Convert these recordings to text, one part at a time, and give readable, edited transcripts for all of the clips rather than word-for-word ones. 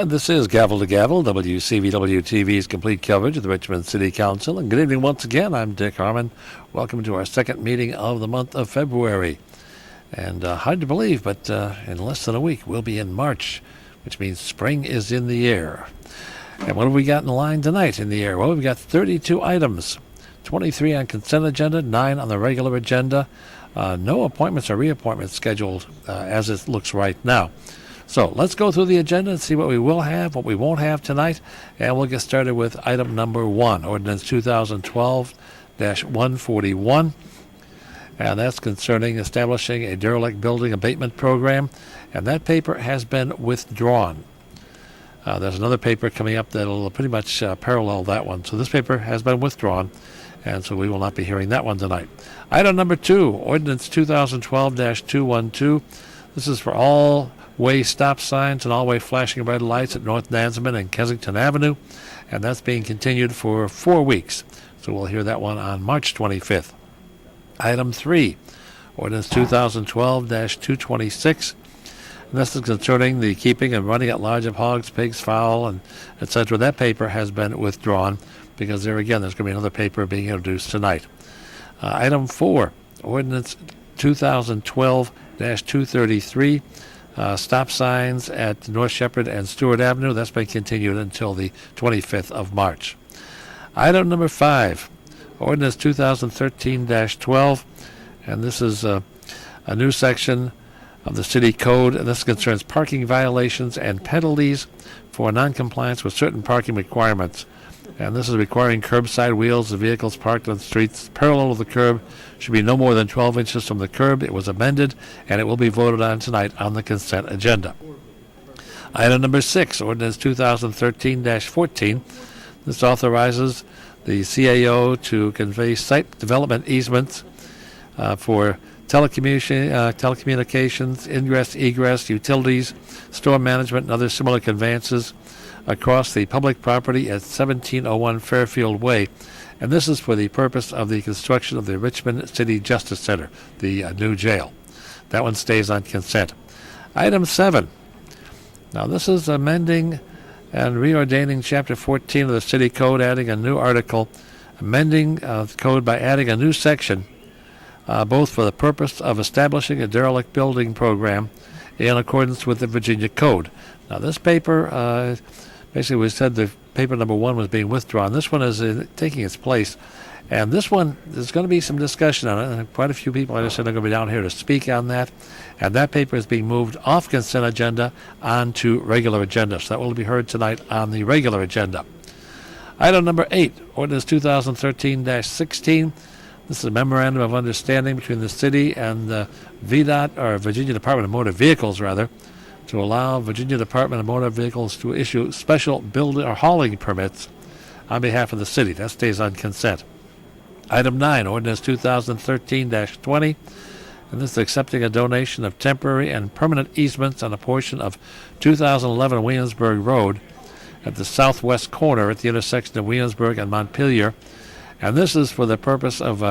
And this is Gavel to Gavel, WCVW-TV's complete coverage of the Richmond City Council. And good evening once again. I'm Dick Harmon. Welcome to our second meeting of the month of February. And hard to believe, but in less than a week, we'll be in March, which means spring is in the air. And what have we got in line tonight in the air? Well, we've got 32 items, 23 on consent agenda, 9 on the regular agenda. No appointments or reappointments scheduled as it looks right now. So let's go through the agenda and see what we will have, what we won't have tonight. And we'll get started with item number 1, Ordinance 2012-141. And that's concerning establishing a derelict building abatement program. And that paper has been withdrawn. There's another paper coming up that will pretty much parallel that one. So this paper has been withdrawn, and so we will not be hearing that one tonight. Item number 2, Ordinance 2012-212. This is for all-way stop signs and all-way flashing red lights at North Nansemond and Kensington Avenue, and that's being continued for 4 weeks. So we'll hear that one on March 25th. Item 3, Ordinance 2012-226. And this is concerning the keeping and running at large of hogs, pigs, fowl, and etc. That paper has been withdrawn because there again there's going to be another paper being introduced tonight. Item 4, Ordinance 2012-233. Stop signs at North Shepherd and Stewart Avenue. That's been continued until the 25th of March. Item number 5, Ordinance 2013-12. And this is a new section of the City Code, and this concerns parking violations and penalties for noncompliance with certain parking requirements. And this is requiring curbside wheels of vehicles parked on streets parallel to the curb should be no more than 12 inches from the curb. It was amended, and it will be voted on tonight on the consent agenda. Item number 6, Ordinance 2013-14. This authorizes the CAO to convey site development easements for telecommunications, ingress, egress, utilities, store management, and other similar conveyances across the public property at 1701 Fairfield Way. And this is for the purpose of the construction of the Richmond City Justice Center, the new jail. That one stays on consent. Item 7. Now this is amending and reordaining Chapter 14 of the City Code, adding a new article, amending the code by adding a new section both for the purpose of establishing a derelict building program in accordance with the Virginia Code. Now, this paper, basically we said the paper number 1 was being withdrawn. This one is taking its place. And this one, there's going to be some discussion on it. And quite a few people, I just said, are going to be down here to speak on that. And that paper is being moved off consent agenda onto regular agenda. So that will be heard tonight on the regular agenda. Item number 8, Ordinance 2013-16. This is a memorandum of understanding between the city and the VDOT, or Virginia Department of Motor Vehicles, rather, to allow Virginia Department of Motor Vehicles to issue special building or hauling permits on behalf of the city. That stays on consent. Item 9, Ordinance 2013-20. And this is accepting a donation of temporary and permanent easements on a portion of 2011 Williamsburg Road at the southwest corner at the intersection of Williamsburg and Montpelier. And this is for the purpose of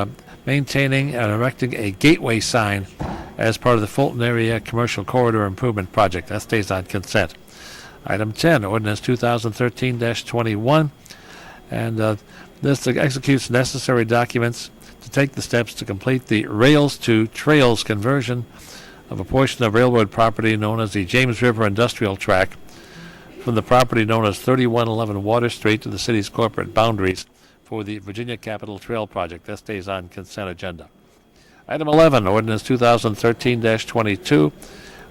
maintaining and erecting a gateway sign as part of the Fulton Area Commercial Corridor Improvement Project. That stays on consent. Item 10, Ordinance 2013-21. And this executes necessary documents to take the steps to complete the rails to trails conversion of a portion of railroad property known as the James River Industrial Tract from the property known as 3111 Water Street to the city's corporate boundaries for the Virginia Capitol Trail Project. That stays on consent agenda. Item 11, Ordinance 2013-22.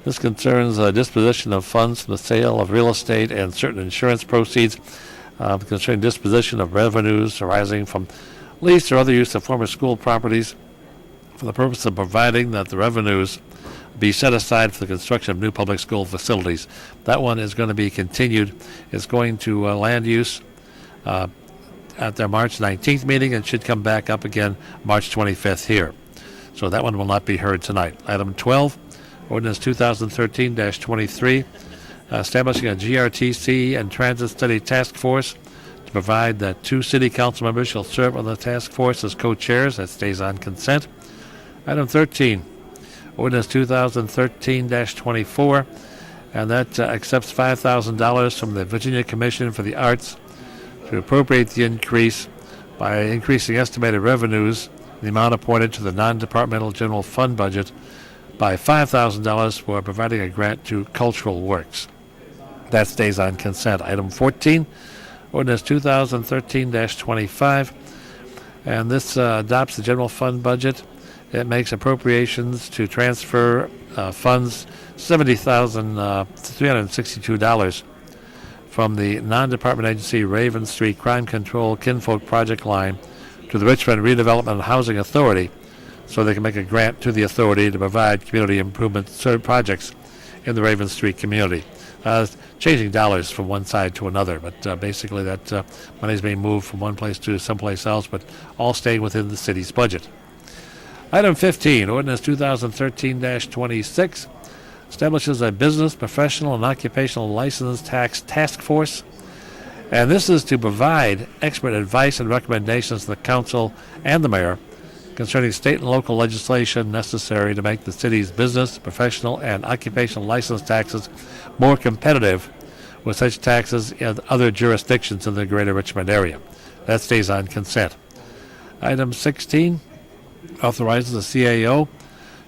This concerns disposition of funds from the sale of real estate and certain insurance proceeds concerning disposition of revenues arising from lease or other use of former school properties for the purpose of providing that the revenues be set aside for the construction of new public school facilities. That one is going to be continued. It's going to land use at their March 19th meeting and should come back up again March 25th here. So that one will not be heard tonight. Item 12, Ordinance 2013-23, establishing a GRTC and Transit Study Task Force to provide that 2 city council members shall serve on the task force as co-chairs. That stays on consent. Item 13, Ordinance 2013-24, and that accepts $5,000 from the Virginia Commission for the Arts to appropriate the increase by increasing estimated revenues, the amount appointed to the non-departmental general fund budget, by $5,000 for providing a grant to cultural works. That stays on consent. Item 14, ordinance 2013-25, and this adopts the general fund budget. It makes appropriations to transfer funds $70,362 from the non-department agency Raven Street Crime Control Kinfolk Project line to the Richmond Redevelopment and Housing Authority, so they can make a grant to the authority to provide community improvement projects in the Raven Street community. Changing dollars from one side to another, but basically that money is being moved from one place to someplace else, but all staying within the city's budget. Item 15, ordinance 2013-26, establishes a business, professional, and occupational license tax task force. And this is to provide expert advice and recommendations to the council and the mayor concerning state and local legislation necessary to make the city's business, professional, and occupational license taxes more competitive with such taxes in other jurisdictions in the greater Richmond area. That stays on consent. Item 16 authorizes the CAO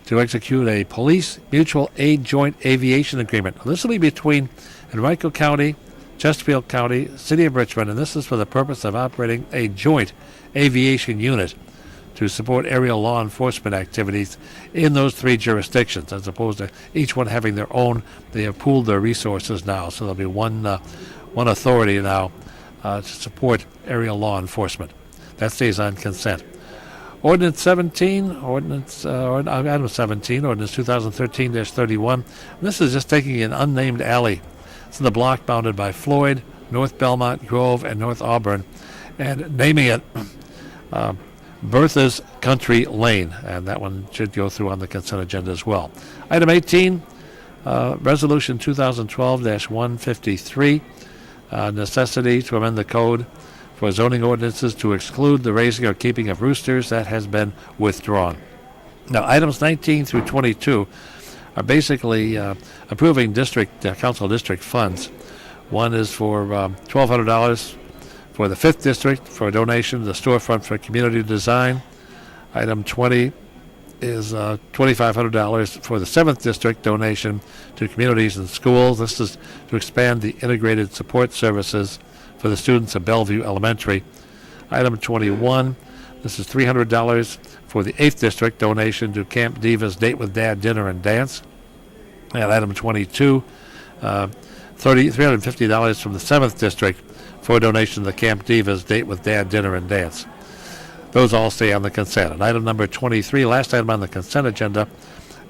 to execute a police mutual aid joint aviation agreement. This will be between Henrico County, Chesterfield County, City of Richmond, and this is for the purpose of operating a joint aviation unit to support aerial law enforcement activities in those three jurisdictions, as opposed to each one having their own. They have pooled their resources now, so there'll be one authority now to support aerial law enforcement. That stays on consent. Item 17, ordinance 2013-31. This is just taking an unnamed alley. It's in the block bounded by Floyd, North Belmont, Grove, and North Auburn, and naming it Bertha's Country Lane, and that one should go through on the consent agenda as well. Item 18, Resolution 2012-153, necessity to amend the code for zoning ordinances to exclude the raising or keeping of roosters. That has been withdrawn. Now, items 19 through 22 are basically approving council district funds. One is for $1,200 for the 5th District for a donation to the storefront for community design. Item 20 is $2,500 for the 7th District donation to communities and schools. This is to expand the integrated support services for the students of Bellevue Elementary. Item 21, this is $300 for the 8th District donation to Camp Diva's Date with Dad Dinner and Dance. And item 22, $350 from the 7th District for a donation to the Camp Diva's Date with Dad Dinner and Dance. Those all stay on the consent. And item number 23, last item on the consent agenda,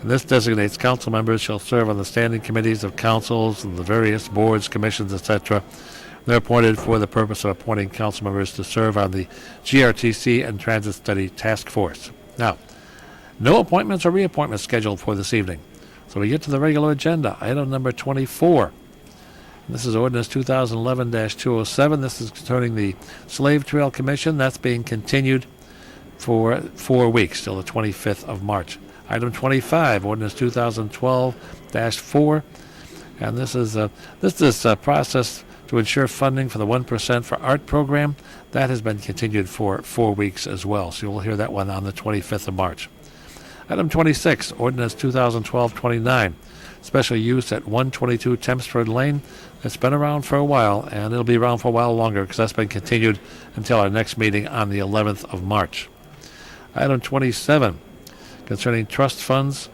and this designates council members shall serve on the standing committees of councils and the various boards, commissions, etc. They're appointed for the purpose of appointing council members to serve on the GRTC and Transit Study Task Force. Now, no appointments or reappointments scheduled for this evening. So we get to the regular agenda. Item number 24. This is ordinance 2011-207. This is concerning the Slave Trail Commission. That's being continued for 4 weeks till the 25th of March. Item 25, ordinance 2012-4. And this is a process to ensure funding for the 1% for Art program. That has been continued for 4 weeks as well. So you'll hear that one on the 25th of March. Item 26, ordinance 2012-29. Special use at 122 Tempsford Lane. It's been around for a while, and it'll be around for a while longer because that's been continued until our next meeting on the 11th of March. Item 27, concerning trust funds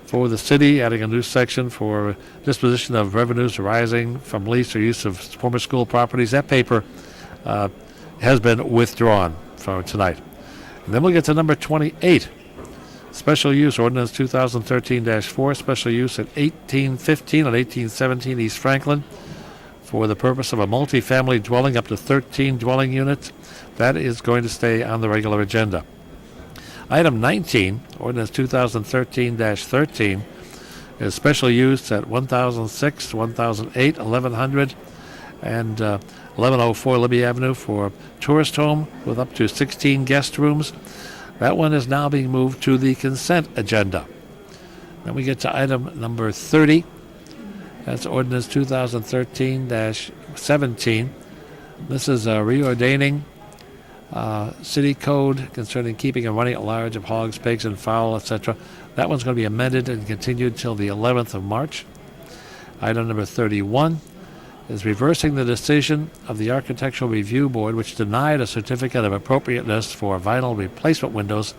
for the city, adding a new section for disposition of revenues arising from lease or use of former school properties. That paper has been withdrawn for tonight. And then we'll get to number 28. Special use ordinance 2013-4, special use at 1815 and 1817 East Franklin for the purpose of a multi-family dwelling up to 13 dwelling units. That is going to stay on the regular agenda. Item 19, ordinance 2013-13, is special use at 1006, 1008, 1100, and 1104 Libby Avenue for a tourist home with up to 16 guest rooms. That one is now being moved to the consent agenda. Then we get to item number 30, That's ordinance 2013-17. This is reordaining city code concerning keeping and running at large of hogs, pigs, and fowl, etc. That one's going to be amended and continued till the 11th of March. Item number 31 is reversing the decision of the Architectural Review Board, which denied a certificate of appropriateness for vinyl replacement windows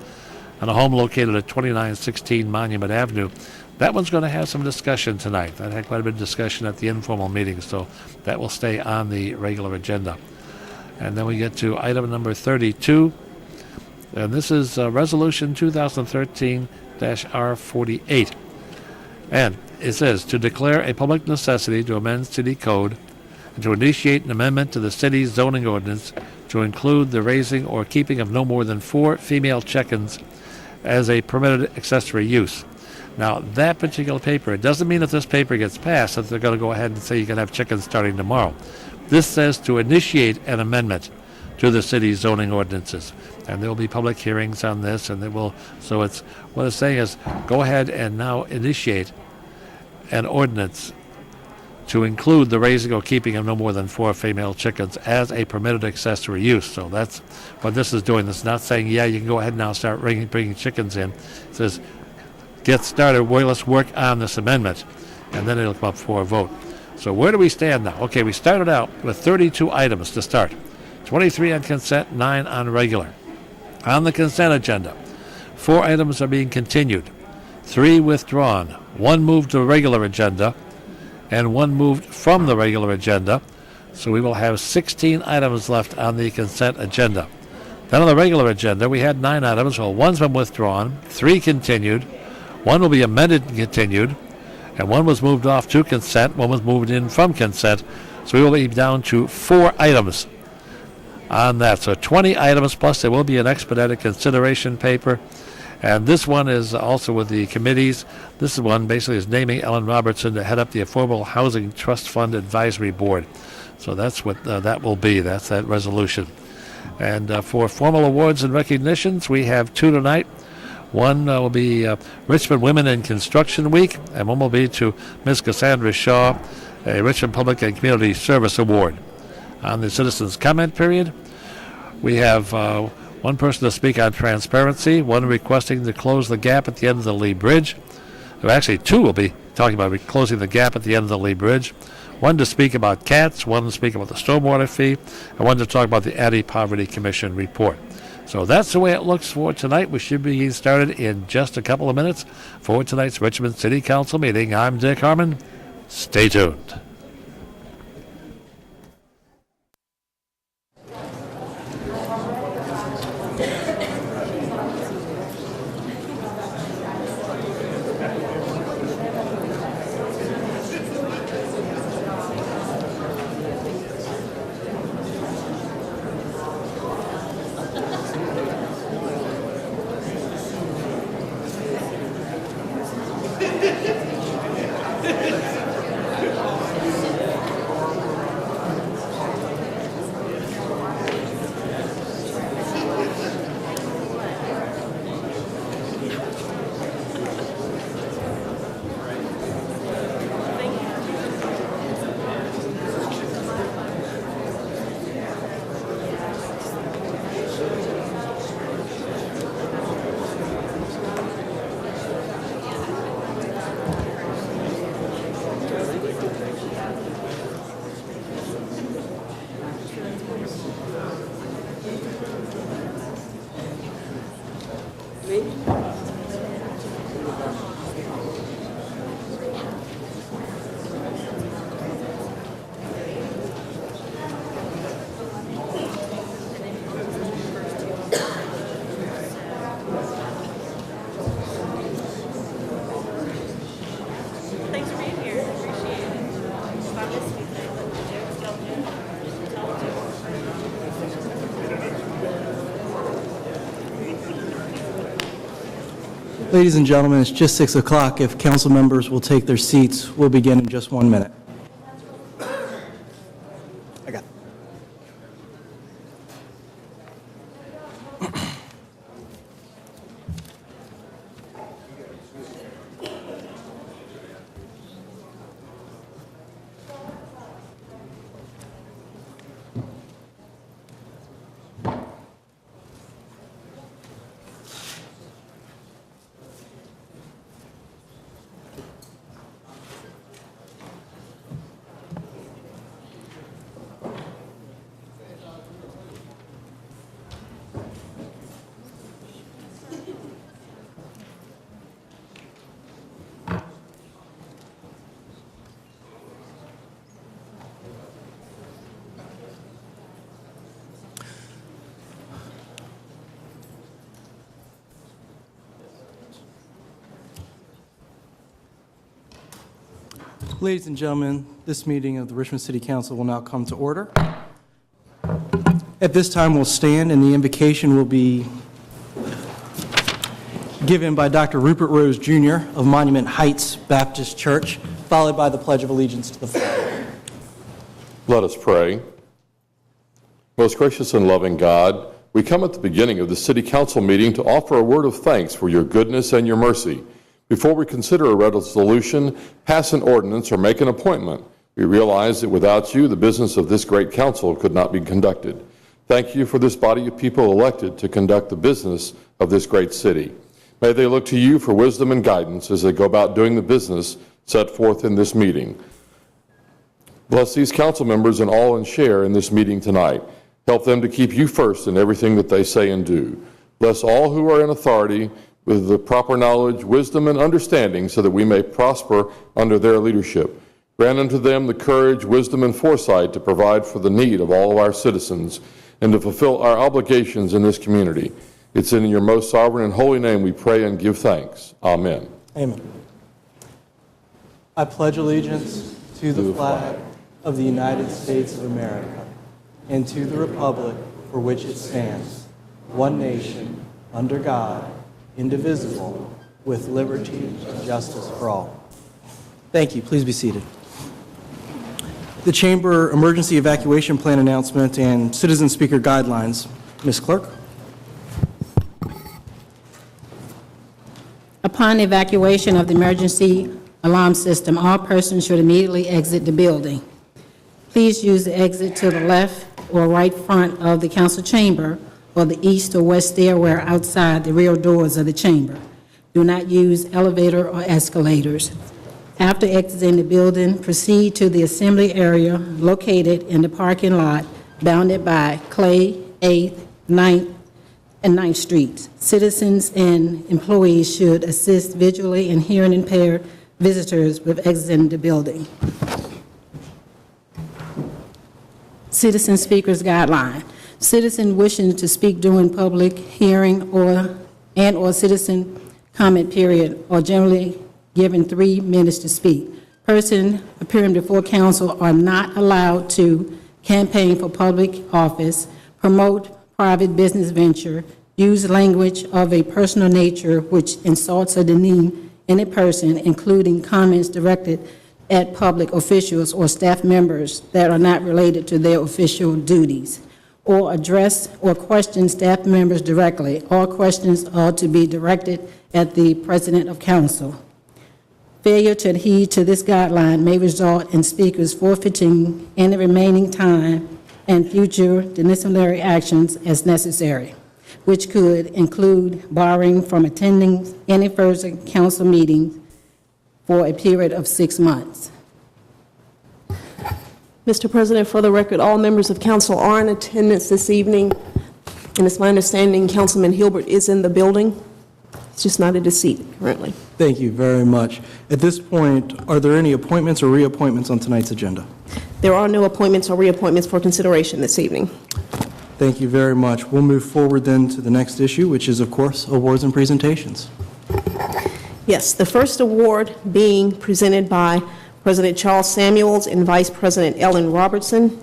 on a home located at 2916 Monument Avenue. That one's going to have some discussion tonight. That had quite a bit of discussion at the informal meeting, so that will stay on the regular agenda. And then we get to item number 32, and this is Resolution 2013-R48. And it says, to declare a public necessity to amend city code and to initiate an amendment to the city's zoning ordinance to include the raising or keeping of no more than 4 female chickens as a permitted accessory use. Now, that particular paper, it doesn't mean if this paper gets passed that they're going to go ahead and say you can have chickens starting tomorrow. This says to initiate an amendment to the city's zoning ordinances. And there will be public hearings on this, and so it's, what it's saying is, go ahead and now initiate an ordinance to include the raising or keeping of no more than 4 female chickens as a permitted accessory use. So that's what this is doing. It's not saying, yeah, you can go ahead now and start bringing chickens in. It says, get started, let's work on this amendment, and then it'll come up for a vote. So where do we stand now? Okay, we started out with 32 items to start. 23 on consent, 9 on regular. On the consent agenda, 4 items are being continued, 3 withdrawn, 1 moved to the regular agenda, and 1 moved from the regular agenda. So we will have 16 items left on the consent agenda. Then on the regular agenda, we had 9 items. Well, 1's been withdrawn, 3 continued, 1 will be amended and continued, and 1 was moved off to consent, 1 was moved in from consent. So we will be down to 4 items on that. So 20 items, plus there will be an expedited consideration paper. And this one is also with the committees. This one basically is naming Ellen Robertson to head up the Affordable Housing Trust Fund Advisory Board. So that's what that will be. That's that resolution. And for formal awards and recognitions, we have 2 tonight. One will be Richmond Women in Construction Week, and 1 will be to Ms. Cassandra Shaw, a Richmond Public and Community Service Award. On the citizens' comment period, we have 1 person to speak on transparency, 1 requesting to close the gap at the end of the Lee Bridge. Well, actually, 2 will be talking about closing the gap at the end of the Lee Bridge. 1 to speak about cats, 1 to speak about the stormwater fee, and 1 to talk about the Anti-Poverty Commission report. So that's the way it looks for tonight. We should be getting started in just a couple of minutes for tonight's Richmond City Council meeting. I'm Dick Harmon. Stay tuned. Ladies and gentlemen, it's just 6 o'clock. If council members will take their seats, we'll begin in just 1 minute. I got it. Ladies and gentlemen, this meeting of the Richmond City Council will now come to order. At this time, we'll stand, and the invocation will be given by Dr. Rupert Rose, Jr. of Monument Heights Baptist Church, followed by the Pledge of Allegiance to the flag. Let us pray. Most gracious and loving God, we come at the beginning of the City Council meeting to offer a word of thanks for your goodness and your mercy. Before we consider a resolution, pass an ordinance, or make an appointment, we realize that without you, the business of this great council could not be conducted. Thank you for this body of people elected to conduct the business of this great city. May they look to you for wisdom and guidance as they go about doing the business set forth in this meeting. Bless these council members and all and share in this meeting tonight. Help them to keep you first in everything that they say and do. Bless all who are in authority with the proper knowledge, wisdom, and understanding so that we may prosper under their leadership. Grant unto them the courage, wisdom, and foresight to provide for the need of all of our citizens and to fulfill our obligations in this community. It's in your most sovereign and holy name we pray and give thanks. Amen. Amen. I pledge allegiance to the flag of the United States of America and to the republic for which it stands, one nation, under God, indivisible, with liberty and justice for all. Thank you. Please be seated. The Chamber Emergency Evacuation Plan announcement and Citizen Speaker Guidelines. Ms. Clerk. Upon evacuation of the emergency alarm system, all persons should immediately exit the building. Please use the exit to the left or right front of the council chamber or the east or west stairway outside the rear doors of the chamber. Do not use elevator or escalators. After exiting the building, proceed to the assembly area located in the parking lot bounded by Clay, 8th, 9th, and 9th Streets. Citizens and employees should assist visually and hearing impaired visitors with exiting the building. Citizen Speakers Guideline. Citizen wishing to speak during public hearing or citizen comment period are generally given 3 minutes to speak. Persons appearing before council are not allowed to campaign for public office, promote private business venture, use language of a personal nature which insults or demeans any person, including comments directed at public officials or staff members that are not related to their official duties, or address or question staff members directly. All questions are to be directed at the President of Council. Failure to adhere to this guideline may result in speakers forfeiting any remaining time and future disciplinary actions as necessary, which could include barring from attending any further council meetings for a period of 6 months. Mr. President, for the record, all members of council are in attendance this evening, and it's my understanding Councilman Hilbert is in the building. It's just not at his seat currently. Thank you very much. At this point, are there any appointments or reappointments on tonight's agenda? There are no appointments or reappointments for consideration this evening. Thank you very much. We'll move forward then to the next issue, which is, of course, awards and presentations. Yes, the first award being presented by President Charles Samuels and Vice President Ellen Robertson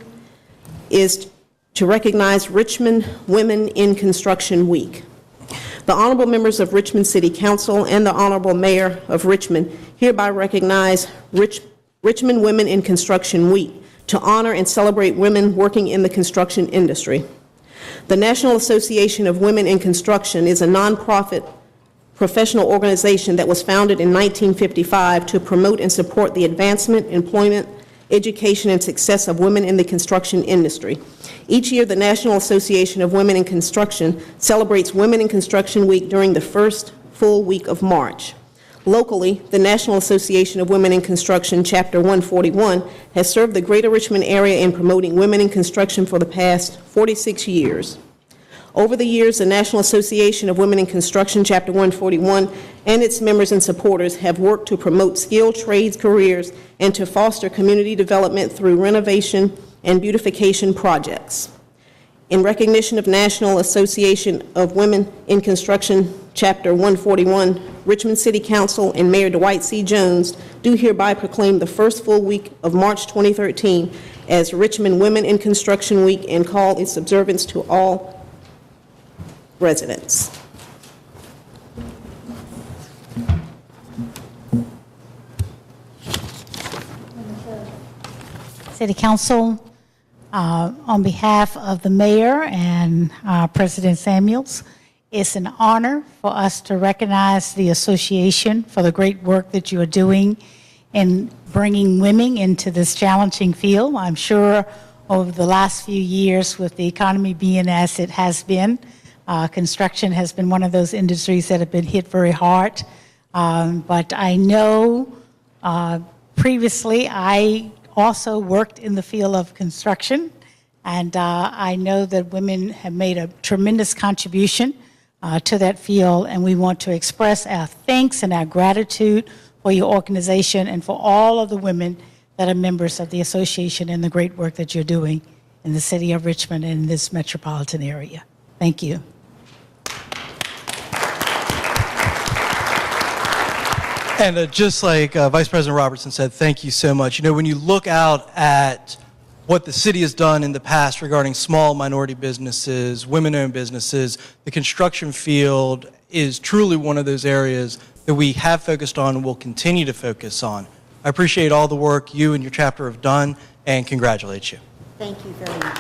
is to recognize Richmond Women in Construction Week. The honorable members of Richmond City Council and the honorable mayor of Richmond hereby recognize Richmond Women in Construction Week to honor and celebrate women working in the construction industry. The National Association of Women in Construction is a nonprofit professional organization that was founded in 1955 to promote and support the advancement, employment, education, and success of women in the construction industry. Each year, the National Association of Women in Construction celebrates Women in Construction Week during the first full week of March. Locally, the National Association of Women in Construction, Chapter 141, has served the greater Richmond area in promoting women in construction for the past 46 years. Over the years, the National Association of Women in Construction, Chapter 141, and its members and supporters have worked to promote skilled trades careers and to foster community development through renovation and beautification projects. In recognition of National Association of Women in Construction, Chapter 141 Richmond City Council and Mayor Dwight C. Jones do hereby proclaim the first full week of March 2013 as Richmond Women in Construction Week and call its observance to all residents. City Council, on behalf of the mayor and President Samuels, it's an honor for us to recognize the association for the great work that you are doing in bringing women into this challenging field. I'm sure over the last few years, with the economy being as it has been, construction has been one of those industries that have been hit very hard. But I know previously I also worked in the field of construction, and I know that women have made a tremendous contribution to that field, and we want to express our thanks and our gratitude for your organization and for all of the women that are members of the association and the great work that you're doing in the city of Richmond and in this metropolitan area. Thank you. And just like Vice President Robertson said, thank you so much. You know, when you look out at what the city has done in the past regarding small minority businesses, women-owned businesses, the construction field is truly one of those areas that we have focused on and will continue to focus on. I appreciate all the work you and your chapter have done and congratulate you. Thank you very much.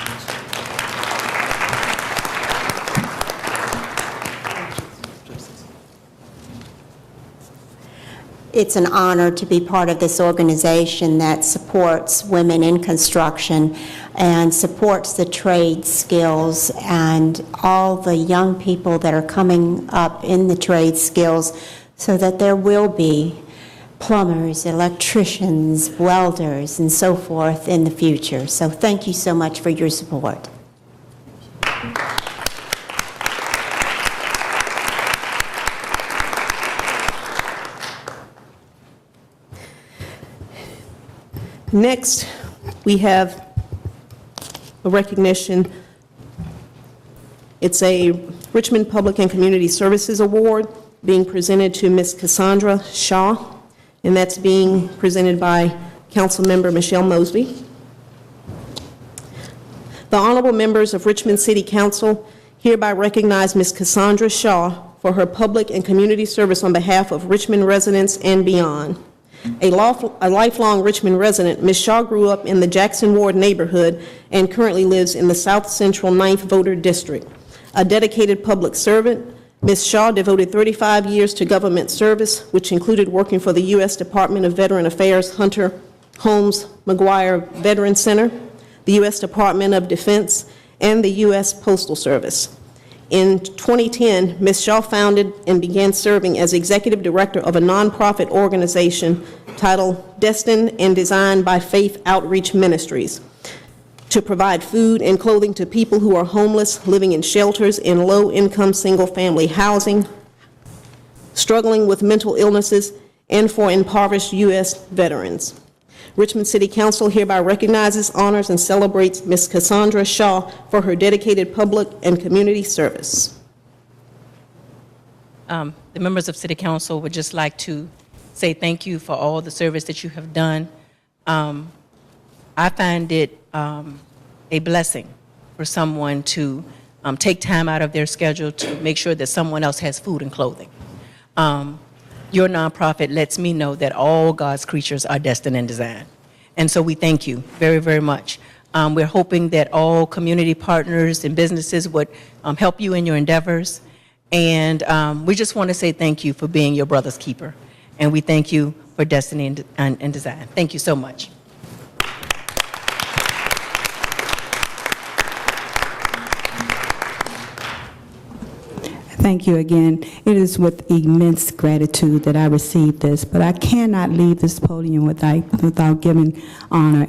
It's an honor to be part of this organization that supports women in construction and supports the trade skills and all the young people that are coming up in the trade skills so that there will be plumbers, electricians, welders, and so forth in the future. So thank you so much for your support. Next, we have a recognition. It's a Richmond Public and Community Services Award being presented to Ms. Cassandra Shaw, and that's being presented by Councilmember Michelle Mosby. The honorable members of Richmond City Council hereby recognize Ms. Cassandra Shaw for her public and community service on behalf of Richmond residents and beyond. A lifelong Richmond resident, Ms. Shaw grew up in the Jackson Ward neighborhood and currently lives in the South Central 9th Voter District. A dedicated public servant, Ms. Shaw devoted 35 years to government service, which included working for the U.S. Department of Veteran Affairs Hunter Holmes McGuire Veteran Center, the U.S. Department of Defense, and the U.S. Postal Service. In 2010, Ms. Shaw founded and began serving as executive director of a nonprofit organization titled Destined and Designed by Faith Outreach Ministries to provide food and clothing to people who are homeless, living in shelters in low-income single-family housing, struggling with mental illnesses, and for impoverished U.S. veterans. Richmond City Council hereby recognizes, honors, and celebrates Ms. Cassandra Shaw for her dedicated public and community service. The members of City Council would just like to say thank you for all the service that you have done. I find it a blessing for someone to take time out of their schedule to make sure that someone else has food and clothing. Your nonprofit lets me know that all God's creatures are destined and designed. And so we thank you very, very much. We're hoping that all community partners and businesses would help you in your endeavors. And we just want to say thank you for being your brother's keeper. And we thank you for destiny and design. Thank you so much. Thank you again. It is with immense gratitude that I received this, but I cannot leave this podium without giving honor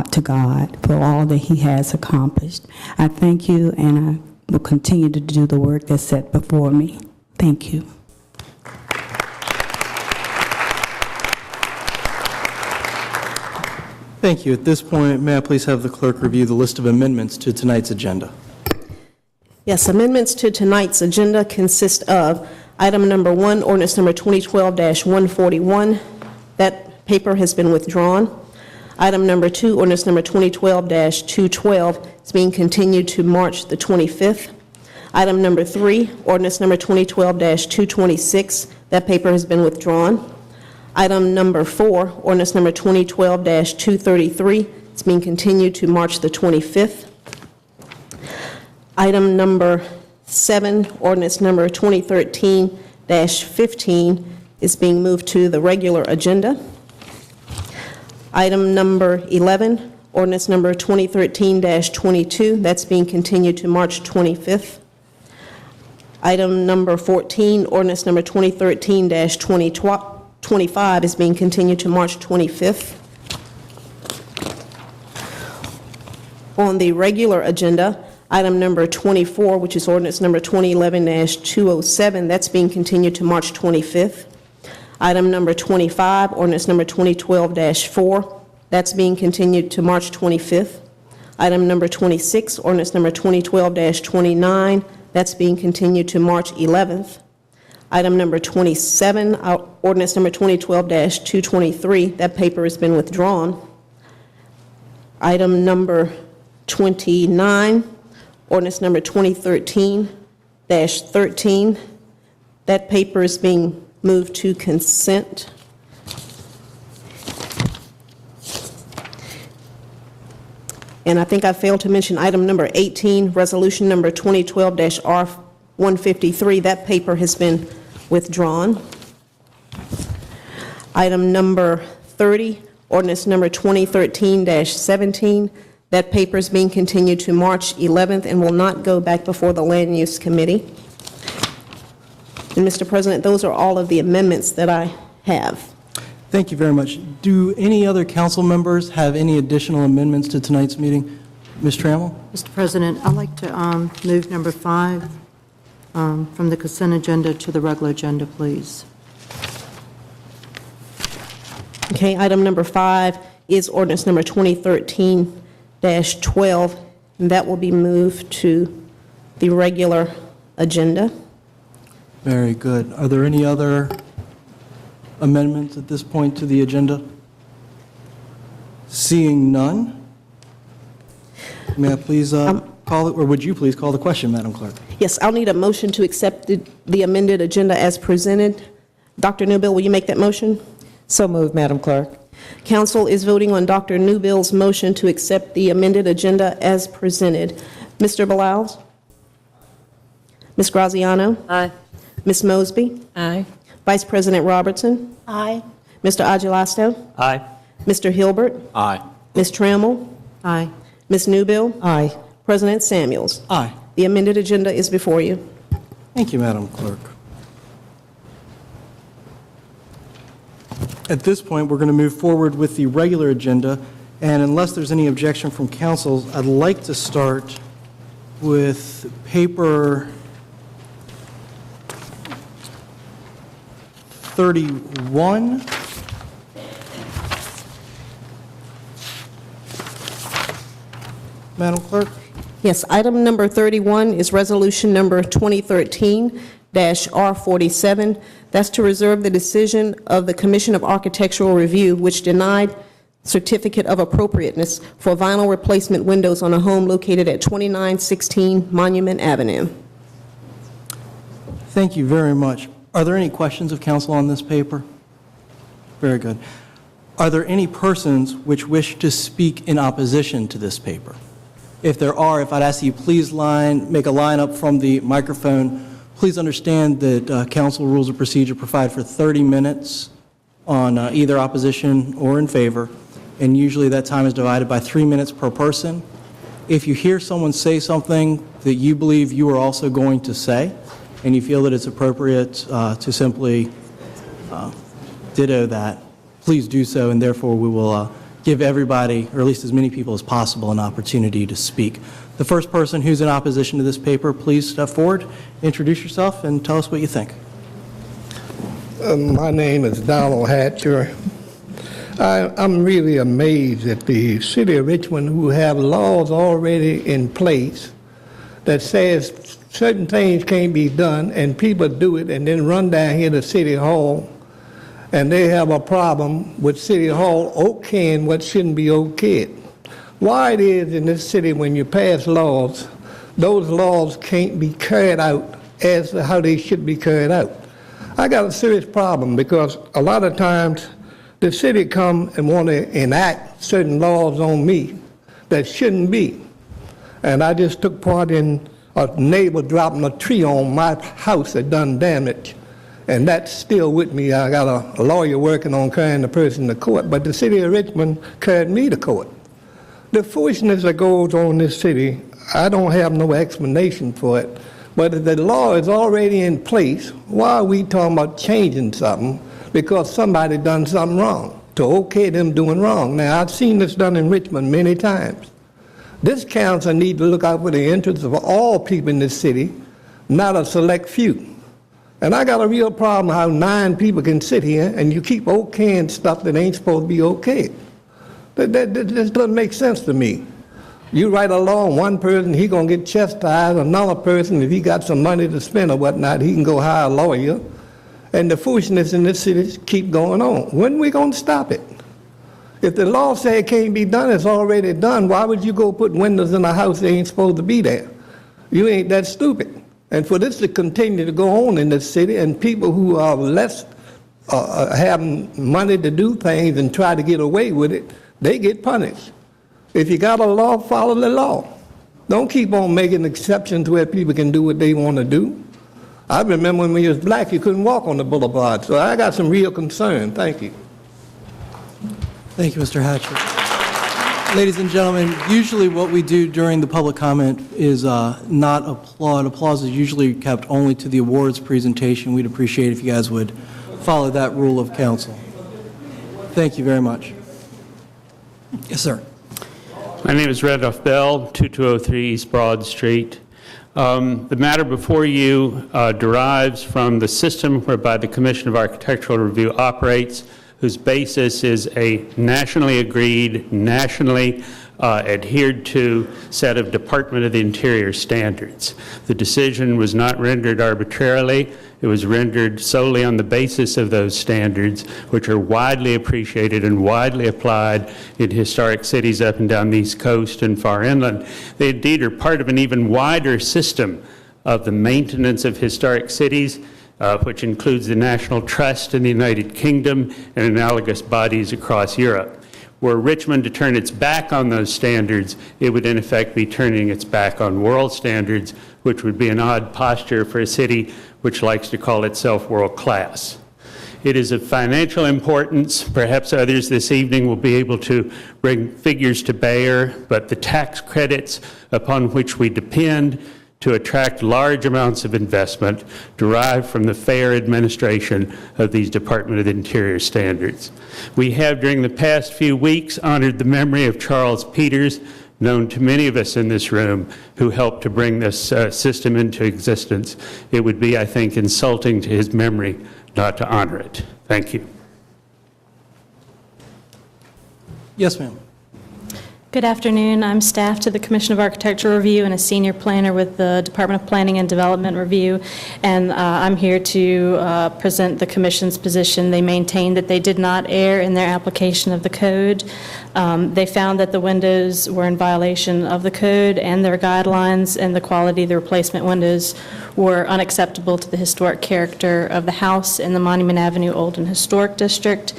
to God for all that He has accomplished. I thank you, and I will continue to do the work that's set before me. Thank you. Thank you. At this point, may I please have the clerk review the list of amendments to tonight's agenda? Yes, amendments to tonight's agenda consist of Item number 1, ordinance number 2012-141. That paper has been withdrawn. Item number 2, ordinance number 2012-212 is being continued to March the 25th. Item number 3, ordinance number 2012-226. That paper has been withdrawn. Item number 4, ordinance number 2012-233 is being continued to March the 25th. Item number 7, ordinance number 2013-15 is being moved to the regular agenda. Item number 11, ordinance number 2013-22, that's being continued to March 25th. Item number 14, ordinance number 2013-25 is being continued to March 25th. On the regular agenda, item number 24, which is ordinance number 2011-207, that's being continued to March 25th. Item number 25, ordinance number 2012-4, that's being continued to March 25th. Item number 26, ordinance number 2012-29, that's being continued to March 11th. Item number 27, ordinance number 2012-223, that paper has been withdrawn. Item number 29, ordinance number 2013-13, that paper is being moved to consent. And I think I failed to mention item number 18, resolution number 2012-R153, that paper has been withdrawn. Item number 30, ordinance number 2013-17, that paper is being continued to March 11th and will not go back before the Land Use Committee. And Mr. President, those are all of the amendments that I have. Thank you very much. Do any other council members have any additional amendments to tonight's meeting? Ms. Trammell? Mr. President, I'd like to move number 5 from the consent agenda to the regular agenda, please. Okay, item number 5 is ordinance number 2013-12, and that will be moved to the regular agenda. Very good. Are there any other amendments at this point to the agenda? Seeing none, may I please call it, or would you please call the question, Madam Clerk? Yes, I'll need a motion to accept the amended agenda as presented. Dr. Newbill, will you make that motion? So moved, Madam Clerk. Council is voting on Dr. Newbill's motion to accept the amended agenda as presented. Mr. Bilal? Ms. Graziano? Aye. Ms. Mosby? Aye. Vice President Robertson? Aye. Mr. Agelasto? Aye. Mr. Hilbert? Aye. Ms. Trammell? Aye. Ms. Newbill? Aye. President Samuels? Aye. The amended agenda is before you. Thank you, Madam Clerk. At this point, we're going to move forward with the regular agenda, and unless there's any objection from council, I'd like to start with paper 31. Madam Clerk? Yes, item number 31 is resolution number 2013-R47. That's to reserve the decision of the Commission of Architectural Review, which denied certificate of appropriateness for vinyl replacement windows on a home located at 2916 Monument Avenue. Thank you very much. Are there any questions of council on this paper? Very good. Are there any persons which wish to speak in opposition to this paper? If there are, if I'd ask you please make a line up from the microphone. Please understand that council rules of procedure provide for 30 minutes on either opposition or in favor, and usually that time is divided by 3 minutes per person. If you hear someone say something that you believe you are also going to say, and you feel that it's appropriate to simply ditto that, please do so, and therefore we will give everybody, or at least as many people as possible, an opportunity to speak. The first person who's in opposition to this paper, please step forward, introduce yourself, and tell us what you think. My name is Donald Hatcher. I'm really amazed at the city of Richmond, who have laws already in place that says certain things can't be done, and people do it and then run down here to City Hall, and they have a problem with City Hall okaying what shouldn't be okayed. Why it is in this city when you pass laws, those laws can't be carried out as to how they should be carried out. I got a serious problem because a lot of times the city come and want to enact certain laws on me that shouldn't be. And I just took part in a neighbor dropping a tree on my house that done damage. And that's still with me. I got a lawyer working on carrying the person to court, but the city of Richmond carried me to court. The foolishness that goes on in this city, I don't have no explanation for it. But if the law is already in place, why are we talking about changing something because somebody done something wrong, to okay them doing wrong? Now, I've seen this done in Richmond many times. This council needs to look out for the interests of all people in this city, not a select few. And I got a real problem how 9 people can sit here and you keep okaying stuff that ain't supposed to be okayed. That doesn't make sense to me. You write a law on one person, he gonna get chastised. Another person, if he got some money to spend or whatnot, he can go hire a lawyer. And the foolishness in this city keep going on. When are we gonna stop it? If the law say it can't be done, it's already done. Why would you go put windows in a house that ain't supposed to be there? You ain't that stupid. And for this to continue to go on in this city, and people who are less having money to do things and try to get away with it, they get punished. If you got a law, follow the law. Don't keep on making exceptions where people can do what they want to do. I remember when we was black, you couldn't walk on the boulevard, so I got some real concern. Thank you. Thank you, Mr. Hatcher. Ladies and gentlemen, usually what we do during the public comment is not applaud. Applause is usually kept only to the awards presentation. We'd appreciate if you guys would follow that rule of council. Thank you very much. Yes, sir. My name is Randolph Bell, 2203 East Broad Street. The matter before you derives from the system whereby the Commission of Architectural Review operates, whose basis is a nationally agreed, nationally adhered to set of Department of the Interior standards. The decision was not rendered arbitrarily. It was rendered solely on the basis of those standards, which are widely appreciated and widely applied in historic cities up and down the East Coast and far inland. They indeed are part of an even wider system of the maintenance of historic cities, which includes the National Trust in the United Kingdom and analogous bodies across Europe. Were Richmond to turn its back on those standards, it would in effect be turning its back on world standards, which would be an odd posture for a city which likes to call itself world class. It is of financial importance. Perhaps others this evening will be able to bring figures to bear, but the tax credits upon which we depend to attract large amounts of investment derived from the fair administration of these Department of the Interior standards. We have, during the past few weeks, honored the memory of Charles Peters, known to many of us in this room, who helped to bring this system into existence. It would be, I think, insulting to his memory not to honor it. Thank you. Yes, ma'am. Good afternoon. I'm staff to the Commission of Architectural Review and a senior planner with the Department of Planning and Development Review, and I'm here to present the Commission's position. They maintain that they did not err in their application of the code. They found that the windows were in violation of the code and their guidelines, and the quality of the replacement windows were unacceptable to the historic character of the house in the Monument Avenue Old and Historic District.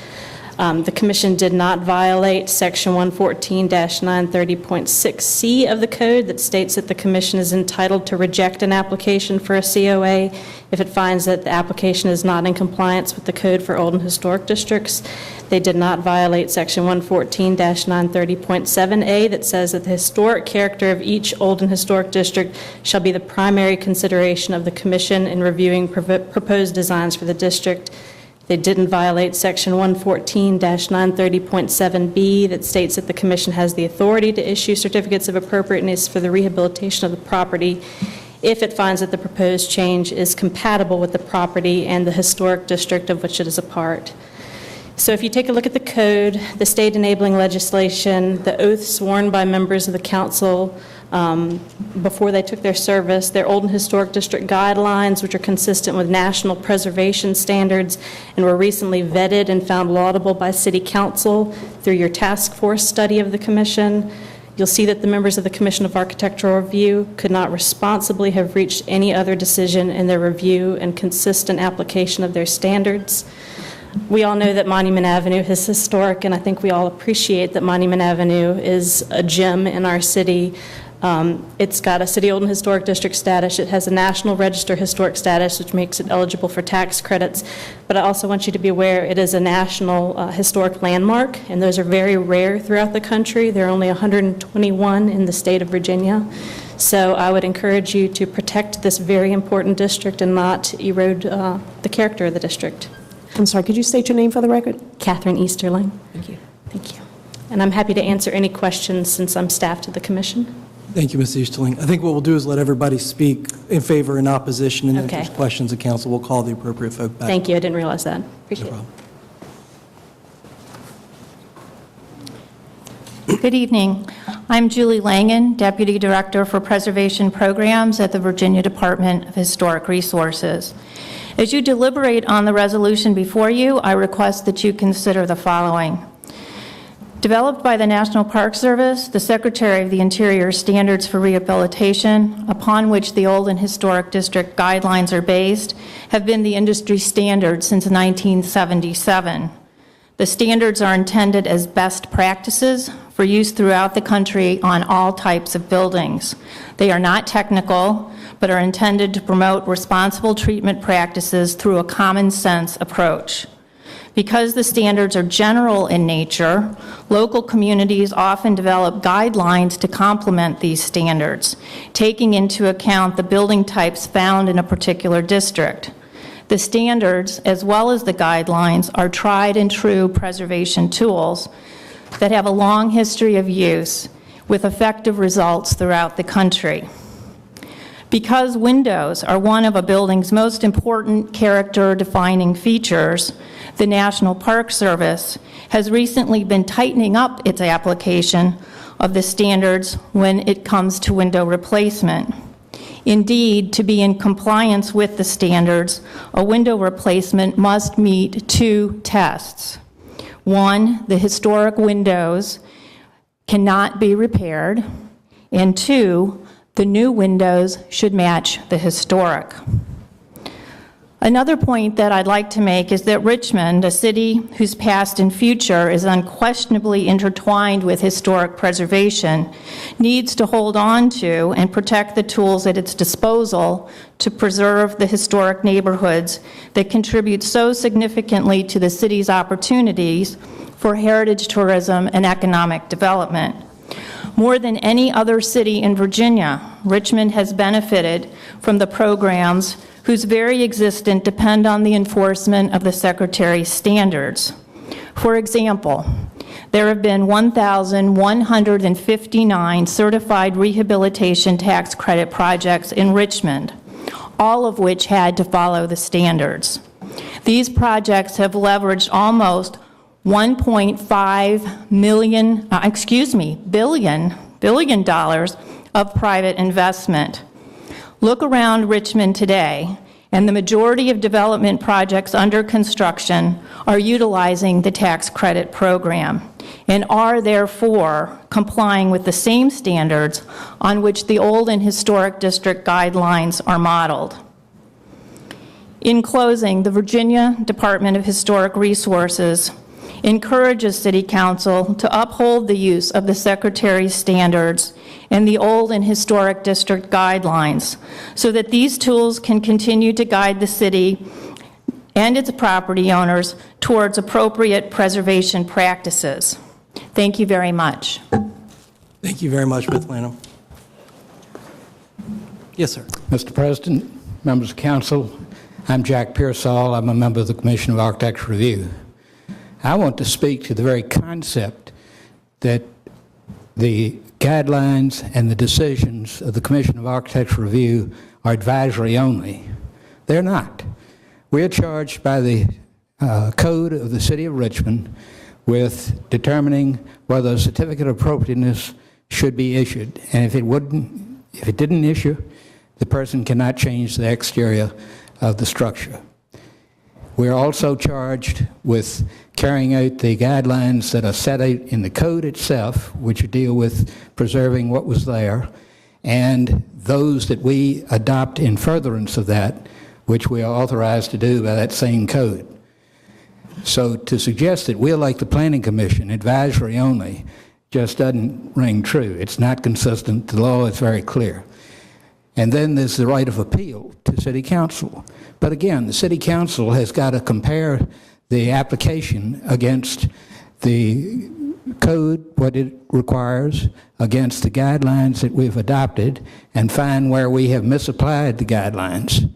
The Commission did not violate Section 114-930.6C of the code that states that the Commission is entitled to reject an application for a COA if it finds that the application is not in compliance with the code for old and historic districts. They did not violate Section 114-930.7A that says that the historic character of each old and historic district shall be the primary consideration of the Commission in reviewing proposed designs for the district. They didn't violate Section 114-930.7B that states that the Commission has the authority to issue certificates of appropriateness for the rehabilitation of the property if it finds that the proposed change is compatible with the property and the historic district of which it is a part. So if you take a look at the code, the state enabling legislation, the oath sworn by members of the council before they took their service, their Old and Historic District guidelines, which are consistent with national preservation standards and were recently vetted and found laudable by City Council through your task force study of the Commission. You'll see that the members of the Commission of Architectural Review could not responsibly have reached any other decision in their review and consistent application of their standards. We all know that Monument Avenue is historic, and I think we all appreciate that Monument Avenue is a gem in our city. It's got a City Old and Historic District status. It has a National Register Historic status, which makes it eligible for tax credits. But I also want you to be aware it is a National Historic Landmark, and those are very rare throughout the country. There are only 121 in the state of Virginia. So I would encourage you to protect this very important district and not erode the character of the district. I'm sorry, could you state your name for the record? Catherine Easterling. Thank you. Thank you. And I'm happy to answer any questions since I'm staff to the commission. Thank you, Ms. Easterling. I think what we'll do is let everybody speak in favor and opposition, and then Okay. if there's questions of council, we'll call the appropriate folk back. Thank you. I didn't realize that. No Appreciate it. problem. Good evening. I'm Julie Langen, Deputy Director for Preservation Programs at the Virginia Department of Historic Resources. As you deliberate on the resolution before you, I request that you consider the following. Developed by the National Park Service, the Secretary of the Interior standards for rehabilitation, upon which the Old and Historic District guidelines are based, have been the industry standard since 1977. The standards are intended as best practices for use throughout the country on all types of buildings. They are not technical, but are intended to promote responsible treatment practices through a common sense approach. Because the standards are general in nature, local communities often develop guidelines to complement these standards, taking into account the building types found in a particular district. The standards, as well as the guidelines, are tried and true preservation tools that have a long history of use with effective results throughout the country. Because windows are one of a building's most important character-defining features, the National Park Service has recently been tightening up its application of the standards when it comes to window replacement. Indeed, to be in compliance with the standards, a window replacement must meet two tests. One, the historic windows cannot be repaired, and two, the new windows should match the historic. Another point that I'd like to make is that Richmond, a city whose past and future is unquestionably intertwined with historic preservation, needs to hold on to and protect the tools at its disposal to preserve the historic neighborhoods that contribute so significantly to the city's opportunities for heritage tourism and economic development. More than any other city in Virginia, Richmond has benefited from the programs whose very existence depend on the enforcement of the Secretary's standards. For example, there have been 1,159 certified rehabilitation tax credit projects in Richmond, all of which had to follow the standards. These projects have leveraged almost $1.5 billion of private investment. Look around Richmond today, and the majority of development projects under construction are utilizing the tax credit program and are therefore complying with the same standards on which the Old and Historic District guidelines are modeled. In closing, the Virginia Department of Historic Resources encourages City Council to uphold the use of the Secretary's standards and the Old and Historic District guidelines so that these tools can continue to guide the city and its property owners towards appropriate preservation practices. Thank you very much. Thank you very much, Ms. Lanham. Yes, sir. Mr. President, members of council, I'm Jack Pearsall. I'm a member of the Commission of Architectural Review. I want to speak to the very concept that the guidelines and the decisions of the Commission of Architectural Review are advisory only. They're not. We are charged by the code of the City of Richmond with determining whether a certificate of appropriateness should be issued. And if it didn't issue, the person cannot change the exterior of the structure. We're also charged with carrying out the guidelines that are set out in the code itself, which deal with preserving what was there, and those that we adopt in furtherance of that, which we are authorized to do by that same code. So to suggest that we're like the Planning Commission, advisory only, just doesn't ring true. It's not consistent. The law is very clear. And then there's the right of appeal to City Council. But again, the City Council has got to compare the application against the code, what it requires, against the guidelines that we've adopted, and find where we have misapplied the guidelines.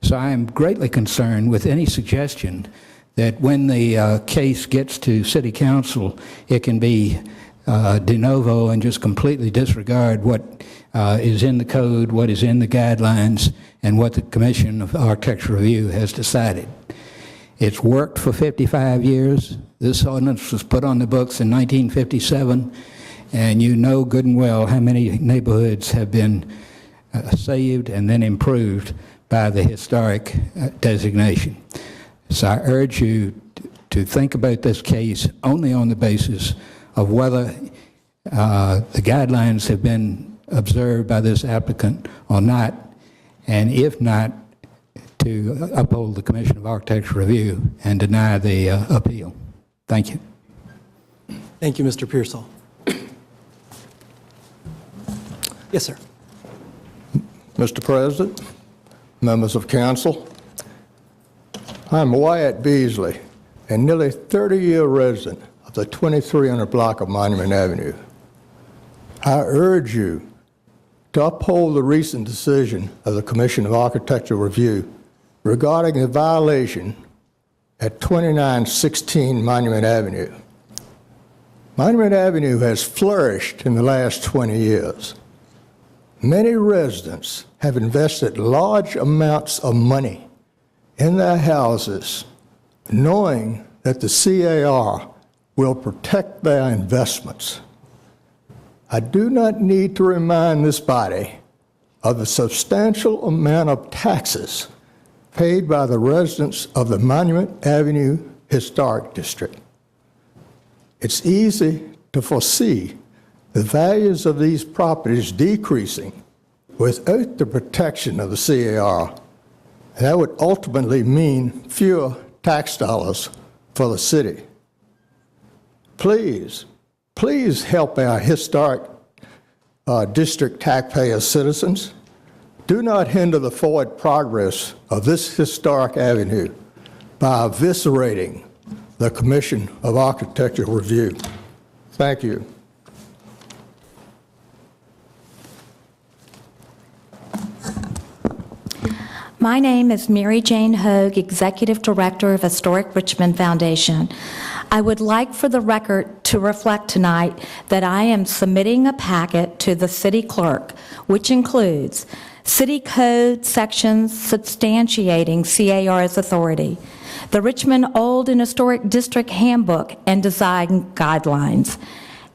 So I am greatly concerned with any suggestion that when the case gets to City Council, it can be de novo and just completely disregard what is in the code, what is in the guidelines, and what the Commission of Architectural Review has decided. It's worked for 55 years. This ordinance was put on the books in 1957, and you know good and well how many neighborhoods have been saved and then improved by the historic designation. So I urge you to think about this case only on the basis of whether the guidelines have been observed by this applicant or not, and if not, to uphold the Commission of Architectural Review and deny the appeal. Thank you. Thank you, Mr. Pearsall. Yes, sir. Mr. President, members of council, I'm Wyatt Beasley, a nearly 30-year resident of the 2300 block of Monument Avenue. I urge you to uphold the recent decision of the Commission of Architectural Review regarding the violation at 2916 Monument Avenue. Monument Avenue has flourished in the last 20 years. Many residents have invested large amounts of money in their houses, knowing that the CAR will protect their investments. I do not need to remind this body of the substantial amount of taxes paid by the residents of the Monument Avenue Historic District. It's easy to foresee the values of these properties decreasing without the protection of the CAR. That would ultimately mean fewer tax dollars for the city. Please help our historic district taxpayer citizens. Do not hinder the forward progress of this historic avenue by eviscerating the Commission of Architectural Review. Thank you. My name is Mary Jane Hogue, Executive Director of Historic Richmond Foundation. I would like for the record to reflect tonight that I am submitting a packet to the City Clerk, which includes City Code sections substantiating CAR's authority, the Richmond Old and Historic District Handbook and Design Guidelines,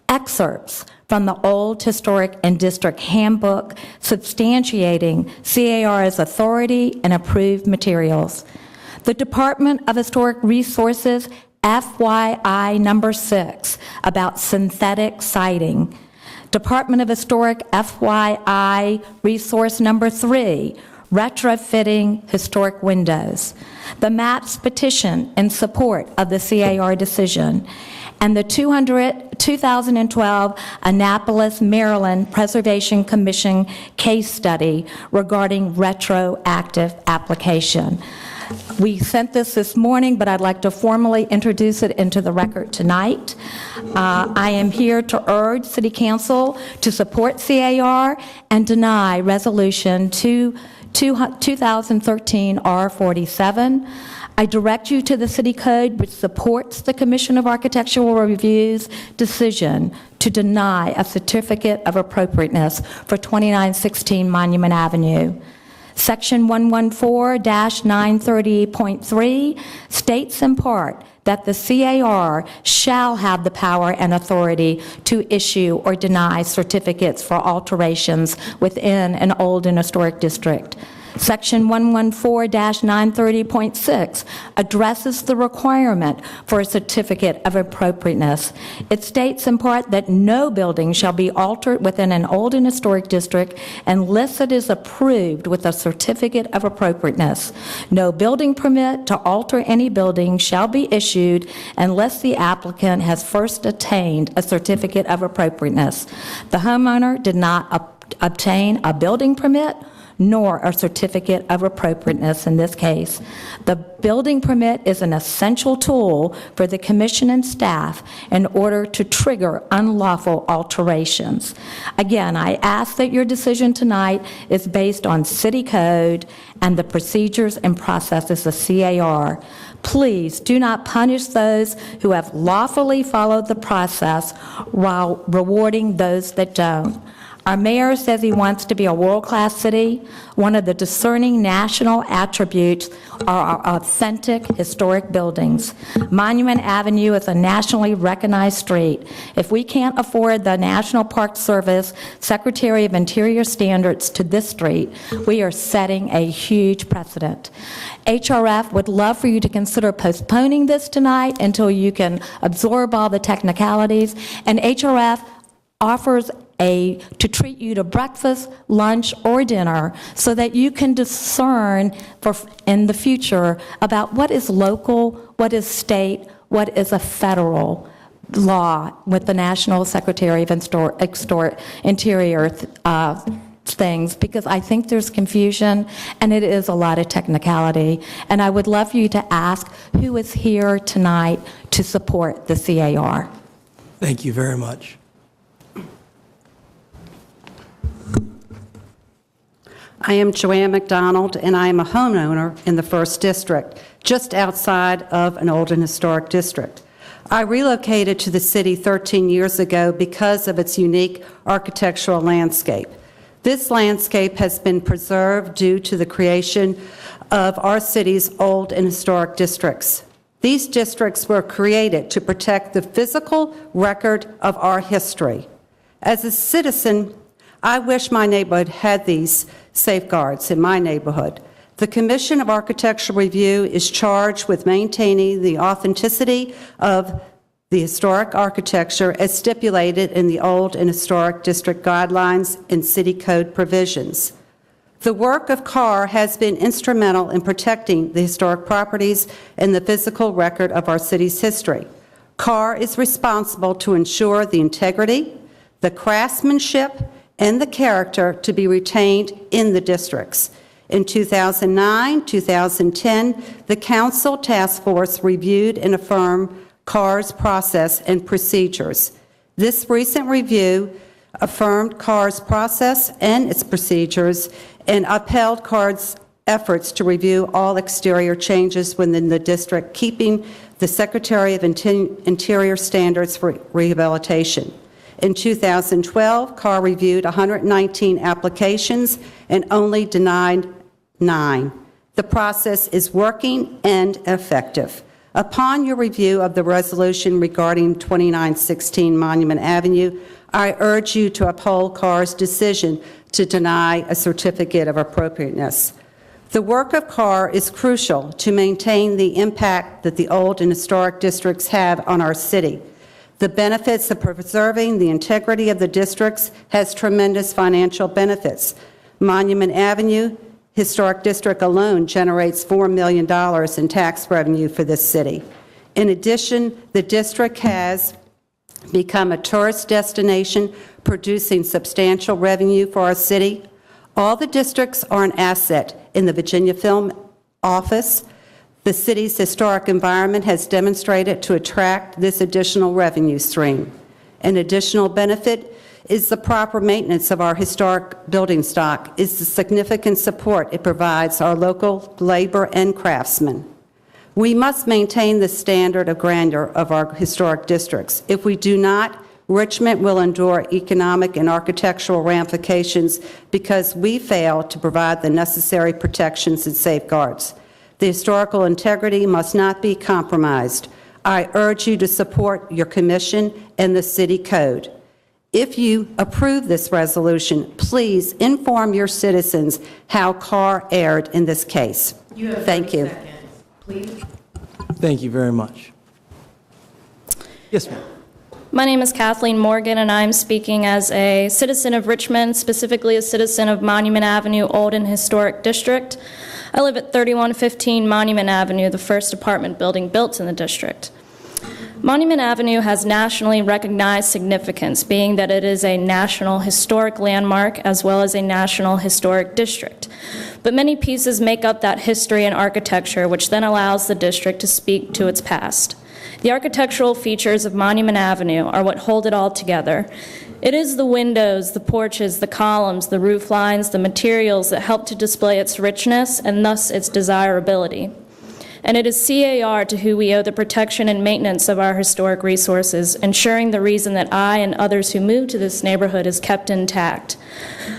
excerpts from the Old Historic and District Handbook substantiating CAR's authority and approved materials, the Department of Historic Resources FYI number 6 about synthetic siding, Department of Historic FYI resource number 3, retrofitting historic windows, the MAPS petition in support of the CAR decision, and the 2012 Annapolis, Maryland Preservation Commission case study regarding retroactive application. We sent this morning, but I'd like to formally introduce it into the record tonight. I am here to urge City Council to support CAR and deny Resolution 2013 R47. I direct you to the City Code, which supports the Commission of Architectural Review's decision to deny a certificate of appropriateness for 2916 Monument Avenue. Section 114-930.3 states in part that the CAR shall have the power and authority to issue or deny certificates for alterations within an old and historic district. Section 114-930.6 addresses the requirement for a certificate of appropriateness. It states in part that no building shall be altered within an old and historic district unless it is approved with a certificate of appropriateness. No building permit to alter any building shall be issued unless the applicant has first attained a certificate of appropriateness. The homeowner did not obtain a building permit nor a certificate of appropriateness in this case. The building permit is an essential tool for the commission and staff in order to trigger unlawful alterations. Again, I ask that your decision tonight is based on city code and the procedures and processes of CAR. Please do not punish those who have lawfully followed the process while rewarding those that don't. Our mayor says he wants to be a world-class city. One of the discerning national attributes are our authentic historic buildings. Monument Avenue is a nationally recognized street. If we can't afford the National Park Service Secretary of Interior standards to this street, we are setting a huge precedent. HRF would love for you to consider postponing this tonight until you can absorb all the technicalities, and HRF offers to treat you to breakfast, lunch, or dinner so that you can discern in the future about what is local, what is state, what is a federal law with the National Secretary of Interior things, because I think there's confusion and it is a lot of technicality. And I would love for you to ask who is here tonight to support the CAR. Thank you very much. I am Joanne McDonald, and I am a homeowner in the 1st District, just outside of an old and historic district. I relocated to the city 13 years ago because of its unique architectural landscape. This landscape has been preserved due to the creation of our city's old and historic districts. These districts were created to protect the physical record of our history. As a citizen, I wish my neighborhood had these safeguards in my neighborhood. The Commission of Architectural Review is charged with maintaining the authenticity of the historic architecture as stipulated in the Old and Historic District Guidelines and City Code provisions. The work of CAR has been instrumental in protecting the historic properties and the physical record of our city's history. CAR is responsible to ensure the integrity, the craftsmanship, and the character to be retained in the districts. In 2009, 2010, the Council Task Force reviewed and affirmed CAR's process and procedures. This recent review affirmed CAR's process and its procedures and upheld CAR's efforts to review all exterior changes within the district, keeping the Secretary of Interior standards for rehabilitation. In 2012, CAR reviewed 119 applications and only denied 9. The process is working and effective. Upon your review of the resolution regarding 2916 Monument Avenue, I urge you to uphold CAR's decision to deny a certificate of appropriateness. The work of CAR is crucial to maintain the impact that the old and historic districts have on our city. The benefits of preserving the integrity of the districts has tremendous financial benefits. Monument Avenue Historic District alone generates $4 million in tax revenue for this city. In addition, the district has become a tourist destination, producing substantial revenue for our city. All the districts are an asset in the Virginia Film Office. The city's historic environment has demonstrated to attract this additional revenue stream. An additional benefit is the proper maintenance of our historic building stock, is the significant support it provides our local labor and craftsmen. We must maintain the standard of grandeur of our historic districts. If we do not, Richmond will endure economic and architectural ramifications because we fail to provide the necessary protections and safeguards. The historical integrity must not be compromised. I urge you to support your commission and the city code. If you approve this resolution, please inform your citizens how Carr erred in this case. Thank you. Please. Thank you very much. Yes, ma'am. My name is Kathleen Morgan, and I'm speaking as a citizen of Richmond, specifically a citizen of Monument Avenue, Old and Historic District. I live at 3115 Monument Avenue, the first apartment building built in the district. Monument Avenue has nationally recognized significance, being that it is a national historic landmark as well as a national historic district. But many pieces make up that history and architecture, which then allows the district to speak to its past. The architectural features of Monument Avenue are what hold it all together. It is the windows, the porches, the columns, the roof lines, the materials that help to display its richness and thus its desirability. And it is CAR to who we owe the protection and maintenance of our historic resources, ensuring the reason that I and others who move to this neighborhood is kept intact.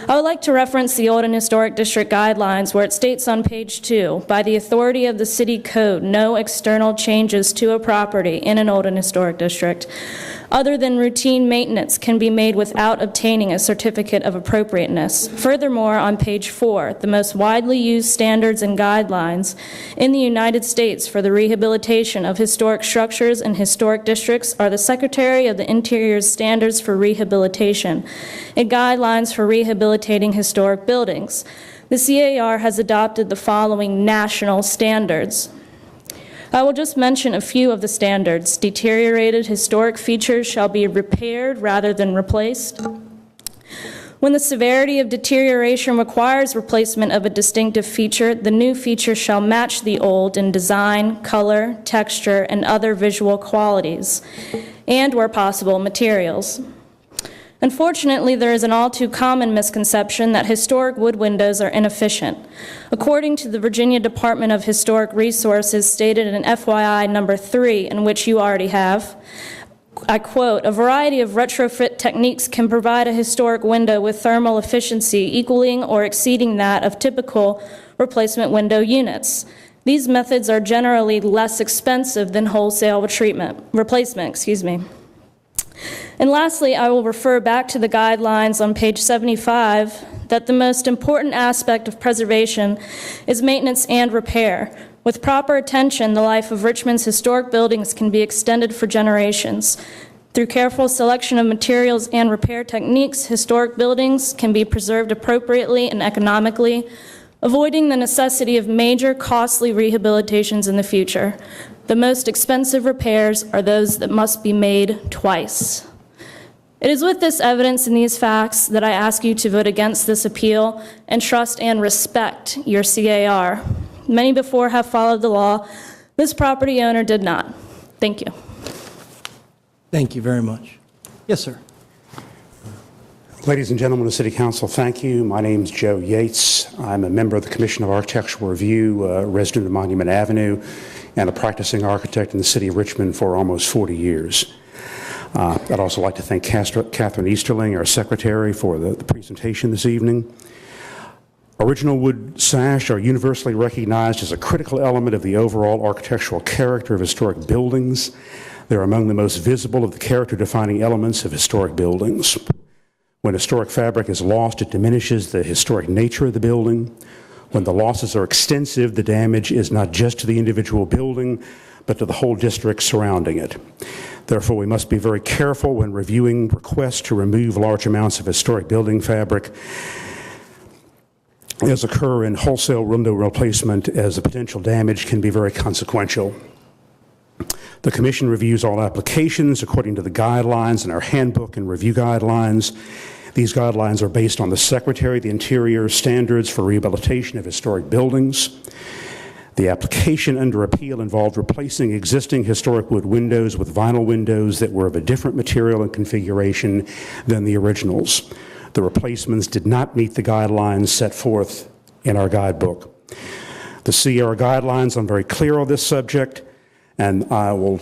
I would like to reference the Old and Historic District Guidelines, where it states on page 2, by the authority of the city code, no external changes to a property in an Old and Historic District other than routine maintenance can be made without obtaining a certificate of appropriateness. Furthermore, on page 4, the most widely used standards and guidelines in the United States for the rehabilitation of historic structures and historic districts are the Secretary of the Interior's Standards for Rehabilitation and Guidelines for Rehabilitating Historic Buildings. The CAR has adopted the following national standards. I will just mention a few of the standards. Deteriorated historic features shall be repaired rather than replaced. When the severity of deterioration requires replacement of a distinctive feature, the new feature shall match the old in design, color, texture, and other visual qualities, and, where possible, materials. Unfortunately, there is an all too common misconception that historic wood windows are inefficient. According to the Virginia Department of Historic Resources stated in FYI number 3, in which you already have, I quote, "A variety of retrofit techniques can provide a historic window with thermal efficiency equaling or exceeding that of typical replacement window units. These methods are generally less expensive than wholesale replacement. And lastly, I will refer back to the guidelines on page 75 that the most important aspect of preservation is maintenance and repair. With proper attention, the life of Richmond's historic buildings can be extended for generations. Through careful selection of materials and repair techniques, historic buildings can be preserved appropriately and economically, avoiding the necessity of major costly rehabilitations in the future. The most expensive repairs are those that must be made twice." It is with this evidence and these facts that I ask you to vote against this appeal and trust and respect your CAR. Many before have followed the law. This property owner did not. Thank you. Thank you very much. Yes, sir. Ladies and gentlemen of the City Council, thank you. My name is Joe Yates. I'm a member of the Commission of Architectural Review, a resident of Monument Avenue, and a practicing architect in the city of Richmond for almost 40 years. I'd also like to thank Catherine Easterling, our secretary, for the presentation this evening. Original wood sash are universally recognized as a critical element of the overall architectural character of historic buildings. They're among the most visible of the character-defining elements of historic buildings. When historic fabric is lost, it diminishes the historic nature of the building. When the losses are extensive, the damage is not just to the individual building, but to the whole district surrounding it. Therefore, we must be very careful when reviewing requests to remove large amounts of historic building fabric, as occur in wholesale window replacement, as the potential damage can be very consequential. The Commission reviews all applications according to the guidelines in our handbook and review guidelines. These guidelines are based on the Secretary of the Interior standards for rehabilitation of historic buildings. The application under appeal involved replacing existing historic wood windows with vinyl windows that were of a different material and configuration than the originals. The replacements did not meet the guidelines set forth in our guidebook. The CR guidelines are very clear on this subject, And I will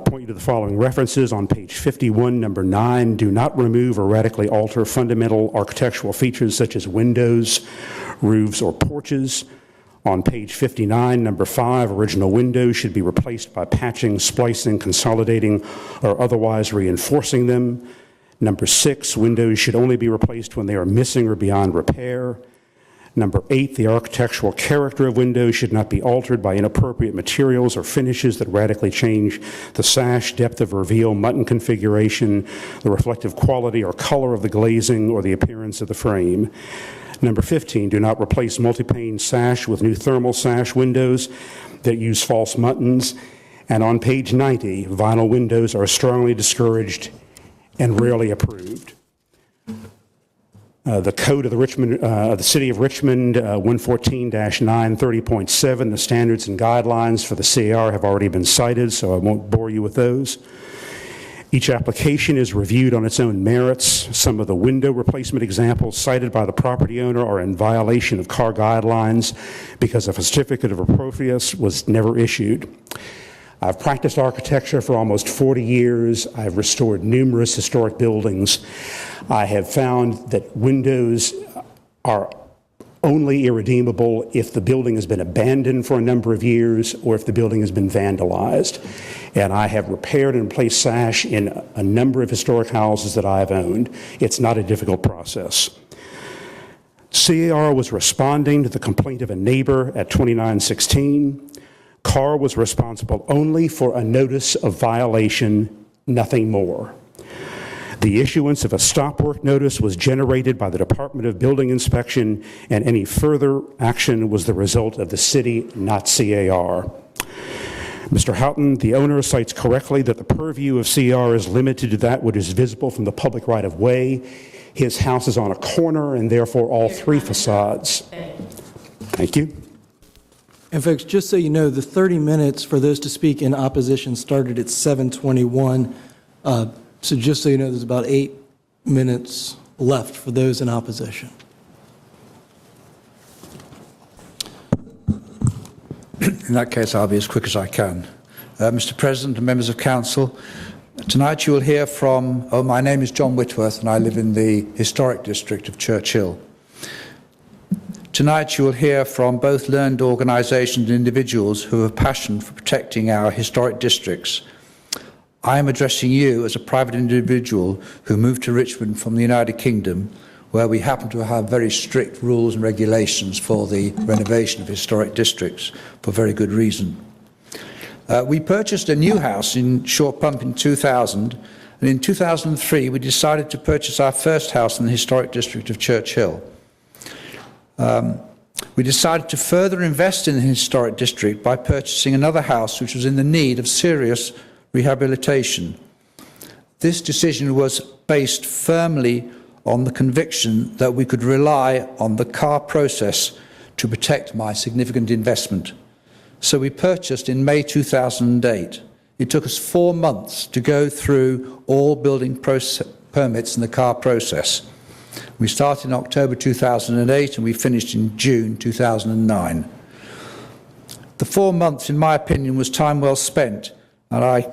point you to the following references on page 51, number 9. Do not remove or radically alter fundamental architectural features such as windows, roofs, or porches. On page 59, number 5, original windows should be replaced by patching, splicing, consolidating, or otherwise reinforcing them. Number 6, windows should only be replaced when they are missing or beyond repair. Number 8, the architectural character of windows should not be altered by inappropriate materials or finishes that radically change the sash, depth of reveal, mutton configuration, the reflective quality or color of the glazing, or the appearance of the frame. Number 15, do not replace multi-pane sash with new thermal sash windows that use false muttons. And on page 90, vinyl windows are strongly discouraged and rarely approved. The code of the City of Richmond, 114-930.7, the standards and guidelines for the CAR have already been cited, so I won't bore you with those. Each application is reviewed on its own merits. Some of the window replacement examples cited by the property owner are in violation of CAR guidelines because a certificate of appropriateness was never issued. I've practiced architecture for almost 40 years. I've restored numerous historic buildings. I have found that windows are only irredeemable if the building has been abandoned for a number of years or if the building has been vandalized. And I have repaired and replaced sash in a number of historic houses that I've owned. It's not a difficult process. CAR was responding to the complaint of a neighbor at 2916. CAR was responsible only for a notice of violation, nothing more. The issuance of a stop work notice was generated by the Department of Building Inspection, and any further action was the result of the city, not CAR. Mr. Houghton, the owner cites correctly that the purview of CAR is limited to that which is visible from the public right-of-way. His house is on a corner, and therefore all three facades. Thank you. And folks, just so you know, the 30 minutes for those to speak in opposition started at 7:21. So just so you know, there's about 8 minutes left for those in opposition. In that case, I'll be as quick as I can. Mr. President and members of council, tonight you will hear from, my name is John Whitworth and I live in the historic district of Churchill. Tonight you will hear from both learned organisations and individuals who have a passion for protecting our historic districts. I am addressing you as a private individual who moved to Richmond from the United Kingdom, where we happen to have very strict rules and regulations for the renovation of historic districts for very good reason. We purchased a new house in Short Pump in 2000, and in 2003 we decided to purchase our first house in the historic district of Churchill. We decided to further invest in the historic district by purchasing another house which was in the need of serious rehabilitation. This decision was based firmly on the conviction that we could rely on the CAR process to protect my significant investment. So we purchased in May 2008. It took us 4 months to go through all building permits in the CAR process. We started in October 2008 and we finished in June 2009. The 4 months, in my opinion, was time well spent, and I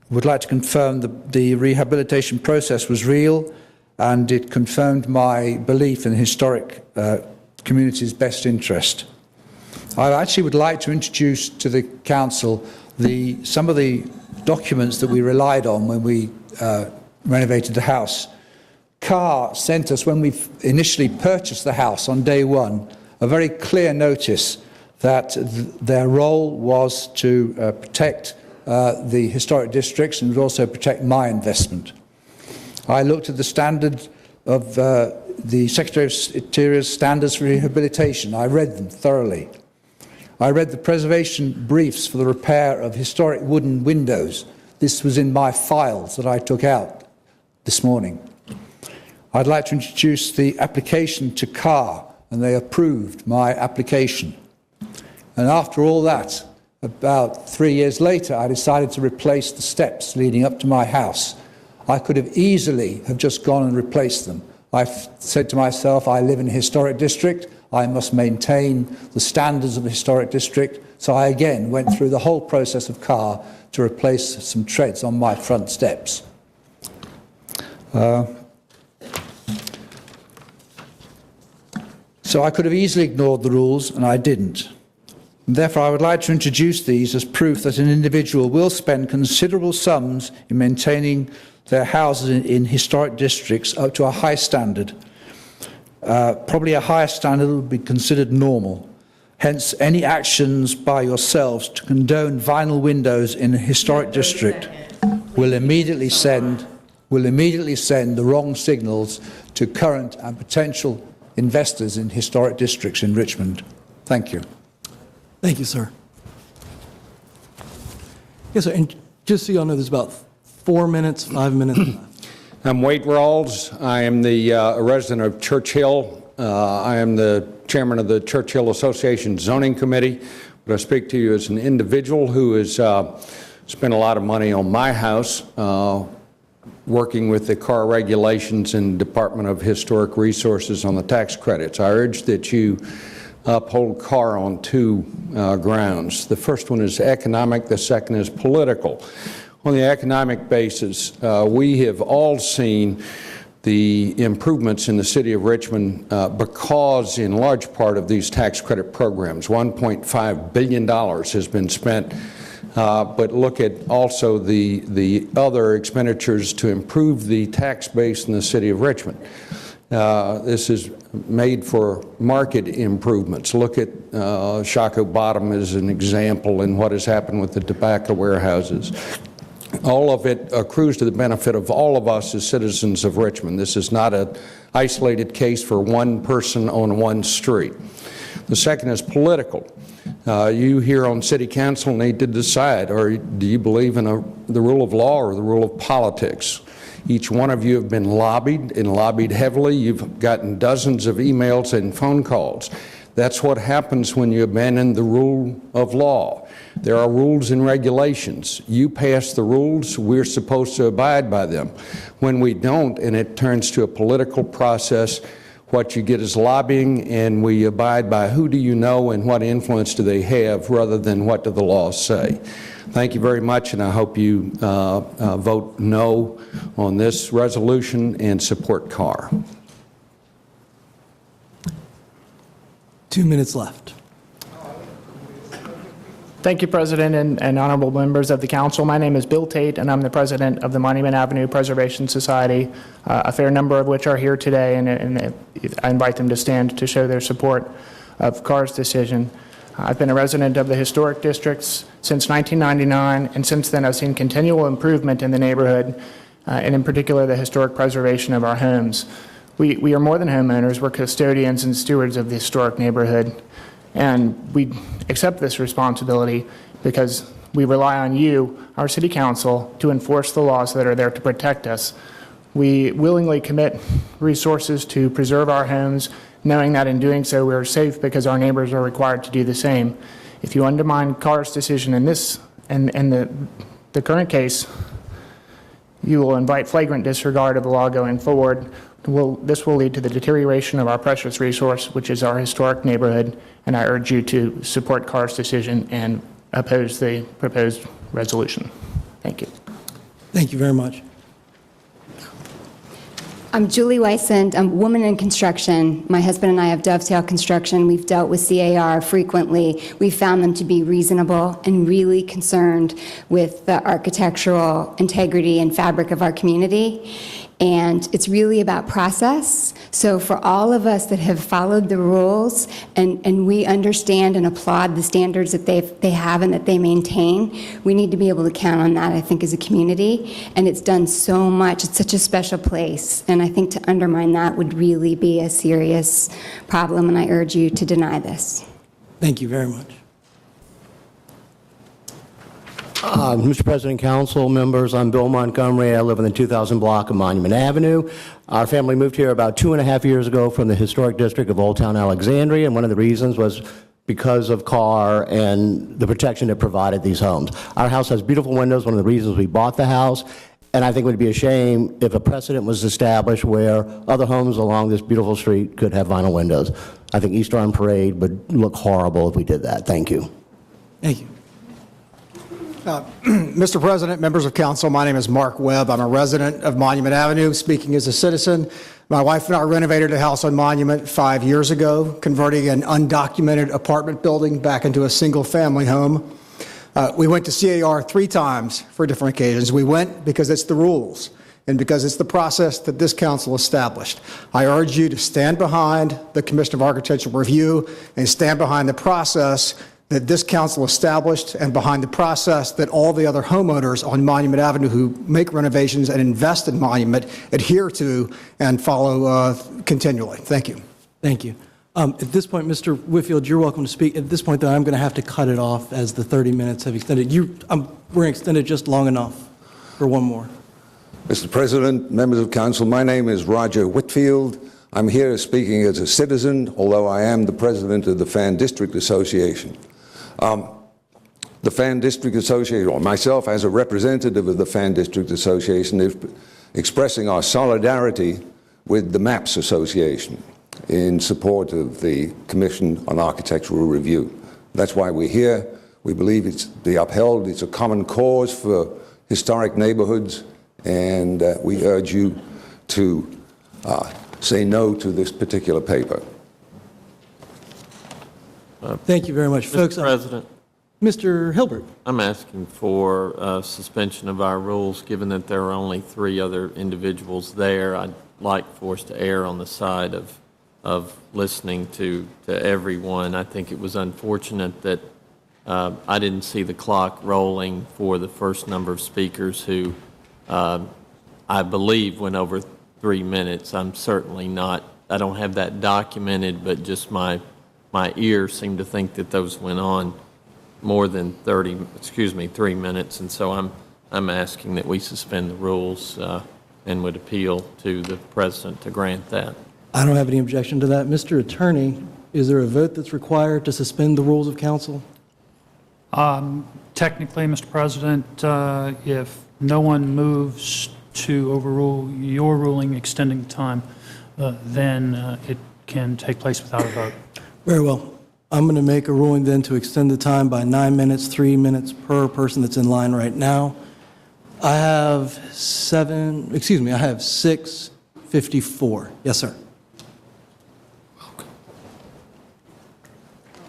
would like to confirm that the rehabilitation process was real and it confirmed my belief in the historic community's best interest. I actually would like to introduce to the council some of the documents that we relied on when we renovated the house. CAR sent us, when we initially purchased the house on day one, a very clear notice that their role was to protect the historic districts and would also protect my investment. I looked at the standard of the Secretary of Interior's standards for rehabilitation. I read them thoroughly. I read the preservation briefs for the repair of historic wooden windows. This was in my files that I took out this morning. I'd like to introduce the application to CAR, and they approved my application. And after all that, about 3 years later, I decided to replace the steps leading up to my house. I could have easily have just gone and replaced them. I said to myself, I live in a historic district, I must maintain the standards of a historic district. So I again went through the whole process of Carr to replace some treads on my front steps. So I could have easily ignored the rules, and I didn't. Therefore, I would like to introduce these as proof that an individual will spend considerable sums in maintaining their houses in historic districts up to a high standard. Probably a higher standard would be considered normal. Hence, any actions by yourselves to condone vinyl windows in a historic district will immediately send the wrong signals to current and potential investors in historic districts in Richmond. Thank you. Thank you, sir. Yes, sir, and just so you all know, there's about 5 minutes left. I'm Wade Rawls. I am the resident of Church Hill. I am the chairman of the Church Hill Association Zoning Committee. But I speak to you as an individual who has spent a lot of money on my house, working with the Carr regulations and Department of Historic Resources on the tax credits. I urge that you uphold Carr on two grounds. The first one is economic, the second is political. On the economic basis, we have all seen the improvements in the city of Richmond because, in large part, of these tax credit programs. $1.5 billion has been spent, but look at also the other expenditures to improve the tax base in the city of Richmond. This is made for market improvements. Look at Shockoe Bottom as an example in what has happened with the tobacco warehouses. All of it accrues to the benefit of all of us as citizens of Richmond. This is not an isolated case for one person on one street. The second is political. You here on City Council need to decide, or do you believe in the rule of law or the rule of politics? Each one of you have been lobbied and lobbied heavily. You've gotten dozens of emails and phone calls. That's what happens when you abandon the rule of law. There are rules and regulations. You pass the rules, we're supposed to abide by them. When we don't, and it turns to a political process, what you get is lobbying, and we abide by who do you know and what influence do they have rather than what do the laws say. Thank you very much, and I hope you vote no on this resolution and support Carr. 2 minutes left. Thank you, President and honorable members of the council. My name is Bill Tate, and I'm the president of the Monument Avenue Preservation Society, a fair number of which are here today, and I invite them to stand to show their support of Carr's decision. I've been a resident of the historic districts since 1999, and since then I've seen continual improvement in the neighborhood, and in particular the historic preservation of our homes. We are more than homeowners, we're custodians and stewards of the historic neighborhood. And we accept this responsibility because we rely on you, our city council, to enforce the laws that are there to protect us. We willingly commit resources to preserve our homes, knowing that in doing so we are safe because our neighbors are required to do the same. If you undermine Carr's decision in this and the current case, you will invite flagrant disregard of the law going forward. This will lead to the deterioration of our precious resource, which is our historic neighborhood, and I urge you to support Carr's decision and oppose the proposed resolution. Thank you. Thank you very much. I'm Julie Wysand. I'm a woman in construction. My husband and I have Dovetail Construction. We've dealt with CAR frequently. We've found them to be reasonable and really concerned with the architectural integrity and fabric of our community. And it's really about process. So for all of us that have followed the rules and we understand and applaud the standards that they have and that they maintain, we need to be able to count on that, I think, as a community. And it's done so much. It's such a special place. And I think to undermine that would really be a serious problem, and I urge you to deny this. Thank you very much. Mr. President, council members, I'm Bill Montgomery. I live in the 2000 block of Monument Avenue. Our family moved here about 2.5 years ago from the historic district of Old Town Alexandria, and one of the reasons was because of Carr and the protection it provided these homes. Our house has beautiful windows, one of the reasons we bought the house, And I think it would be a shame if a precedent was established where other homes along this beautiful street could have vinyl windows. I think Easter on Parade would look horrible if we did that. Thank you. Thank you. Mr. President, members of council, my name is Mark Webb. I'm a resident of Monument Avenue, speaking as a citizen. My wife and I renovated a house on Monument 5 years ago, converting an undocumented apartment building back into a single-family home. We went to CAR 3 times for different occasions. We went because it's the rules and because it's the process that this council established. I urge you to stand behind the Commission of Architectural Review and stand behind the process that this council established and behind the process that all the other homeowners on Monument Avenue who make renovations and invest in Monument adhere to and follow continually. Thank you. Thank you. At this point, Mr. Whitfield, you're welcome to speak. At this point, though, I'm going to have to cut it off as the 30 minutes have extended. We're extended just long enough for one more. Mr. President, members of council, my name is Roger Whitfield. I'm here speaking as a citizen, although I am the president of the Fan District Association. The Fan District Association, or myself as a representative of the Fan District Association, is expressing our solidarity with the MAPS Association in support of the Commission on Architectural Review. That's why we're here. We believe it's be upheld. It's a common cause for historic neighborhoods, and we urge you to say no to this particular paper. Thank you very much, folks. Mr. President. Mr. Hilbert. I'm asking for suspension of our rules, given that there are only 3 other individuals there. I'd like for us to err on the side of listening to everyone. I think it was unfortunate that I didn't see the clock rolling for the first number of speakers who I believe went over 3 minutes. I'm certainly not, I don't have that documented, but just my ear seemed to think that those went on more than 3 minutes, and so I'm asking that we suspend the rules and would appeal to the president to grant that. I don't have any objection to that. Mr. Attorney, is there a vote that's required to suspend the rules of council? Technically, Mr. President, if no one moves to overrule your ruling extending time, then it can take place without a vote. Very well. I'm going to make a ruling then to extend the time by 9 minutes, 3 minutes per person that's in line right now. I have 6:54. Yes, sir.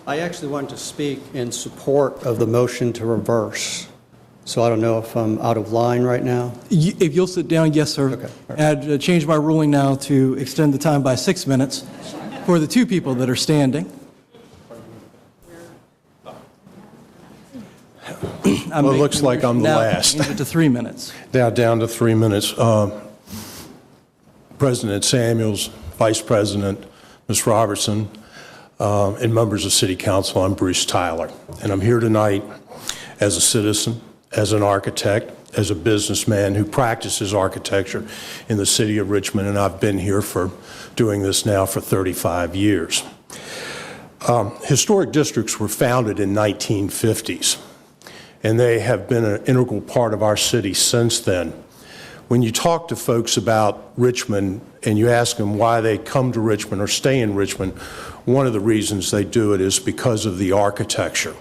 I actually wanted to speak in support of the motion to reverse. So I don't know if I'm out of line right now. If you'll sit down, yes, sir. Okay. I'd change my ruling now to extend the time by 6 minutes for the 2 people that are standing. Well, it looks like I'm the last. Change it to 3 minutes. Now down to 3 minutes. President Samuels, Vice President, Ms. Robertson, and members of City Council, I'm Bruce Tyler. And I'm here tonight as a citizen, as an architect, as a businessman who practices architecture in the city of Richmond, and I've been here for doing this now for 35 years. Historic districts were founded in 1950s, and they have been an integral part of our city since then. When you talk to folks about Richmond and you ask them why they come to Richmond or stay in Richmond, one of the reasons they do it is because of the architecture.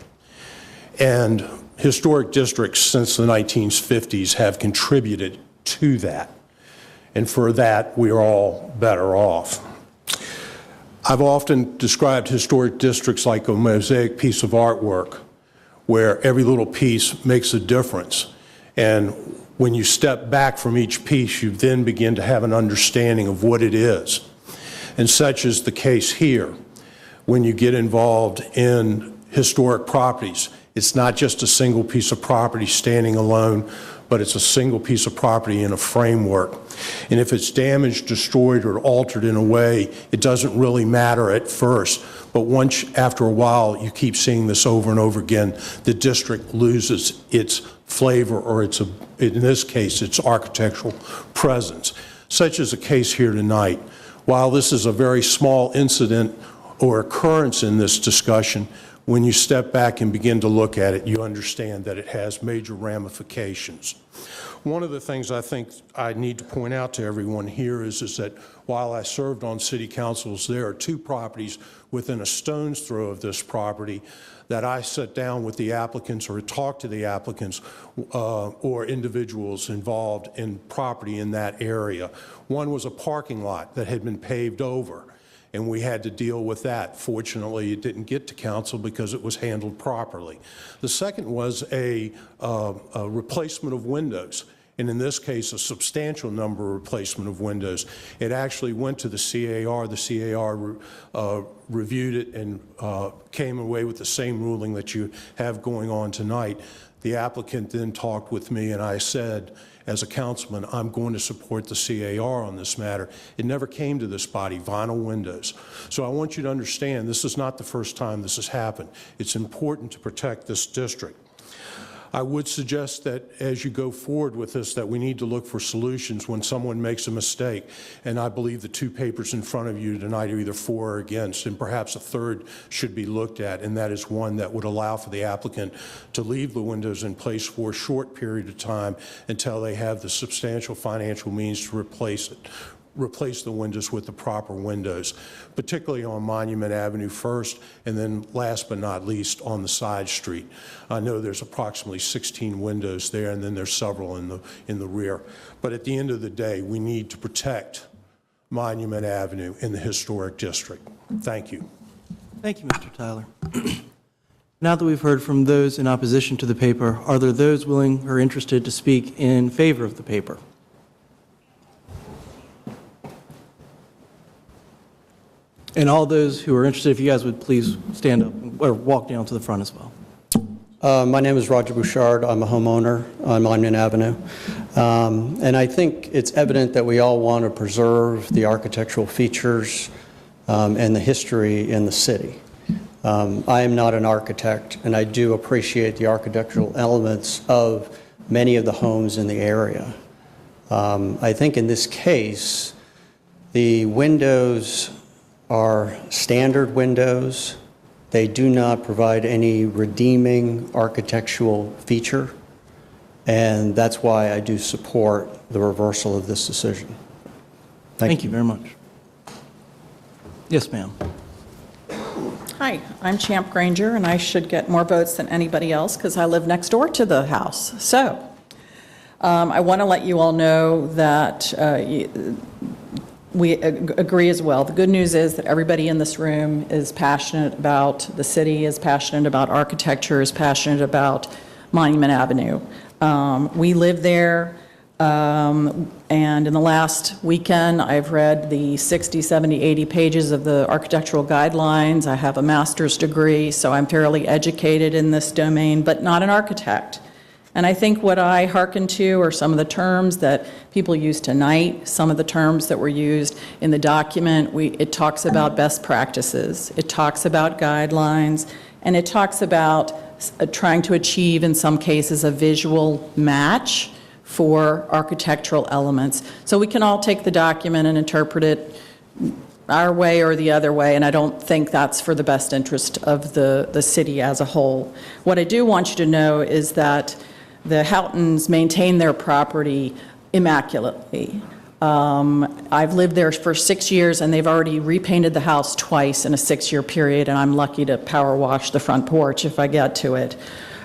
And historic districts since the 1950s have contributed to that. And for that, we are all better off. I've often described historic districts like a mosaic piece of artwork where every little piece makes a difference. And when you step back from each piece, you then begin to have an understanding of what it is. And such is the case here. When you get involved in historic properties, it's not just a single piece of property standing alone, but it's a single piece of property in a framework. And if it's damaged, destroyed, or altered in a way, it doesn't really matter at first. But once, after a while, you keep seeing this over and over again, the district loses its flavor, or its, in this case, its architectural presence. Such is the case here tonight. While this is a very small incident or occurrence in this discussion, when you step back and begin to look at it, you understand that it has major ramifications. One of the things I think I need to point out to everyone here is that while I served on city councils, there are 2 properties within a stone's throw of this property that I sat down with the applicants or talked to the applicants or individuals involved in property in that area. One was a parking lot that had been paved over, and we had to deal with that. Fortunately, it didn't get to council because it was handled properly. The second was a replacement of windows, and in this case, a substantial number of replacement of windows. It actually went to the CAR. The CAR reviewed it and came away with the same ruling that you have going on tonight. The applicant then talked with me, and I said, as a councilman, I'm going to support the CAR on this matter. It never came to this body, vinyl windows. So I want you to understand this is not the first time this has happened. It's important to protect this district. I would suggest that as you go forward with this, that we need to look for solutions when someone makes a mistake. And I believe the 2 papers in front of you tonight are either for or against, and perhaps a third should be looked at, and that is one that would allow for the applicant to leave the windows in place for a short period of time until they have the substantial financial means to replace the windows with the proper windows, particularly on Monument Avenue first, and then last but not least on the side street. I know there's approximately 16 windows there, and then there's several in the rear. But at the end of the day, we need to protect Monument Avenue in the historic district. Thank you. Thank you, Mr. Tyler. Now that we've heard from those in opposition to the paper, are there those willing or interested to speak in favor of the paper? And all those who are interested, if you guys would please stand up or walk down to the front as well. My name is Roger Bouchard. I'm a homeowner on Monument Avenue. And I think it's evident that we all want to preserve the architectural features and the history in the city. I am not an architect, and I do appreciate the architectural elements of many of the homes in the area. I think in this case, the windows are standard windows. They do not provide any redeeming architectural feature, and that's why I do support the reversal of this decision. Thank you very much. Yes, ma'am. Hi, I'm Champ Granger, and I should get more votes than anybody else because I live next door to the house. So I want to let you all know that we agree as well. The good news is that everybody in this room is passionate about the city, is passionate about architecture, is passionate about Monument Avenue. We live there, and in the last weekend, I've read the 60, 70, 80 pages of the architectural guidelines. I have a master's degree, so I'm fairly educated in this domain, but not an architect. And I think what I hearken to are some of the terms that people use tonight, some of the terms that were used in the document. It talks about best practices, it talks about guidelines, and it talks about trying to achieve, in some cases, a visual match for architectural elements. So we can all take the document and interpret it our way or the other way, and I don't think that's for the best interest of the city as a whole. What I do want you to know is that the Houghtons maintain their property immaculately. I've lived there for 6 years, and they've already repainted the house twice in a 6-year period, and I'm lucky to power wash the front porch if I get to it.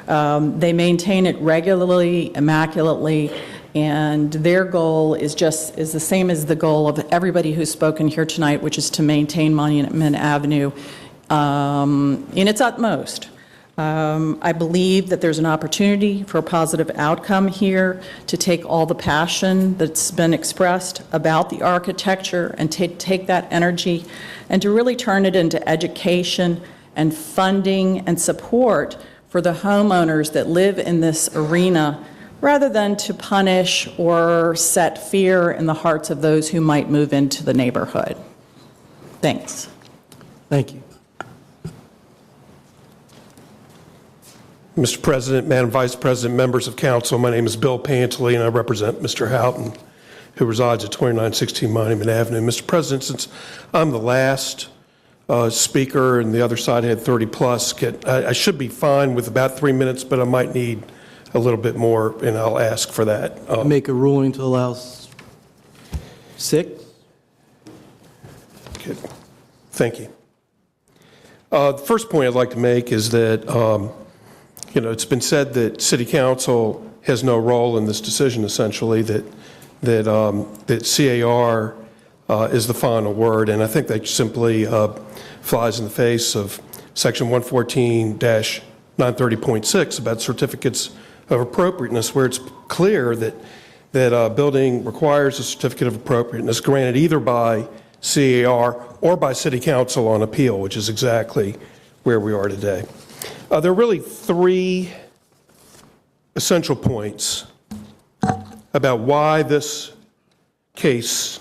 They maintain it regularly, immaculately, and their goal is the same as the goal of everybody who's spoken here tonight, which is to maintain Monument Avenue in its utmost. I believe that there's an opportunity for a positive outcome here to take all the passion that's been expressed about the architecture and take that energy and to really turn it into education and funding and support for the homeowners that live in this arena, rather than to punish or set fear in the hearts of those who might move into the neighborhood. Thanks. Thank you. Mr. President, Madam Vice President, members of council, my name is Bill Pantley, and I represent Mr. Houghton, who resides at 2916 Monument Avenue. Mr. President, since I'm the last speaker and the other side had 30 plus. I should be fine with about 3 minutes, but I might need a little bit more, and I'll ask for that. Make a ruling to allow 6. Okay. Thank you. The first point I'd like to make is that, it's been said that City Council has no role in this decision, essentially, that CAR is the final word, and I think that simply flies in the face of Section 114-930.6 about certificates of appropriateness, where it's clear that a building requires a certificate of appropriateness granted either by CAR or by City Council on appeal, which is exactly where we are today. There are really 3 essential points about why this case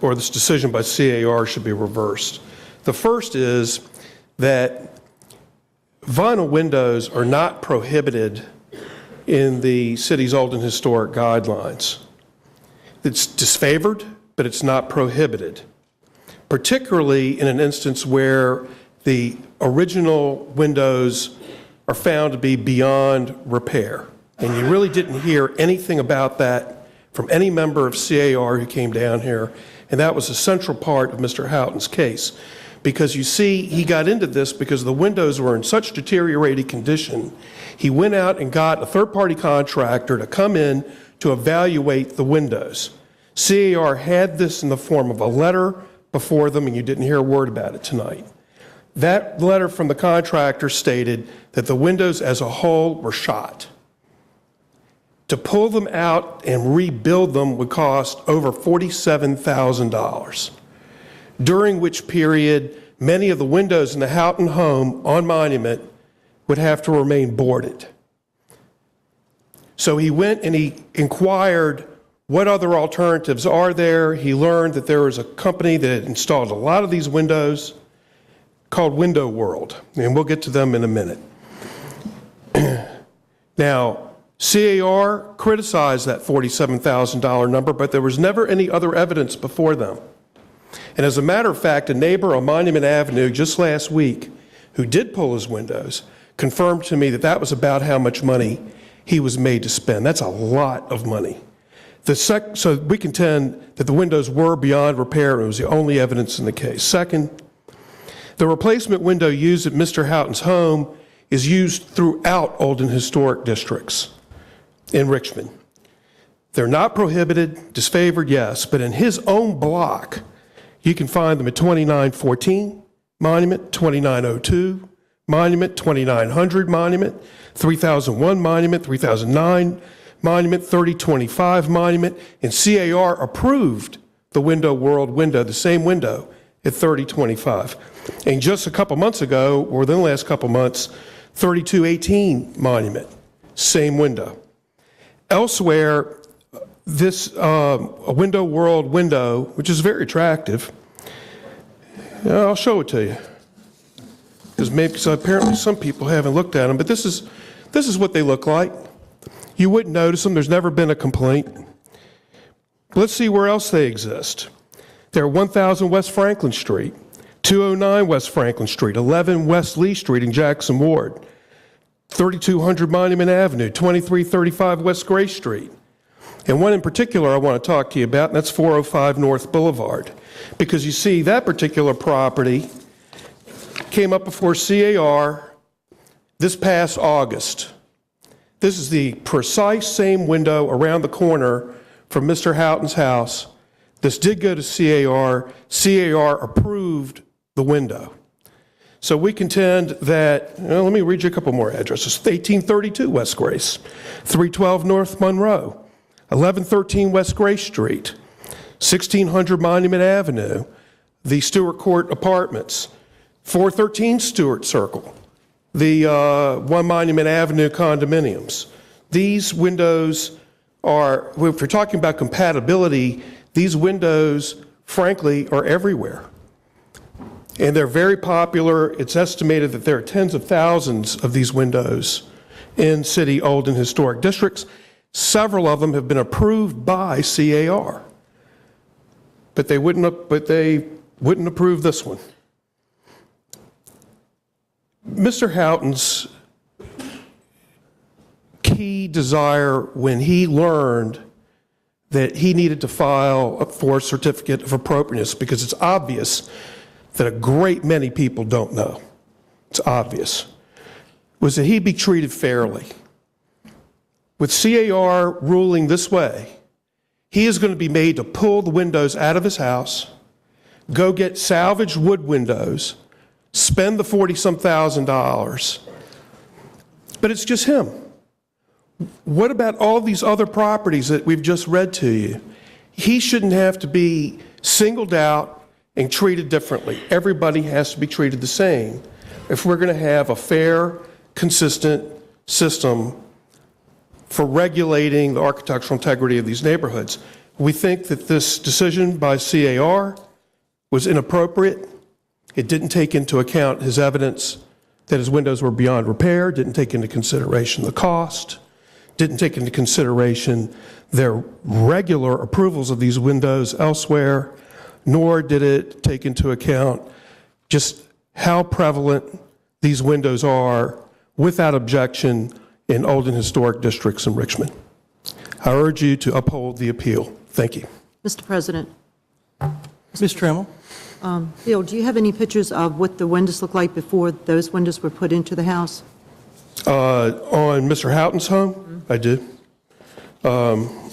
or this decision by CAR should be reversed. The first is that vinyl windows are not prohibited in the city's old and historic guidelines. It's disfavored, but it's not prohibited, particularly in an instance where the original windows are found to be beyond repair. And you really didn't hear anything about that from any member of CAR who came down here, and that was a central part of Mr. Houghton's case. Because you see, he got into this because the windows were in such deteriorated condition, he went out and got a third-party contractor to come in to evaluate the windows. CAR had this in the form of a letter before them, and you didn't hear a word about it tonight. That letter from the contractor stated that the windows as a whole were shot. To pull them out and rebuild them would cost over $47,000, during which period many of the windows in the Houghton home on Monument would have to remain boarded. So he went and he inquired what other alternatives are there. He learned that there was a company that had installed a lot of these windows called Window World, and we'll get to them in a minute. Now, CAR criticized that $47,000 number, but there was never any other evidence before them. And as a matter of fact, a neighbor on Monument Avenue just last week who did pull his windows confirmed to me that that was about how much money he was made to spend. That's a lot of money. So we contend that the windows were beyond repair, and it was the only evidence in the case. Second, the replacement window used at Mr. Houghton's home is used throughout old and historic districts in Richmond. They're not prohibited, disfavored, yes, but in his own block, you can find them at 2914 Monument, 2902 Monument, 2900 Monument, 3001 Monument, 3009 Monument, 3025 Monument, and CAR approved the Window World window, the same window, at 3025. And just a couple months ago, or within the last couple months, 3218 Monument, same window. Elsewhere, this Window World window, which is very attractive, I'll show it to you. Because apparently some people haven't looked at them, but this is what they look like. You wouldn't notice them. There's never been a complaint. Let's see where else they exist. They're 1000 West Franklin Street, 209 West Franklin Street, 11 West Lee Street in Jackson Ward, 3200 Monument Avenue, 2335 West Gray Street. And one in particular I want to talk to you about, and that's 405 North Boulevard. Because you see, that particular property came up before CAR this past August. This is the precise same window around the corner from Mr. Houghton's house. This did go to CAR. CAR approved the window. So we contend that, let me read you a couple more addresses. 1832 West Grace, 312 North Monroe, 1113 West Gray Street, 1600 Monument Avenue, the Stewart Court Apartments, 413 Stewart Circle, the One Monument Avenue condominiums. These windows are, if we're talking about compatibility, these windows, frankly, are everywhere. And they're very popular. It's estimated that there are tens of thousands of these windows in city old and historic districts. Several of them have been approved by CAR, but they wouldn't approve this one. Mr. Houghton's key desire when he learned that he needed to file for a certificate of appropriateness, because it's obvious that a great many people don't know, it's obvious, was that he be treated fairly. With CAR ruling this way, he is going to be made to pull the windows out of his house, go get salvaged wood windows, spend the $40-some thousand. But it's just him. What about all these other properties that we've just read to you? He shouldn't have to be singled out and treated differently. Everybody has to be treated the same if we're going to have a fair, consistent system for regulating the architectural integrity of these neighborhoods. We think that this decision by CAR was inappropriate. It didn't take into account his evidence that his windows were beyond repair, didn't take into consideration the cost, didn't take into consideration their regular approvals of these windows elsewhere, nor did it take into account just how prevalent these windows are without objection in old and historic districts in Richmond. I urge you to uphold the appeal. Thank you. Mr. President. Ms. Trammell? Bill, do you have any pictures of what the windows look like before those windows were put into the house? On Mr. Houghton's home, I do. And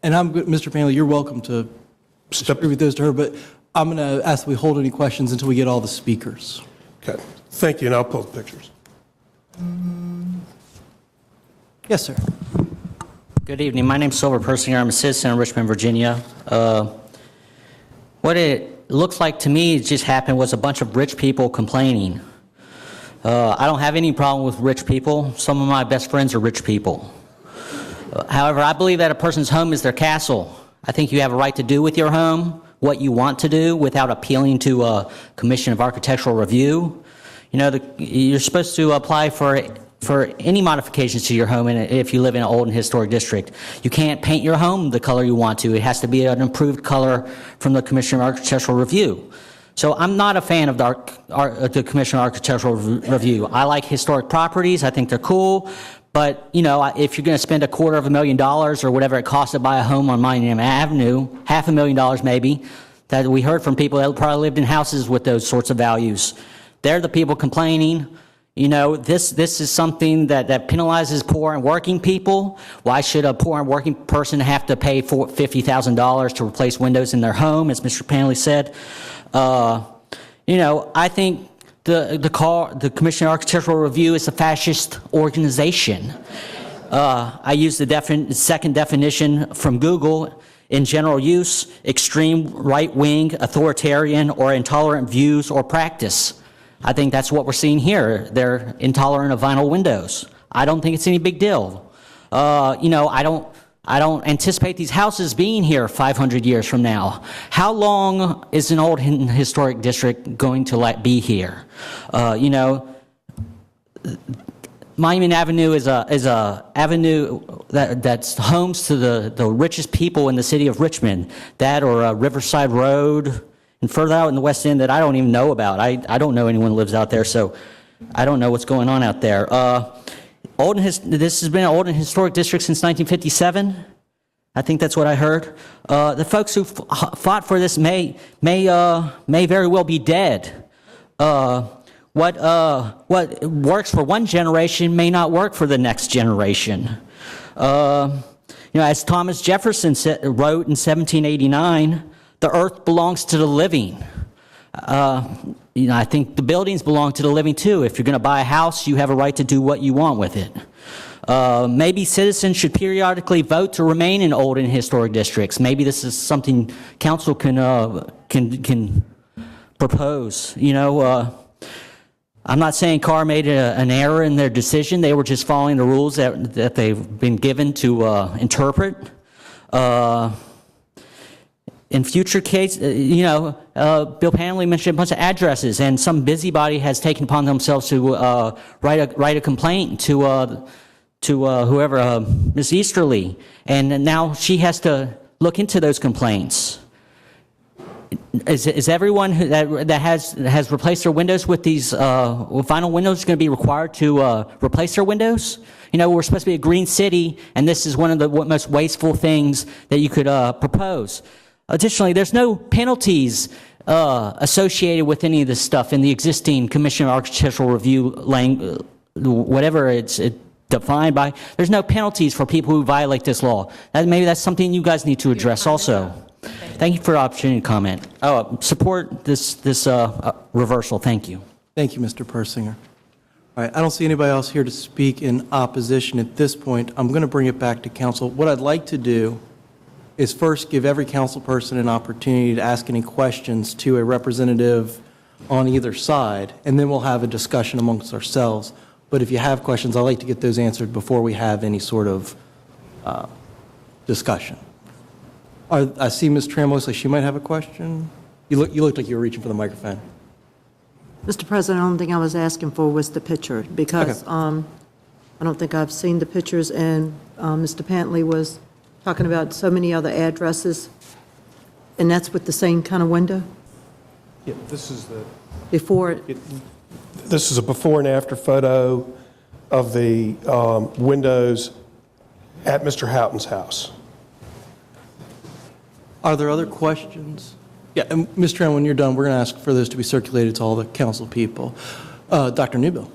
I'm good, Mr. Panley, you're welcome to distribute those to her, but I'm going to ask that we hold any questions until we get all the speakers. Okay. Thank you, and I'll pull the pictures. Yes, sir. Good evening. My name's Silver Persinger. I'm a citizen of Richmond, Virginia. What it looks like to me just happened was a bunch of rich people complaining. I don't have any problem with rich people. Some of my best friends are rich people. However, I believe that a person's home is their castle. I think you have a right to do with your home what you want to do without appealing to a Commission of Architectural Review. You know, you're supposed to apply for any modifications to your home if you live in an old and historic district. You can't paint your home the color you want to. It has to be an improved color from the Commission of Architectural Review. So I'm not a fan of the Commission of Architectural Review. I like historic properties. I think they're cool. But, you know, if you're going to spend $250,000 or whatever it costs to buy a home on Monument Avenue, $500,000 maybe, that we heard from people that probably lived in houses with those sorts of values. They're the people complaining. You know, this is something that penalizes poor and working people. Why should a poor and working person have to pay $50,000 to replace windows in their home, as Mr. Panley said? You know, I think the Commission on Architectural Review is a fascist organization. I used the second definition from Google. In general use, extreme right-wing, authoritarian, or intolerant views or practice. I think that's what we're seeing here. They're intolerant of vinyl windows. I don't think it's any big deal. You know, I don't anticipate these houses being here 500 years from now. How long is an old historic district going to be here? You know, Monument Avenue is a avenue that's homes to the richest people in the city of Richmond. That or Riverside Road, and further out in the West End that I don't even know about. I don't know anyone who lives out there, so I don't know what's going on out there. This has been an old and historic district since 1957. I think that's what I heard. The folks who fought for this may very well be dead. What works for one generation may not work for the next generation. You know, as Thomas Jefferson wrote in 1789, the earth belongs to the living. You know, I think the buildings belong to the living too. If you're going to buy a house, you have a right to do what you want with it. Maybe citizens should periodically vote to remain in old and historic districts. Maybe this is something council can propose. You know, I'm not saying Carr made an error in their decision. They were just following the rules that they've been given to interpret. In future case, you know, Bill Panley mentioned a bunch of addresses, and some busybody has taken upon themselves to write a complaint to whoever, Ms. Easterly, and now she has to look into those complaints. is everyone that has replaced their windows with these vinyl windows going to be required to replace their windows? You know, we're supposed to be a green city, and this is one of the most wasteful things that you could propose. Additionally, there's no penalties associated with any of this stuff in the existing Commission of Architectural Review whatever it's defined by. There's no penalties for people who violate this law. Maybe that's something you guys need to address also. Thank you for the opportunity to comment. Support this reversal. Thank you. Thank you, Mr. Persinger. All right, I don't see anybody else here to speak in opposition at this point. I'm going to bring it back to council. What I'd like to do is first give every council person an opportunity to ask any questions to a representative on either side, and then we'll have a discussion amongst ourselves. But if you have questions, I'd like to get those answered before we have any sort of discussion. I see Ms. Tran looks like she might have a question. You looked like you were reaching for the microphone. Mr. President, the only thing I was asking for was the picture, because I don't think I've seen the pictures, and Mr. Pantley was talking about so many other addresses, and that's with the same kind of window? Yeah, this is the... Before... This is a before and after photo of the windows at Mr. Houghton's house. Are there other questions? Yeah, and Ms. Tran, when you're done, we're going to ask for those to be circulated to all the council people. Dr. Newbill.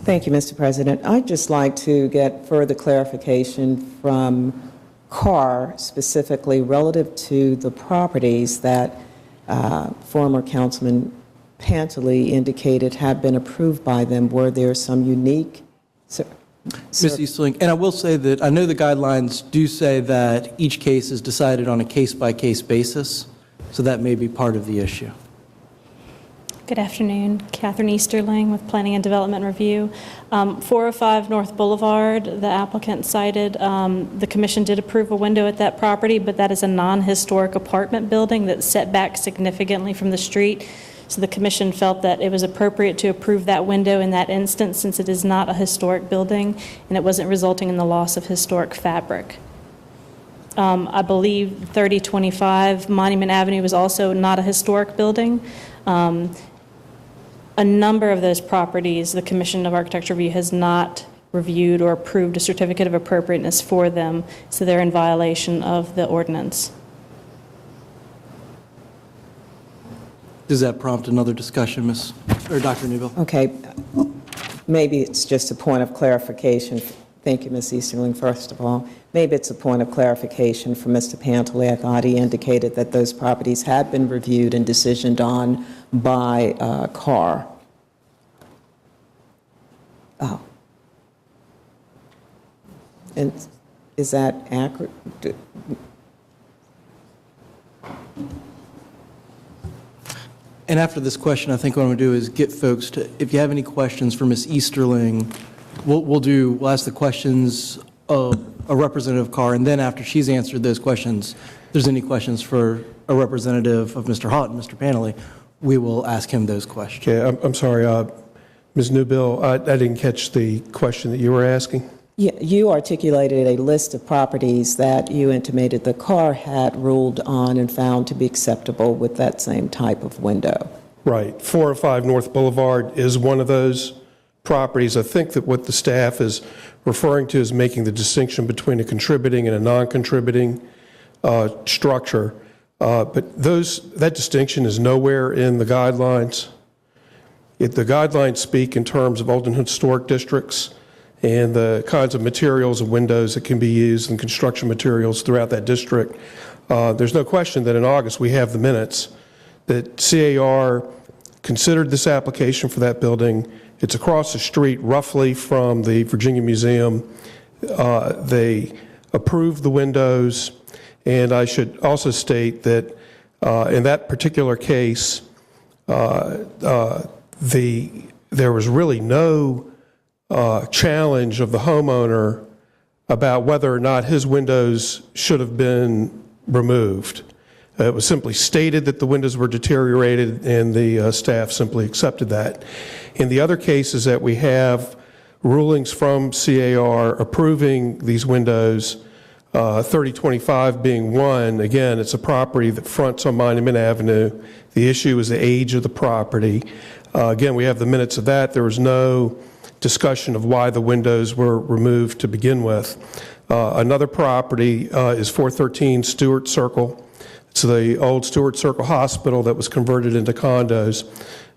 Thank you, Mr. President. I'd just like to get further clarification from CAR, specifically relative to the properties that former Councilman Pantley indicated have been approved by them. Were there some unique... Ms. Easterling, and I will say that I know the guidelines do say that each case is decided on a case-by-case basis, so that may be part of the issue. Good afternoon. Catherine Easterling with Planning and Development Review. 405 North Boulevard, the applicant cited, the commission did approve a window at that property, but that is a non-historic apartment building that's set back significantly from the street. So the commission felt that it was appropriate to approve that window in that instance, since it is not a historic building and it wasn't resulting in the loss of historic fabric. I believe 3025 Monument Avenue was also not a historic building. A number of those properties, the Commission of Architecture Review has not reviewed or approved a certificate of appropriateness for them, so they're in violation of the ordinance. Does that prompt another discussion, Dr. Newbill? Okay. Maybe it's just a point of clarification. Thank you, Ms. Easterling, first of all. Maybe it's a point of clarification for Mr. Pantley. I thought he indicated that those properties had been reviewed and decisioned on by CAR. Oh. And is that accurate? And after this question, I think what I'm going to do is get folks to, if you have any questions for Ms. Easterling, we'll ask the questions of a representative of CAR, and then after she's answered those questions, if there's any questions for a representative of Mr. Houghton, Mr. Pantley, we will ask him those questions. Okay, I'm sorry, Ms. Newbill, I didn't catch the question that you were asking. Yeah, you articulated a list of properties that you intimated the CAR had ruled on and found to be acceptable with that same type of window. Right. 405 North Boulevard is one of those properties. I think that what the staff is referring to is making the distinction between a contributing and a non-contributing structure. But that distinction is nowhere in the guidelines. The guidelines speak in terms of old and historic districts and the kinds of materials and windows that can be used and construction materials throughout that district. There's no question that in August we have the minutes that CAR considered this application for that building. It's across the street roughly from the Virginia Museum. They approved the windows, and I should also state that in that particular case, there was really no challenge of the homeowner about whether or not his windows should have been removed. It was simply stated that the windows were deteriorated, and the staff simply accepted that. In the other cases that we have rulings from CAR approving these windows, 3025 being one. Again, it's a property that fronts on Monument Avenue. The issue is the age of the property. Again, we have the minutes of that. There was no discussion of why the windows were removed to begin with. Another property is 413 Stewart Circle. It's the old Stewart Circle Hospital that was converted into condos.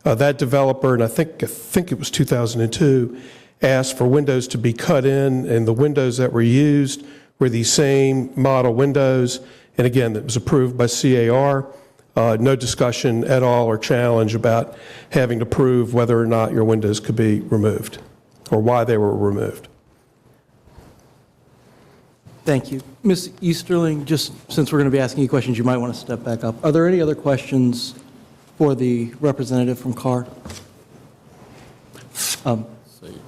That developer, and I think it was 2002, asked for windows to be cut in, and the windows that were used were these same model windows. And again, that was approved by CAR. No discussion at all or challenge about having to prove whether or not your windows could be removed or why they were removed. Thank you. Ms. Easterling, just since we're going to be asking you questions, you might want to step back up. Are there any other questions for the representative from CAR?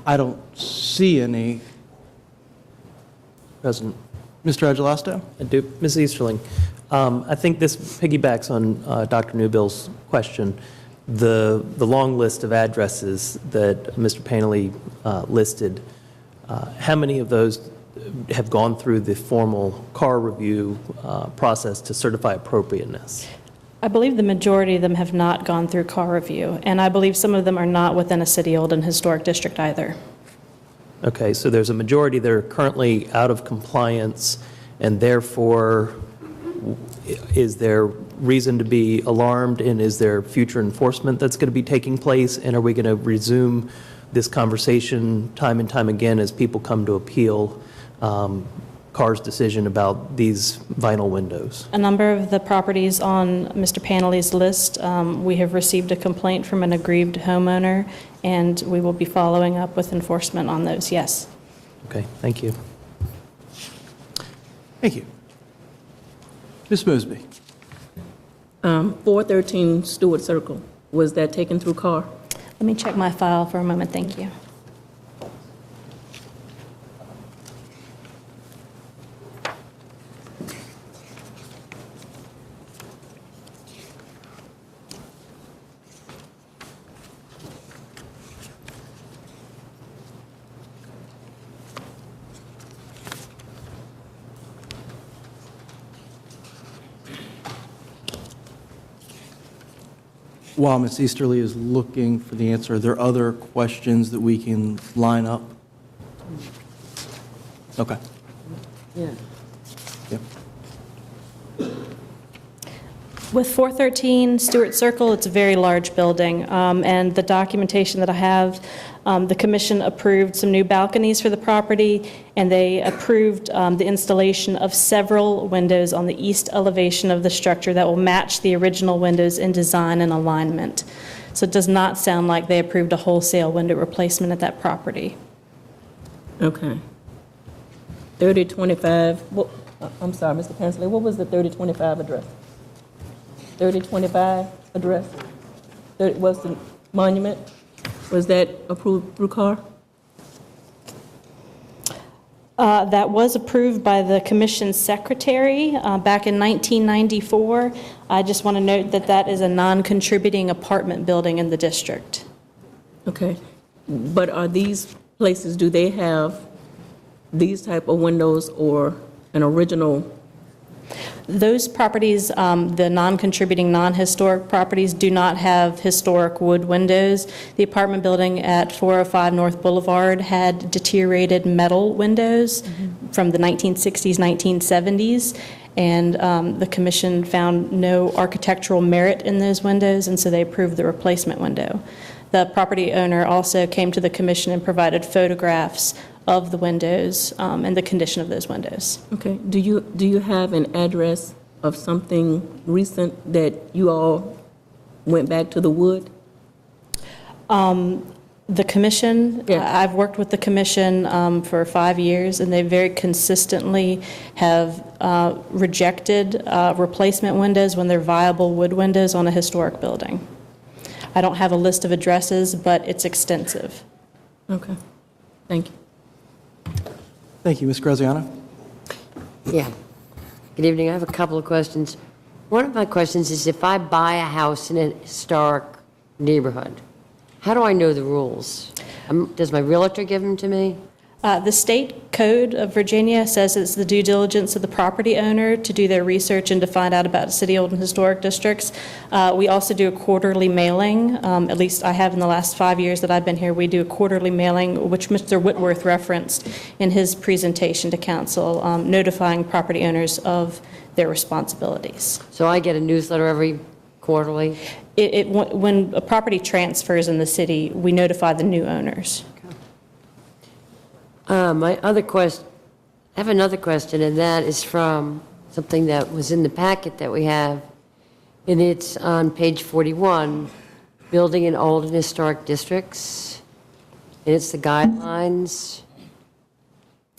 I don't see any. President. Mr. Agelasto? I do. Ms. Easterling, I think this piggybacks on Dr. Newbill's question. The long list of addresses that Mr. Panley listed, how many of those have gone through the formal CAR review process to certify appropriateness? I believe the majority of them have not gone through CAR review, and I believe some of them are not within a city-owned and historic district either. Okay, so there's a majority that are currently out of compliance, and therefore, is there reason to be alarmed, and is there future enforcement that's going to be taking place, and are we going to resume this conversation time and time again as people come to appeal CAR's decision about these vinyl windows? A number of the properties on Mr. Panley's list, we have received a complaint from an aggrieved homeowner, and we will be following up with enforcement on those, yes. Okay, thank you. Thank you. Ms. Mosby. 413 Stewart Circle, was that taken through CAR? Let me check my file for a moment, thank you. While Ms. Easterly is looking for the answer, are there other questions that we can line up? Okay. Yeah. Yep. With 413 Stewart Circle, it's a very large building, and the documentation that I have, the commission approved some new balconies for the property, and they approved the installation of several windows on the east elevation of the structure that will match the original windows in design and alignment. So it does not sound like they approved a wholesale window replacement at that property. Okay. 3025, I'm sorry, Mr. Pensley, what was the 3025 address? 3025 address? Was the monument, was that approved through CAR? That was approved by the commission secretary back in 1994. I just want to note that that is a non-contributing apartment building in the district. Okay. But are these places, do they have these type of windows or an original? Those properties, the non-contributing, non-historic properties, do not have historic wood windows. The apartment building at 405 North Boulevard had deteriorated metal windows from the 1960s, 1970s, and the commission found no architectural merit in those windows, and so they approved the replacement window. The property owner also came to the commission and provided photographs of the windows and the condition of those windows. Okay. Do you have an address of something recent that you all went back to the wood? The commission, I've worked with the commission for 5 years, and they very consistently have rejected replacement windows when they're viable wood windows on a historic building. I don't have a list of addresses, but it's extensive. Okay. Thank you. Thank you. Ms. Graziano? Yeah. Good evening. I have a couple of questions. One of my questions is, if I buy a house in a historic neighborhood, how do I know the rules? Does my realtor give them to me? The state code of Virginia says it's the due diligence of the property owner to do their research and to find out about city old and historic districts. We also do a quarterly mailing. At least I have in the last 5 years that I've been here. We do a quarterly mailing, which Mr. Whitworth referenced in his presentation to council, notifying property owners of their responsibilities. So I get a newsletter every quarterly? When a property transfers in the city, we notify the new owners. My other question, I have another question, and that is from something that was in the packet that we have, and it's on page 41, building in old and historic districts, and it's the guidelines.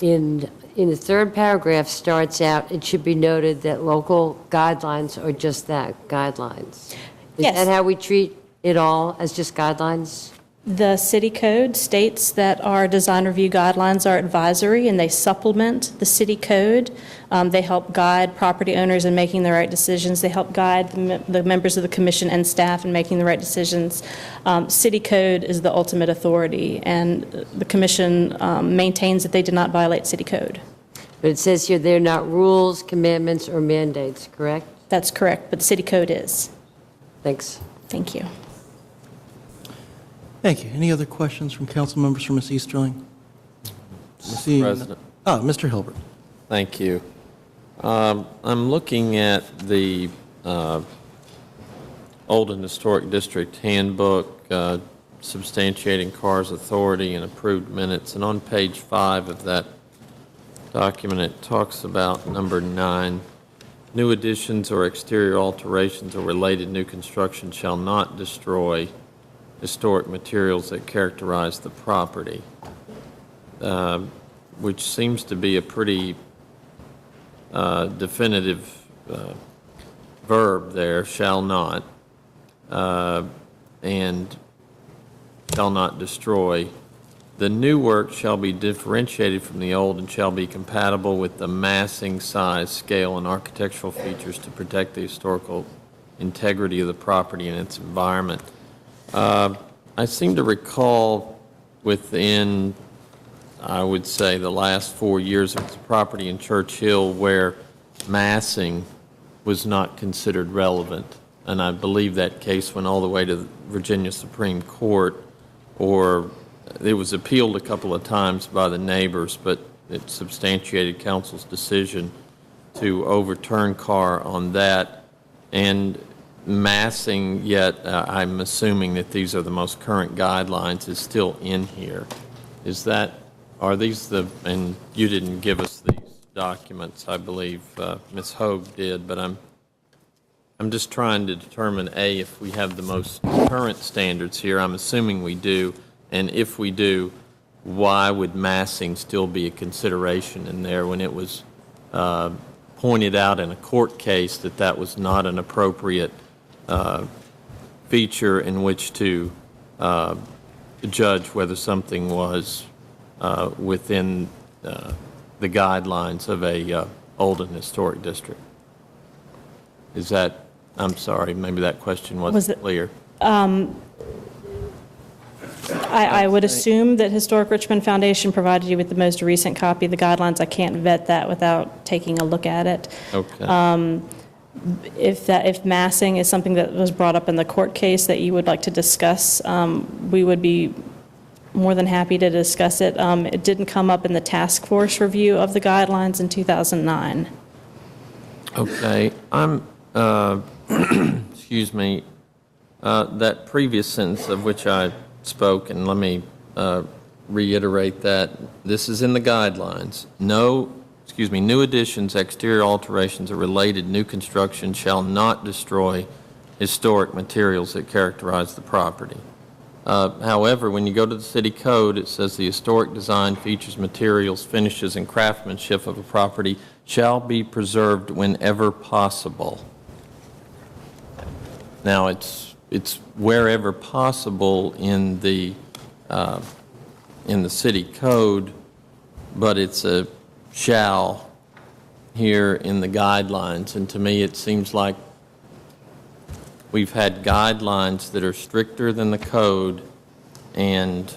In the third paragraph starts out, it should be noted that local guidelines are just that, guidelines. Is Yes. that how we treat it all, as just guidelines? The city code states that our design review guidelines are advisory and they supplement the city code. They help guide property owners in making the right decisions. They help guide the members of the commission and staff in making the right decisions. City code is the ultimate authority, and the commission maintains that they did not violate city code. But it says here they're not rules, commandments, or mandates, correct? That's correct, but the city code is. Thanks. Thank you. Thank you. Any other questions from council members for Ms. Easterling? Mr. President. Mr. Hilbert. Thank you. I'm looking at the Old and Historic District Handbook, substantiating CAR's authority and approved minutes, and on page 5 of that document, it talks about number 9, new additions or exterior alterations or related new construction shall not destroy historic materials that characterize the property, which seems to be a pretty definitive verb there, shall not, and shall not destroy. The new work shall be differentiated from the old and shall be compatible with the massing, size, scale, and architectural features to protect the historical integrity of the property and its environment. I seem to recall within, I would say, the last 4 years of the property in Church Hill where massing was not considered relevant. And I believe that case went all the way to the Virginia Supreme Court, or it was appealed a couple of times by the neighbors, but it substantiated council's decision to overturn CAR on that. And massing, yet I'm assuming that these are the most current guidelines, is still in here. Is that, are these the, and you didn't give us these documents, I believe Ms. Hogue did, but I'm just trying to determine, A, if we have the most current standards here. I'm assuming we do, and if we do, why would massing still be a consideration in there when it was pointed out in a court case that that was not an appropriate feature in which to judge whether something was within the guidelines of a old and historic district? Is that, I'm sorry, maybe that question wasn't clear. I would assume that Historic Richmond Foundation provided you with the most recent copy of the guidelines. I can't vet that without taking a look at it. Okay. If massing is something that was brought up in the court case that you would like to discuss, we would be more than happy to discuss it. It didn't come up in the task force review of the guidelines in 2009. Okay. Excuse me, that previous sentence of which I spoke, and let me reiterate that. This is in the guidelines. New additions, exterior alterations, or related new construction shall not destroy historic materials that characterize the property. However, when you go to the city code, it says the historic design, features, materials, finishes, and craftsmanship of a property shall be preserved whenever possible. Now, it's wherever possible in the city code, but it's a shall here in the guidelines. And to me, it seems like we've had guidelines that are stricter than the code, and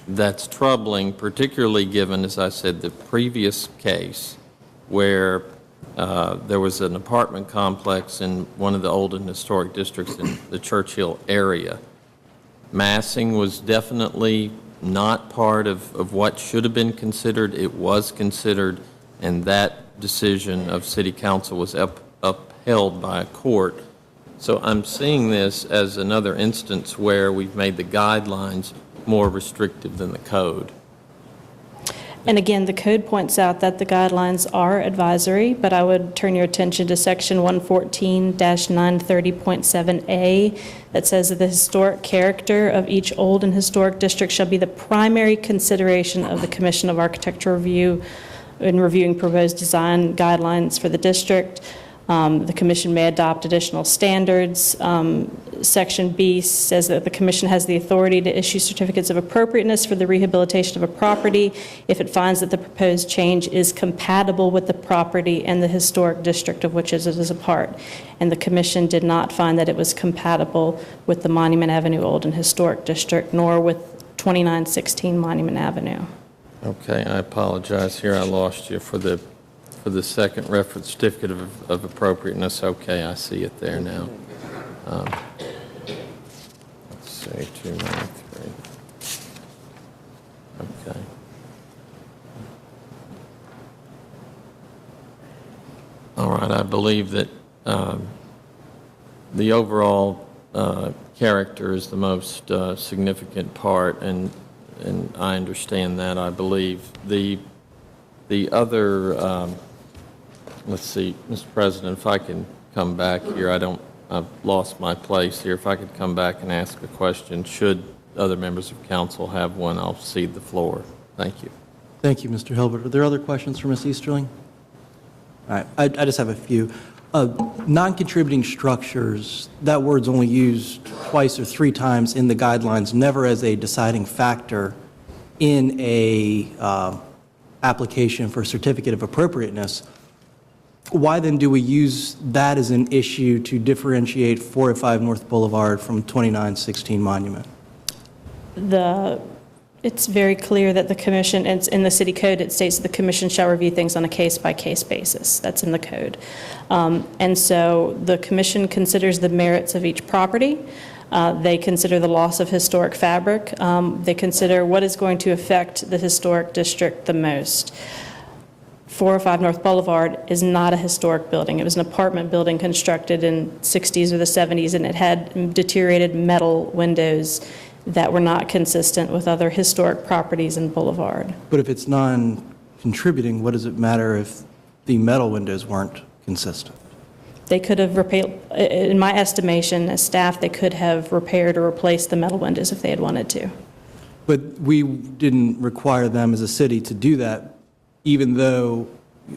that's troubling, particularly given, as I said, the previous case where there was an apartment complex in one of the old and historic districts in the Churchill area. Massing was definitely not part of what should have been considered. It was considered, and that decision of City Council was upheld by a court. So I'm seeing this as another instance where we've made the guidelines more restrictive than the code. And again, the code points out that the guidelines are advisory, but I would turn your attention to section 114-930.7A that says that the historic character of each old and historic district shall be the primary consideration of the Commission of Architectural Review in reviewing proposed design guidelines for the district. The Commission may adopt additional standards. Section B says that the Commission has the authority to issue certificates of appropriateness for the rehabilitation of a property if it finds that the proposed change is compatible with the property and the historic district of which it is a part. And the Commission did not find that it was compatible with the Monument Avenue Old and Historic District, nor with 2916 Monument Avenue. Okay, I apologize here. I lost you for the second reference certificate of appropriateness. Okay, I see it there now. Let's see, 293. Okay. All right, I believe that the overall character is the most significant part, and I understand that. I believe the other. Let's see, Mr. President, if I can come back here, I've lost my place here. If I could come back and ask a question, should other members of council have one, I'll cede the floor. Thank you. Thank you, Mr. Hilbert. Are there other questions for Ms. Easterling? All right, I just have a few. Non-contributing structures, that word's only used twice or three times in the guidelines, never as a deciding factor in a application for a certificate of appropriateness. Why then do we use that as an issue to differentiate 405 North Boulevard from 2916 Monument? It's very clear that the Commission, it's in the City Code, it states that the Commission shall review things on a case-by-case basis. That's in the code. And so the Commission considers the merits of each property. They consider the loss of historic fabric. They consider what is going to affect the historic district the most. 405 North Boulevard is not a historic building. It was an apartment building constructed in the 60s or the 70s, and it had deteriorated metal windows that were not consistent with other historic properties in Boulevard. But if it's non-contributing, what does it matter if the metal windows weren't consistent? They could have repaired, in my estimation, as staff, they could have repaired or replaced the metal windows if they had wanted to. But we didn't require them as a city to do that, even though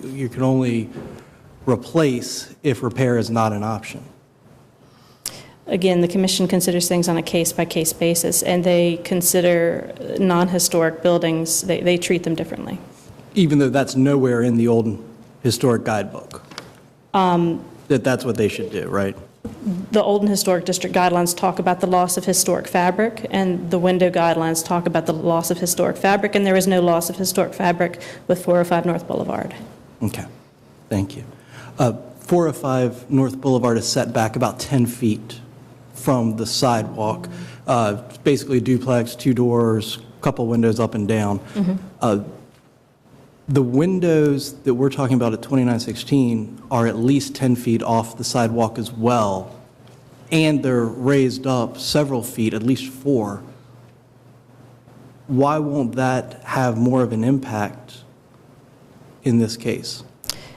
you can only replace if repair is not an option. Again, the Commission considers things on a case-by-case basis, and they consider non-historic buildings, they treat them differently. Even though that's nowhere in the old historic guidebook? That's what they should do, right? The Old and Historic District guidelines talk about the loss of historic fabric, and the window guidelines talk about the loss of historic fabric, and there is no loss of historic fabric with 405 North Boulevard. Okay, thank you. 405 North Boulevard is set back about 10 feet from the sidewalk. Basically a duplex, two doors, couple windows up and down. The windows that we're talking about at 2916 are at least 10 feet off the sidewalk as well, and they're raised up several feet, at least 4. Why won't that have more of an impact in this case?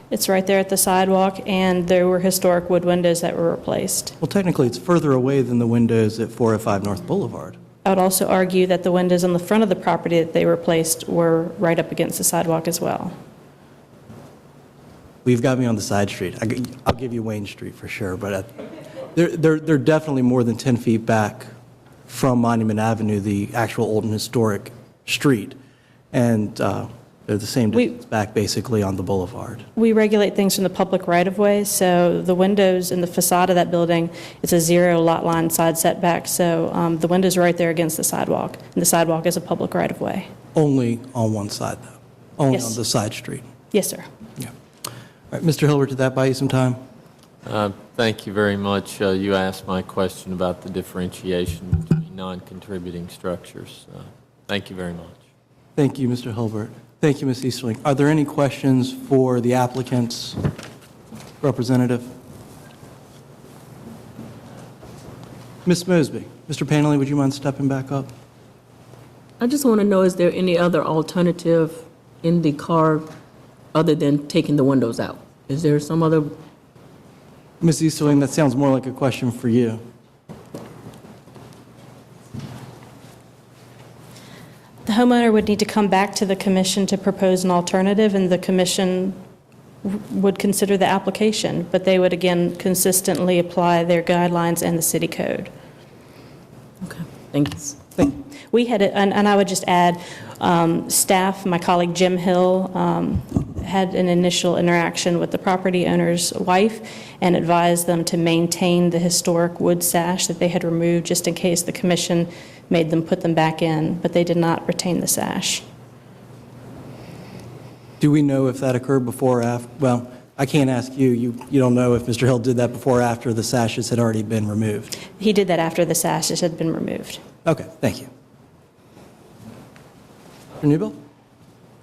It's right there at the sidewalk, and there were historic wood windows that were replaced. Well, technically, it's further away than the windows at 405 North Boulevard. I would also argue that the windows on the front of the property that they replaced were right up against the sidewalk as well. We've got me on the side street. I'll give you Wayne Street for sure, but they're definitely more than 10 feet back from Monument Avenue, the actual old and historic street. And They're the same distance back, basically, on the boulevard. We regulate things from the public right-of-way, so the windows in the facade of that building, it's a 0 lot line side setback, so the window's right there against the sidewalk, and the sidewalk is a public right-of-way. Only on one side, though? Only Yes. on the side street? Yes, sir. Yeah. All right, Mr. Hilbert, did that buy you some time? Thank you very much. You asked my question about the differentiation between non-contributing structures. Thank you very much. Thank you, Mr. Hilbert. Thank you, Ms. Easterling. Are there any questions for the applicant's representative? Ms. Mosby, Mr. Panley, would you mind stepping back up? I just want to know, is there any other alternative in the car other than taking the windows out? Is there some other? Ms. Easterling, that sounds more like a question for you. The homeowner would need to come back to the commission to propose an alternative, and the commission would consider the application, but they would again consistently apply their guidelines and the city code. Okay, thanks. We had, and I would just add, staff, my colleague Jim Hill, had an initial interaction with the property owner's wife and advised them to maintain the historic wood sash that they had removed just in case the commission made them put them back in, but they did not retain the sash. Do we know if that occurred before or after? Well, I can't ask you. You don't know if Mr. Hill did that before or after the sashes had already been removed. He did that after the sashes had been removed. Okay, thank you. Mr. Newbill?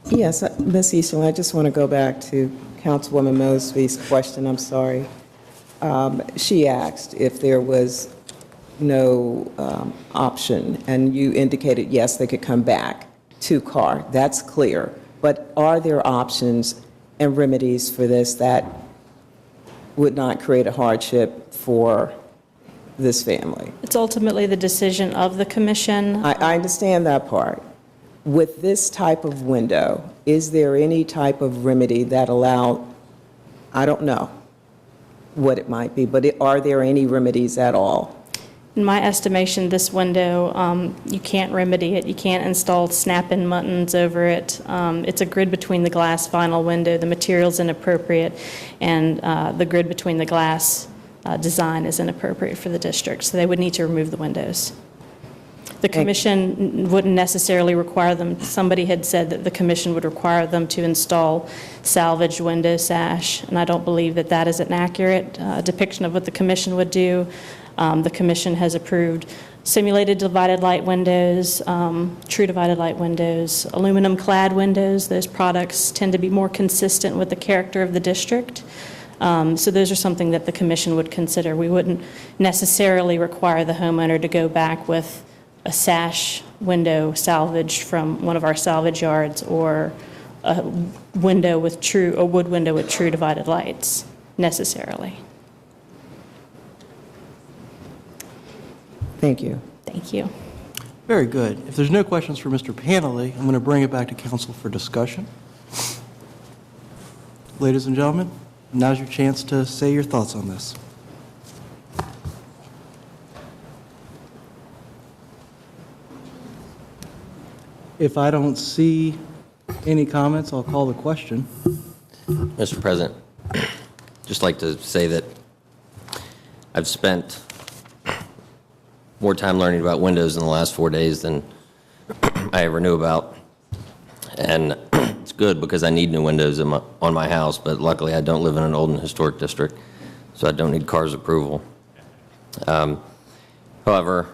Yes, Ms. Easterling, I just want to go back to Councilwoman Mosby's question. I'm sorry. She asked if there was no option, and you indicated, yes, they could come back to car. That's clear. But are there options and remedies for this that would not create a hardship for this family? It's ultimately the decision of the commission. I understand that part. With this type of window, is there any type of remedy that allow, I don't know what it might be, but are there any remedies at all? In my estimation, this window, you can't remedy it. You can't install snap-in buttons over it. It's a grid between the glass vinyl window. The material's inappropriate, and the grid between the glass design is inappropriate for the district, so they would need to remove the windows. The commission wouldn't necessarily require them. Somebody had said that the commission would require them to install salvaged window sash, and I don't believe that that is an accurate depiction of what the commission would do. The commission has approved simulated divided light windows, true divided light windows, aluminum clad windows. Those products tend to be more consistent with the character of the district. So those are something that the commission would consider. We wouldn't necessarily require the homeowner to go back with a sash window salvaged from one of our salvage yards or a window with a wood window with true divided lights necessarily. Thank you. Thank you. Very good. If there's no questions for Mr. Panley, I'm going to bring it back to council for discussion. Ladies and gentlemen, now's your chance to say your thoughts on this. If I don't see any comments, I'll call the question. Mr. President, just like to say that I've spent more time learning about Windows in the last 4 days than I ever knew about. And it's good because I need new windows on my house, but luckily I don't live in an old and historic district, so I don't need CAR's approval. However,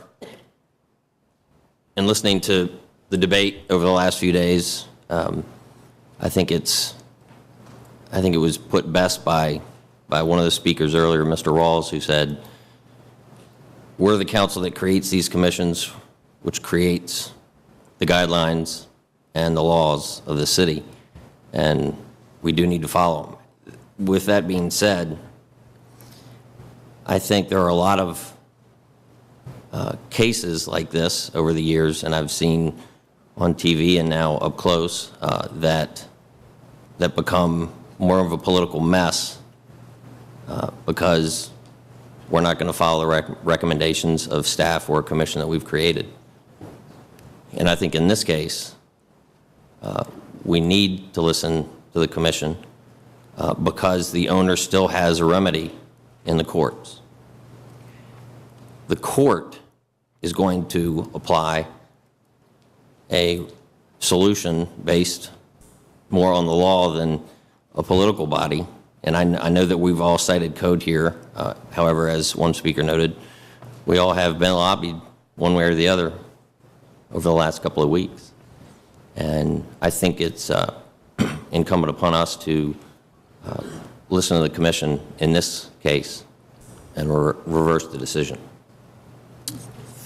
in listening to the debate over the last few days, I think it was put best by one of the speakers earlier, Mr. Rawls, who said, we're the council that creates these commissions, which creates the guidelines and the laws of the city, and we do need to follow them. With that being said, I think there are a lot of cases like this over the years, and I've seen on TV and now up close, that become more of a political mess because we're not going to follow the recommendations of staff or a commission that we've created. And I think in this case, we need to listen to the commission because the owner still has a remedy in the courts. The court is going to apply a solution based more on the law than a political body. And I know that we've all cited code here. However, as one speaker noted, we all have been lobbied one way or the other over the last couple of weeks. And I think it's incumbent upon us to listen to the commission in this case and reverse the decision.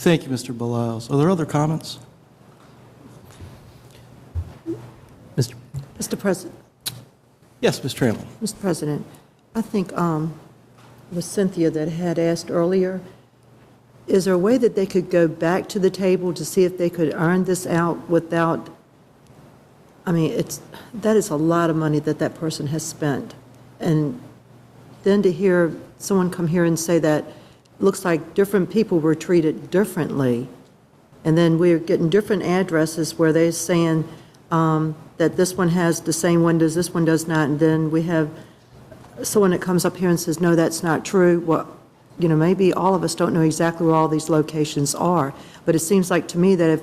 Thank you, Mr. Beliles. Are there other comments? Mr. President. Yes, Ms. Trammell. Mr. President, I think it was Cynthia that had asked earlier, is there a way that they could go back to the table to see if they could earn this out without, I mean, that is a lot of money that that person has spent. And then to hear someone come here and say that looks like different people were treated differently, and then we're getting different addresses where they're saying that this one has the same windows, this one does not, and then we have someone that comes up here and says, no, that's not true. Well, you know, maybe all of us don't know exactly where all these locations are, but it seems like to me that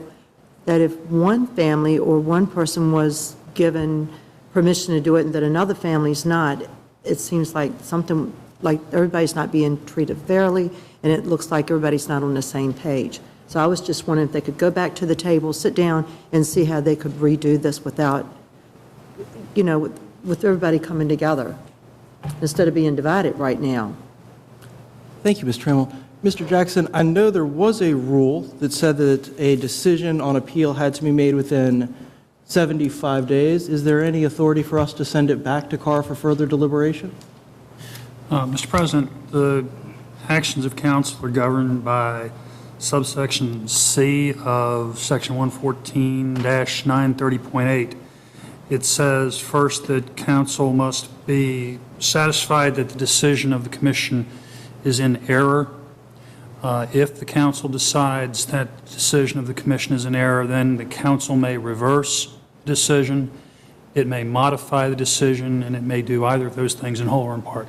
if one family or one person was given permission to do it and that another family's not, it seems like something like everybody's not being treated fairly, and it looks like everybody's not on the same page. So I was just wondering if they could go back to the table, sit down, and see how they could redo this without, you know, with everybody coming together, instead of being divided right now. Thank you, Ms. Trammell. Mr. Jackson, I know there was a rule that said that a decision on appeal had to be made within 75 days. Is there any authority for us to send it back to CAR for further deliberation? Mr. President, the actions of council are governed by subsection C of section 114-930.8. It says first that council must be satisfied that the decision of the commission is in error. If the council decides that the decision of the commission is in error, then the council may reverse the decision, it may modify the decision, and it may do either of those things in whole or in part.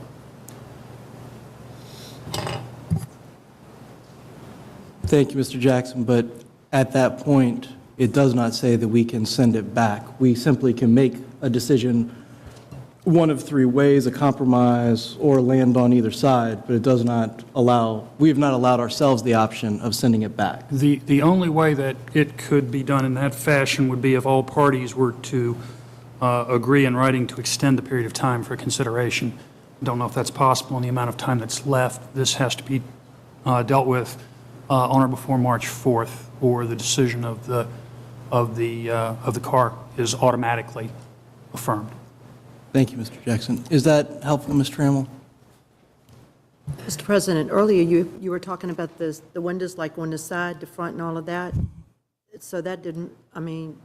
Thank you, Mr. Jackson, but at that point, it does not say that we can send it back. We simply can make a decision one of three ways, a compromise or land on either side, but it does not allow, we have not allowed ourselves the option of sending it back. The only way that it could be done in that fashion would be if all parties were to agree in writing to extend the period of time for consideration. Don't know if that's possible in the amount of time that's left. This has to be dealt with on or before March 4th, or the decision of the CAR is automatically affirmed. Thank you, Mr. Jackson. Is that helpful, Ms. Trammell? Mr. President, earlier you were talking about the windows like on the side, the front and all of that. So that didn't, I mean,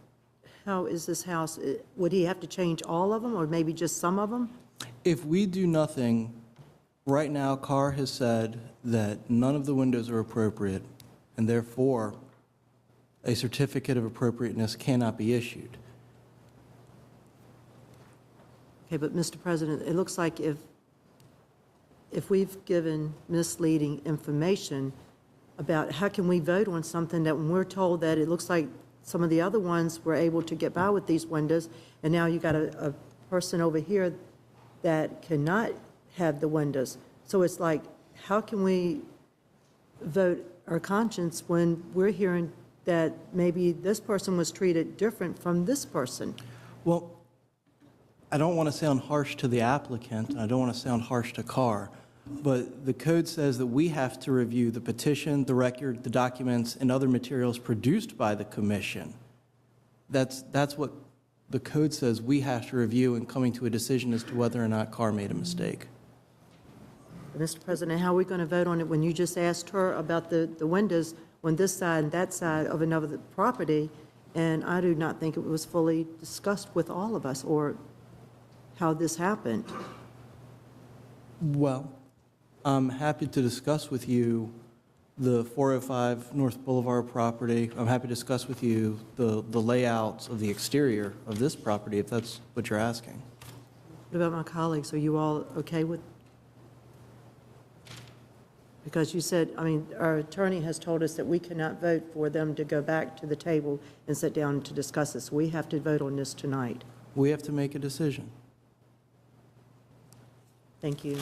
how is this house, would he have to change all of them or maybe just some of them? If we do nothing, right now CAR has said that none of the windows are appropriate and therefore a certificate of appropriateness cannot be issued. Okay, but Mr. President, it looks like if we've given misleading information about how can we vote on something that when we're told that it looks like some of the other ones were able to get by with these windows, and now you got a person over here that cannot have the windows. So it's like, how can we vote our conscience when we're hearing that maybe this person was treated different from this person? Well, I don't want to sound harsh to the applicant, and I don't want to sound harsh to CAR, but the code says that we have to review the petition, the record, the documents, and other materials produced by the commission. That's what the code says we have to review in coming to a decision as to whether or not CAR made a mistake. Mr. President, how are we going to vote on it when you just asked her about the windows on this side and that side of another property, and I do not think it was fully discussed with all of us or how this happened? Well, I'm happy to discuss with you the 405 North Boulevard property, I'm happy to discuss with you the layouts of the exterior of this property, if that's what you're asking. What about my colleagues? Are you all okay with? Because you said, I mean, our attorney has told us that we cannot vote for them to go back to the table and sit down to discuss this. We have to vote on this tonight. We have to make a decision. Thank you.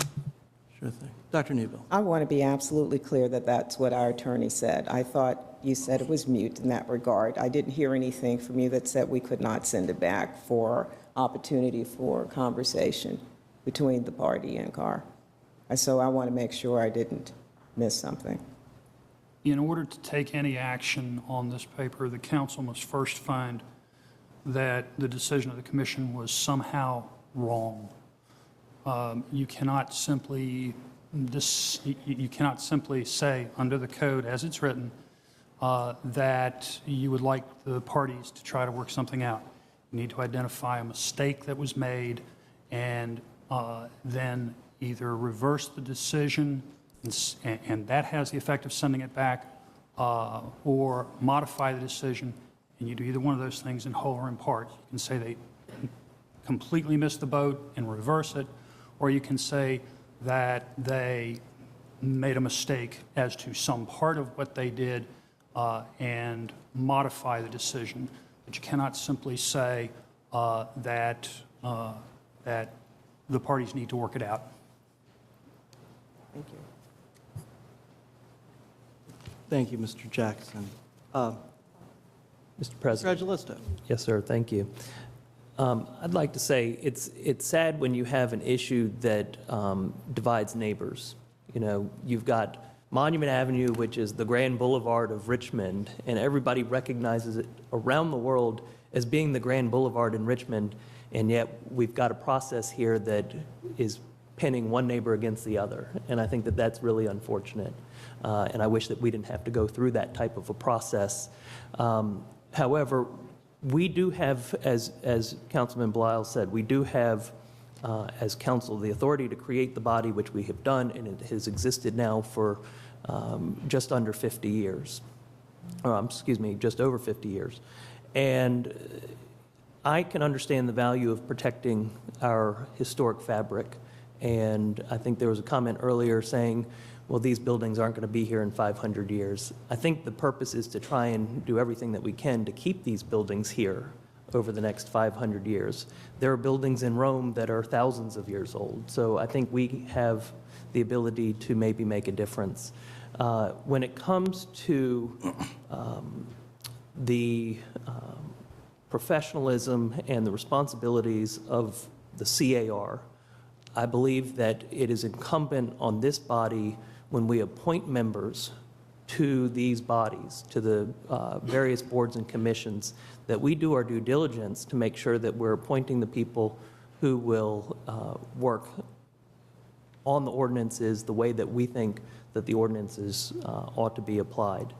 Sure thing. Dr. Newbill. I want to be absolutely clear that that's what our attorney said. I thought you said it was mute in that regard. I didn't hear anything from you that said we could not send it back for opportunity for conversation between the party and Carr. So I want to make sure I didn't miss something. In order to take any action on this paper, the council must first find that the decision of the commission was somehow wrong. You cannot simply say under the code as it's written that you would like the parties to try to work something out. You need to identify a mistake that was made and then either reverse the decision, and that has the effect of sending it back, or modify the decision, and you do either one of those things in whole or in part. You can say they completely missed the boat and reverse it, or you can say that they made a mistake as to some part of what they did and modify the decision. But you cannot simply say that the parties need to work it out. Thank you. Thank you, Mr. Jackson. Mr. President. Congratulations. Yes, sir. Thank you. I'd like to say it's sad when you have an issue that divides neighbors. You know, you've got Monument Avenue, which is the Grand Boulevard of Richmond, and everybody recognizes it around the world as being the Grand Boulevard in Richmond, and yet we've got a process here that is pinning one neighbor against the other, and I think that that's really unfortunate, and I wish that we didn't have to go through that type of a process. However, we do have, as Councilman Blisle said, we do have, as council, the authority to create the body, which we have done, and it has existed now for just under 50 years. Excuse me, just over 50 years. And I can understand the value of protecting our historic fabric. And I think there was a comment earlier saying, well, these buildings aren't going to be here in 500 years. I think the purpose is to try and do everything that we can to keep these buildings here over the next 500 years. There are buildings in Rome that are thousands of years old. So I think we have the ability to maybe make a difference. When it comes to the professionalism and the responsibilities of the CAR, I believe that it is incumbent on this body, when we appoint members to these bodies, to the various boards and commissions, that we do our due diligence to make sure that we're appointing the people who will work on the ordinances the way that we think that the ordinances ought to be applied.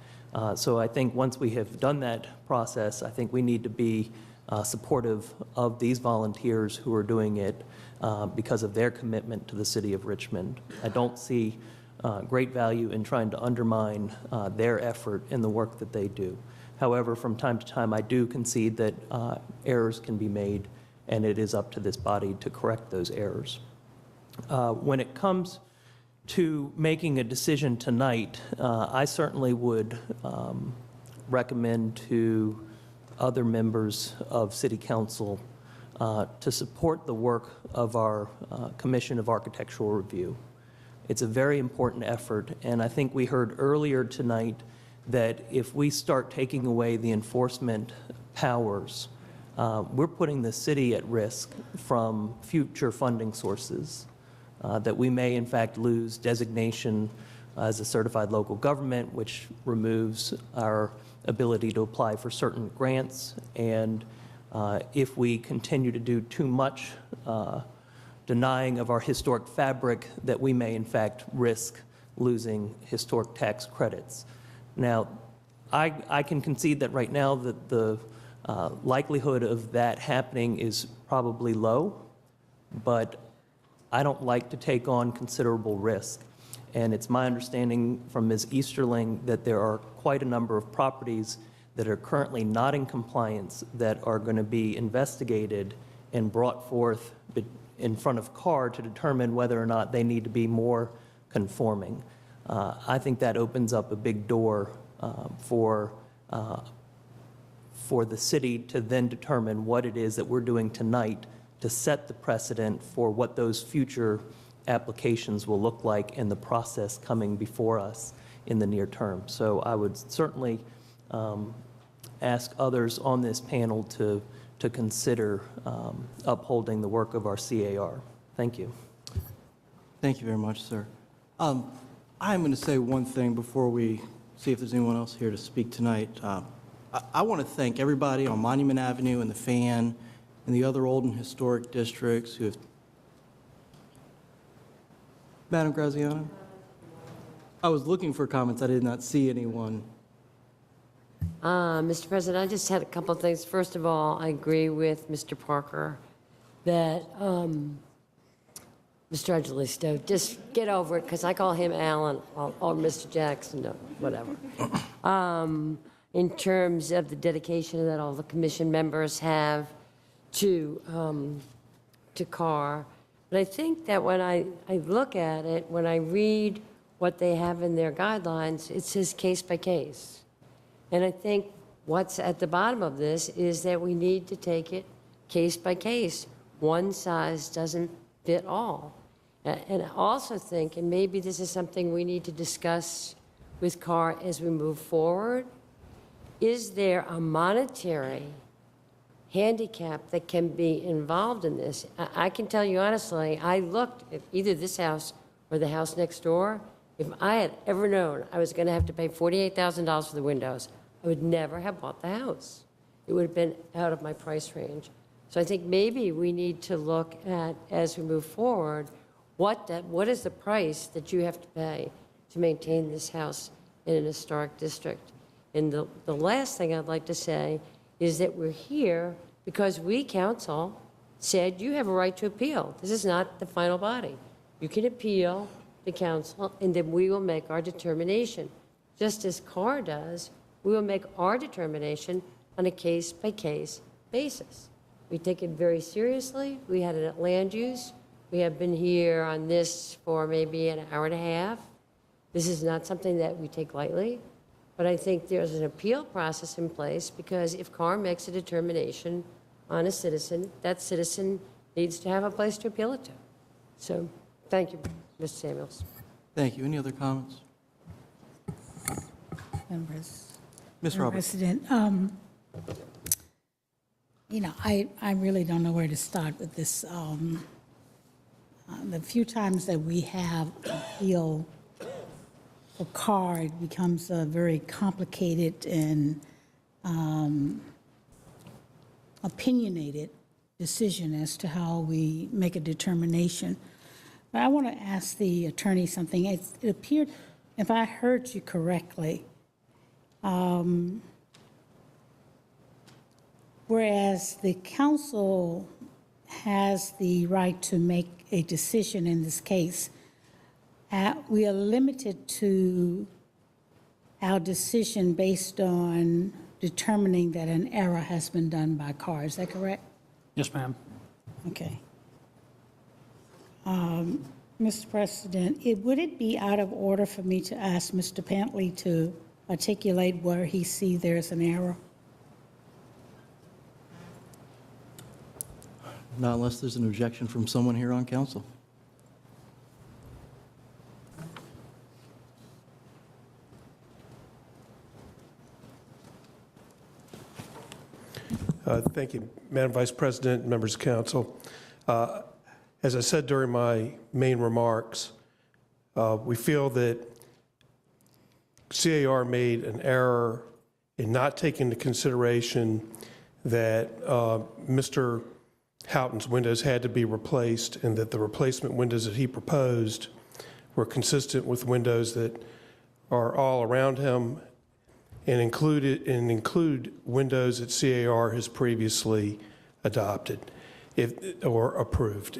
So I think once we have done that process, I think we need to be supportive of these volunteers who are doing it because of their commitment to the city of Richmond. I don't see great value in trying to undermine their effort in the work that they do. However, from time to time, I do concede that errors can be made, and it is up to this body to correct those errors. When it comes to making a decision tonight, I certainly would recommend to other members of City Council to support the work of our Commission of Architectural Review. It's a very important effort, and I think we heard earlier tonight that if we start taking away the enforcement powers, we're putting the city at risk from future funding sources, that we may in fact lose designation as a certified local government, which removes our ability to apply for certain grants, and if we continue to do too much denying of our historic fabric, that we may in fact risk losing historic tax credits. Now, I can concede that right now that the likelihood of that happening is probably low, but I don't like to take on considerable risk. And it's my understanding from Ms. Easterling that there are quite a number of properties that are currently not in compliance that are going to be investigated and brought forth in front of CAR to determine whether or not they need to be more conforming. I think that opens up a big door for the city to then determine what it is that we're doing tonight to set the precedent for what those future applications will look like in the process coming before us in the near term. So I would certainly ask others on this panel to consider upholding the work of our CAR. Thank you. Thank you very much, sir. I'm going to say one thing before we see if there's anyone else here to speak tonight. I want to thank everybody on Monument Avenue and the Fan and the other old and historic districts who have... Madam Graziano? I was looking for comments. I did not see anyone. Mr. President, I just had a couple of things. First of all, I agree with Mr. Parker that Mr. Angelisto, just get over it, because I call him Alan or Mr. Jackson, or whatever. In terms of the dedication that all the commission members have to CAR. But I think that when I look at it, when I read what they have in their guidelines, it says case by case. And I think what's at the bottom of this is that we need to take it case by case. One size doesn't fit all. And I also think, and maybe this is something we need to discuss with CAR as we move forward, is there a monetary handicap that can be involved in this? I can tell you honestly, I looked at either this house or the house next door. If I had ever known I was going to have to pay $48,000 for the windows, I would never have bought the house. It would have been out of my price range. So I think maybe we need to look at, as we move forward, what is the price that you have to pay to maintain this house in an historic district. And the last thing I'd like to say is that we're here because we, council, said you have a right to appeal. This is not the final body. You can appeal to council, and then we will make our determination. Just as CAR does, we will make our determination on a case-by-case basis. We take it very seriously. We had it at land use. We have been here on this for maybe an hour and a half. This is not something that we take lightly, but I think there's an appeal process in place because if CAR makes a determination on a citizen, that citizen needs to have a place to appeal it to. So, thank you, Mr. Samuels. Thank you. Any other comments? Members. Ms. Roberts. President, I really don't know where to start with this. The few times that we have appeal for CAR, it becomes a very complicated and opinionated decision as to how we make a determination. But I want to ask the attorney something. It appeared, if I heard you correctly, whereas the council has the right to make a decision in this case, we are limited to our decision based on determining that an error has been done by CAR. Is that correct? Yes, ma'am. Okay. Mr. President, would it be out of order for me to ask Mr. Pantley to articulate where he sees there's an error? Not unless there's an objection from someone here on council. Thank you, Madam Vice President, members of council. As I said during my main remarks, we feel that CAR made an error in not taking into consideration that Mr. Houghton's windows had to be replaced and that the replacement windows that he proposed were consistent with windows that are all around him and include windows that CAR has previously adopted or approved.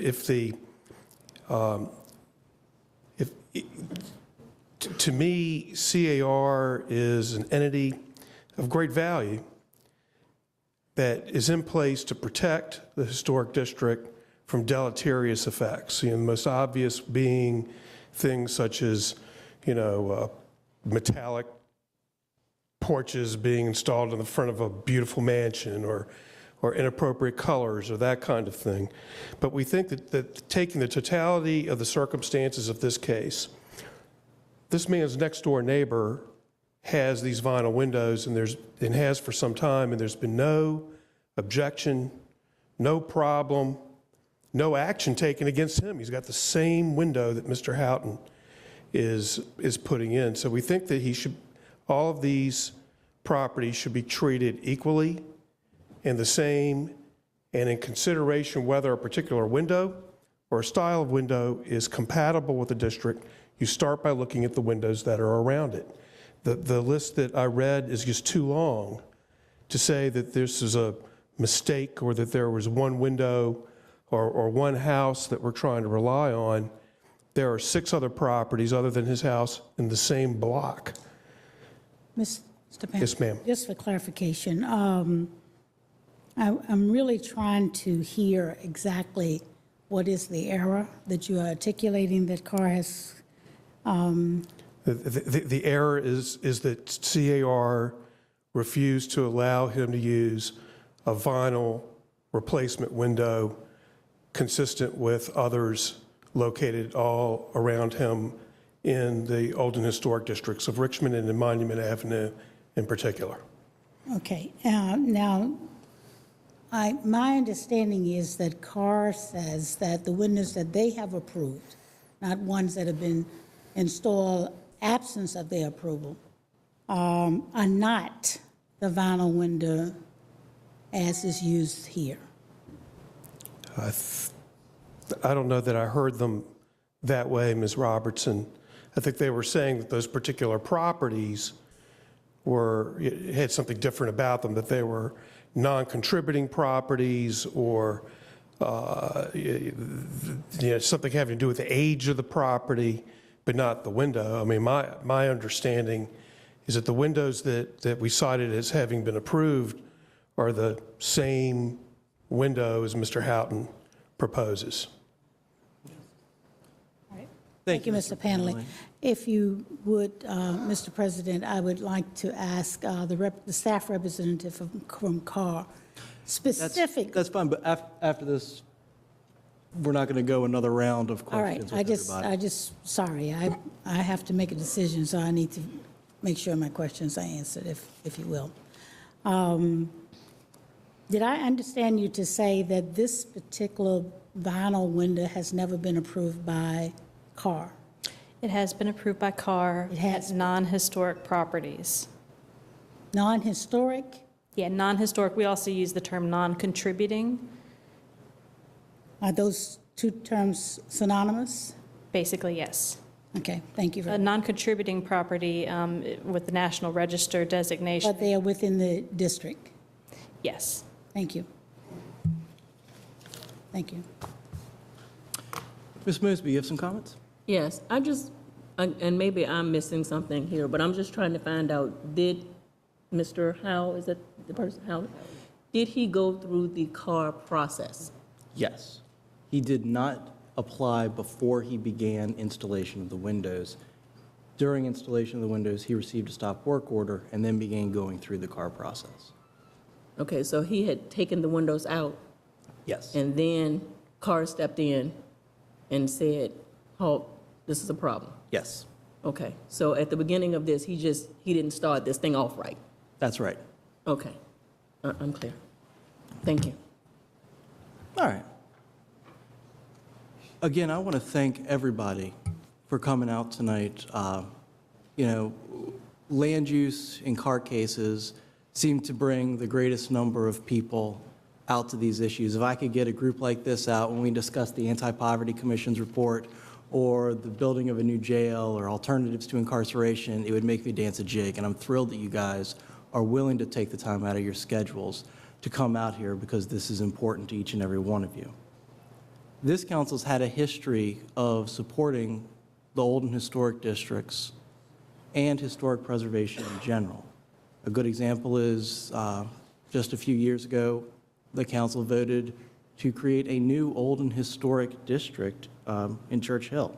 To me, CAR is an entity of great value that is in place to protect the historic district from deleterious effects. The most obvious being things such as, metallic porches being installed in the front of a beautiful mansion, or inappropriate colors, or that kind of thing. But we think that taking the totality of the circumstances of this case, this man's next door neighbor has these vinyl windows and has for some time, and there's been no objection, no problem, no action taken against him. He's got the same window that Mr. Houghton is putting in. So we think that all of these properties should be treated equally and the same, and in consideration whether a particular window or a style of window is compatible with the district, you start by looking at the windows that are around it. The list that I read is just too long to say that this is a mistake or that there was one window or one house that we're trying to rely on. There are 6 other properties other than his house in the same block. Mr. Pence? Yes, ma'am. Just for clarification, I'm really trying to hear exactly what is the error that you are articulating that Carr has. The error is that CAR refused to allow him to use a vinyl replacement window consistent with others located all around him in the old and historic districts of Richmond and in Monument Avenue in particular. Okay. Now, my understanding is that Carr says that the windows that they have approved, not ones that have been installed absence of their approval, are not the vinyl window as is used here. I don't know that I heard them that way, Ms. Robertson. I think they were saying that those particular properties had something different about them, that they were non-contributing properties or something having to do with the age of the property, but not the window. I mean, my understanding is that the windows that we cited as having been approved are the same window as Mr. Houghton proposes. Thank you, Mr. Panley. If you would, Mr. President, I would like to ask the staff representative from Carr, specific. That's fine, but after this, we're not going to go another round of questions. All right, sorry, I have to make a decision, so I need to make sure my questions are answered, if you will. Did I understand you to say that this particular vinyl window has never been approved by Carr? It has been approved by Carr. It has non-historic properties. Non-historic? Yeah, non-historic. We also use the term non-contributing. Are those two terms synonymous? Basically, yes. Okay, thank you very A much. non-contributing property with the National Register designation. But they are within the district? Yes. Thank you. Thank you. Ms. Moosby, you have some comments? Yes, and maybe I'm missing something here, but I'm just trying to find out, did Mr. Howe, is that the person, Howe, did he go through the Carr process? Yes. He did not apply before he began installation of the windows. During installation of the windows, he received a stop work order and then began going through the Carr process. Okay, so he had taken the windows out? Yes. And then Carr stepped in and said, halt, this is a problem? Yes. Okay, so at the beginning of this, he didn't start this thing off right? That's right. Okay, I'm clear. Thank you. All right. Again, I want to thank everybody for coming out tonight. Land use in Carr cases seem to bring the greatest number of people out to these issues. If I could get a group like this out when we discuss the Anti-Poverty Commission's report or the building of a new jail or alternatives to incarceration, it would make me dance a jig. And I'm thrilled that you guys are willing to take the time out of your schedules to come out here because this is important to each and every one of you. This council's had a history of supporting the old and historic districts and historic preservation in general. A good example is just a few years ago, the council voted to create a new old and historic district in Church Hill.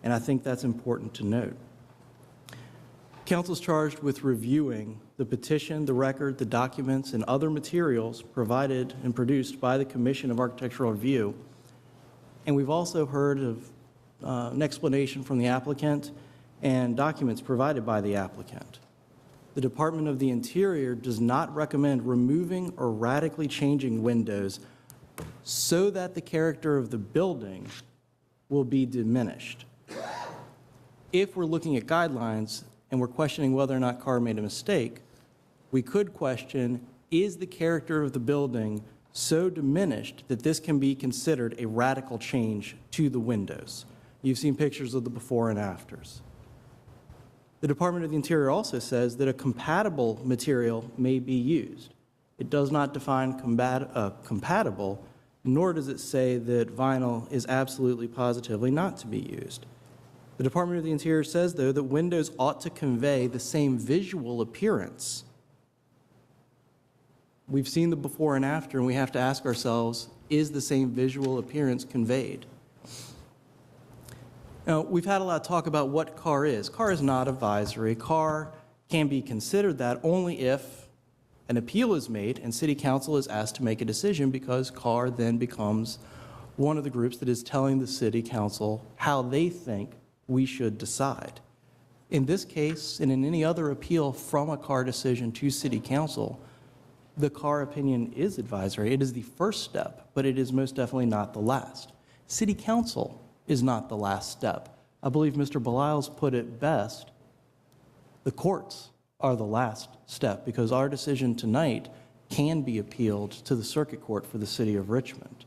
And I think that's important to note. Council is charged with reviewing the petition, the record, the documents, and other materials provided and produced by the Commission of Architectural Review. And we've also heard of an explanation from the applicant and documents provided by the applicant. The Department of the Interior does not recommend removing or radically changing windows so that the character of the building will be diminished. If we're looking at guidelines and we're questioning whether or not Carr made a mistake, we could question, is the character of the building so diminished that this can be considered a radical change to the windows? You've seen pictures of the before and afters. The Department of the Interior also says that a compatible material may be used. It does not define compatible, nor does it say that vinyl is absolutely positively not to be used. The Department of the Interior says, though, that windows ought to convey the same visual appearance. We've seen the before and after, and we have to ask ourselves, is the same visual appearance conveyed? Now, we've had a lot of talk about what Carr is. Carr is not advisory. Carr can be considered that only if an appeal is made and City Council is asked to make a decision, because Carr then becomes one of the groups that is telling the City Council how they think we should decide. In this case, and in any other appeal from a Carr decision to City Council, the Carr opinion is advisory. It is the first step, but it is most definitely not the last. City Council is not the last step. I believe Mr. Belial's put it best. The courts are the last step, because our decision tonight can be appealed to the Circuit Court for the City of Richmond.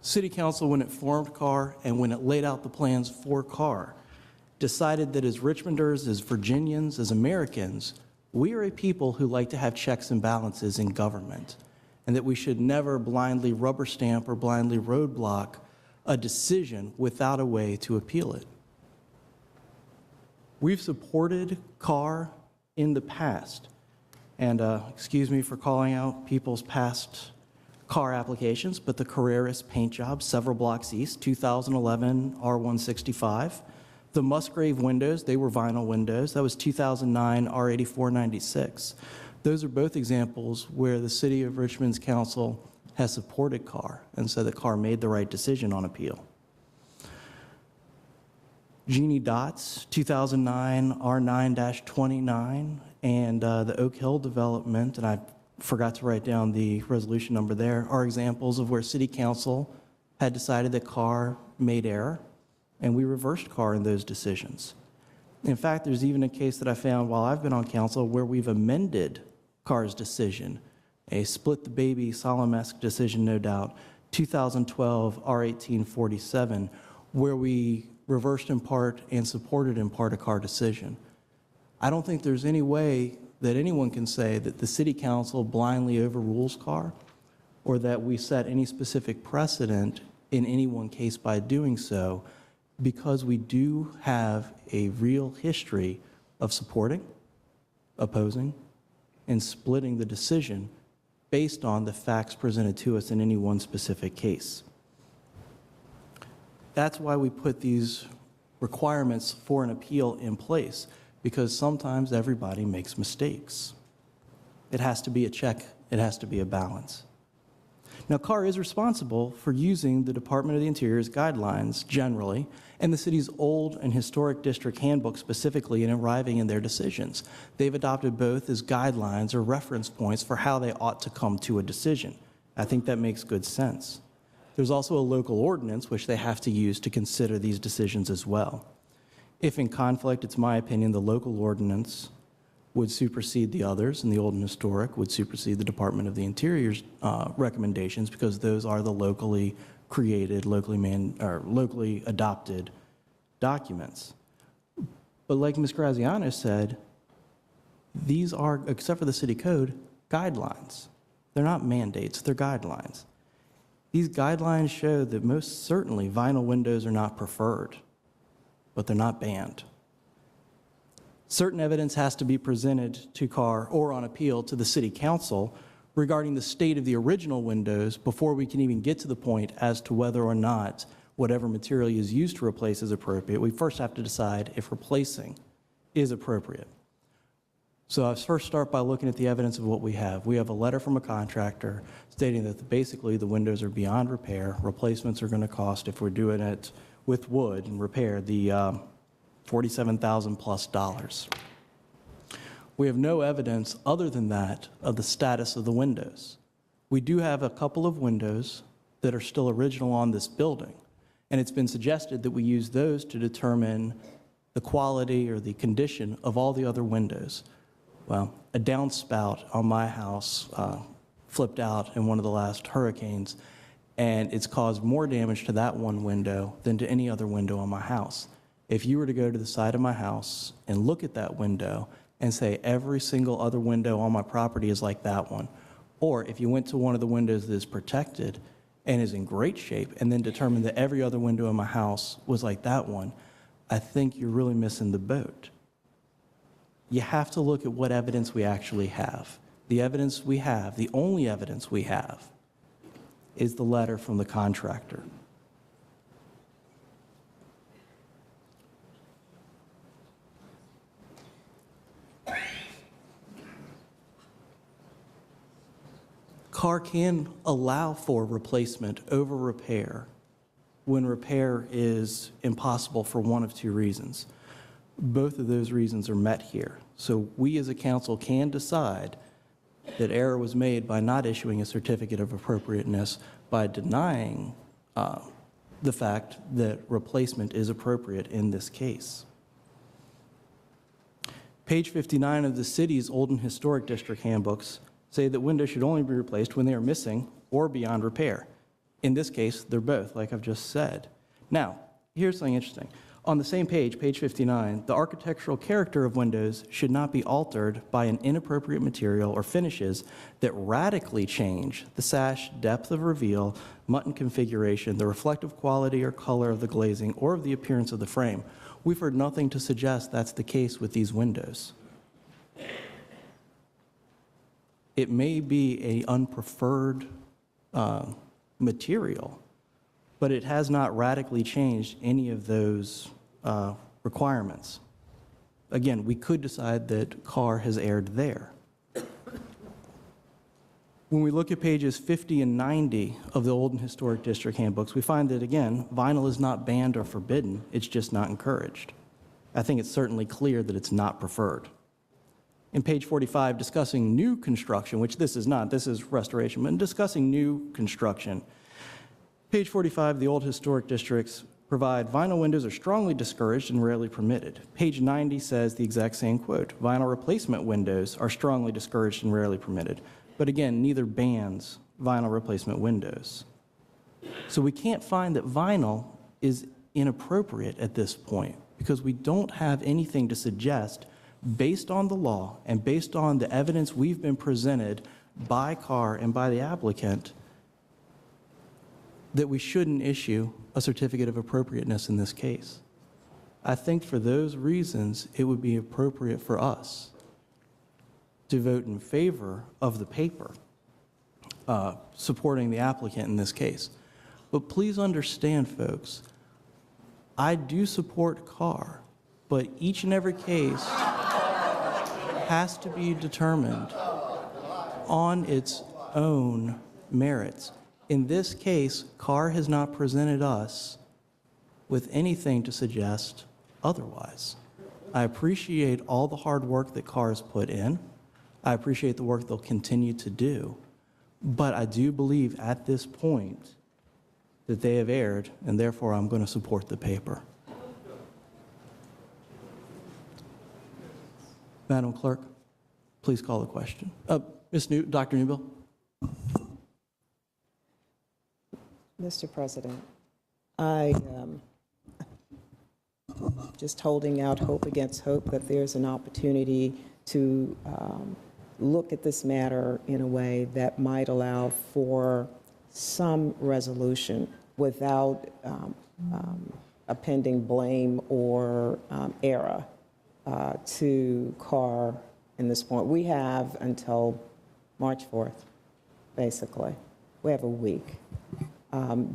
City Council, when it formed Carr and when it laid out the plans for Carr, decided that as Richmonders, as Virginians, as Americans, we are a people who like to have checks and balances in government, and that we should never blindly rubber stamp or blindly roadblock a decision without a way to appeal it. We've supported Carr in the past, and excuse me for calling out people's past Carr applications, but the Carreras paint job, several blocks east, 2011 R165. The Musgrave windows, they were vinyl windows. That was 2009 R8496. Those are both examples where the City of Richmond's council has supported Carr, and so that Carr made the right decision on appeal. Jeannie Dots, 2009 R9-29, and the Oak Hill development, and I forgot to write down the resolution number there, are examples of where City Council had decided that Carr made error, and we reversed Carr in those decisions. In fact, there's even a case that I found while I've been on council where we've amended Carr's decision, a split the baby solemn-esque decision, no doubt, 2012 R1847, where we reversed in part and supported in part a Carr decision. I don't think there's any way that anyone can say that the City Council blindly overrules Carr, or that we set any specific precedent in any one case by doing so, because we do have a real history of supporting, opposing, and splitting the decision based on the facts presented to us in any one specific case. That's why we put these requirements for an appeal in place, because sometimes everybody makes mistakes. It has to be a check, it has to be a balance. Now, Carr is responsible for using the Department of the Interior's guidelines generally, and the city's old and historic district handbook specifically, in arriving in their decisions. They've adopted both as guidelines or reference points for how they ought to come to a decision. I think that makes good sense. There's also a local ordinance which they have to use to consider these decisions as well. If in conflict, it's my opinion the local ordinance would supersede the others, and the old and historic would supersede the Department of the Interior's recommendations, because those are the locally created, locally adopted documents. But like Ms. Graziano said, these are, except for the city code, guidelines. They're not mandates, they're guidelines. These guidelines show that most certainly vinyl windows are not preferred. but they're not banned. Certain evidence has to be presented to CAR or on appeal to the City Council regarding the state of the original windows before we can even get to the point as to whether or not whatever material is used to replace is appropriate. We first have to decide if replacing is appropriate. So I first start by looking at the evidence of what we have. We have a letter from a contractor stating that basically the windows are beyond repair. Replacements are going to cost, if we're doing it with wood and repair, the $47,000 plus. We have no evidence other than that of the status of the windows. We do have a couple of windows that are still original on this building, and it's been suggested that we use those to determine the quality or the condition of all the other windows. Well, a downspout on my house flipped out in one of the last hurricanes, and it's caused more damage to that one window than to any other window on my house. If you were to go to the side of my house and look at that window and say every single other window on my property is like that one, or if you went to one of the windows that is protected and is in great shape and then determined that every other window in my house was like that one, I think you're really missing the boat. You have to look at what evidence we actually have. The evidence we have, the only evidence we have, is the letter from the contractor. CAR can allow for replacement over repair when repair is impossible for one of two reasons. Both of those reasons are met here. So we as a council can decide that error was made by not issuing a certificate of appropriateness by denying the fact that replacement is appropriate in this case. Page 59 of the city's Old and Historic District handbooks say that windows should only be replaced when they are missing or beyond repair. In this case, they're both, like I've just said. Now, here's something interesting. On the same page, page 59, the architectural character of windows should not be altered by an inappropriate material or finishes that radically change the sash, depth of reveal, mutton configuration, the reflective quality or color of the glazing, or of the appearance of the frame. We've heard nothing to suggest that's the case with these windows. It may be an unpreferred material, but it has not radically changed any of those requirements. Again, we could decide that CAR has erred there. When we look at pages 50 and 90 of the Old and Historic District handbooks, we find that, again, vinyl is not banned or forbidden, it's just not encouraged. I think it's certainly clear that it's not preferred. In page 45, discussing new construction, which this is not, this is restoration, but in discussing new construction, page 45, the Old Historic Districts provide vinyl windows are strongly discouraged and rarely permitted. Page 90 says the exact same quote. Vinyl replacement windows are strongly discouraged and rarely permitted. But again, neither bans vinyl replacement windows. So we can't find that vinyl is inappropriate at this point because we don't have anything to suggest, based on the law and based on the evidence we've been presented by CAR and by the applicant, that we shouldn't issue a certificate of appropriateness in this case. I think for those reasons, it would be appropriate for us to vote in favor of the paper supporting the applicant in this case. But please understand, folks, I do support CAR, but each and every case has to be determined on its own merits. In this case, CAR has not presented us with anything to suggest otherwise. I appreciate all the hard work that CAR has put in. I appreciate the work they'll continue to do. But I do believe at this point that they have erred, and therefore I'm going to support the paper. Madam Clerk, please call the question. Dr. Newbill. Mr. President, I just holding out hope against hope that there's an opportunity to look at this matter in a way that might allow for some resolution without pending blame or error to Carr in this point. We have until March 4th, basically. We have a week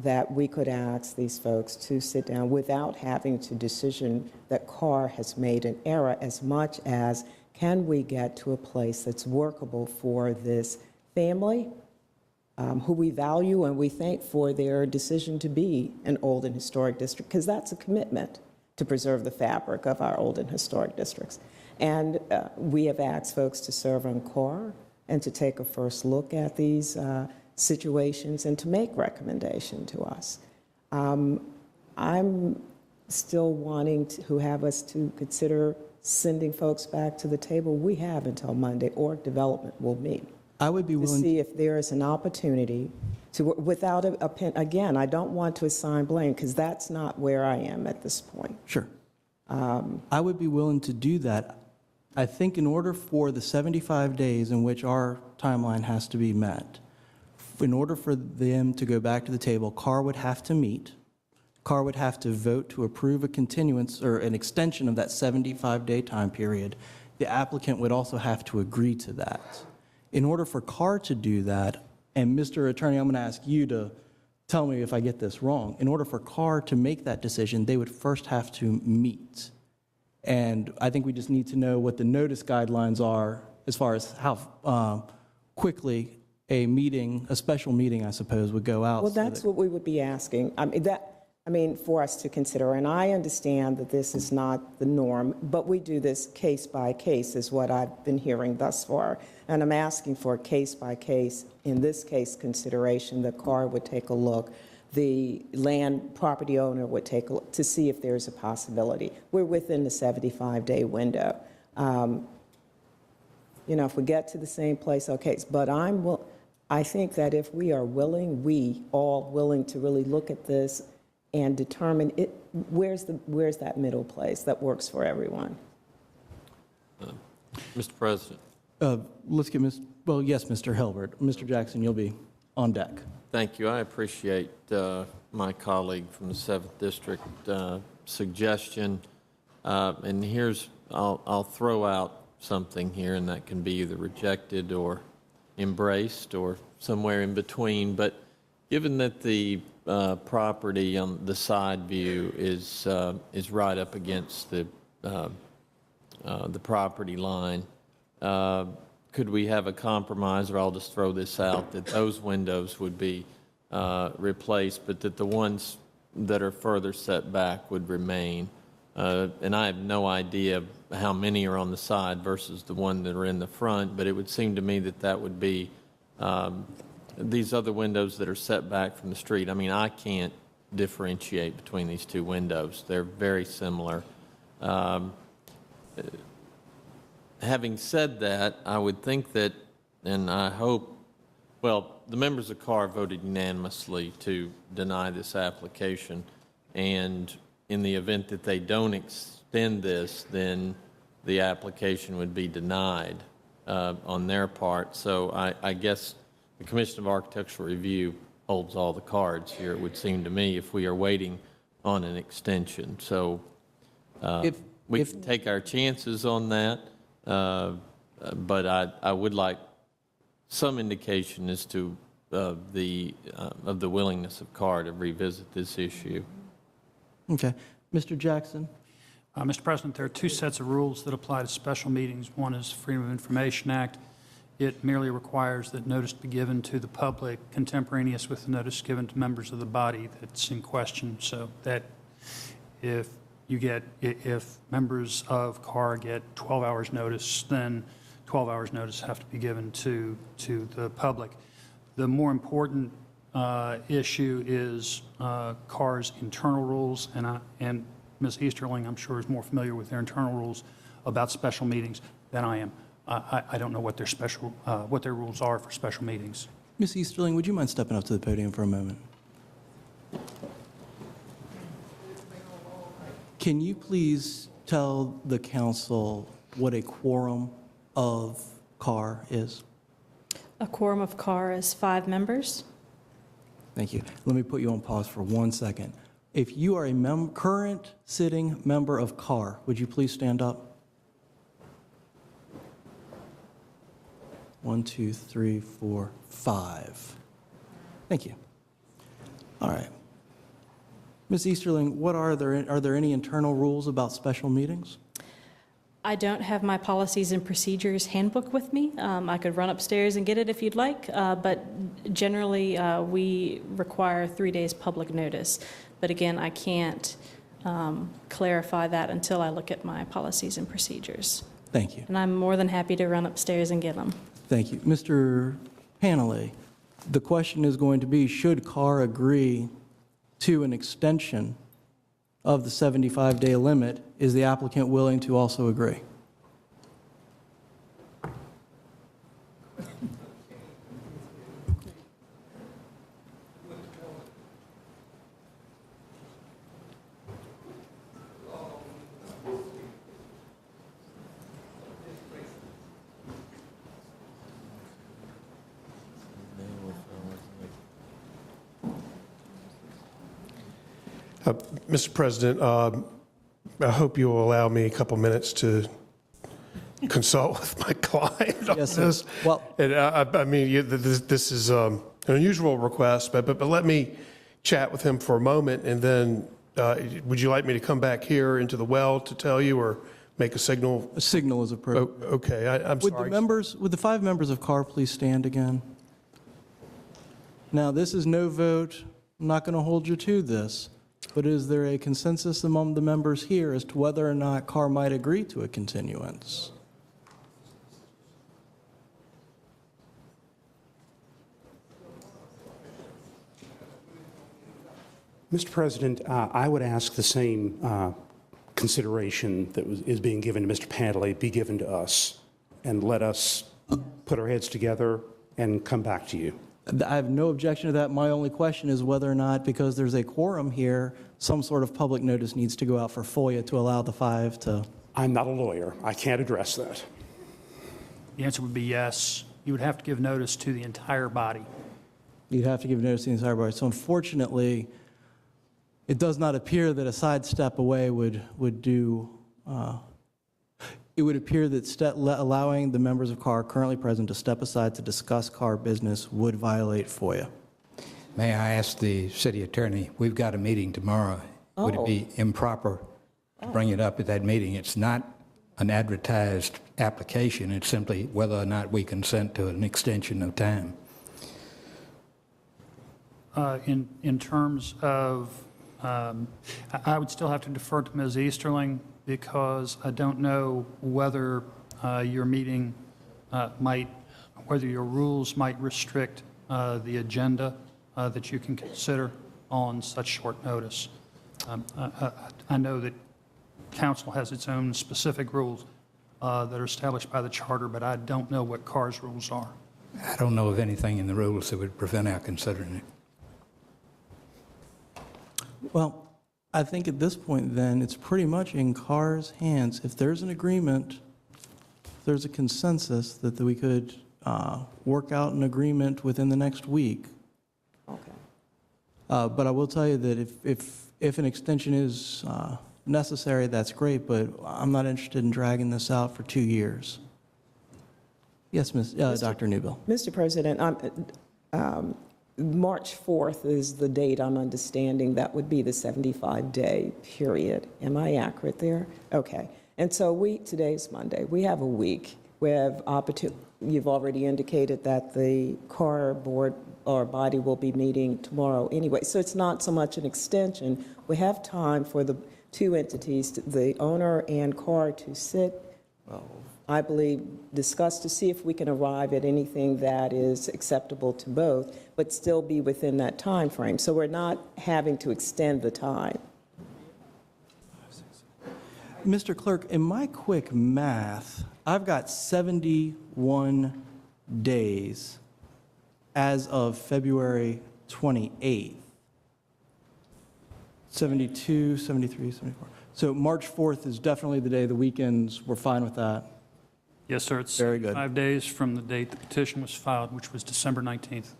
that we could ask these folks to sit down without having to decision that Carr has made an error, as much as can we get to a place that's workable for this family who we value and we thank for their decision to be an old and historic district, because that's a commitment to preserve the fabric of our old and historic districts. And we have asked folks to serve on Carr and to take a first look at these situations and to make recommendation to us. I'm still wanting to have us to consider sending folks back to the table. We have until Monday, or development will meet. I would be willing to see if there is an opportunity to, without again, I don't want to assign blame, because that's not where I am at this point. Sure. I would be willing to do that. I think in order for the 75 days in which our timeline has to be met, in order for them to go back to the table, Carr would have to meet. Carr would have to vote to approve a continuance or an extension of that 75-day time period. The applicant would also have to agree to that. In order for Carr to do that, and Mr. Attorney, I'm going to ask you to tell me if I get this wrong. In order for Carr to make that decision, they would first have to meet. And I think we just need to know what the notice guidelines are as far as how quickly a meeting, a special meeting, I suppose, would go out. Well, that's what we would be asking. For us to consider. And I understand that this is not the norm, but we do this case by case, is what I've been hearing thus far. And I'm asking for a case by case, in this case, consideration that Carr would take a look. The land property owner would take a look to see if there's a possibility. We're within the 75-day window. If we get to the same place, okay. But I think that if we are willing, we all willing to really look at this and determine where's that middle place that works for everyone. Mr. President. Let's get yes, Mr. Hilbert. Mr. Jackson, you'll be on deck. Thank you. I appreciate my colleague from the 7th District suggestion. And I'll throw out something here, and that can be either rejected or embraced or somewhere in between. But given that the property on the side view is right up against the property line, could we have a compromise, or I'll just throw this out, that those windows would be replaced, but that the ones that are further set back would remain? And I have no idea how many are on the side versus the one that are in the front, but it would seem to me that would be these other windows that are set back from the street. I mean, I can't differentiate between these two windows. They're very similar. Having said that, I would think that, and I hope, the members of Carr voted unanimously to deny this application, and in the event that they don't extend this, then the application would be denied on their part. So I guess the Commission of Architectural Review holds all the cards here, it would seem to me, if we are waiting on an extension. So we can take our chances on that, but I would like some indication as to the willingness of Carr to revisit this issue. Okay. Mr. Jackson? Mr. President, there are two sets of rules that apply to special meetings. One is Freedom of Information Act. It merely requires that notice be given to the public contemporaneous with the notice given to members of the body that's in question, so that if members of Carr get 12 hours notice, then 12 hours notice have to be given to the public. The more important issue is Carr's internal rules, and Ms. Easterling, I'm sure, is more familiar with their internal rules about special meetings than I am. I don't know what their rules are for special meetings. Ms. Easterling, would you mind stepping up to the podium for a moment? Can you please tell the council what a quorum of Carr is? A quorum of Carr is 5 members. Thank you. Let me put you on pause for 1 second. if you are a current sitting member of CAR, would you please stand up? 1, 2, 3, 4, 5. Thank you. All right. Ms. Easterling, are there any internal rules about special meetings? I don't have my policies and procedures handbook with me. I could run upstairs and get it if you'd like, but generally we require 3 days public notice. But again, I can't clarify that until I look at my policies and procedures. Thank you. And I'm more than happy to run upstairs and get them. Thank you. Mr. Panelli, the question is going to be, should CAR agree to an extension of the 75-day limit? Is the applicant willing to also agree? Mr. President, I hope you will allow me a couple minutes to consult with my client on Yes, sir. this. Well, And I mean, this is an unusual request, but let me chat with him for a moment, and then would you like me to come back here into the well to tell you, or make a signal? a signal is appropriate. Okay, I'm Would sorry. would the 5 members of CAR please stand again? Now, this is no vote. I'm not going to hold you to this, but is there a consensus among the members here as to whether or not CAR might agree to a continuance? Mr. President, I would ask the same consideration that is being given to Mr. Panteley be given to us, and let us put our heads together and come back to you. I have no objection to that. My only question is whether or not, because there's a quorum here, some sort of public notice needs to go out for FOIA to allow the 5 to... I'm not a lawyer. I can't address that. The answer would be yes. You would have to give notice to the entire body. You'd have to give notice to the entire body. So unfortunately, it does not appear that a sidestep away would do... it would appear that allowing the members of CAR currently present to step aside to discuss CAR business would violate FOIA. May I ask the city attorney, we've got a meeting tomorrow. Would it be improper to bring it up at that meeting? It's not an advertised application. It's simply whether or not we consent to an extension of time. In terms of, I would still have to defer to Ms. Easterling, because I don't know whether your meeting whether your rules might restrict the agenda that you can consider on such short notice. I know that council has its own specific rules that are established by the charter, but I don't know what CAR's rules are. I don't know of anything in the rules that would prevent our considering it. Well, I think at this point then, it's pretty much in CAR's hands. If there's an agreement, if there's a consensus that we could work out an agreement within the next week. Okay. But I will tell you that if an extension is necessary, that's great, but I'm not interested in dragging this out for 2 years. Yes, Dr. Newbill. Mr. President, March 4th is the date I'm understanding. That would be the 75-day period. Am I accurate there? Okay. And so today's Monday. We have a week. We have you've already indicated that the CAR board or body will be meeting tomorrow anyway. So it's not so much an extension. We have time for the two entities, the owner and CAR, to sit, I believe, discuss to see if we can arrive at anything that is acceptable to both, but still be within that time frame. So we're not having to extend the time. Mr. Clerk, in my quick math, I've got 71 days as of February 28th. 72, 73, 74. So March 4th is definitely the day. The weekends, we're fine with that. Yes, sir. It's very good. 5 days from the date the petition was filed, which was December 19th.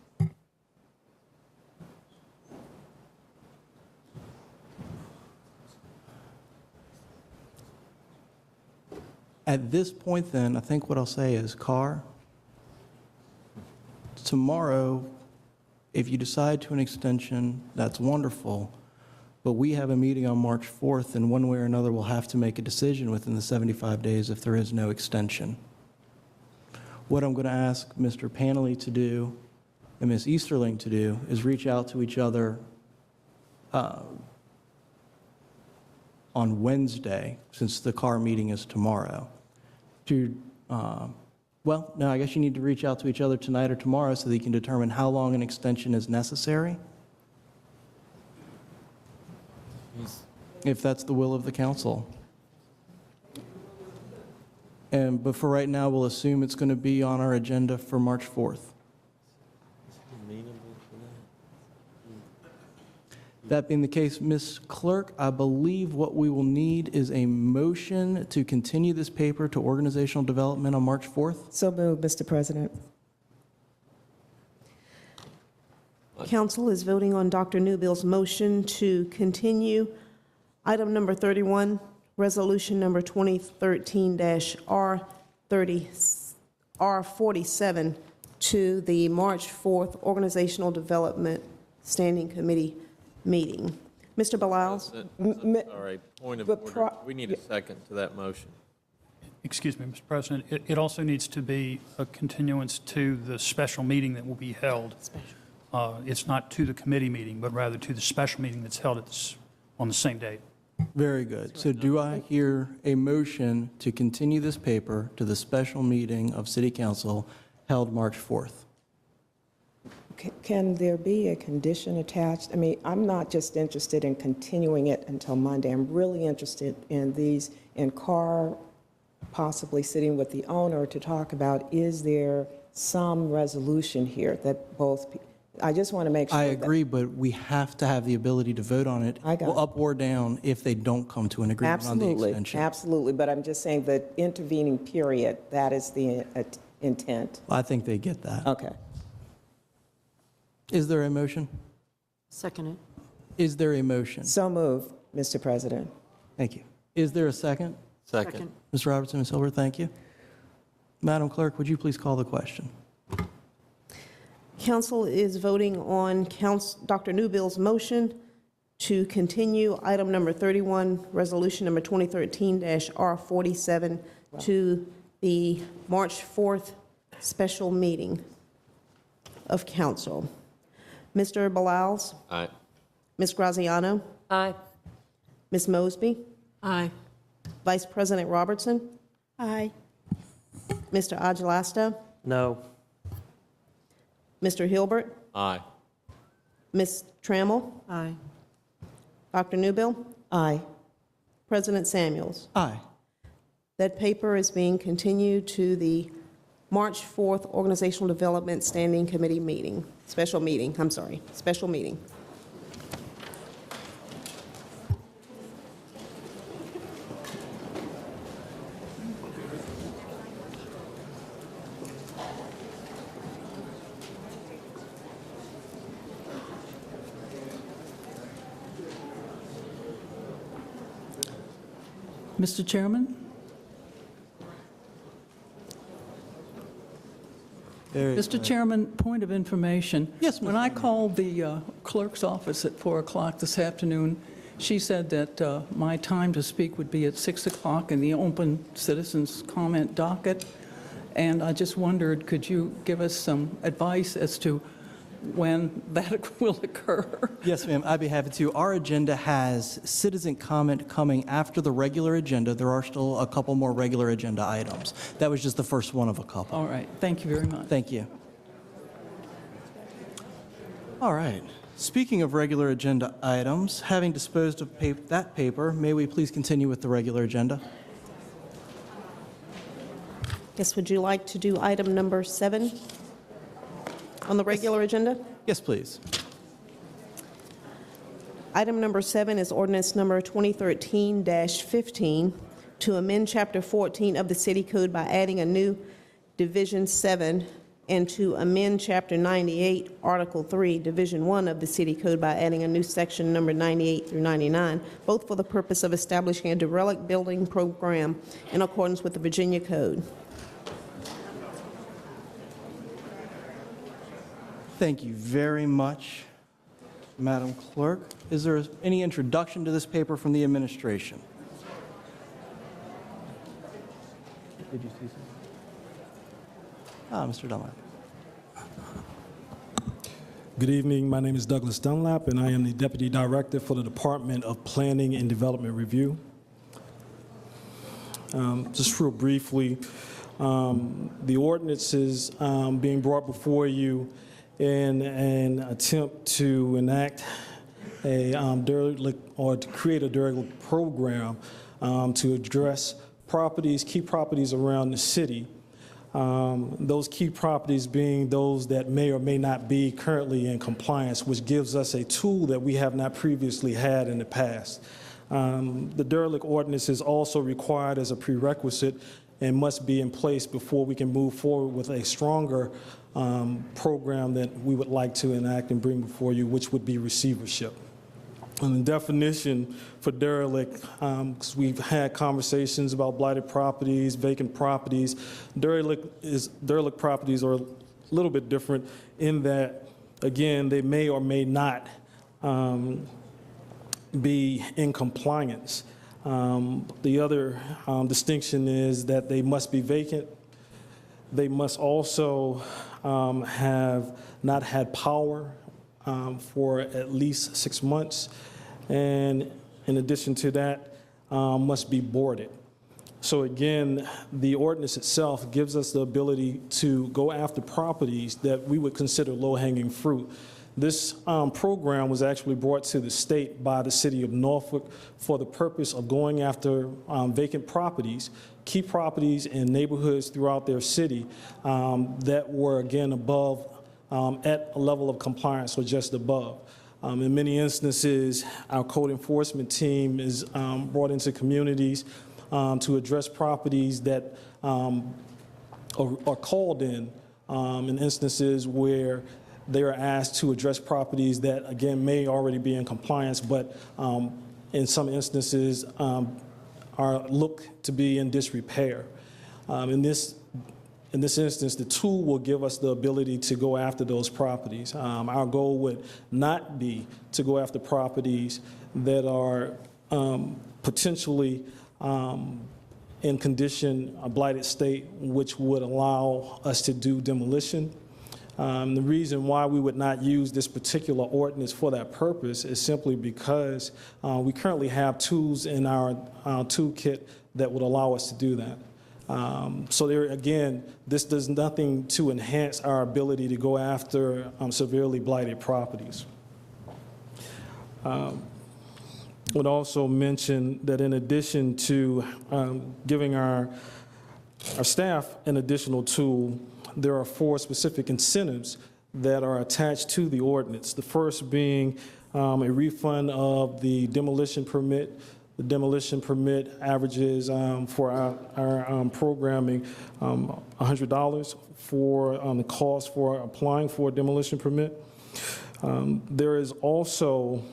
At this point, then, I think what I'll say is, Carr, tomorrow, if you decide to an extension, that's wonderful, but we have a meeting on March 4th, and one way or another, we'll have to make a decision within the 75 days if there is no extension. What I'm going to ask Mr. Panley to do and Ms. Easterling to do is reach out to each other on Wednesday, since the Carr meeting is tomorrow, to, well, no, I guess you need to reach out to each other tonight or tomorrow so that you can determine how long an extension is necessary, if that's the will of the council. But for right now, we'll assume it's going to be on our agenda for March 4th. That being the case, Ms. Clerk, I believe what we will need is a motion to continue this paper to organizational development on March 4th. So moved, Mr. President. Council is voting on Dr. Newbill's motion to continue item number 31, resolution number 2013-R47 to the March 4th Organizational Development Standing Committee meeting. Mr. Beliles? All right, point of order. We need a second to that motion. Excuse me, Mr. President. It also needs to be a continuance to the special meeting that will be held. It's not to the committee meeting, but rather to the special meeting that's held on the same date. Very good. So do I hear a motion to continue this paper to the special meeting of City Council held March 4th? Can there be a condition attached? I mean, I'm not just interested in continuing it until Monday. I'm really interested in Carr possibly sitting with the owner to talk about, is there some resolution here that I just want to make sure. I agree, but we have to have the ability to vote on it, up or down, if they don't come to an agreement on the extension. Absolutely, but I'm just saying the intervening period, that is the intent. I think they get that. Okay. Is there a motion? Second it. Is there a motion? So moved, Mr. President. Thank you. Is there a second? Second. Mr. Robertson, Ms. Hilbert, thank you. Madam Clerk, would you please call the question? Council is voting on Dr. Newbill's motion to continue item number 31, resolution number 2013-R47 to the March 4th special meeting of council. Mr. Beliles? Aye. Ms. Graziano? Aye. Ms. Mosby? Aye. Vice President Robertson? Aye. Mr. Ajalasta? No. Mr. Hilbert? Aye. Ms. Trammell? Aye. Dr. Newbill? Aye. President Samuels? Aye. That paper is being continued to the March 4th Organizational Development Standing Committee meeting, special meeting. Mr. Chairman? Mr. Chairman, point of information. Yes, When I called the clerk's office at 4 o'clock this afternoon, she said that my time to speak would be at 6 o'clock in the open citizens' comment docket. And I just wondered, could you give us some advice as to when that will occur? Yes, ma'am, I'd be happy to. Our agenda has citizen comment coming after the regular agenda. There are still a couple more regular agenda items. That was just the first one of a couple. All right, thank you very much. Thank you. All right. Speaking of regular agenda items, having disposed of that paper, may we please continue with the regular agenda? Yes, would you like to do item number 7 on the regular agenda? Yes, please. Item number 7 is ordinance number 2013-15 to amend Chapter 14 of the City Code by adding a new Division 7 and to amend Chapter 98, Article 3, Division 1 of the City Code by adding a new section number 98 through 99, both for the purpose of establishing a derelict building program in accordance with the Virginia Code. Thank you very much, Madam Clerk. Is there any introduction to this paper from the administration? Did you see something? Mr. Dunlap. Good evening. My name is Douglas Dunlap, and I am the Deputy Director for the Department of Planning and Development Review. Just real briefly, the ordinance is being brought before you in an attempt to enact a derelict, or to create a derelict program to address properties, key properties around the city. Those key properties being those that may or may not be currently in compliance, which gives us a tool that we have not previously had in the past. The derelict ordinance is also required as a prerequisite and must be in place before we can move forward with a stronger program that we would like to enact and bring before you, which would be receivership. And the definition for derelict, because we've had conversations about blighted properties, vacant properties. Derelict properties are a little bit different in that, again, they may or may not be in compliance. The other distinction is that they must be vacant. They must also have not had power for at least 6 months, and in addition to that, must be boarded. So again, the ordinance itself gives us the ability to go after properties that we would consider low-hanging fruit. This program was actually brought to the state by the city of Norfolk for the purpose of going after vacant properties, key properties in neighborhoods throughout their city that were, again, above at a level of compliance or just above. In many instances, our code enforcement team is brought into communities to address properties that are called in instances where they are asked to address properties that, again, may already be in compliance, but in some instances are looked to be in disrepair. In this instance, the tool will give us the ability to go after those properties. Our goal would not be to go after properties that are potentially in condition, a blighted state, which would allow us to do demolition. The reason why we would not use this particular ordinance for that purpose is simply because we currently have tools in our toolkit that would allow us to do that. So there, again, this does nothing to enhance our ability to go after severely blighted properties. Would also mention that in addition to giving our staff an additional tool, there are 4 specific incentives that are attached to the ordinance. The first being a refund of the demolition permit. The demolition permit averages for our programming $100 for the cost for applying for a demolition permit. There is also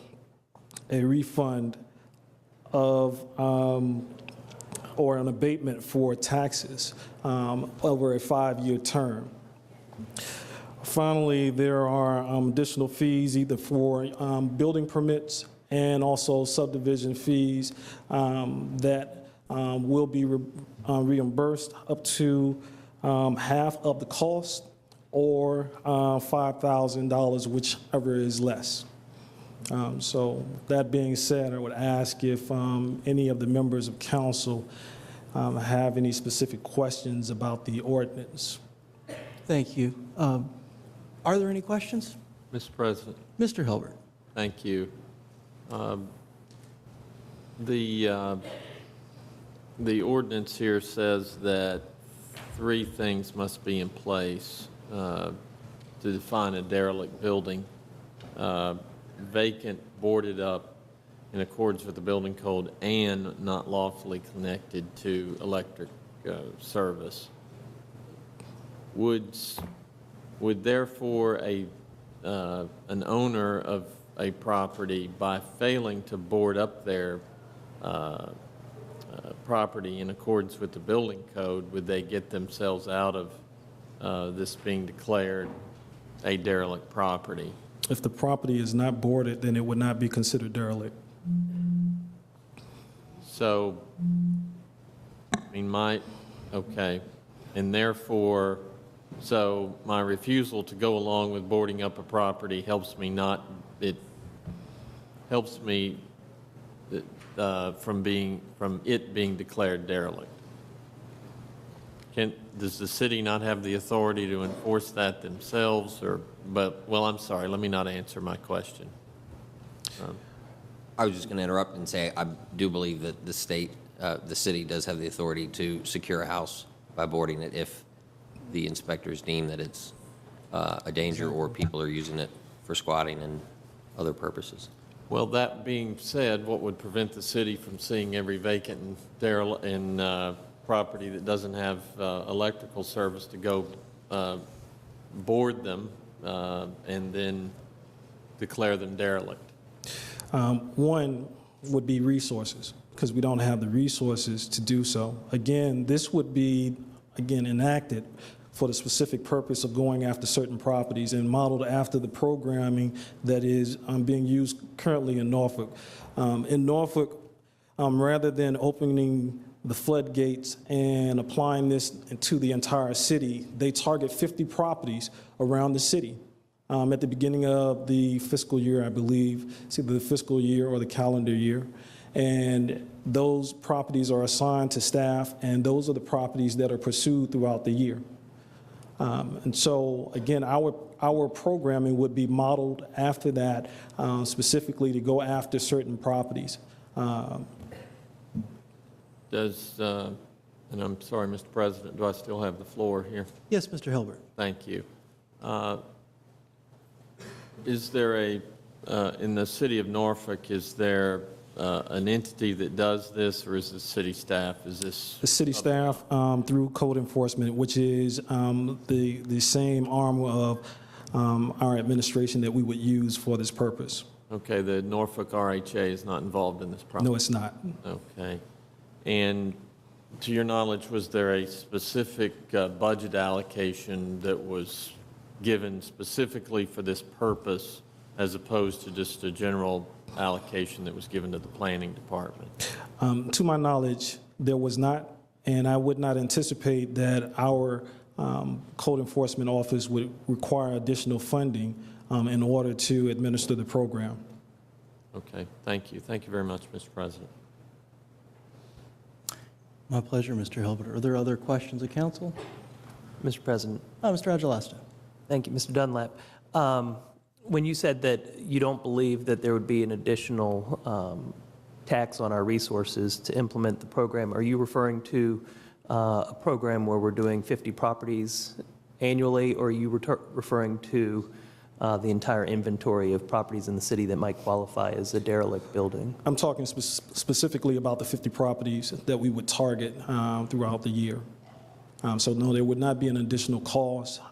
a refund of or an abatement for taxes over a 5-year term. Finally, there are additional fees either for building permits and also subdivision fees that will be reimbursed up to half of the cost or $5,000, whichever is less. So that being said, I would ask if any of the members of council have any specific questions about the ordinance. Thank you. Are there any questions? Mr. President. Mr. Hilbert. Thank you. The ordinance here says that 3 things must be in place to define a derelict building. Vacant, boarded up in accordance with the building code, and not lawfully connected to electric service. Would would therefore an owner of a property, by failing to board up their property in accordance with the building code, would they get themselves out of this being declared a derelict property? If the property is not boarded, then it would not be considered derelict. So, I mean, okay, and therefore, so my refusal to go along with boarding up a property helps me it helps me from it being declared derelict. Does the city not have the authority to enforce that themselves, well, I'm sorry, let me not answer my question. I was just going to interrupt and say I do believe that the city does have the authority to secure a house by boarding it if the inspectors deem that it's a danger or people are using it for squatting and other purposes. Well, that being said, what would prevent the city from seeing every vacant and property that doesn't have electrical service to go board them and then declare them derelict? One would be resources, because we don't have the resources to do so. Again, this would be, enacted for the specific purpose of going after certain properties and modeled after the programming that is being used currently in Norfolk. In Norfolk, rather than opening the floodgates and applying this to the entire city, they target 50 properties around the city. At the beginning of the fiscal year, I believe, it's either the fiscal year or the calendar year. And those properties are assigned to staff, and those are the properties that are pursued throughout the year. And so, again, our programming would be modeled after that, specifically to go after certain properties. And I'm sorry, Mr. President, do I still have the floor here? Yes, Mr. Hilbert. Thank you. Is there in the city of Norfolk, is there an entity that does this, or is this city staff? Is this the city staff through code enforcement, which is the same arm of our administration that we would use for this purpose? Okay, the Norfolk RHA is not involved in this process? No, it's not. Okay. And to your knowledge, was there a specific budget allocation that was given specifically for this purpose, as opposed to just a general allocation that was given to the planning department? To my knowledge, there was not, and I would not anticipate that our code enforcement office would require additional funding in order to administer the program. Okay, thank you. Thank you very much, Mr. President. My pleasure, Mr. Hilbert. Are there other questions of council? Mr. President. Mr. Agilasta. Thank you, Mr. Dunlap. When you said that you don't believe that there would be an additional tax on our resources to implement the program, are you referring to a program where we're doing 50 properties annually, or are you referring to the entire inventory of properties in the city that might qualify as a derelict building? I'm talking specifically about the 50 properties that we would target throughout the year. So no, there would not be an additional cost.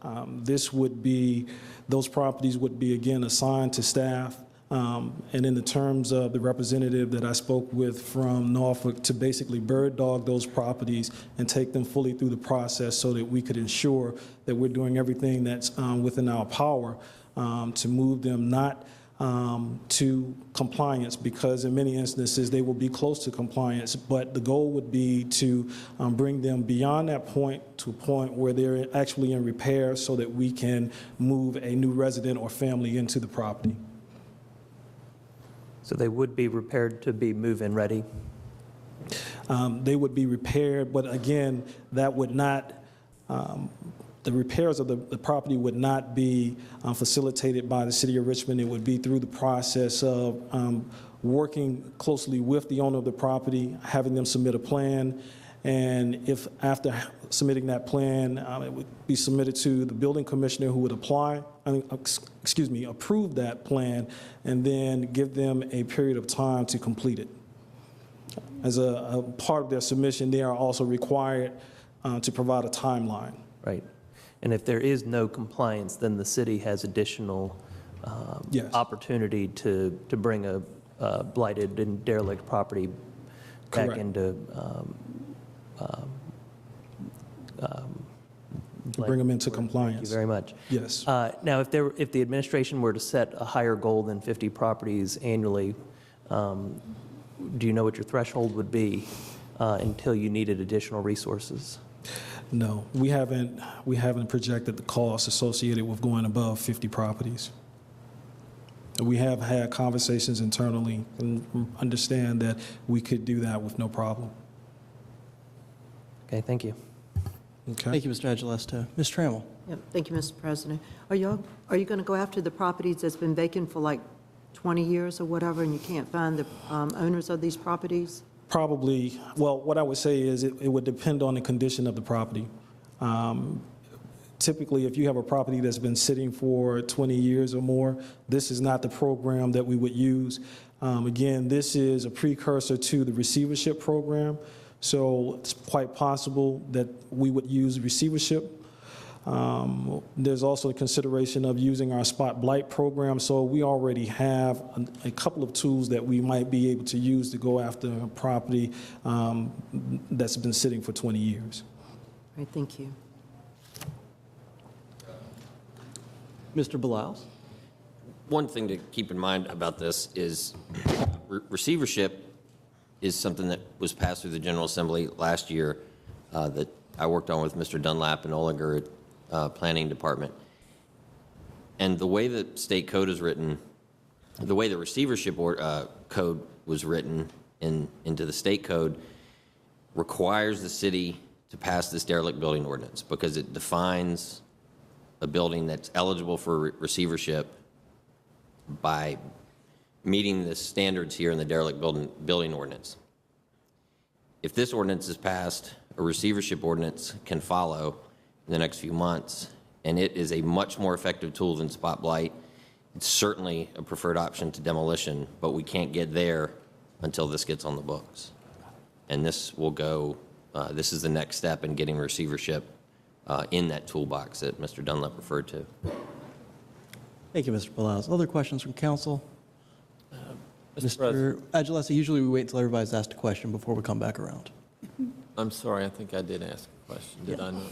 Those properties would be, again, assigned to staff. And in the terms of the representative that I spoke with from Norfolk, to basically bird dog those properties and take them fully through the process so that we could ensure that we're doing everything that's within our power to move them not to compliance, because in many instances they will be close to compliance, but the goal would be to bring them beyond that point to a point where they're actually in repair so that we can move a new resident or family into the property. So they would be repaired to be move-in ready? They would be repaired, but again, that would not, the repairs of the property would not be facilitated by the city of Richmond. It would be through the process of working closely with the owner of the property, having them submit a plan, and if after submitting that plan, it would be submitted to the building commissioner, who would approve that plan, and then give them a period of time to complete it. As a part of their submission, they are also required to provide a timeline. Right. And if there is no compliance, then the city has additional Yes. opportunity to bring a blighted and derelict property back Correct. into. Bring them into compliance. Thank you very much. Yes. Now, if the administration were to set a higher goal than 50 properties annually, do you know what your threshold would be until you needed additional resources? No, we haven't projected the costs associated with going above 50 properties. We have had conversations internally and understand that we could do that with no problem. Okay, thank you. Okay. Thank you, Mr. Agilesto. Ms. Trammell? Yep, thank you, Mr. President. Are you going to go after the properties that's been vacant for like 20 years or whatever, and you can't find the owners of these properties? Probably, well, what I would say is it would depend on the condition of the property. Typically, if you have a property that's been sitting for 20 years or more, this is not the program that we would use. Again, this is a precursor to the receivership program, so it's quite possible that we would use receivership. There's also the consideration of using our spot blight program, so we already have a couple of tools that we might be able to use to go after a property that's been sitting for 20 years. All right, thank you. Mr. Beliles? One thing to keep in mind about this is receivership is something that was passed through the General Assembly last year that I worked on with Mr. Dunlap and Olinger at Planning Department. And the way the state code is written, the way the receivership code was written into the state code requires the city to pass this derelict building ordinance because it defines a building that's eligible for receivership by meeting the standards here in the derelict building ordinance. If this ordinance is passed, a receivership ordinance can follow in the next few months, and it is a much more effective tool than spot blight. It's certainly a preferred option to demolition, but we can't get there until this gets on the books. And this will go, this is the next step in getting receivership in that toolbox that Mr. Dunlap referred to. Thank you, Mr. Beliles. Other questions from council? Mr. Mr. Agilesto, usually we wait until everybody's asked a question before we come back around. I'm sorry, I think I did ask a question, did I not?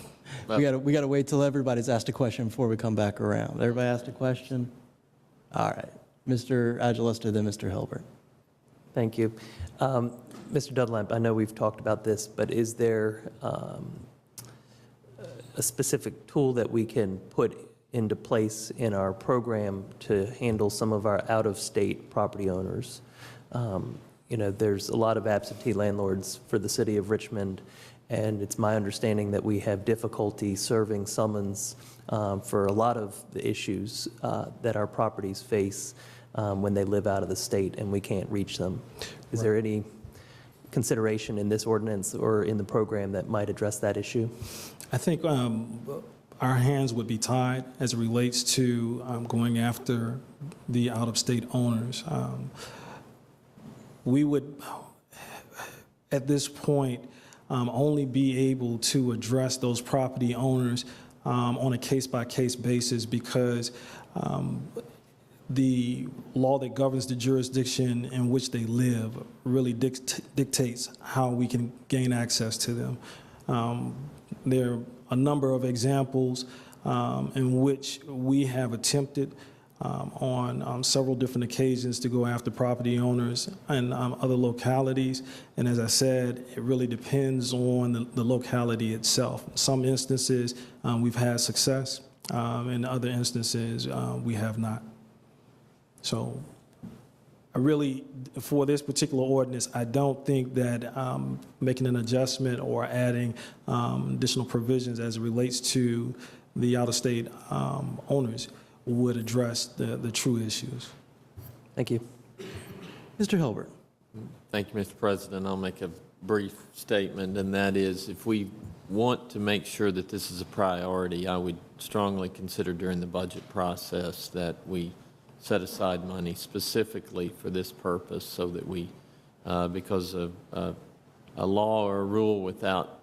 We got to wait till everybody's asked a question before we come back around. Everybody asked a question? All right. Mr. Agilesto, then Mr. Hilbert. Thank you. Mr. Dunlap, I know we've talked about this, but is there a specific tool that we can put into place in our program to handle some of our out-of-state property owners? You know, there's a lot of absentee landlords for the city of Richmond, and it's my understanding that we have difficulty serving summons for a lot of the issues that our properties face when they live out of the state and we can't reach them. Is there any consideration in this ordinance or in the program that might address that issue? I think our hands would be tied as it relates to going after the out-of-state owners. We would, at this point, only be able to address those property owners on a case-by-case basis because the law that governs the jurisdiction in which they live really dictates how we can gain access to them. There are a number of examples in which we have attempted on several different occasions to go after property owners in other localities. And as I said, it really depends on the locality itself. In some instances, we've had success. In other instances, we have not. So I really, for this particular ordinance, I don't think that making an adjustment or adding additional provisions as it relates to the out-of-state owners would address the true issues. Thank you. Mr. Hilbert. Thank you, Mr. President. I'll make a brief statement, and that is if we want to make sure that this is a priority, I would strongly consider during the budget process that we set aside money specifically for this purpose so that we, because of a law or a rule without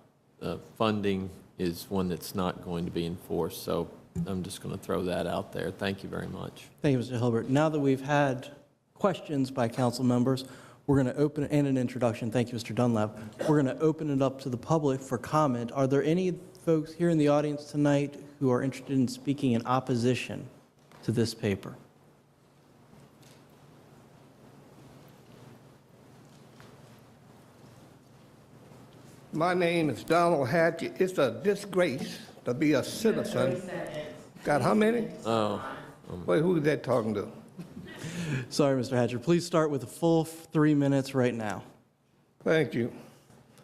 funding is one that's not going to be enforced. So I'm just going to throw that out there. Thank you very much. Thank you, Mr. Hilbert. Now that we've had questions by council members, we're going to open, and an introduction, thank you, Mr. Dunlap. We're going to open it up to the public for comment. Are there any folks here in the audience tonight who are interested in speaking in opposition to this paper? My name is Donald Hatchett. It's a disgrace to be a citizen. Got how many? Oh. Wait, who is that talking to? Sorry, Mr. Hatcher. Please start with a full 3 minutes right now. Thank you.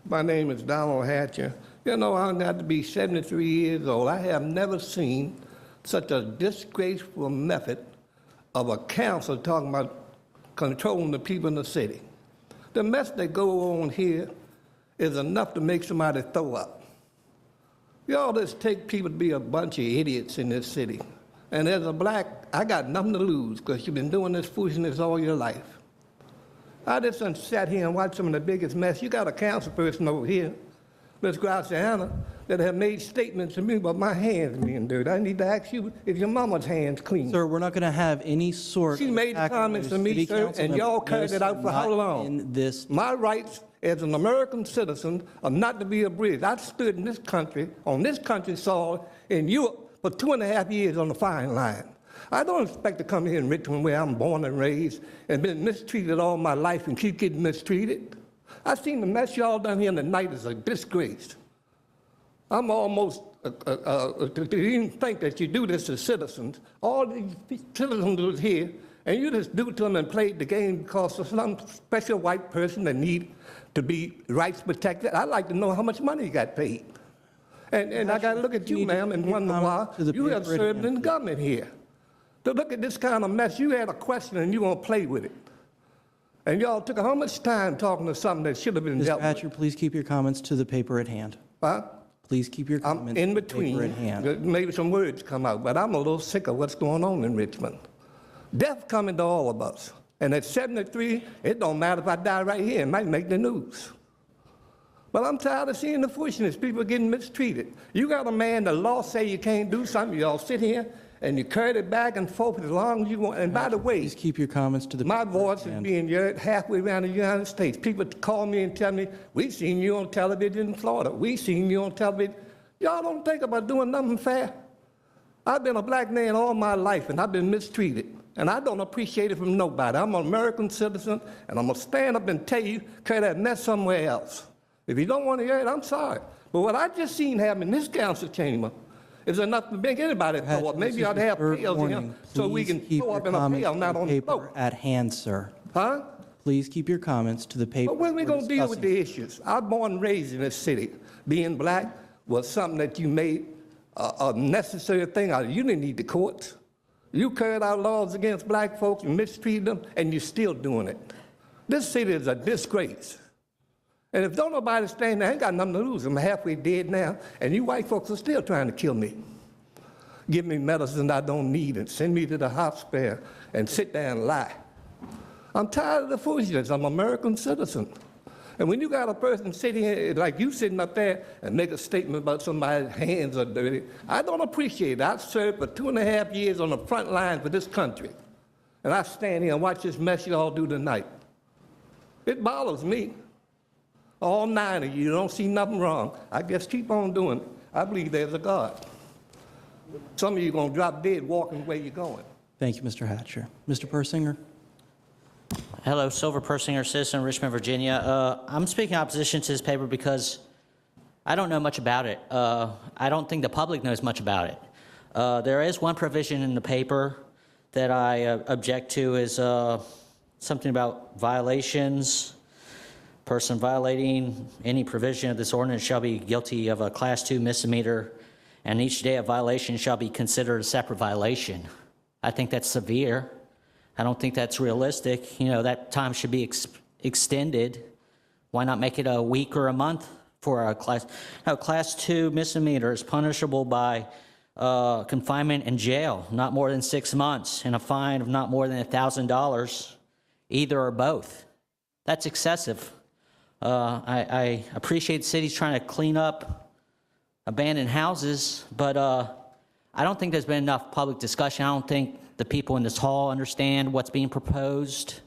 My name is Donald Hatcher. You know, I'm got to be 73 years old. I have never seen such a disgraceful method of a council talking about controlling the people in the city. The mess that go on here is enough to make somebody throw up. Y'all just take people to be a bunch of idiots in this city. And as a black, I got nothing to lose because you've been doing this foolishness all your life. I just done sat here and watched some of the biggest mess. You got a council person over here, Ms. Graciana, that have made statements to me about my hands being dirty. I need to ask you, is your mama's hands clean? Sir, we're not going to have any sort She of made comments to me, sir, and y'all carried it out for how long? My rights as an American citizen are not to be abridged. I stood in this country, on this country soil, in Europe for 2.5 years on the fine line. I don't expect to come here in Richmond where I'm born and raised and been mistreated all my life and keep getting mistreated. I've seen the mess y'all done here tonight is a disgrace. I'm almost, to even think that you do this to citizens, all these citizens was here, and you just do it to them and played the game because of some special white person that need to be rights protected. I'd like to know how much money you got paid. And I got to look at you, ma'am, and wonder why you have served in the government here. To look at this kind of mess, you had a question and you want to play with it. And y'all took how much time talking to something that should have been dealt with? Mr. Hatcher, please keep your comments to the paper at hand. Huh? Please keep your comments in to the between. paper at hand. Maybe some words come out, but I'm a little sick of what's going on in Richmond. Death coming to all of us. And at 73, it don't matter if I die right here. It might make the news. But I'm tired of seeing the foolishness. People getting mistreated. You got a man, the law say you can't do something. Y'all sit here and you carry it back and forth as long as you want. And by the way, please keep your comments to the my voice is being heard halfway around the United States. People call me and tell me, we seen you on television in Florida. We seen you on television. Y'all don't think about doing nothing fair. I've been a black man all my life, and I've been mistreated. And I don't appreciate it from nobody. I'm an American citizen, and I'm going to stand up and tell you, carry that mess somewhere else. If you don't want to hear it, I'm sorry. But what I just seen happen in this council chamber is enough to make anybody throw up. Maybe I'd have pails here so we can throw up in a pail, not on the floor. At hand, sir. Huh? Please keep your comments to the paper. But when are we going to deal with the issues? I was born and raised in this city. Being black was something that you made a necessary thing out of. You didn't need the courts. You carried out laws against black folks, you mistreated them, and you're still doing it. This city is a disgrace. And if don't nobody stand there, I ain't got nothing to lose. I'm halfway dead now, and you white folks are still trying to kill me. Give me medicine I don't need and send me to the hospital and sit there and lie. I'm tired of the foolishness. I'm an American citizen. And when you got a person sitting here, like you sitting up there and make a statement about somebody's hands are dirty, I don't appreciate it. I've served for 2.5 years on the front line for this country. And I stand here and watch this mess you all do tonight. It bothers me. All 9 of you don't see nothing wrong. I guess keep on doing it. I believe there's a God. Some of you are going to drop dead walking where you're going. Thank you, Mr. Hatcher. Mr. Persinger? Hello, Silver Persinger, citizen of Richmond, Virginia. I'm speaking opposition to this paper because I don't know much about it. I don't think the public knows much about it. There is one provision in the paper that I object to is something about violations. Person violating any provision of this ordinance shall be guilty of a Class 2 misdemeanor, and each day of violation shall be considered a separate violation. I think that's severe. I don't think that's realistic. You know, that time should be extended. Why not make it a week or a month for a class? No, Class 2 misdemeanor is punishable by confinement and jail, not more than 6 months, and a fine of not more than $1,000, either or both. That's excessive. I appreciate the city's trying to clean up abandoned houses, but I don't think there's been enough public discussion. I don't think the people in this hall understand what's being proposed.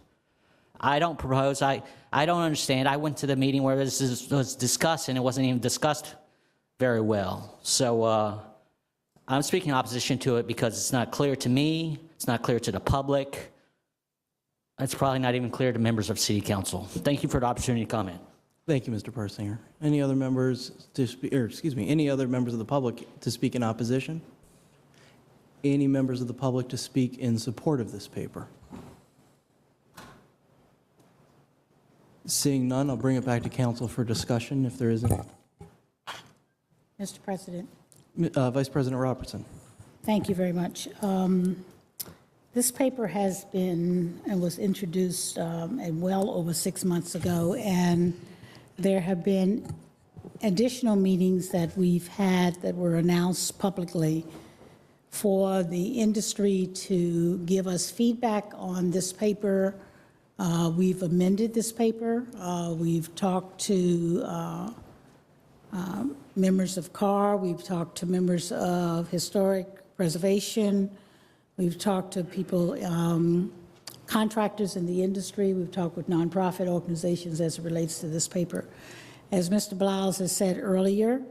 I don't propose. I don't understand. I went to the meeting where this was discussed, and it wasn't even discussed very well. So I'm speaking opposition to it because it's not clear to me. It's not clear to the public. It's probably not even clear to members of City Council. Thank you for the opportunity to comment. Thank you, Mr. Persinger. Any other members to speak, or excuse me, any other members of the public to speak in opposition? Any members of the public to speak in support of this paper? Seeing none, I'll bring it back to council for discussion if there is any. Mr. President. Vice President Robertson. Thank you very much. This paper has been and was introduced well over 6 months ago, and there have been additional meetings that we've had that were announced publicly for the industry to give us feedback on this paper. We've amended this paper. We've talked to members of CAR. We've talked to members of Historic Preservation. We've talked to people, contractors in the industry. We've talked with nonprofit organizations as it relates to this paper. As Mr. Blouse has said earlier,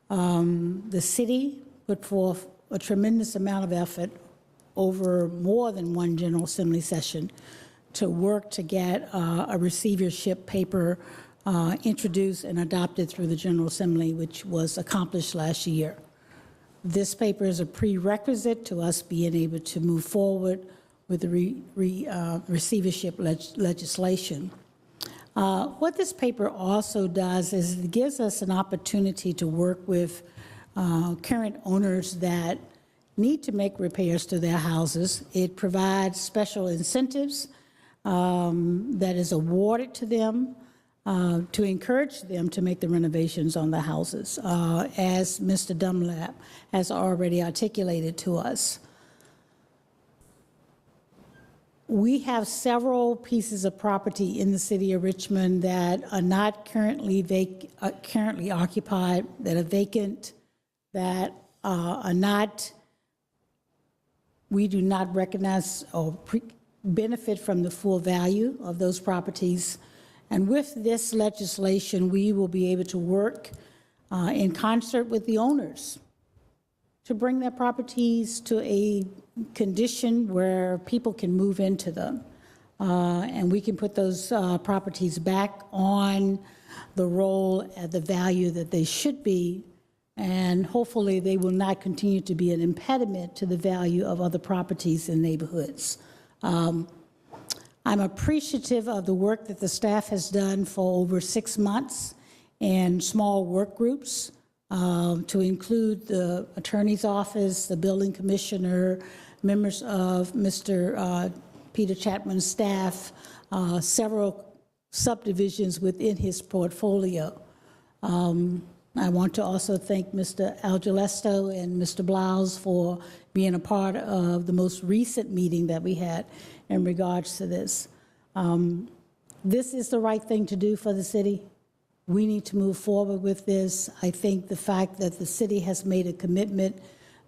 the city put forth a tremendous amount of effort over more than one General Assembly session to work to get a receivership paper introduced and adopted through the General Assembly, which was accomplished last year. This paper is a prerequisite to us being able to move forward with the receivership legislation. What this paper also does is it gives us an opportunity to work with current owners that need to make repairs to their houses. It provides special incentives that is awarded to them to encourage them to make the renovations on the houses, as Mr. Dunlap has already articulated to us. We have several pieces of property in the city of Richmond that are not currently occupied, that are vacant, that are not, we do not recognize or benefit from the full value of those properties. And with this legislation, we will be able to work in concert with the owners to bring their properties to a condition where people can move into them. And we can put those properties back on the roll at the value that they should be. And hopefully they will not continue to be an impediment to the value of other properties in neighborhoods. I'm appreciative of the work that the staff has done for over 6 months in small work groups to include the attorney's office, the building commissioner, members of Mr. Peter Chapman's staff, several subdivisions within his portfolio. I want to also thank Mr. Algelesto and Mr. Blouse for being a part of the most recent meeting that we had in regards to this. This is the right thing to do for the city. We need to move forward with this. I think the fact that the city has made a commitment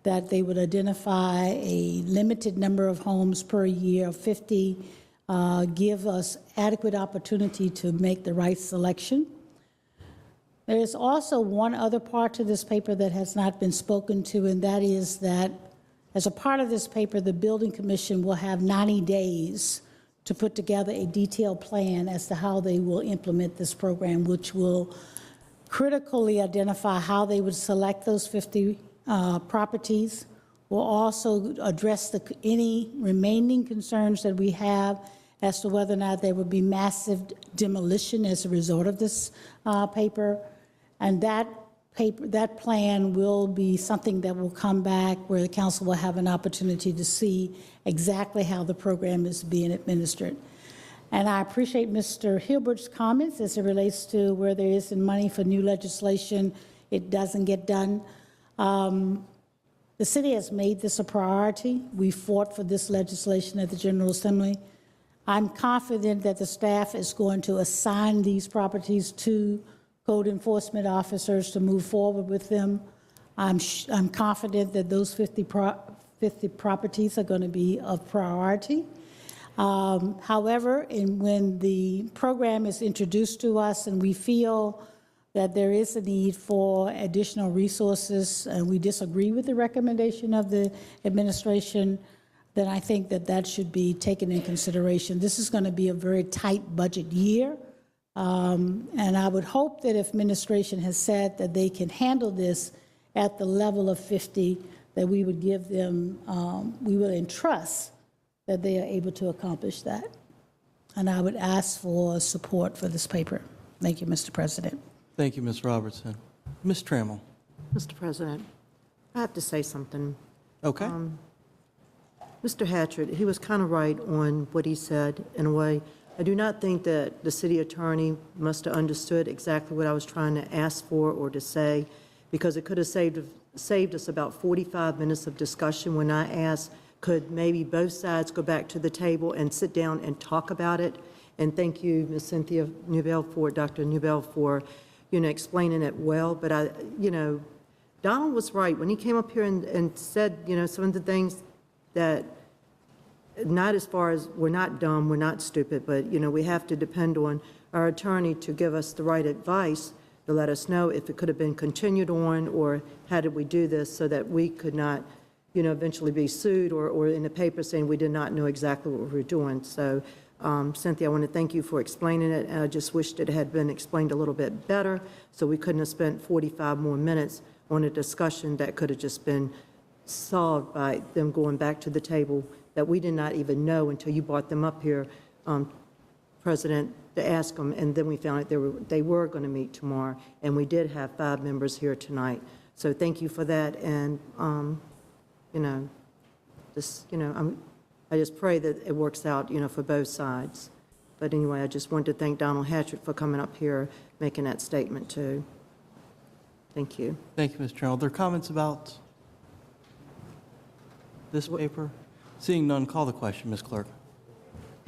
that they would identify a limited number of homes per year, 50, give us adequate opportunity to make the right selection. There is also one other part to this paper that has not been spoken to, and that is that as a part of this paper, the Building Commission will have 90 days to put together a detailed plan as to how they will implement this program, which will critically identify how they would select those 50 properties. Will also address any remaining concerns that we have as to whether or not there would be massive demolition as a result of this paper. And that plan will be something that will come back where the council will have an opportunity to see exactly how the program is being administered. And I appreciate Mr. Hilbert's comments as it relates to where there isn't money for new legislation, it doesn't get done. The city has made this a priority. We fought for this legislation at the General Assembly. I'm confident that the staff is going to assign these properties to code enforcement officers to move forward with them. I'm confident that those 50 properties are going to be of priority. However, when the program is introduced to us and we feel that there is a need for additional resources and we disagree with the recommendation of the administration, then I think that that should be taken in consideration. This is going to be a very tight budget year. And I would hope that if administration has said that they can handle this at the level of 50, that we would give them, we will entrust that they are able to accomplish that. And I would ask for support for this paper. Thank you, Mr. President. Thank you, Ms. Robertson. Ms. Trammell. Mr. President, I have to say something. Okay. Mr. Hatchett, he was kind of right on what he said in a way. I do not think that the city attorney must have understood exactly what I was trying to ask for or to say, because it could have saved us about 45 minutes of discussion when I asked, could maybe both sides go back to the table and sit down and talk about it? And thank you, Ms. Cynthia Newbell, Dr. Newbell, for explaining it well. But Donald was right when he came up here and said, some of the things that, not as far as we're not dumb, we're not stupid, but, we have to depend on our attorney to give us the right advice to let us know if it could have been continued on or how did we do this so that we could not, eventually be sued or in the paper saying we did not know exactly what we were doing. So, Cynthia, I want to thank you for explaining it, and I just wished it had been explained a little bit better so we couldn't have spent 45 more minutes on a discussion that could have just been solved by them going back to the table that we did not even know until you brought them up here, President, to ask them, and then we found out they were going to meet tomorrow, and we did have 5 members here tonight. So thank you for that, and, I just pray that it works out, for both sides. But anyway, I just wanted to thank Donald Hatchett for coming up here, making that statement, too. Thank you. Thank you, Ms. Trammell. Are there comments about this paper? Seeing none, call the question, Ms. Clerk.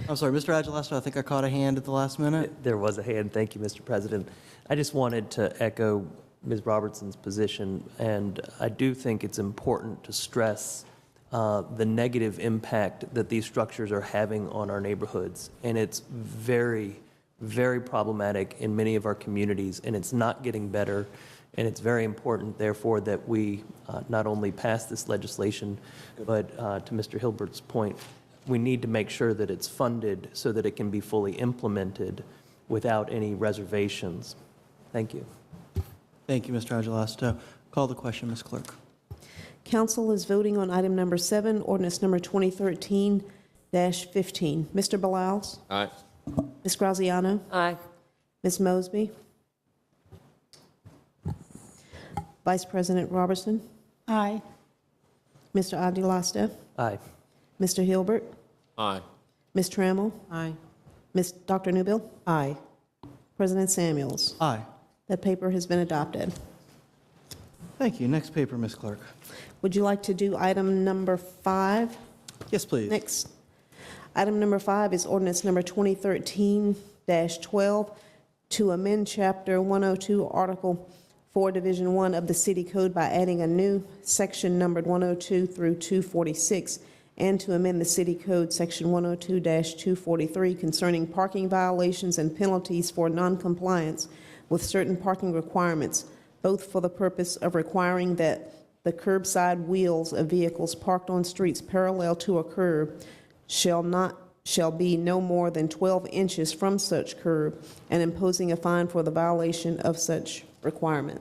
I'm sorry, Mr. Agilestor, I think I caught a hand at the last minute. There was a hand. Thank you, Mr. President. I just wanted to echo Ms. Robertson's position, and I do think it's important to stress the negative impact that these structures are having on our neighborhoods. And it's very, very problematic in many of our communities, and it's not getting better. And it's very important, therefore, that we not only pass this legislation, but to Mr. Hilbert's point, we need to make sure that it's funded so that it can be fully implemented without any reservations. Thank you. Thank you, Mr. Agilestor. Call the question, Ms. Clerk. Council is voting on item number 7, ordinance number 2013-15. Mr. Beliles? Aye. Ms. Graziano? Aye. Ms. Mosby? Vice President Robertson? Aye. Mr. Agilestor? Aye. Mr. Hilbert? Aye. Ms. Trammell? Aye. Dr. Newbill? Aye. President Samuels? Aye. That paper has been adopted. Thank you. Next paper, Ms. Clerk. Would you like to do item number 5? Yes, please. Next. Item number 5 is ordinance number 2013-12 to amend Chapter 102, Article 4, Division 1 of the City Code by adding a new section numbered 102 through 246, and to amend the City Code Section 102-243 concerning parking violations and penalties for noncompliance with certain parking requirements, both for the purpose of requiring that the curbside wheels of vehicles parked on streets parallel to a curb shall be no more than 12 inches from such curb, and imposing a fine for the violation of such requirement.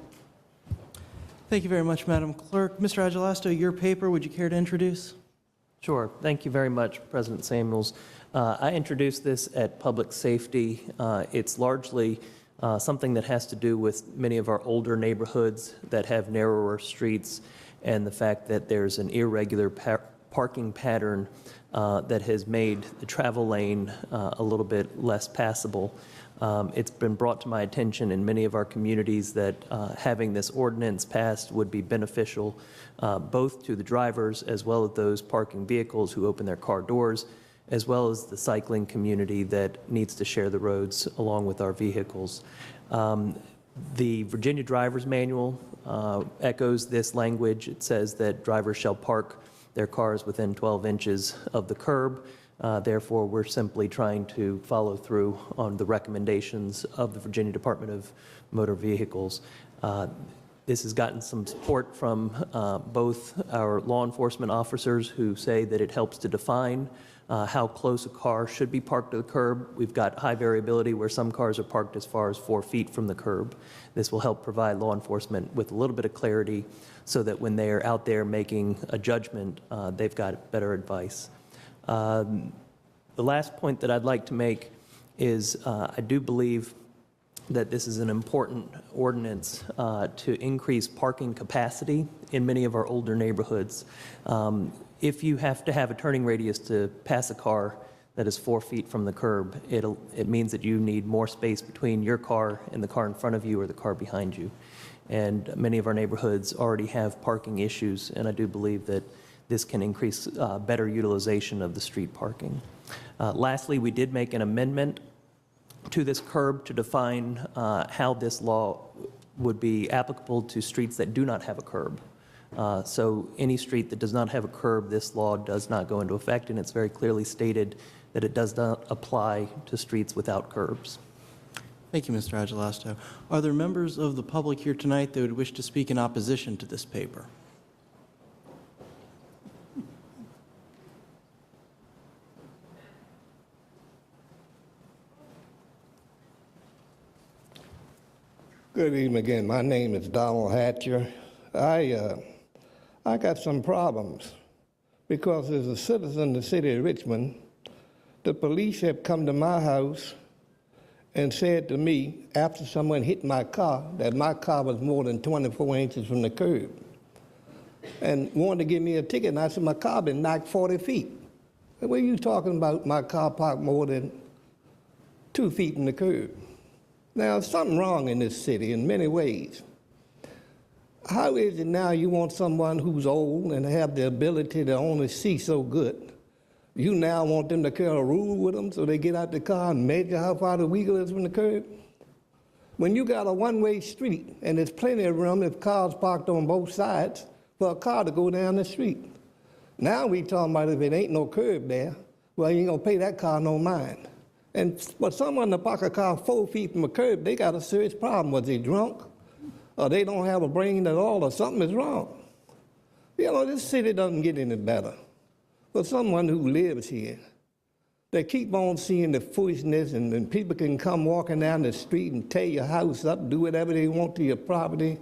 Thank you very much, Madam Clerk. Mr. Agilestor, your paper, would you care to introduce? Sure. Thank you very much, President Samuels. I introduced this at Public Safety. It's largely something that has to do with many of our older neighborhoods that have narrower streets and the fact that there's an irregular parking pattern that has made the travel lane a little bit less passable. It's been brought to my attention in many of our communities that having this ordinance passed would be beneficial both to the drivers as well as those parking vehicles who open their car doors, as well as the cycling community that needs to share the roads along with our vehicles. The Virginia Driver's Manual echoes this language. It says that drivers shall park their cars within 12 inches of the curb. Therefore, we're simply trying to follow through on the recommendations of the Virginia Department of Motor Vehicles. This has gotten some support from both our law enforcement officers who say that it helps to define how close a car should be parked to the curb. We've got high variability where some cars are parked as far as 4 feet from the curb. This will help provide law enforcement with a little bit of clarity so that when they are out there making a judgment, they've got better advice. The last point that I'd like to make is I do believe that this is an important ordinance to increase parking capacity in many of our older neighborhoods. If you have to have a turning radius to pass a car that is 4 feet from the curb, it means that you need more space between your car and the car in front of you or the car behind you. And many of our neighborhoods already have parking issues, and I do believe that this can increase better utilization of the street parking. Lastly, we did make an amendment to this curb to define how this law would be applicable to streets that do not have a curb. So any street that does not have a curb, this law does not go into effect, and it's very clearly stated that it does not apply to streets without curbs. Thank you, Mr. Agelasto. Are there members of the public here tonight that would wish to speak in opposition to this paper? Good evening again. My name is Donald Hatcher. I got some problems because as a citizen of the city of Richmond, the police have come to my house and said to me after someone hit my car that my car was more than 24 inches from the curb and wanted to give me a ticket. And I said, my car been knocked 40 feet. What are you talking about my car parked more than 2 feet from the curb? Now, there's something wrong in this city in many ways. How is it now you want someone who's old and have the ability to only see so good? You now want them to carry a rule with them so they get out the car and measure how far the wheel is from the curb? When you got a one-way street and there's plenty of room if cars parked on both sides for a car to go down the street. Now we talking about if it ain't no curb there, well, you ain't gonna pay that car no mind. And for someone to park a car 4 feet from a curb, they got a serious problem. Was they drunk? Or they don't have a brain at all, or something is wrong. You know, this city doesn't get any better. For someone who lives here, they keep on seeing the foolishness, and people can come walking down the street and tear your house up, do whatever they want to your property.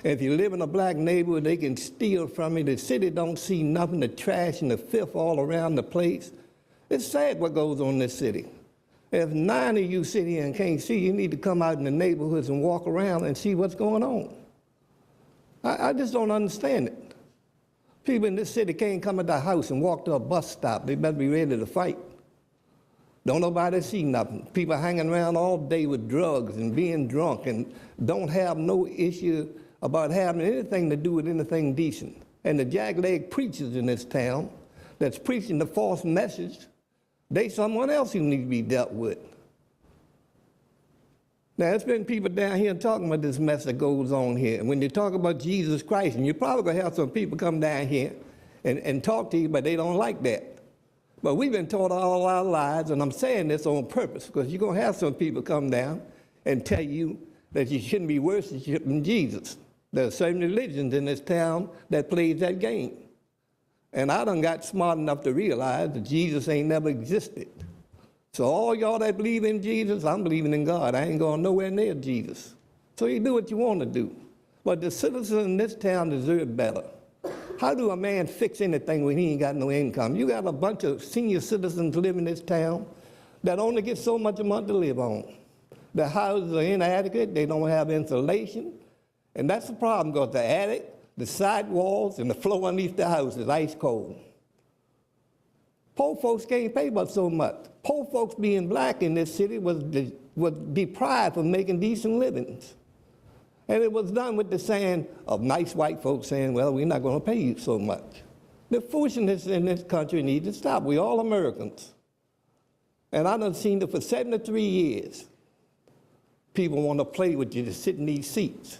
And if you live in a black neighborhood, they can steal from you. The city don't see nothing, the trash and the filth all around the place. It's sad what goes on in this city. If 9 of you sit here and can't see, you need to come out in the neighborhoods and walk around and see what's going on. I just don't understand it. People in this city can't come at the house and walk to a bus stop. They better be ready to fight. Don't nobody see nothing. People hanging around all day with drugs and being drunk and don't have no issue about having anything to do with anything decent. And the jackleg preachers in this town that's preaching the false message, they someone else who needs to be dealt with. Now, there's been people down here talking about this mess that goes on here. And when you talk about Jesus Christ, and you're probably going to have some people come down here and talk to you, but they don't like that. But we've been taught all our lives, and I'm saying this on purpose, because you're going to have some people come down and tell you that you shouldn't be worshiping Jesus. There are certain religions in this town that plays that game. And I done got smart enough to realize that Jesus ain't never existed. So all y'all that believe in Jesus, I'm believing in God. I ain't going nowhere near Jesus. So you do what you want to do. But the citizens in this town deserve better. How do a man fix anything when he ain't got no income? You got a bunch of senior citizens live in this town that only get so much a month to live on. The houses are inadequate. They don't have insulation. And that's the problem, because the attic, the side walls, and the floor underneath the house is ice cold. Poor folks can't pay but so much. Poor folks being black in this city was deprived from making decent livings. And it was done with the saying of nice white folks saying, well, we're not going to pay you so much. The foolishness in this country needs to stop. We're all Americans. And I done seen it for 73 years. people want to play with you to sit in these seats.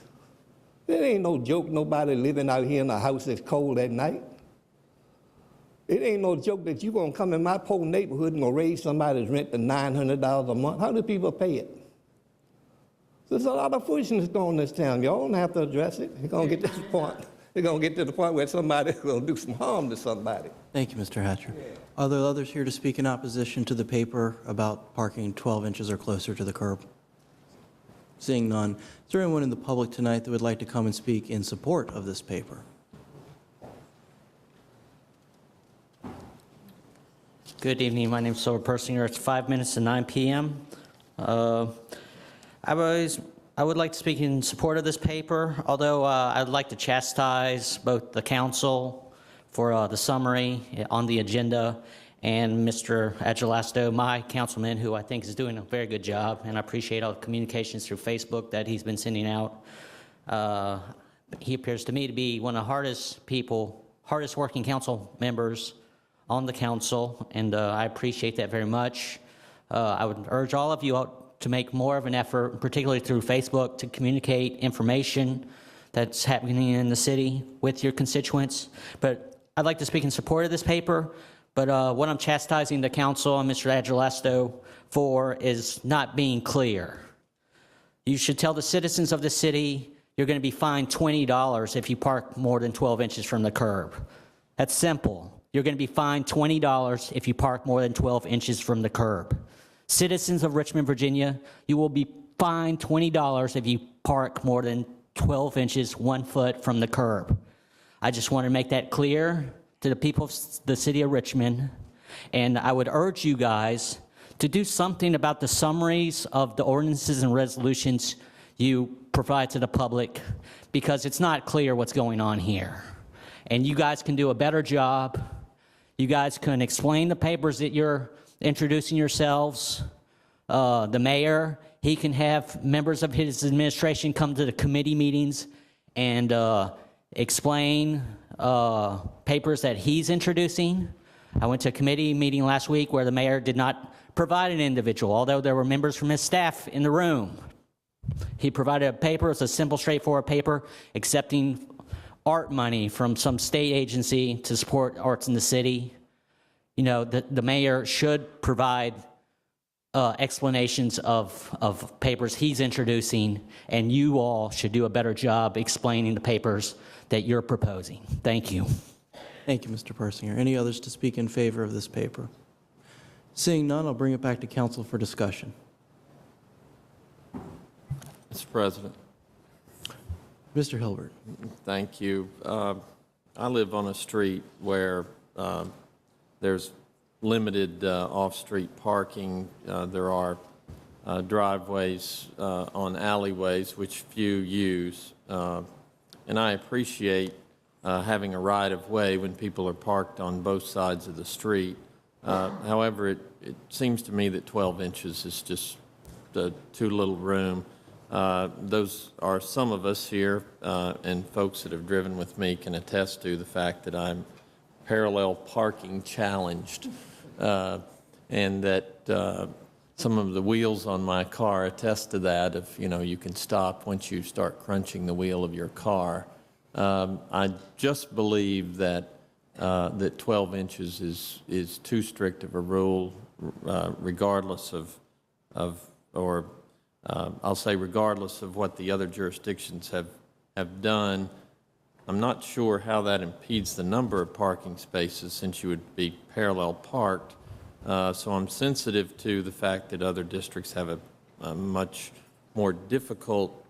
It ain't no joke nobody living out here in a house that's cold at night. It ain't no joke that you're going to come in my poor neighborhood and gonna raise somebody's rent to $900 a month. How do people pay it? There's a lot of foolishness going on in this town. Y'all don't have to address it. It's going to get to the point. It's going to get to the point where somebody's going to do some harm to somebody. Thank you, Mr. Hatcher. Are there others here to speak in opposition to the paper about parking 12 inches or closer to the curb? Seeing none, is there anyone in the public tonight that would like to come and speak in support of this paper? Good evening. My name is Silver Persinger. It's 5 minutes to 9 p.m. I would like to speak in support of this paper, although I'd like to chastise both the council for the summary on the agenda and Mr. Agelasto, my councilman, who I think is doing a very good job, and I appreciate all the communications through Facebook that he's been sending out. He appears to me to be one of the hardest working council members on the council, and I appreciate that very much. I would urge all of you to make more of an effort, particularly through Facebook, to communicate information that's happening in the city with your constituents. But I'd like to speak in support of this paper, but what I'm chastising the council and Mr. Agelasto for is not being clear. You should tell the citizens of the city you're going to be fined $20 if you park more than 12 inches from the curb. That's simple. You're going to be fined $20 if you park more than 12 inches from the curb. Citizens of Richmond, Virginia, you will be fined $20 if you park more than 12 inches, 1 foot from the curb. I just want to make that clear to the people of the city of Richmond, and I would urge you guys to do something about the summaries of the ordinances and resolutions you provide to the public, because it's not clear what's going on here. And you guys can do a better job. You guys can explain the papers that you're introducing yourselves. The mayor, he can have members of his administration come to the committee meetings and explain papers that he's introducing. I went to a committee meeting last week where the mayor did not provide an individual, although there were members from his staff in the room. He provided a paper. It's a simple, straightforward paper accepting art money from some state agency to support arts in the city. You know, the mayor should provide explanations of papers he's introducing, and you all should do a better job explaining the papers that you're proposing. Thank you. Thank you, Mr. Persinger. Any others to speak in favor of this paper? Seeing none, I'll bring it back to council for discussion. Mr. President. Mr. Hilbert. Thank you. I live on a street where there's limited off-street parking. There are driveways on alleyways, which few use. And I appreciate having a right-of-way when people are parked on both sides of the street. However, it seems to me that 12 inches is just too little room. Those are some of us here, and folks that have driven with me can attest to the fact that I'm parallel parking challenged, and that some of the wheels on my car attest to that. If you can stop once you start crunching the wheel of your car. I just believe that 12 inches is too strict of a rule, regardless I'll say regardless of what the other jurisdictions have done. I'm not sure how that impedes the number of parking spaces, since you would be parallel parked. So I'm sensitive to the fact that other districts have a much more difficult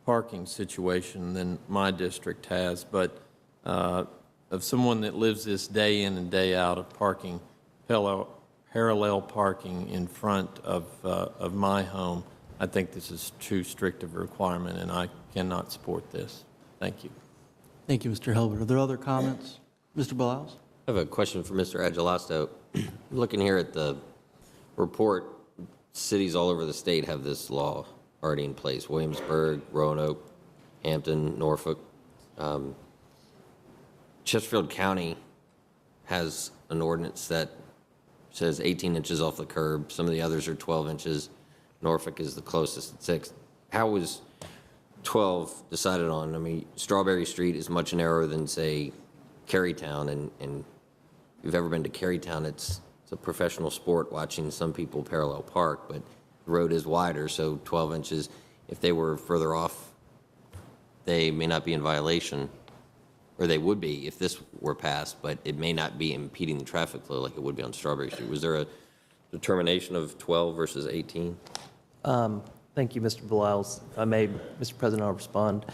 parking situation than my district has. But of someone that lives this day in and day out of parking, parallel parking in front of my home, I think this is too strict of a requirement, and I cannot support this. Thank you. Thank you, Mr. Hilbert. Are there other comments? Mr. Blouse? I have a question for Mr. Agelasto. Looking here at the report, cities all over the state have this law already in place. Williamsburg, Roanoke, Hampton, Norfolk. Chesterfield County has an ordinance that says 18 inches off the curb. Some of the others are 12 inches. Norfolk is the closest at 6. How was 12 decided on? I mean, Strawberry Street is much narrower than, say, Carytown, and if you've ever been to Carytown, it's a professional sport watching some people parallel park, but the road is wider, so 12 inches. If they were further off, they may not be in violation, or they would be if this were passed, but it may not be impeding the traffic flow like it would be on Strawberry Street. Was there a determination of 12 versus 18? Thank you, Mr. Beliles. If I may, Mr. President, I'll respond.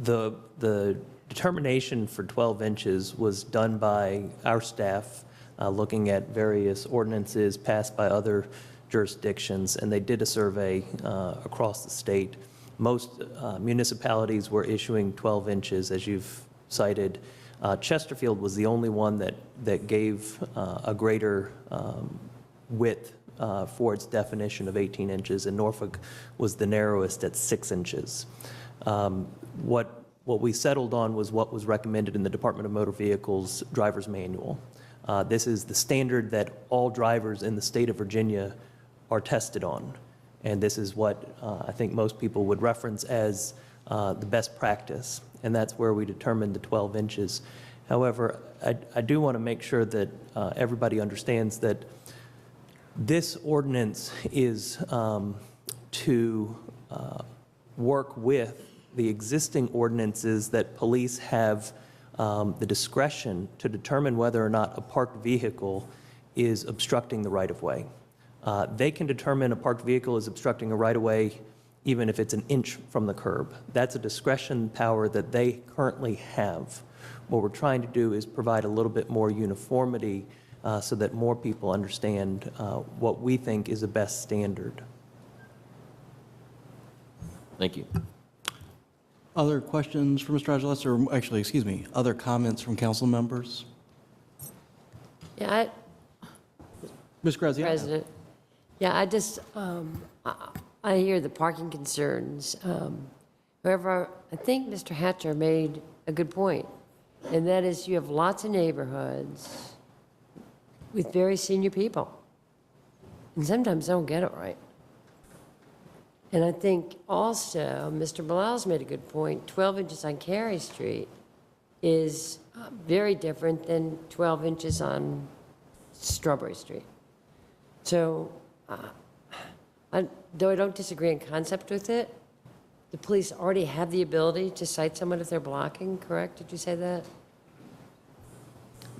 The determination for 12 inches was done by our staff looking at various ordinances passed by other jurisdictions, and they did a survey across the state. Most municipalities were issuing 12 inches, as you've cited. Chesterfield was the only one that gave a greater width for its definition of 18 inches, and Norfolk was the narrowest at 6 inches. What we settled on was what was recommended in the Department of Motor Vehicles driver's manual. This is the standard that all drivers in the state of Virginia are tested on, and this is what I think most people would reference as the best practice, and that's where we determined the 12 inches. However, I do want to make sure that everybody understands that this ordinance is to work with the existing ordinances that police have the discretion to determine whether or not a parked vehicle is obstructing the right-of-way. They can determine a parked vehicle is obstructing a right-of-way even if it's an inch from the curb. That's a discretion power that they currently have. What we're trying to do is provide a little bit more uniformity so that more people understand what we think is the best standard. Thank you. Other questions for Mr. Aguilas, or actually, excuse me, other comments from council members? Yeah, Ms. Graziano. President. Yeah, I just, I hear the parking concerns. However, I think Mr. Hatcher made a good point, and that is you have lots of neighborhoods with very senior people, and sometimes don't get it right. And I think also, Mr. Beliles made a good point, 12 inches on Cary Street is very different than 12 inches on Strawberry Street. So, though I don't disagree in concept with it, the police already have the ability to cite someone if they're blocking, correct? Did you say that?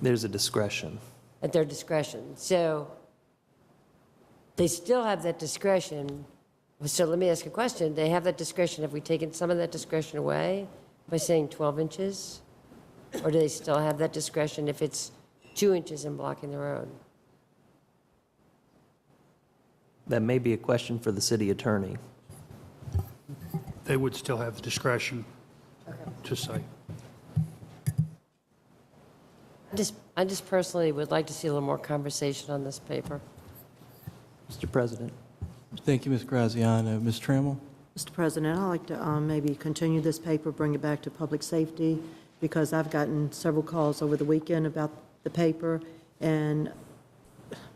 There's a discretion. At their discretion. So they still have that discretion. So let me ask a question. They have that discretion. Have we taken some of that discretion away by saying 12 inches? Or do they still have that discretion if it's 2 inches and blocking the road? That may be a question for the city attorney. They would still have the discretion to say. I just personally would like to see a little more conversation on this paper. Mr. President. Thank you, Ms. Graziano. Ms. Trammell? Mr. President, I'd like to maybe continue this paper, bring it back to public safety, because I've gotten several calls over the weekend about the paper, and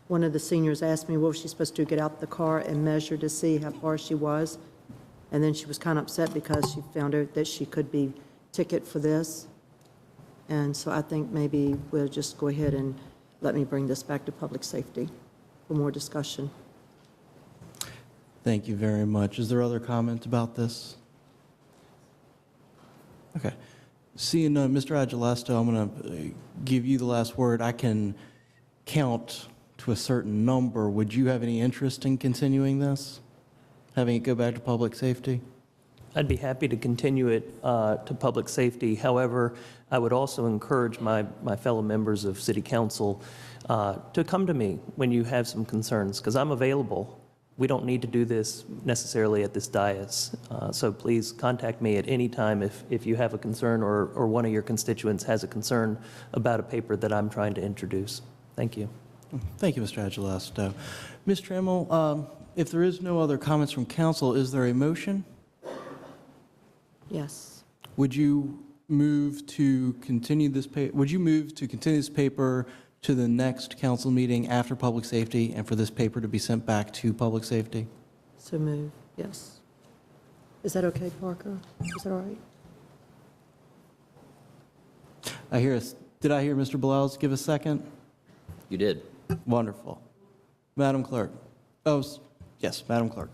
one of the seniors asked me what was she supposed to do, get out the car and measure to see how far she was, and then she was kind of upset because she found out that she could be ticketed for this. And so I think maybe we'll just go ahead and let me bring this back to public safety for more discussion. Thank you very much. Is there other comment about this? Okay. Seeing Mr. Agilasto, I'm going to give you the last word. I can count to a certain number. Would you have any interest in continuing this? Having it go back to public safety? I'd be happy to continue it to public safety. However, I would also encourage my fellow members of City Council to come to me when you have some concerns, because I'm available. We don't need to do this necessarily at this dais. So please contact me at any time if you have a concern or one of your constituents has a concern about a paper that I'm trying to introduce. Thank you. Thank you, Mr. Agilasto. Ms. Trammell, if there is no other comments from council, is there a motion? Yes. Would you move to continue this paper to the next council meeting after public safety and for this paper to be sent back to public safety? So move, yes. Is that okay, Parker? Is that all right? Did I hear Mr. Blouses give a second? You did. Wonderful. Madam Clerk. Yes, Madam Clerk.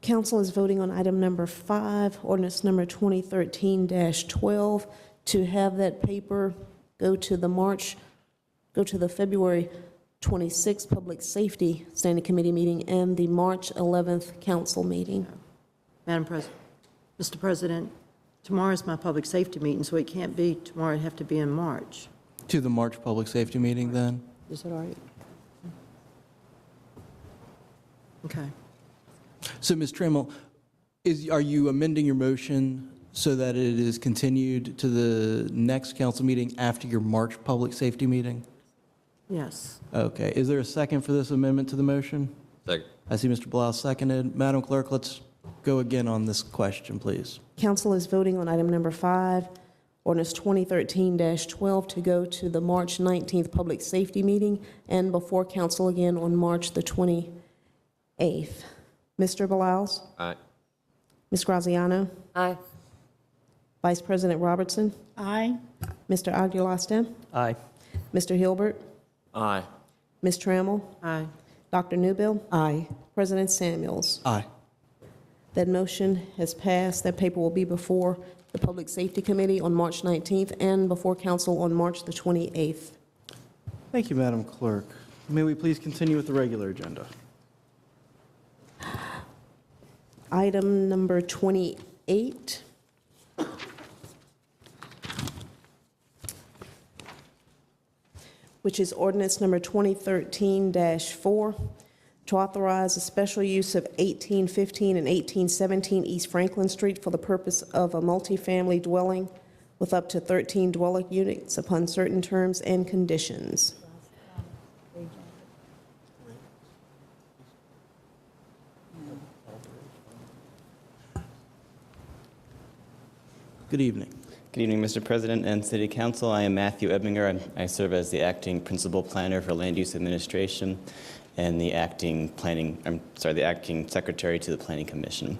Council is voting on item number 5, ordinance number 2013-12, to have that paper go to the February 26th Public Safety Standing Committee meeting and the March 11th council meeting. Madam President, Mr. President, tomorrow is my public safety meeting, so it can't be tomorrow, it'd have to be in March. To the March public safety meeting, then? Is that all right? Okay. So, Ms. Trammell, are you amending your motion so that it is continued to the next council meeting after your March public safety meeting? Yes. Okay. Is there a second for this amendment to the motion? Second. I see Mr. Blouses seconded. Madam Clerk, let's go again on this question, please. Council is voting on item number 5, ordinance 2013-12, to go to the March 19th Public Safety meeting and before council again on March the 28th. Mr. Blouses? Aye. Ms. Graziano? Aye. Vice President Robertson? Aye. Mr. Aguilar-Stem? Aye. Mr. Hilbert? Aye. Ms. Trammell? Aye. Dr. Newbill? Aye. President Samuels? Aye. That motion has passed. That paper will be before the Public Safety Committee on March 19th and before council on March the 28th. Thank you, Madam Clerk. May we please continue with the regular agenda? Item number 28. Which is ordinance number 2013-4, to authorize a special use of 1815 and 1817 East Franklin Street for the purpose of a multifamily dwelling with up to 13 dwelling units upon certain terms and conditions. Good evening. Good evening, Mr. President and City Council. I am Matthew Ebinger. I serve as the acting principal planner for land use administration and the acting secretary to the Planning Commission.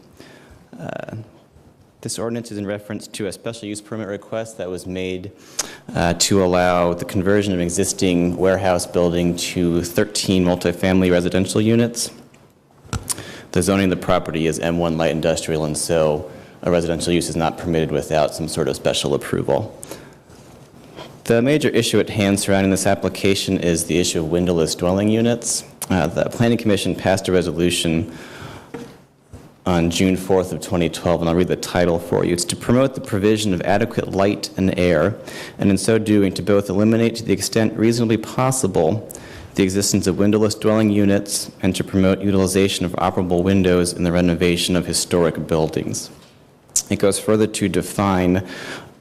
This ordinance is in reference to a special use permit request that was made to allow the conversion of an existing warehouse building to 13 multifamily residential units. The zoning of the property is M1 light industrial, and so a residential use is not permitted without some sort of special approval. The major issue at hand surrounding this application is the issue of windowless dwelling units. The Planning Commission passed a resolution on June 4th of 2012, and I'll read the title for you. It's to promote the provision of adequate light and air, and in so doing to both eliminate to the extent reasonably possible the existence of windowless dwelling units and to promote utilization of operable windows in the renovation of historic buildings. It goes further to define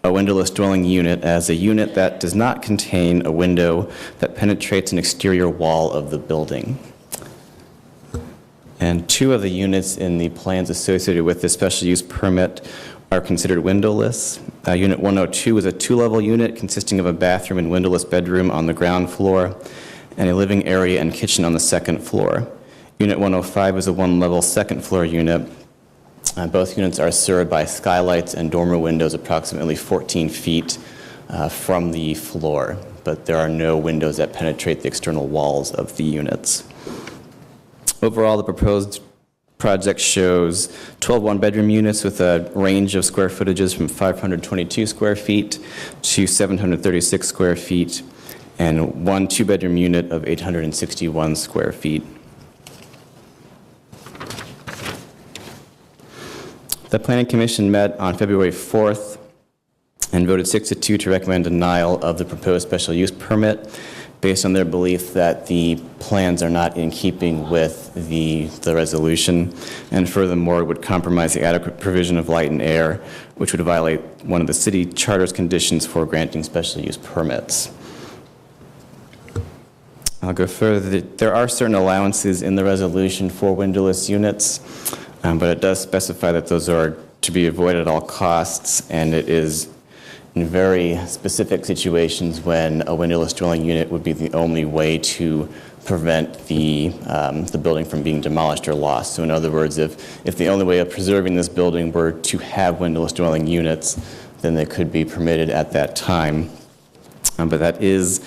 a windowless dwelling unit as a unit that does not contain a window that penetrates an exterior wall of the building. And 2 of the units in the plans associated with this special use permit are considered windowless. Unit 102 is a 2-level unit consisting of a bathroom and windowless bedroom on the ground floor and a living area and kitchen on the 2nd floor. Unit 105 is a 1-level 2nd floor unit. Both units are served by skylights and dormer windows approximately 14 feet from the floor, but there are no windows that penetrate the external walls of the units. Overall, the proposed project shows 12 one-bedroom units with a range of square footages from 522 square feet to 736 square feet, and 1 two-bedroom unit of 861 square feet. The Planning Commission met on February 4th and voted 6-2 to recommend denial of the proposed special use permit based on their belief that the plans are not in keeping with the resolution, and furthermore would compromise the adequate provision of light and air, which would violate one of the city charter's conditions for granting special use permits. I'll go further. There are certain allowances in the resolution for windowless units, but it does specify that those are to be avoided at all costs, and it is in very specific situations when a windowless dwelling unit would be the only way to prevent the building from being demolished or lost. So in other words, if the only way of preserving this building were to have windowless dwelling units, then they could be permitted at that time. But that is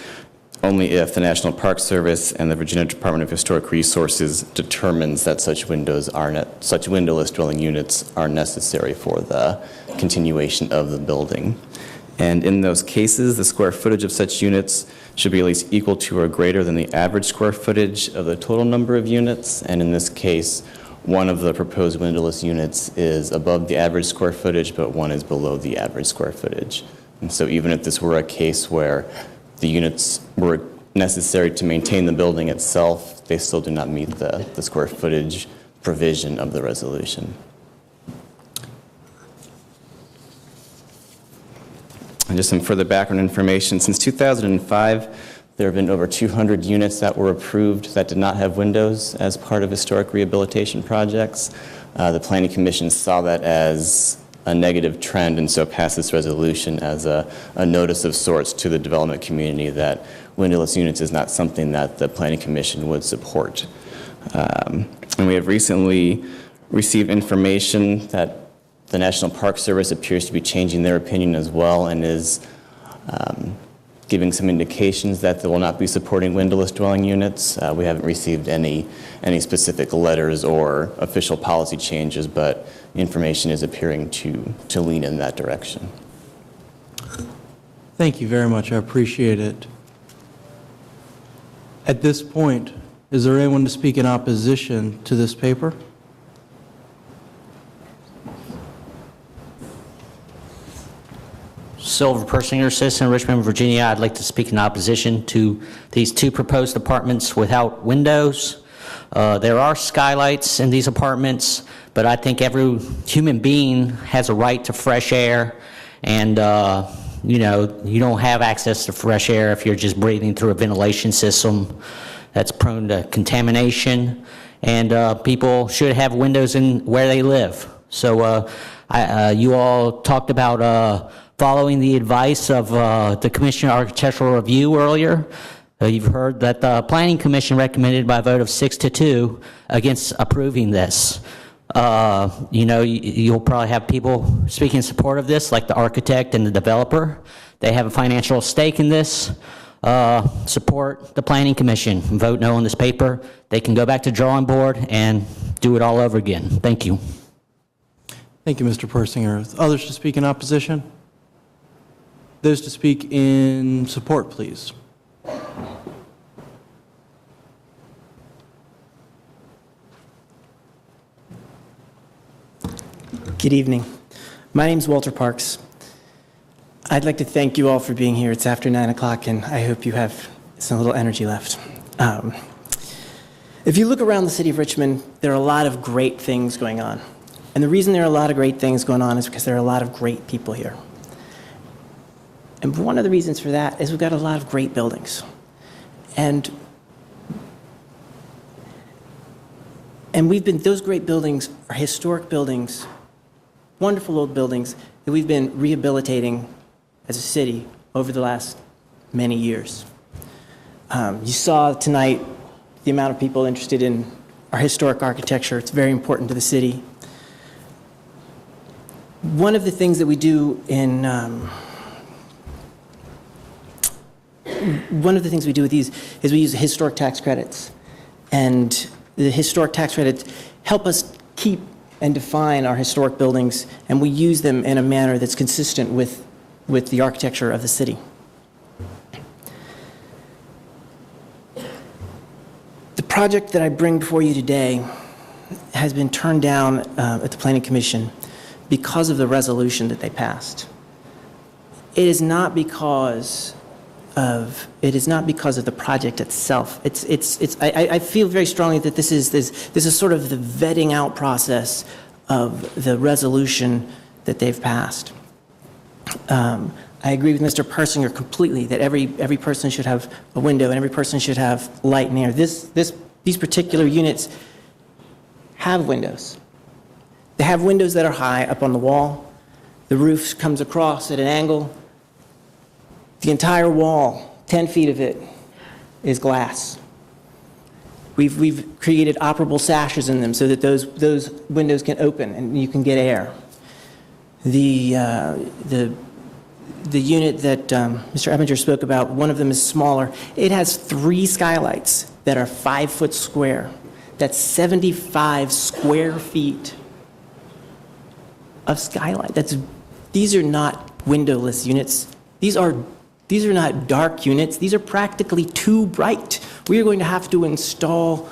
only if the National Park Service and the Virginia Department of Historic Resources determines that such windowless dwelling units are necessary for the continuation of the building. And in those cases, the square footage of such units should be at least equal to or greater than the average square footage of the total number of units. And in this case, one of the proposed windowless units is above the average square footage, but one is below the average square footage. And so even if this were a case where the units were necessary to maintain the building itself, they still do not meet the square footage provision of the resolution. And just some further background information. Since 2005, there have been over 200 units that were approved that did not have windows as part of historic rehabilitation projects. The Planning Commission saw that as a negative trend and so passed this resolution as a notice of sorts to the development community that windowless units is not something that the Planning Commission would support. And we have recently received information that the National Park Service appears to be changing their opinion as well and is giving some indications that they will not be supporting windowless dwelling units. We haven't received any specific letters or official policy changes, but information is appearing to lean in that direction. Thank you very much. I appreciate it. At this point, is there anyone to speak in opposition to this paper? Silver Persinger, citizen of Richmond, Virginia. I'd like to speak in opposition to these two proposed apartments without windows. There are skylights in these apartments, but I think every human being has a right to fresh air, and you don't have access to fresh air if you're just breathing through a ventilation system that's prone to contamination, and people should have windows in where they live. So you all talked about following the advice of the Commission on Architectural Review earlier. You've heard that the Planning Commission recommended by a vote of 6-2 against approving this. You'll probably have people speaking in support of this, like the architect and the developer. They have a financial stake in this. Support the Planning Commission. Vote no on this paper. They can go back to drawing board and do it all over again. Thank you. Thank you, Mr. Persinger. Others to speak in opposition? Those to speak in support, please. Good evening. My name is Walter Parks. I'd like to thank you all for being here. It's after 9 o'clock, and I hope you have some little energy left. If you look around the city of Richmond, there are a lot of great things going on. And the reason there are a lot of great things going on is because there are a lot of great people here. And one of the reasons for that is we've got a lot of great buildings. And those great buildings are historic buildings, wonderful old buildings that we've been rehabilitating as a city over the last many years. You saw tonight the amount of people interested in our historic architecture. It's very important to the city. One of the things that we do with these is we use historic tax credits. And the historic tax credits help us keep and define our historic buildings, and we use them in a manner that's consistent with the architecture of the city. The project that I bring before you today has been turned down at the Planning Commission because of the resolution that they passed. It is not because of the project itself. I feel very strongly that this is sort of the vetting out process of the resolution that they've passed. I agree with Mr. Persinger completely that every person should have a window and every person should have light and air. These particular units have windows. They have windows that are high up on the wall. The roof comes across at an angle. The entire wall, 10 feet of it, is glass. We've created operable sashes in them so that those windows can open and you can get air. The unit that Mr. Ebinger spoke about, one of them is smaller. It has 3 skylights that are 5 foot square. That's 75 square feet of skylight. These are not windowless units. These are not dark units. These are practically too bright. We are going to have to install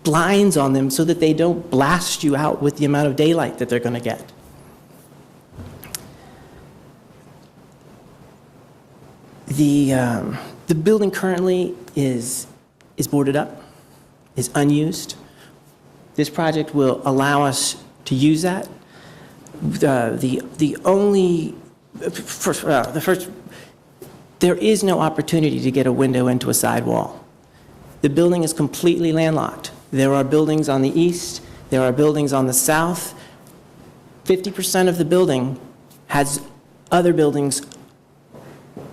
blinds on them so that they don't blast you out with the amount of daylight that they're going to get. The building currently is boarded up, is unused. This project will allow us to use that. There is no opportunity to get a window into a side wall. The building is completely landlocked. There are buildings on the east, there are buildings on the south. 50% of the building has other buildings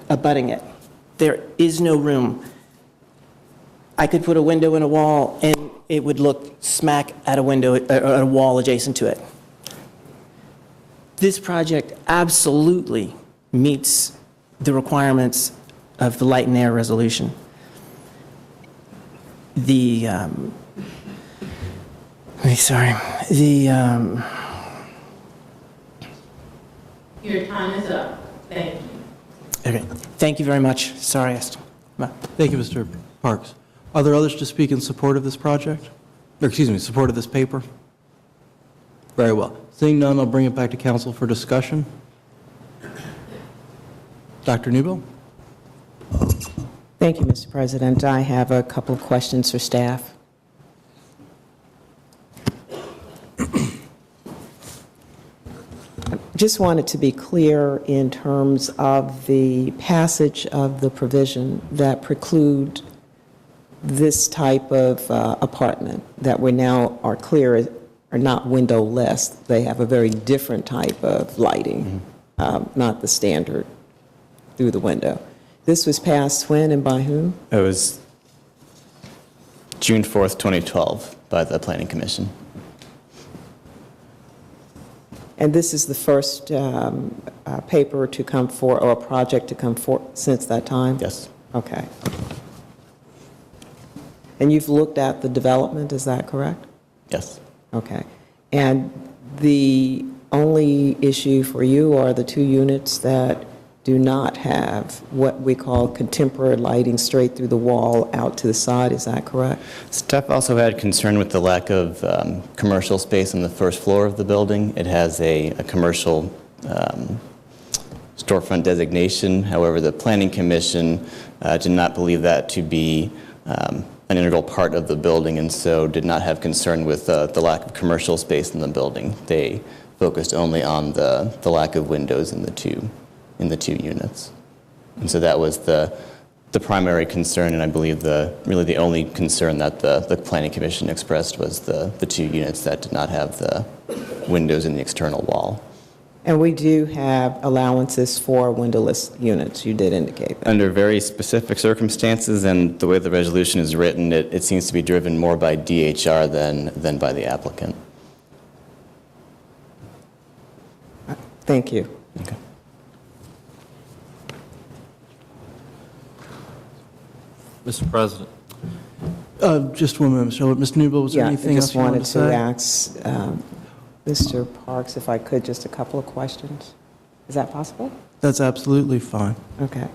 abutting it. There is no room. I could put a window in a wall and it would look smack at a window, at a wall adjacent to it. This project absolutely meets the requirements of the light and air resolution. Your time is up. Thank you. Okay, thank you very much. Sorry, I asked. Thank you, Mr. Parks. Are there others to speak in support of this project? Or, excuse me, support of this paper? Very well. Seeing none, I'll bring it back to council for discussion. Dr. Newbill? Thank you, Mr. President. I have a couple of questions for staff. Just wanted to be clear in terms of the passage of the provision that preclude this type of apartment that we now are clear are not windowless. They have a very different type of lighting, not the standard through the window. This was passed when and by whom? It was June 4th, 2012, by the Planning Commission. And this is the first paper to come forward, or a project to come forward since that time? Yes. Okay. And you've looked at the development, is that correct? Yes. Okay. And the only issue for you are the 2 units that do not have what we call contemporary lighting straight through the wall out to the side, is that correct? Staff also had concern with the lack of commercial space on the first floor of the building. It has a commercial storefront designation. However, the Planning Commission did not believe that to be an integral part of the building, and so did not have concern with the lack of commercial space in the building. They focused only on the lack of windows in the two units. And so that was the primary concern, and I believe really the only concern that the Planning Commission expressed was the 2 units that did not have the windows in the external wall. And we do have allowances for windowless units, you did indicate that. Under very specific circumstances, and the way the resolution is written, it seems to be driven more by DHR than by the applicant. Thank you. Okay. Mr. President. Just 1 minute, Mr. Elliott. Ms. Newbill, was there anything else you wanted to say? I just wanted to ask Mr. Parks, if I could, just a couple of questions. Is that possible? That's absolutely fine. Okay.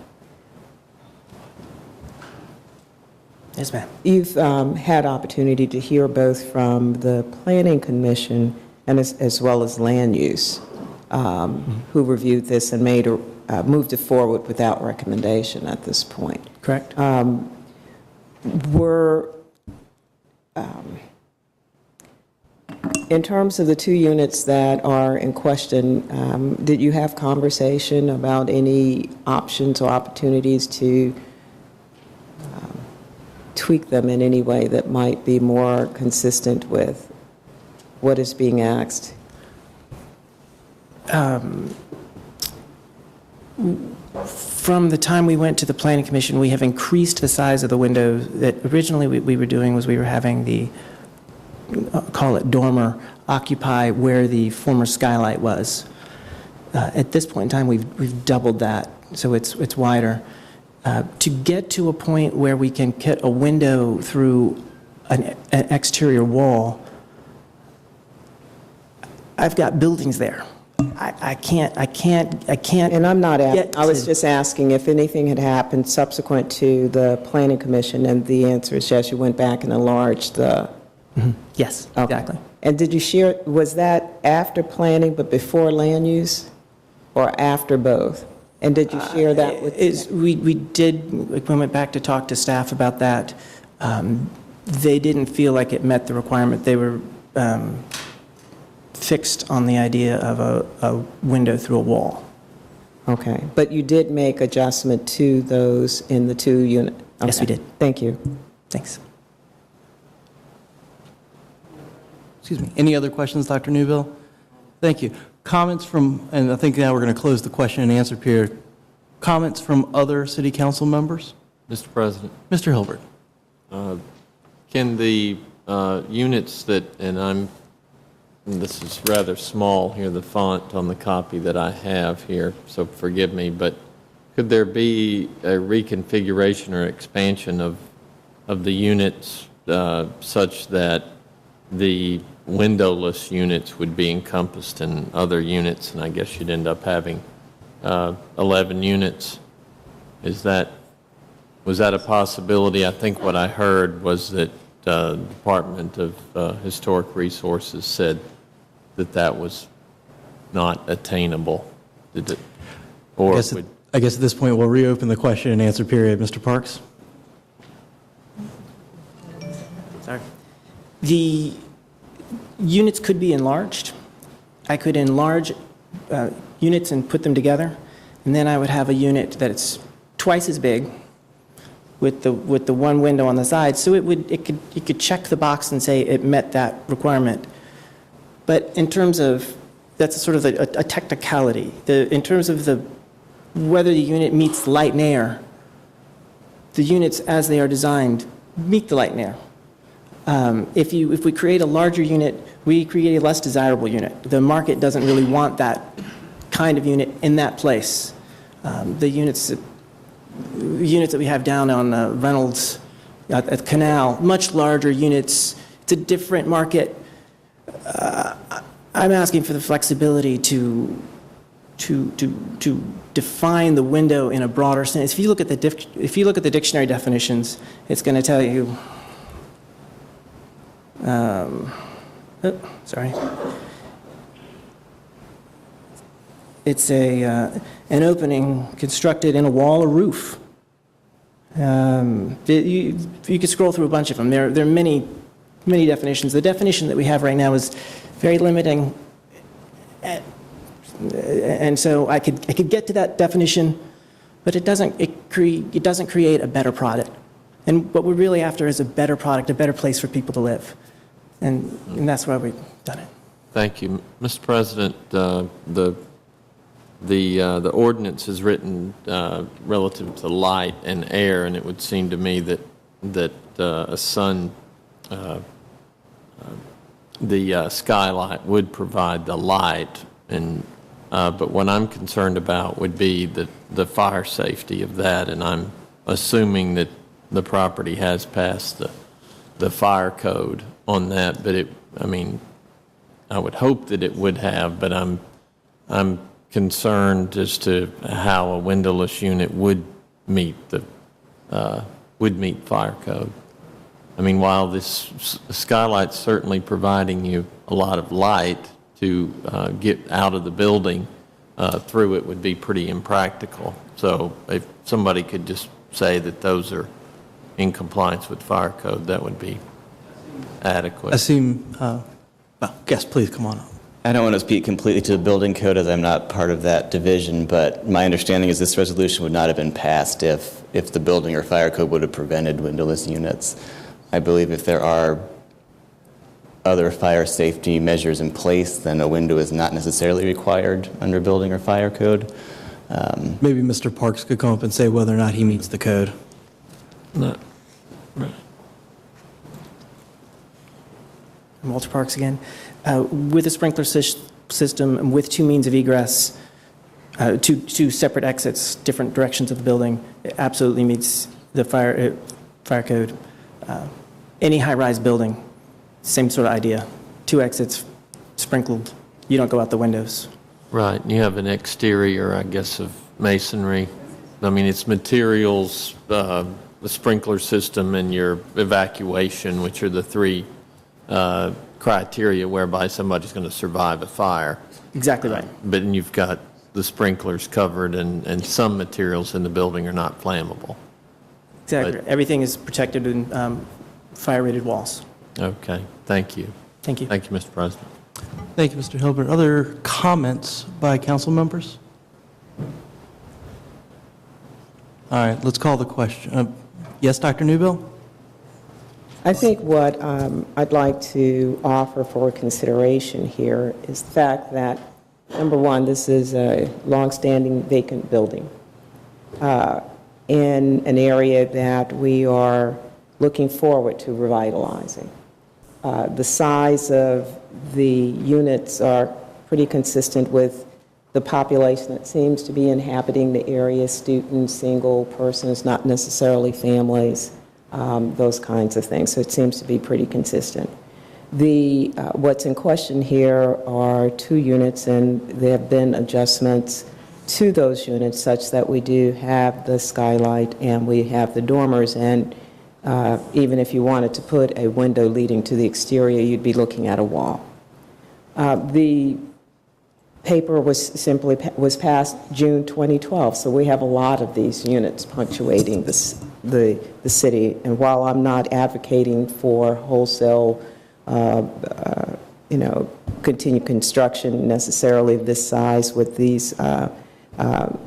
Yes, ma'am. You've had opportunity to hear both from the Planning Commission and as well as Land Use, who reviewed this and moved it forward without recommendation at this point. Correct. In terms of the 2 units that are in question, did you have conversation about any options or opportunities to tweak them in any way that might be more consistent with what is being asked? From the time we went to the Planning Commission, we have increased the size of the windows. That originally we were doing was we were having the, call it dormer, occupy where the former skylight was. At this point in time, we've doubled that, so it's wider. To get to a point where we can get a window through an exterior wall, I've got buildings there. I can't. And I'm not, I was to- just asking if anything had happened subsequent to the Planning Commission, and the answer is yes, you went back and enlarged the... Yes, Okay. exactly. And did you share, was that after planning but before land use, or after both? And did you share that with... We did, we went back to talk to staff about that. They didn't feel like it met the requirement. They were fixed on the idea of a window through a wall. Okay, but you did make adjustment to those in the 2 unit? Yes, we Okay. did. Thank you. Thanks. Excuse me. Any other questions, Dr. Newbill? Thank you. Comments from, and I think now we're going to close the question and answer period. Comments from other city council members? Mr. President, Mr. Hilbert. can the units that, and this is rather small here, the font on the copy that I have here, so forgive me, but could there be a reconfiguration or expansion of the units such that the windowless units would be encompassed in other units, and I guess you'd end up having 11 units? Was that a possibility? I think what I heard was that the Department of Historic Resources said that was not attainable. Did it? Or I guess at this point, we'll reopen the question and answer period. Mr. Parks? Sorry. The units could be enlarged. I could enlarge units and put them together, and then I would have a unit that's twice as big with the one window on the side. So it could check the box and say it met that requirement. But in terms of, that's sort of a technicality. In terms of whether the unit meets light and air, the units as they are designed meet the light and air. If we create a larger unit, we create a less desirable unit. The market doesn't really want that kind of unit in that place. The units that we have down on Reynolds at Canal, much larger units. It's a different market. I'm asking for the flexibility to define the window in a broader sense. If you look at the dictionary definitions, it's going to tell you. Sorry. It's an opening constructed in a wall or roof. You could scroll through a bunch of them. There are many definitions. The definition that we have right now is very limiting, and so I could get to that definition, but it doesn't create a better product. And what we're really after is a better product, a better place for people to live, and that's why we've done it. Thank you. Mr. President, the ordinance is written relative to light and air, and it would seem to me that a sun, the skylight would provide the light, and but what I'm concerned about would be the fire safety of that, and I'm assuming that the property has passed the fire code on that, but I would hope that it would have, but I'm concerned as to how a windowless unit would meet fire code. While this skylight's certainly providing you a lot of light to get out of the building, through it would be pretty impractical. So if somebody could just say that those are in compliance with fire code, that would be adequate. Yes, please, come on up. I don't want to speak completely to the building code as I'm not part of that division, but my understanding is this resolution would not have been passed if the building or fire code would have prevented windowless units. I believe if there are other fire safety measures in place, then a window is not necessarily required under building or fire code. Maybe Mr. Parks could come up and say whether or not he meets the code. No. Walter Parks again. With a sprinkler system and with two means of egress, two separate exits, different directions of the building, it absolutely meets the fire code. Any high-rise building, same sort of idea. Two exits, sprinkled. You don't go out the windows. Right, and you have an exterior, I guess, of masonry. I mean, it's materials, the sprinkler system, and your evacuation, which are the three criteria whereby somebody's going to survive a fire. Exactly right. But then you've got the sprinklers covered, and some materials in the building are not flammable. Exactly. But- Everything is protected in fire-rated walls. Okay, thank you. Thank you. Thank you, Mr. President. Thank you, Mr. Hilbert. Other comments by council members? All right, let's call the question. Yes, Dr. Newbill? I think what I'd like to offer for consideration here is the fact that, number one, this is a longstanding vacant building in an area that we are looking forward to revitalizing. The size of the units are pretty consistent with the population that seems to be inhabiting the area, students, single persons, not necessarily families, those kinds of things. So it seems to be pretty consistent. What's in question here are 2 units, and there have been adjustments to those units such that we do have the skylight and we have the dormers, and even if you wanted to put a window leading to the exterior, you'd be looking at a wall. The paper was passed June 2012, so we have a lot of these units punctuating the city. And while I'm not advocating for wholesale, continued construction necessarily of this size with these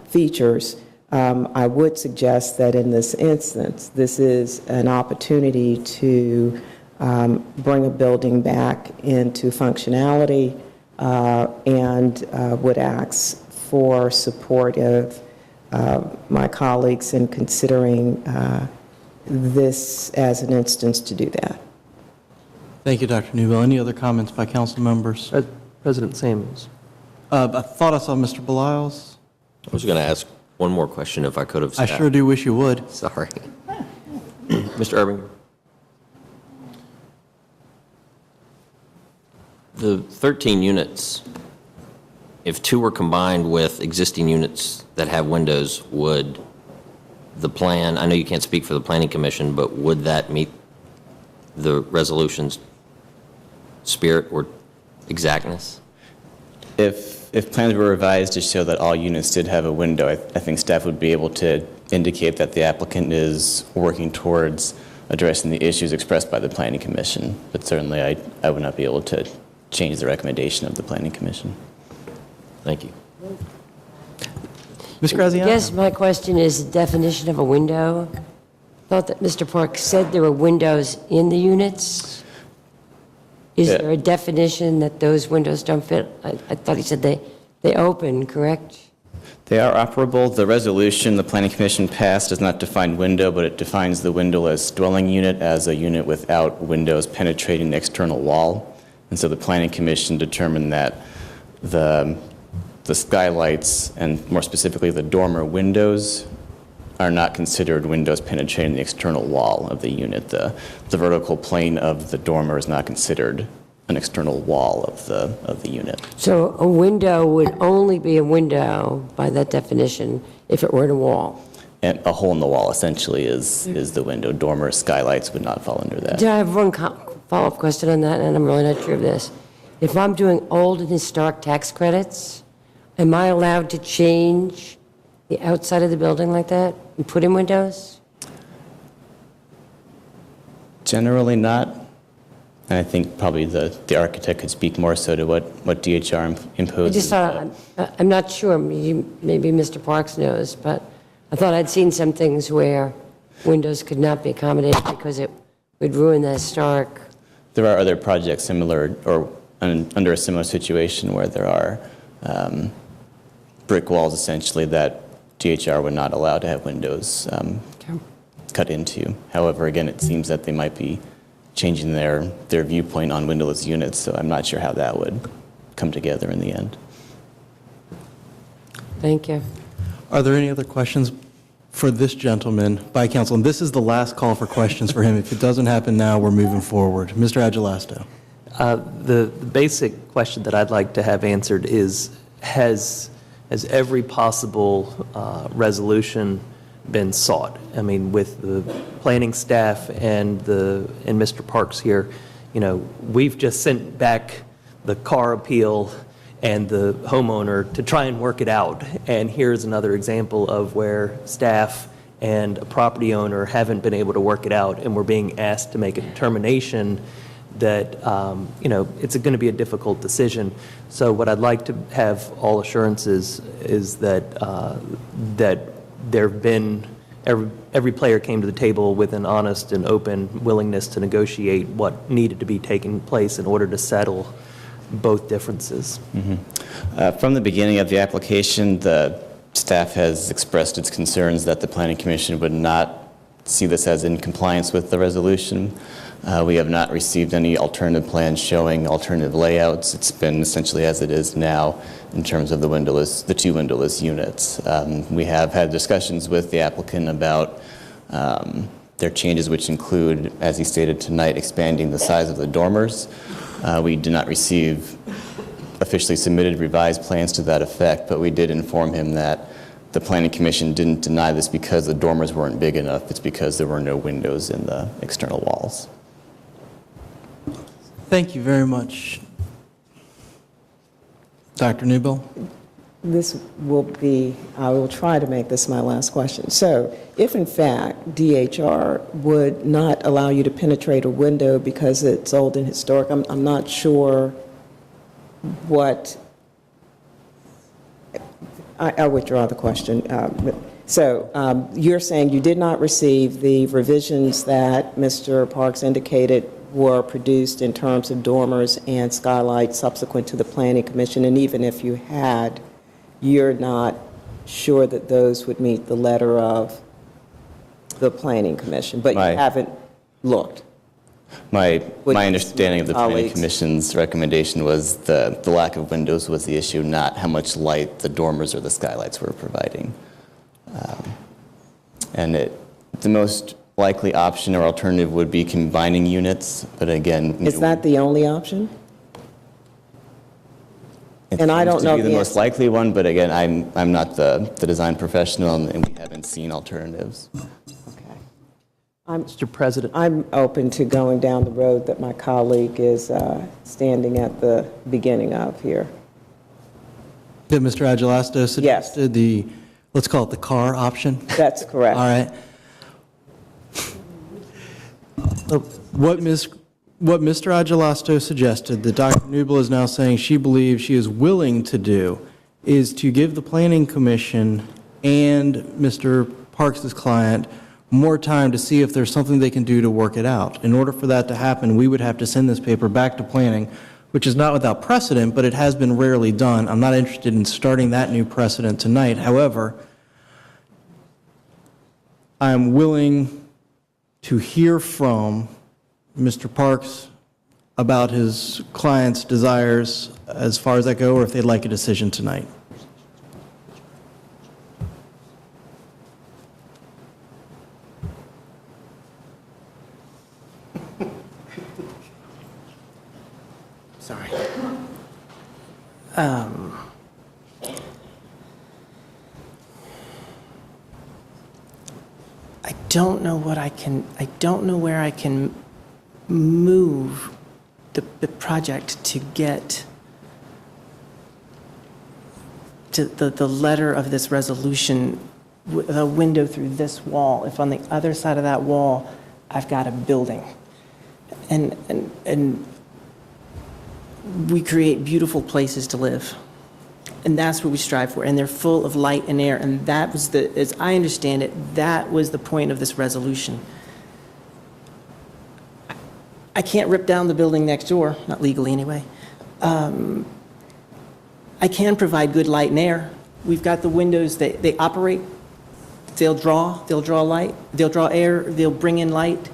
features, I would suggest that in this instance, this is an opportunity to bring a building back into functionality and would ask for support of my colleagues in considering this as an instance to do that. Thank you, Dr. Newbill. Any other comments by council members? President Samuels. I thought I saw Mr. Belials. I was going to ask one more question if I could have. I sure do wish you would. Sorry. Mr. Irving? The 13 units, if 2 were combined with existing units that have windows, would the plan, I know you can't speak for the Planning Commission, but would that meet the resolution's spirit or exactness? If plans were revised to show that all units did have a window, I think staff would be able to indicate that the applicant is working towards addressing the issues expressed by the Planning Commission. But certainly I would not be able to change the recommendation of the Planning Commission. Thank you. Ms. Graziano? Yes, my question is the definition of a window. I thought that Mr. Park said there were windows in the units. Is there a definition that those windows don't fit? I thought he said they open, correct? They are operable. The resolution the Planning Commission passed does not define window, but it defines the windowless dwelling unit as a unit without windows penetrating the external wall. And so the Planning Commission determined that the skylights, and more specifically the dormer windows, are not considered windows penetrating the external wall of the unit. The vertical plane of the dormer is not considered an external wall of the unit. So a window would only be a window by that definition if it were in a wall. And a hole in the wall essentially is the window. Dormers, skylights would not fall under that. Do I have one follow-up question on that, and I'm really not sure of this. If I'm doing old and historic tax credits, am I allowed to change the outside of the building like that and put in windows? Generally not. And I think probably the architect could speak more so to what DHR imposes. I just thought, I'm not sure, maybe Mr. Parks knows, but I thought I'd seen some things where windows could not be accommodated because it would ruin the historic. There are other projects similar or under a similar situation where there are brick walls essentially that DHR would not allow to have windows cut into. However, again, it seems that they might be changing their viewpoint on windowless units, so I'm not sure how that would come together in the end. Thank you. Are there any other questions for this gentleman by council? And this is the last call for questions for him. If it doesn't happen now, we're moving forward. Mr. Agelasto. The basic question that I'd like to have answered is, has every possible resolution been sought? I mean, with the planning staff and Mr. Parks here, you know, we've just sent back the car appeal and the homeowner to try and work it out. And here's another example of where staff and a property owner haven't been able to work it out, and we're being asked to make a determination that, you know, it's going to be a difficult decision. So what I'd like to have all assurances is that, that there have been, every player came to the table with an honest and open willingness to negotiate what needed to be taking place in order to settle both differences. From the beginning of the application, the staff has expressed its concerns that the Planning Commission would not see this as in compliance with the resolution. We have not received any alternative plans showing alternative layouts. It's been essentially as it is now in terms of the two windowless units. We have had discussions with the applicant about their changes, which include, as he stated tonight, expanding the size of the dormers. We did not receive officially submitted revised plans to that effect, but we did inform him that the Planning Commission didn't deny this because the dormers weren't big enough. It's because there were no windows in the external walls. Thank you very much. Dr. Newbill? This will be, I will try to make this my last question. So if in fact DHR would not allow you to penetrate a window because it's old and historic, I'm not sure what, I withdraw the question. So you're saying you did not receive the revisions that Mr. Parks indicated were produced in terms of dormers and skylights subsequent to the Planning Commission, and even if you had, you're not sure that those would meet the letter of the Planning Commission, but you haven't looked? My understanding of the Planning Commission's recommendation was the lack of windows was the issue, not how much light the dormers or the skylights were providing. And the most likely option or alternative would be combining units, but again... Is that the only option? And I don't know the most likely one, but again, I'm not the design professional, and we haven't seen alternatives. Mr. President. I'm open to going down the road that my colleague is standing at the beginning of here. Did Mr. Agelasto suggested the, let's call it the car option? That's correct. All right. What Mr. Agelasto suggested, that Dr. Newbill is now saying she believes she is willing to do, is to give the Planning Commission and Mr. Parks' client more time to see if there's something they can do to work it out. In order for that to happen, we would have to send this paper back to planning, which is not without precedent, but it has been rarely done. I'm not interested in starting that new precedent tonight. However, I'm willing to hear from Mr. Parks about his client's desires as far as that go, or if they'd like a decision tonight. Sorry. I don't know what I don't know where I can move the project to get to the letter of this resolution, the window through this wall, if on the other side of that wall, I've got a building. And we create beautiful places to live. And that's what we strive for. And they're full of light and air. And that was as I understand it, that was the point of this resolution. I can't rip down the building next door, not legally anyway. I can provide good light and air. We've got the windows, they operate, they'll draw light, they'll draw air, they'll bring in light.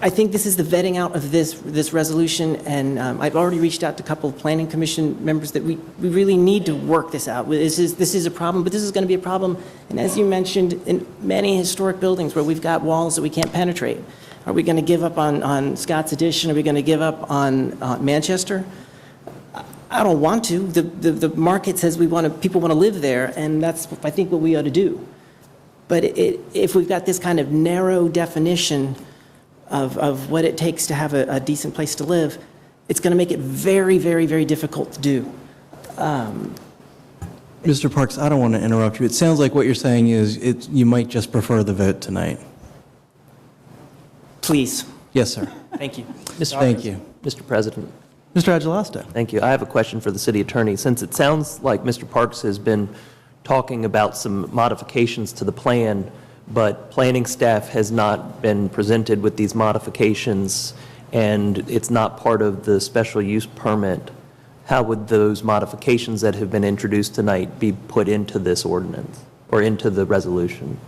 I think this is the vetting out of this resolution, and I've already reached out to a couple of planning commission members that we really need to work this out. This is a problem, but this is going to be a problem, and as you mentioned, in many historic buildings where we've got walls that we can't penetrate. Are we going to give up on Scott's Addition? Are we going to give up on Manchester? I don't want to. The market says people want to live there, and that's, I think, what we ought to do. But if we've got this kind of narrow definition of what it takes to have a decent place to live, it's going to make it very, very, very difficult to do. Mr. Parks, I don't want to interrupt you. It sounds like what you're saying is you might just prefer the vote tonight. Please. Yes, sir. Thank you. Thank you. Mr. President. Mr. Agelasto. Thank you. I have a question for the city attorney. Since it sounds like Mr. Parks has been talking about some modifications to the plan, but planning staff has not been presented with these modifications, and it's not part of the special use permit, how would those modifications that have been introduced tonight be put into this ordinance or into the resolution?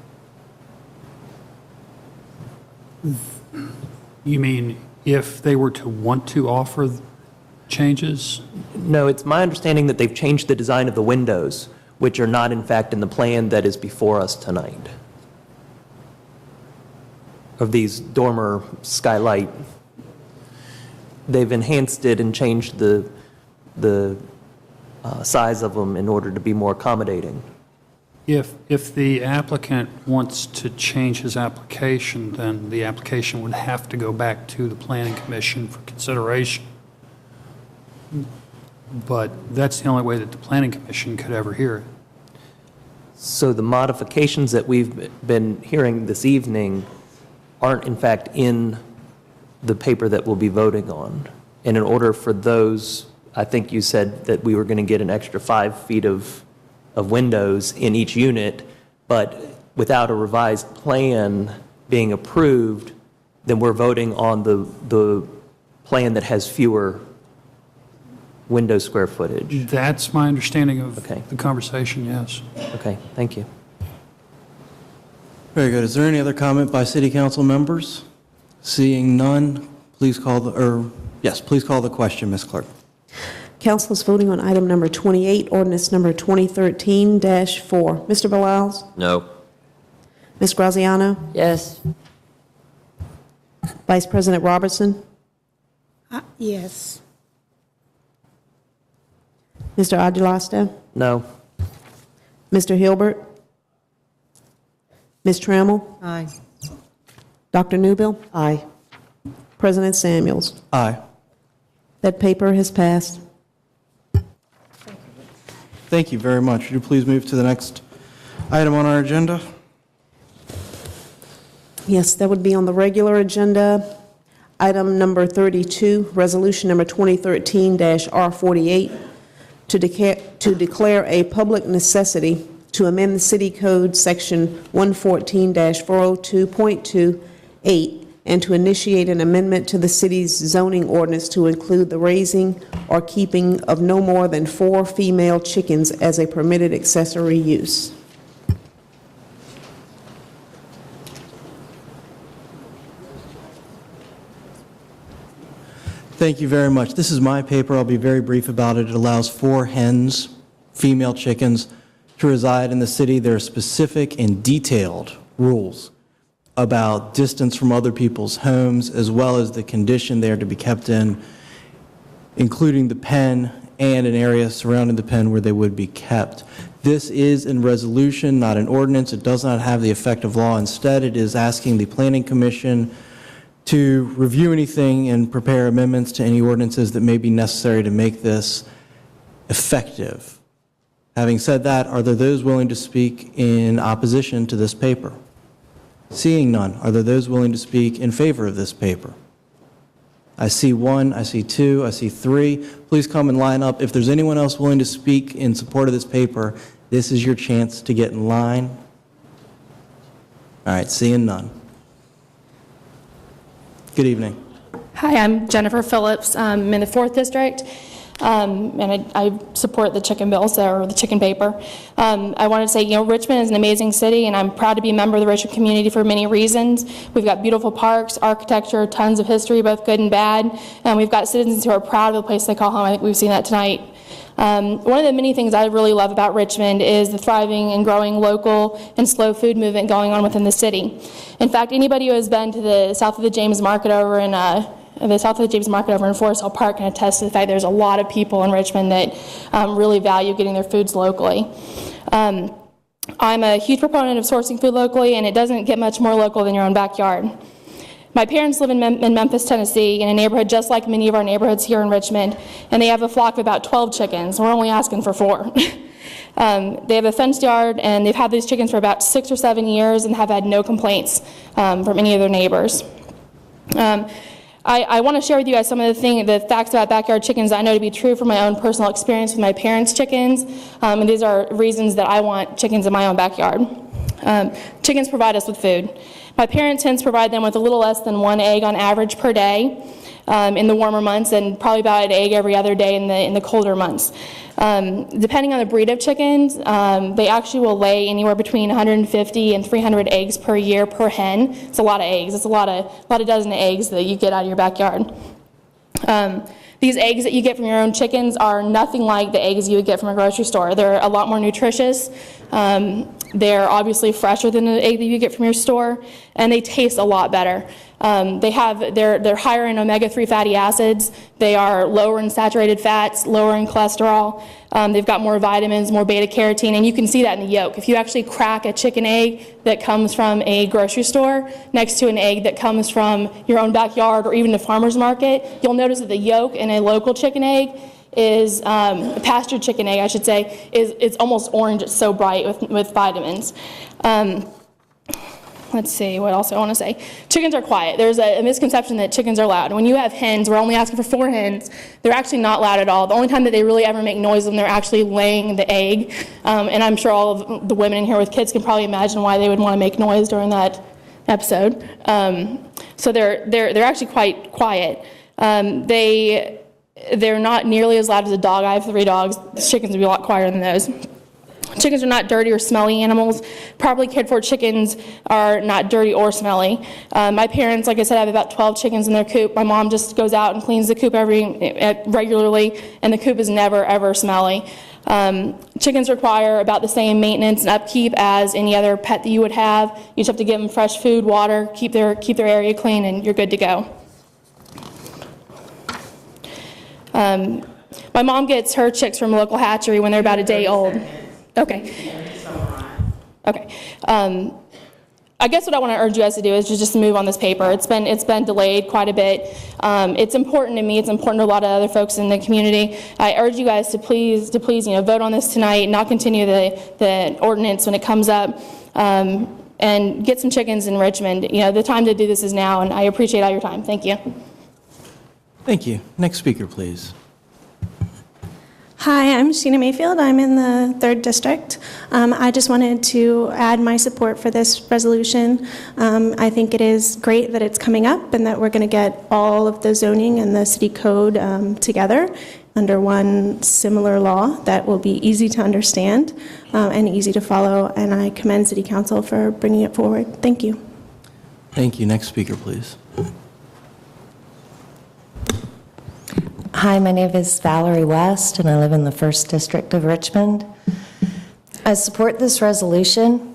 You mean if they were to want to offer changes? No, it's my understanding that they've changed the design of the windows, which are not in fact in the plan that is before us tonight, of these dormer skylight. They've enhanced it and changed the size of them in order to be more accommodating. If the applicant wants to change his application, then the application would have to go back to the Planning Commission for consideration. But that's the only way that the Planning Commission could ever hear it. So the modifications that we've been hearing this evening aren't in fact in the paper that we'll be voting on. And in order for those, I think you said that we were going to get an extra 5 feet of windows in each unit, but without a revised plan being approved, then we're voting on the plan that has fewer window square footage. That's my understanding of the conversation, yes. Okay, thank you. Very good. Is there any other comment by city council members? Seeing none, please call please call the question, Ms. Clerk. Council is voting on item number 28, ordinance number 2013-4. Mr. Beliles? No. Ms. Graziano? Yes. Vice President Robertson? Yes. Mr. Agelasto? No. Mr. Hilbert? Ms. Trammell? Aye. Dr. Newbill? Aye. President Samuels? Aye. That paper has passed. Thank you very much. Would you please move to the next item on our agenda? Yes, that would be on the regular agenda. Item number 32, resolution number 2013-R48, to declare a public necessity to amend the city code section 114-402.28 and to initiate an amendment to the city's zoning ordinance to include the raising or keeping of no more than 4 female chickens as a permitted accessory use. Thank you very much. This is my paper. I'll be very brief about it. It allows 4 hens, female chickens, to reside in the city. There are specific and detailed rules about distance from other people's homes, as well as the condition they are to be kept in, including the pen and an area surrounding the pen where they would be kept. This is in resolution, not an ordinance. It does not have the effect of law. Instead, it is asking the Planning Commission to review anything and prepare amendments to any ordinances that may be necessary to make this effective. Having said that, are there those willing to speak in opposition to this paper? Seeing none, are there those willing to speak in favor of this paper? I see 1, I see 2, I see 3. Please come and line up. If there's anyone else willing to speak in support of this paper, this is your chance to get in line. All right, seeing none. Good evening. Hi, I'm Jennifer Phillips. I'm in the 4th District, and I support the chicken bills, or the chicken paper. I wanted to say, Richmond is an amazing city, and I'm proud to be a member of the Richmond community for many reasons. We've got beautiful parks, architecture, tons of history, both good and bad, and we've got citizens who are proud of the place they call home. I think we've seen that tonight. One of the many things I really love about Richmond is the thriving and growing local and slow food movement going on within the city. In fact, anybody who has been to the south of the James Market over in Forest Hill Park can attest to the fact there's a lot of people in Richmond that really value getting their foods locally. I'm a huge proponent of sourcing food locally, and it doesn't get much more local than your own backyard. My parents live in Memphis, Tennessee, in a neighborhood just like many of our neighborhoods here in Richmond, and they have a flock of about 12 chickens. We're only asking for 4. They have a fenced yard, and they've had these chickens for about 6 or 7 years and have had no complaints from any of their neighbors. I want to share with you guys some of the facts about backyard chickens that I know to be true from my own personal experience with my parents' chickens, and these are reasons that I want chickens in my own backyard. Chickens provide us with food. My parents' hens provide them with a little less than 1 egg on average per day in the warmer months, and probably about an egg every other day in the colder months. Depending on the breed of chickens, they actually will lay anywhere between 150 and 300 eggs per year per hen. It's a lot of eggs. It's a lot of dozen of eggs that you get out of your backyard. These eggs that you get from your own chickens are nothing like the eggs you would get from a grocery store. They're a lot more nutritious. They're obviously fresher than the egg that you get from your store, and they taste a lot better. They're higher in omega-3 fatty acids. They are lower in saturated fats, lower in cholesterol. They've got more vitamins, more beta-carotene, and you can see that in the yolk. If you actually crack a chicken egg that comes from a grocery store next to an egg that comes from your own backyard or even a farmer's market, you'll notice that the yolk in a local chicken egg is a pastured chicken egg, I should say, it's almost orange. It's so bright with vitamins. Let's see, what else I want to say. Chickens are quiet. There's a misconception that chickens are loud. When you have hens, we're only asking for 4 hens. They're actually not loud at all. The only time that they really ever make noise is when they're actually laying the egg. And I'm sure all of the women in here with kids can probably imagine why they would want to make noise during that episode. So they're actually quite quiet. They're not nearly as loud as a dog. I have 3 dogs. The chickens would be a lot quieter than those. Chickens are not dirty or smelly animals. Properly cared for chickens are not dirty or smelly. My parents, like I said, have about 12 chickens in their coop. My mom just goes out and cleans the coop regularly, and the coop is never, ever smelly. Chickens require about the same maintenance and upkeep as any other pet that you would have. You just have to give them fresh food, water, keep their area clean, and you're good to go. My mom gets her chicks from a local hatchery when they're about a day old. Okay. I guess what I want to urge you guys to do is just move on this paper. It's been delayed quite a bit. It's important to me. It's important to a lot of other folks in the community. I urge you guys to please vote on this tonight, not continue the ordinance when it comes up, and get some chickens in Richmond. The time to do this is now, and I appreciate all your time. Thank you. Thank you. Next speaker, please. Hi, I'm Sheena Mayfield. I'm in the 3rd District. I just wanted to add my support for this resolution. I think it is great that it's coming up and that we're going to get all of the zoning and the city code together under one similar law that will be easy to understand and easy to follow. And I commend City Council for bringing it forward. Thank you. Thank you. Next speaker, please. Hi, my name is Valerie West, and I live in the 1st District of Richmond. I support this resolution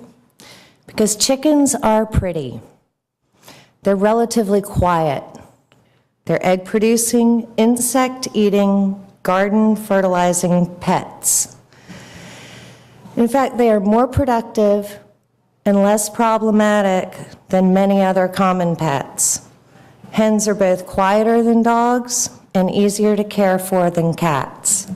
because chickens are pretty. They're relatively quiet. They're egg-producing, insect-eating, garden-fertilizing pets. In fact, they are more productive and less problematic than many other common pets. Hens are both quieter than dogs and easier to care for than cats.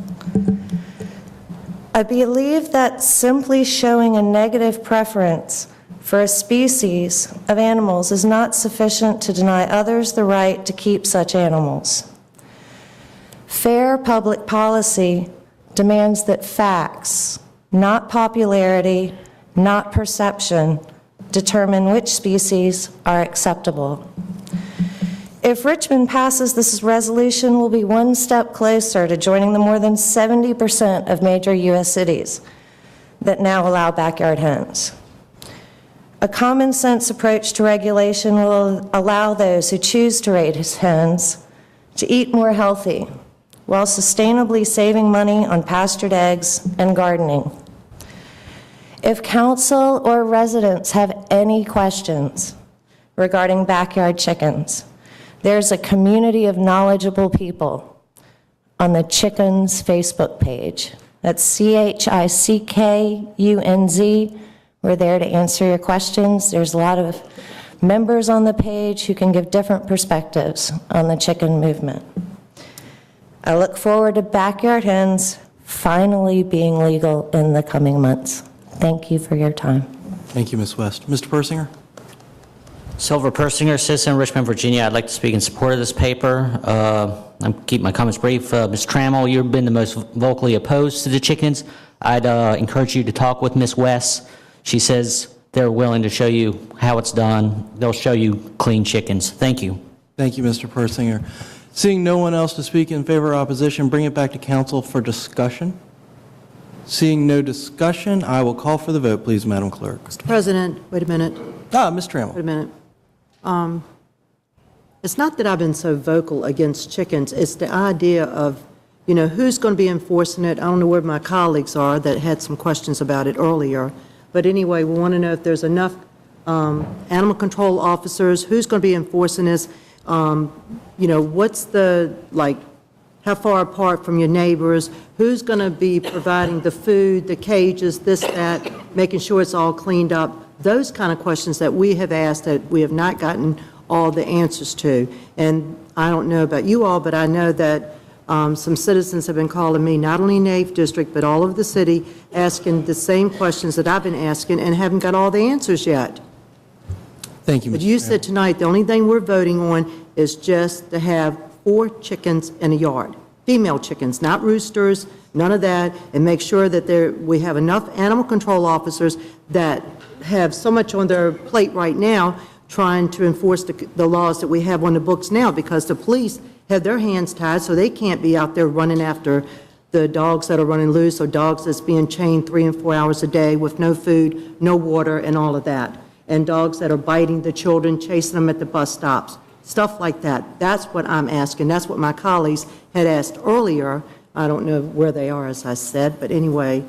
I believe that simply showing a negative preference for a species of animals is not sufficient to deny others the right to keep such animals. Fair public policy demands that facts, not popularity, not perception, determine which species are acceptable. If Richmond passes this resolution, we'll be one step closer to joining the more than 70% of major U.S. cities that now allow backyard hens. A common sense approach to regulation will allow those who choose to raise hens to eat more healthy while sustainably saving money on pastured eggs and gardening. If council or residents have any questions regarding backyard chickens, there's a community of knowledgeable people on the Chickens Facebook page. That's CHICKUNZ. We're there to answer your questions. There's a lot of members on the page who can give different perspectives on the chicken movement. I look forward to backyard hens finally being legal in the coming months. Thank you for your time. Thank you, Ms. West. Mr. Persinger? Silver Persinger, citizen, Richmond, Virginia. I'd like to speak in support of this paper. I'll keep my comments brief. Ms. Trammell, you've been the most vocally opposed to the chickens. I'd encourage you to talk with Ms. West. She says they're willing to show you how it's done. They'll show you clean chickens. Thank you. Thank you, Mr. Persinger. Seeing no one else to speak in favor or opposition, bring it back to council for discussion. Seeing no discussion, I will call for the vote, please, Madam Clerk. Mr. President, wait a minute. Ms. Trammell. Wait a minute. It's not that I've been so vocal against chickens. It's the idea of, who's going to be enforcing it. I don't know where my colleagues are that had some questions about it earlier. But anyway, we want to know if there's enough animal control officers, who's going to be enforcing this, what's the, how far apart from your neighbors, who's going to be providing the food, the cages, this, that, making sure it's all cleaned up. Those kind of questions that we have asked that we have not gotten all the answers to. And I don't know about you all, but I know that some citizens have been calling me, not only in the 8th District, but all over the city, asking the same questions that I've been asking and haven't got all the answers yet. Thank you, Ms. But you said tonight the only thing we're voting on is just to have 4 chickens in a yard. Female chickens, not roosters, none of that, and make sure that we have enough animal control officers that have so much on their plate right now trying to enforce the laws that we have on the books now, because the police have their hands tied, so they can't be out there running after the dogs that are running loose or dogs that's being chained 3 and 4 hours a day with no food, no water, and all of that, and dogs that are biting the children, chasing them at the bus stops, stuff like that. That's what I'm asking. That's what my colleagues had asked earlier. I don't know where they are, as I said, but anyway,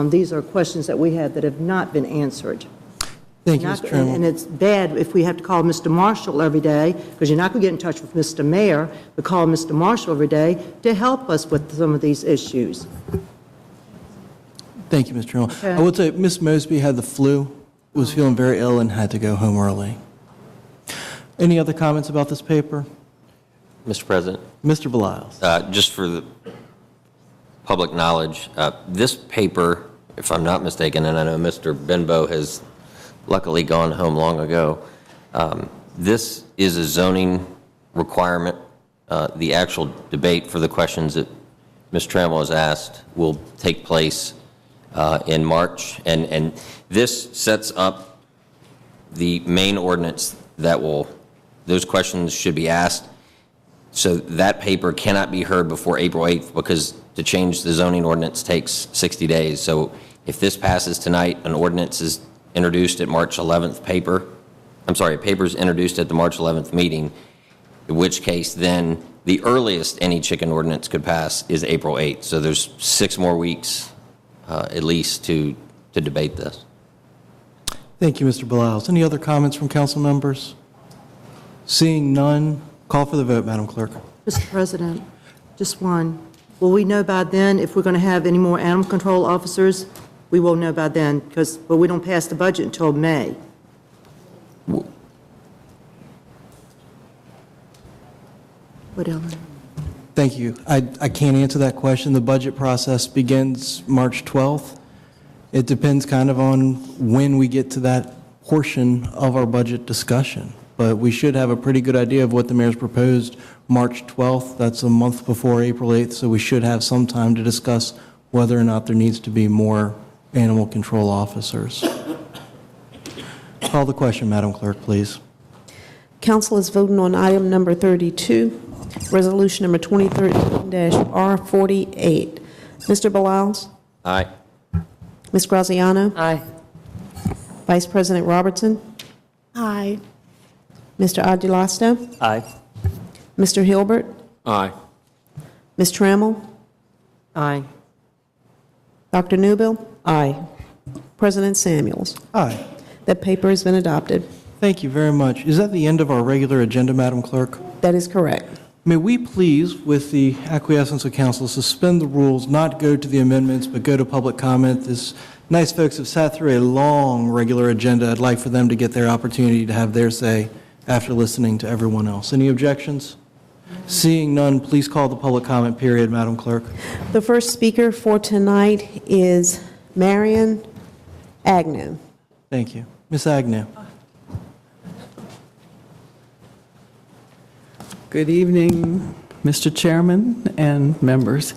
these are questions that we had that have not been answered. Thank you, Ms. Trammell. And it's bad if we have to call Mr. Marshall every day, because you're not going to get in touch with Mr. Mayor, but call Mr. Marshall every day to help us with some of these issues. Thank you, Ms. Trammell. Okay. I would say Ms. Mosby had the flu, was feeling very ill, and had to go home early. Any other comments about this paper? Mr. President? Mr. Beliles. Just for the public knowledge, this paper, if I'm not mistaken, and I know Mr. Benbow has luckily gone home long ago, this is a zoning requirement. The actual debate for the questions that Ms. Trammell has asked will take place in March, and this sets up the main ordinance that those questions should be asked. So that paper cannot be heard before April 8th, because to change the zoning ordinance takes 60 days. So if this passes tonight, an ordinance is introduced at March 11th paper. I'm sorry, a paper is introduced at the March 11th meeting, in which case then the earliest any chicken ordinance could pass is April 8th. So there's 6 more weeks at least to debate this. Thank you, Mr. Beliles. Any other comments from council members? Seeing none, call for the vote, Madam Clerk. Mr. President, just one. Will we know by then if we're going to have any more animal control officers? We won't know by then, but we don't pass the budget until May. What else? Thank you. I can't answer that question. The budget process begins March 12th. It depends kind of on when we get to that portion of our budget discussion. But we should have a pretty good idea of what the mayor's proposed March 12th. That's a month before April 8th, so we should have some time to discuss whether or not there needs to be more animal control officers. Call the question, Madam Clerk, please. Council is voting on item number 32, resolution number 2013-R48. Mr. Beliles? Aye. Ms. Graziano? Aye. Vice President Robertson? Aye. Mr. Aguilasto? Aye. Mr. Hilbert? Aye. Ms. Trammell? Aye. Dr. Newbill? Aye. President Samuels? Aye. That paper has been adopted. Thank you very much. Is that the end of our regular agenda, Madam Clerk? That is correct. May we please, with the acquiescence of council, suspend the rules, not go to the amendments, but go to public comment? This nice folks have sat through a long regular agenda. I'd like for them to get their opportunity to have their say after listening to everyone else. Any objections? Seeing none, please call the public comment period, Madam Clerk. The first speaker for tonight is Marion Agnew. Thank you. Ms. Agnew. Good evening, Mr. Chairman and members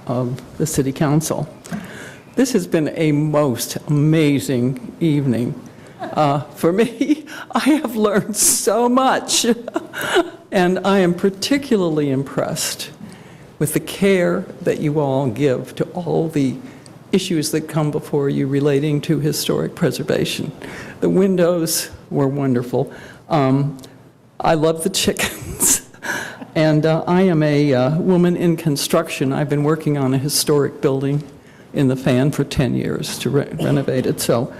of the City Council. This has been a most amazing evening. For me, I have learned so much, and I am particularly impressed with the care that you all give to all the issues that come before you relating to historic preservation. The windows were wonderful. I love the chickens. And I am a woman in construction. I've been working on a historic building in the Fan for 10 years to renovate it. So,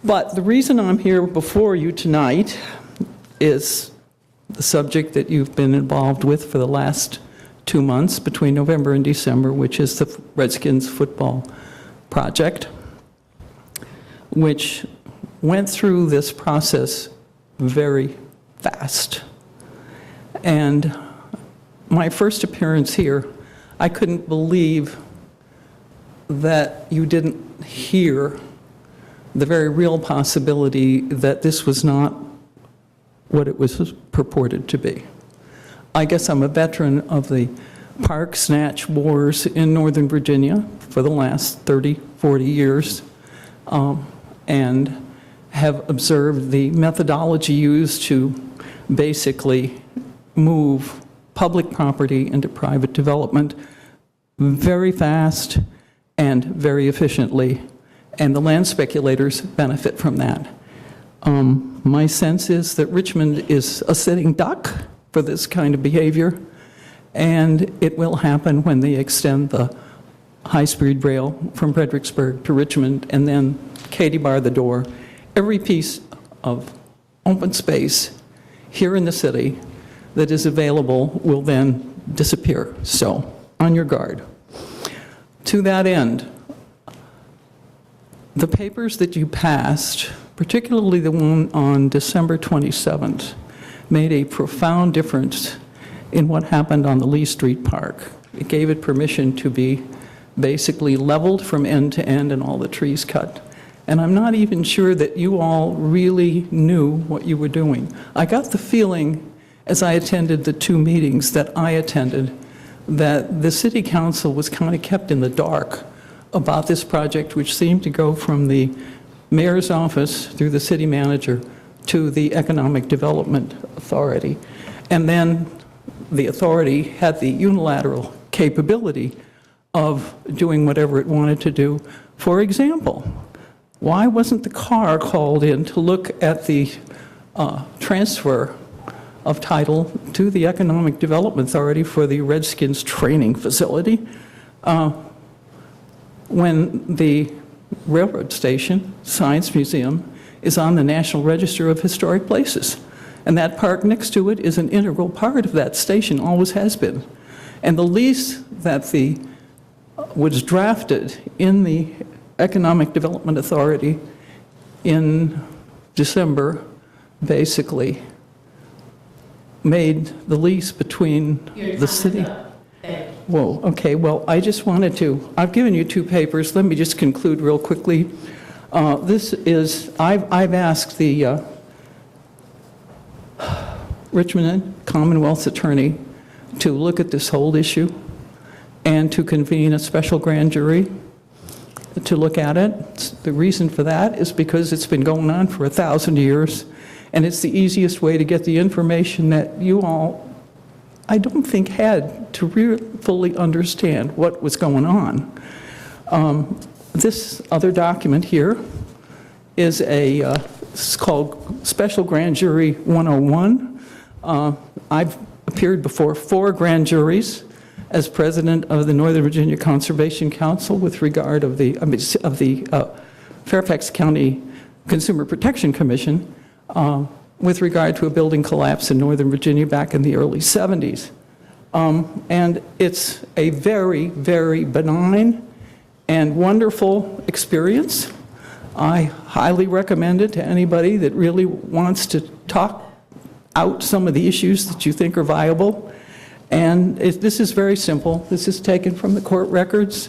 but the reason I'm here before you tonight is the subject that you've been involved with for the last 2 months between November and December, which is the Redskins football project, which went through this process very fast. And my first appearance here, I couldn't believe that you didn't hear the very real possibility that this was not what it was purported to be. I guess I'm a veteran of the park snatch wars in Northern Virginia for the last 30, 40 years, and have observed the methodology used to basically move public property into private development very fast and very efficiently, and the land speculators benefit from that. My sense is that Richmond is a sitting duck for this kind of behavior, and it will happen when they extend the high-speed rail from Fredericksburg to Richmond and then Katy bar the door. Every piece of open space here in the city that is available will then disappear. So, on your guard. To that end, the papers that you passed, particularly the one on December 27th, made a profound difference in what happened on the Lee Street Park. It gave it permission to be basically leveled from end to end and all the trees cut. And I'm not even sure that you all really knew what you were doing. I got the feeling, as I attended the 2 meetings that I attended, that the City Council was kind of kept in the dark about this project, which seemed to go from the mayor's office through the city manager to the Economic Development Authority. And then the authority had the unilateral capability of doing whatever it wanted to do. For example, why wasn't the car called in to look at the transfer of title to the Economic Development Authority for the Redskins training facility when the railroad station, Science Museum, is on the National Register of Historic Places? And that park next to it is an integral part of that station, always has been. And the lease that was drafted in the Economic Development Authority in December basically made the lease between the city. Whoa, okay, well, I just wanted to, I've given you 2 papers. Let me just conclude real quickly. This is, I've asked the Richmond Commonwealth's attorney to look at this whole issue and to convene a special grand jury to look at it. The reason for that is because it's been going on for 1,000 years, and it's the easiest way to get the information that you all, I don't think, had to fully understand what was going on. This other document here is it's called Special Grand Jury 101. I've appeared before 4 grand juries as president of the Northern Virginia Conservation Council with regard of the Fairfax County Consumer Protection Commission with regard to a building collapse in Northern Virginia back in the early 70s. And it's a very, very benign and wonderful experience. I highly recommend it to anybody that really wants to talk out some of the issues that you think are viable. And this is very simple. This is taken from the court records,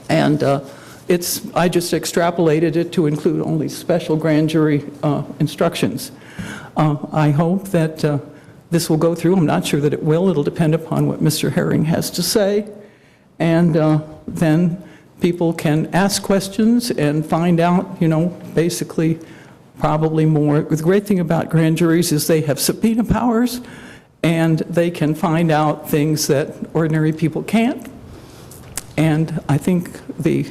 and I just extrapolated it to include only special grand jury instructions. I hope that this will go through. I'm not sure that it will. It'll depend upon what Mr. Herring has to say. And then people can ask questions and find out, basically probably more. The great thing about grand juries is they have subpoena powers, and they can find out things that ordinary people can't. And I think the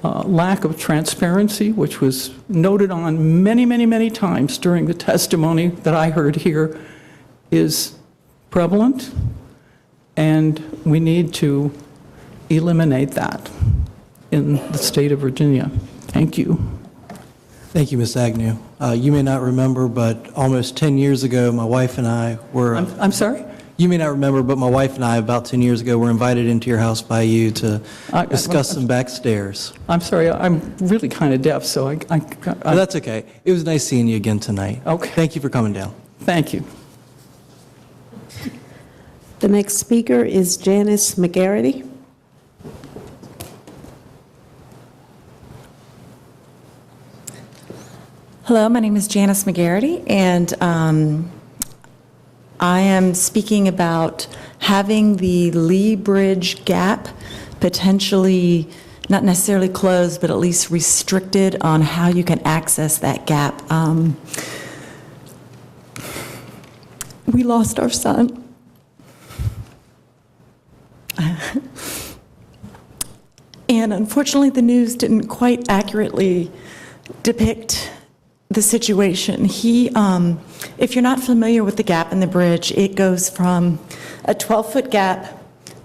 lack of transparency, which was noted on many, many, many times during the testimony that I heard here, is prevalent, and we need to eliminate that in the state of Virginia. Thank you. Thank you, Ms. Agnew. You may not remember, but almost 10 years ago, my wife and I were... I'm sorry? You may not remember, but my wife and I, about 10 years ago, were invited into your house by you to discuss some backstairs. I'm sorry, I'm really kind of deaf, so I Well, that's okay. It was nice seeing you again tonight. Okay. Thank you for coming down. Thank you. The next speaker is Janice McGarity. Hello, my name is Janice McGarity, and I am speaking about having the Lee Bridge gap potentially not necessarily closed, but at least restricted on how you can access that gap. We lost our son. And unfortunately, the news didn't quite accurately depict the situation. If you're not familiar with the gap in the bridge, it goes from a 12-foot gap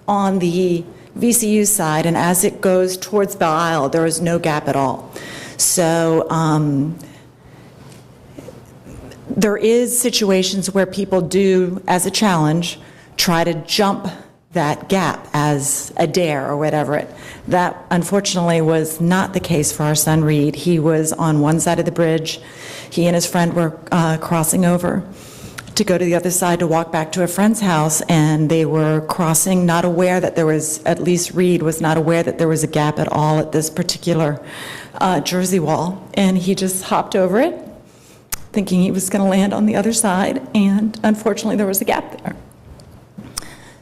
on the VCU side, and as it goes towards Belle Isle, there is no gap at all. So there is situations where people do, as a challenge, try to jump that gap as a dare or whatever. That unfortunately was not the case for our son Reed. He was on one side of the bridge. He and his friend were crossing over to go to the other side to walk back to a friend's house, and they were crossing not aware that there was, at least Reed was not aware that there was a gap at all at this particular Jersey wall, and he just hopped over it thinking he was going to land on the other side, and unfortunately there was a gap there.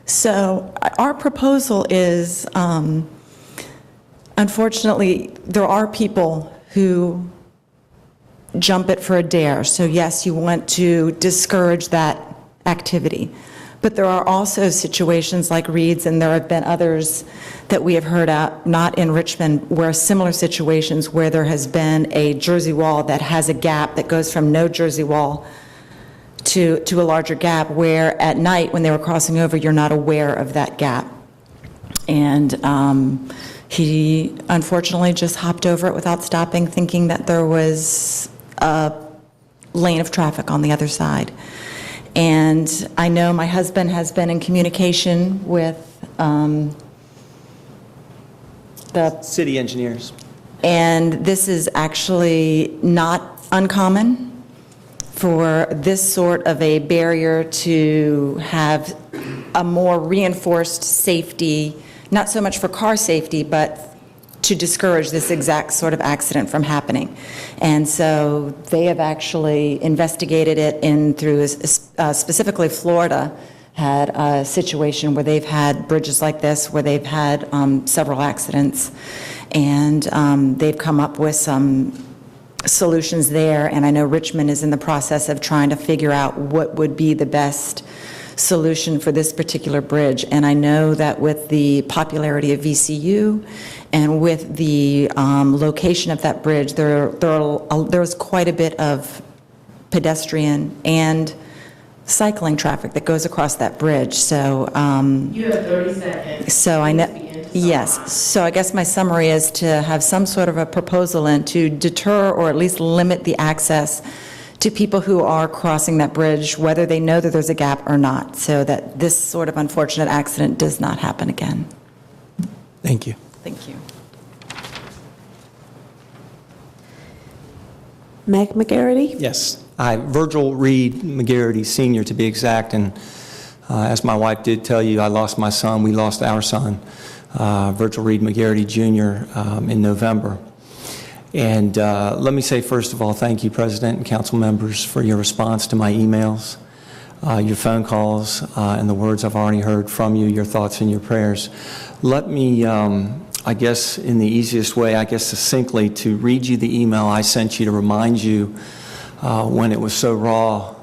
So our proposal is, unfortunately, there are people who jump it for a dare. So yes, you want to discourage that activity. But there are also situations like Reed's, and there have been others that we have heard out, not in Richmond, where similar situations where there has been a Jersey wall that has a gap that goes from no Jersey wall to a larger gap, where at night when they were crossing over, you're not aware of that gap. And he unfortunately just hopped over it without stopping, thinking that there was a lane of traffic on the other side. And I know my husband has been in communication with the city engineers. And this is actually not uncommon for this sort of a barrier to have a more reinforced safety, not so much for car safety, but to discourage this exact sort of accident from happening. And so they have actually investigated it through specifically Florida had a situation where they've had bridges like this, where they've had several accidents, and they've come up with some solutions there, and I know Richmond is in the process of trying to figure out what would be the best solution for this particular bridge. And I know that with the popularity of VCU and with the location of that bridge, there's quite a bit of pedestrian and cycling traffic that goes across that bridge. So You have 30 seconds. so I know, yes. So I guess my summary is to have some sort of a proposal and to deter or at least limit the access to people who are crossing that bridge, whether they know that there's a gap or not, so that this sort of unfortunate accident does not happen again. Thank you. Thank you. Mac McGarity? Yes. Virgil Reed McGarity Sr., to be exact, and as my wife did tell you, I lost my son. We lost our son, Virgil Reed McGarity Jr., in November. And let me say, first of all, thank you, President and council members, for your response to my emails, your phone calls, and the words I've already heard from you, your thoughts and your prayers. Let me, I guess, in the easiest way, I guess succinctly, to read you the email I sent you to remind you when it was so raw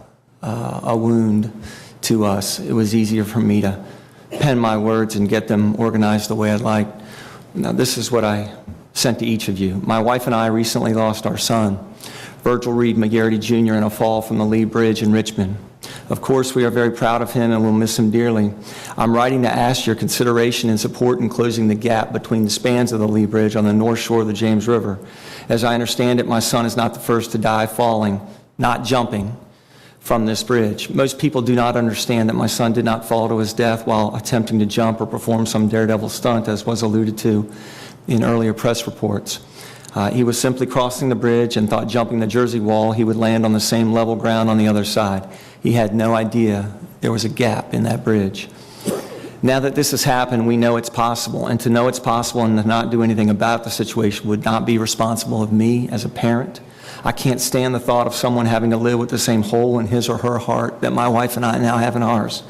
a wound to us. It was easier for me to pen my words and get them organized the way I'd like. Now, this is what I sent to each of you. My wife and I recently lost our son, Virgil Reed McGarity Jr., in a fall from the Lee Bridge in Richmond. Of course, we are very proud of him and will miss him dearly. I'm writing to ask your consideration and support in closing the gap between the spans of the Lee Bridge on the north shore of the James River. As I understand it, my son is not the first to die falling, not jumping, from this bridge. Most people do not understand that my son did not fall to his death while attempting to jump or perform some daredevil stunt, as was alluded to in earlier press reports. He was simply crossing the bridge and thought jumping the Jersey wall he would land on the same level ground on the other side. He had no idea there was a gap in that bridge. Now that this has happened, we know it's possible, and to know it's possible and to not do anything about the situation would not be responsible of me as a parent. I can't stand the thought of someone having to live with the same hole in his or her heart that my wife and I now have in ours,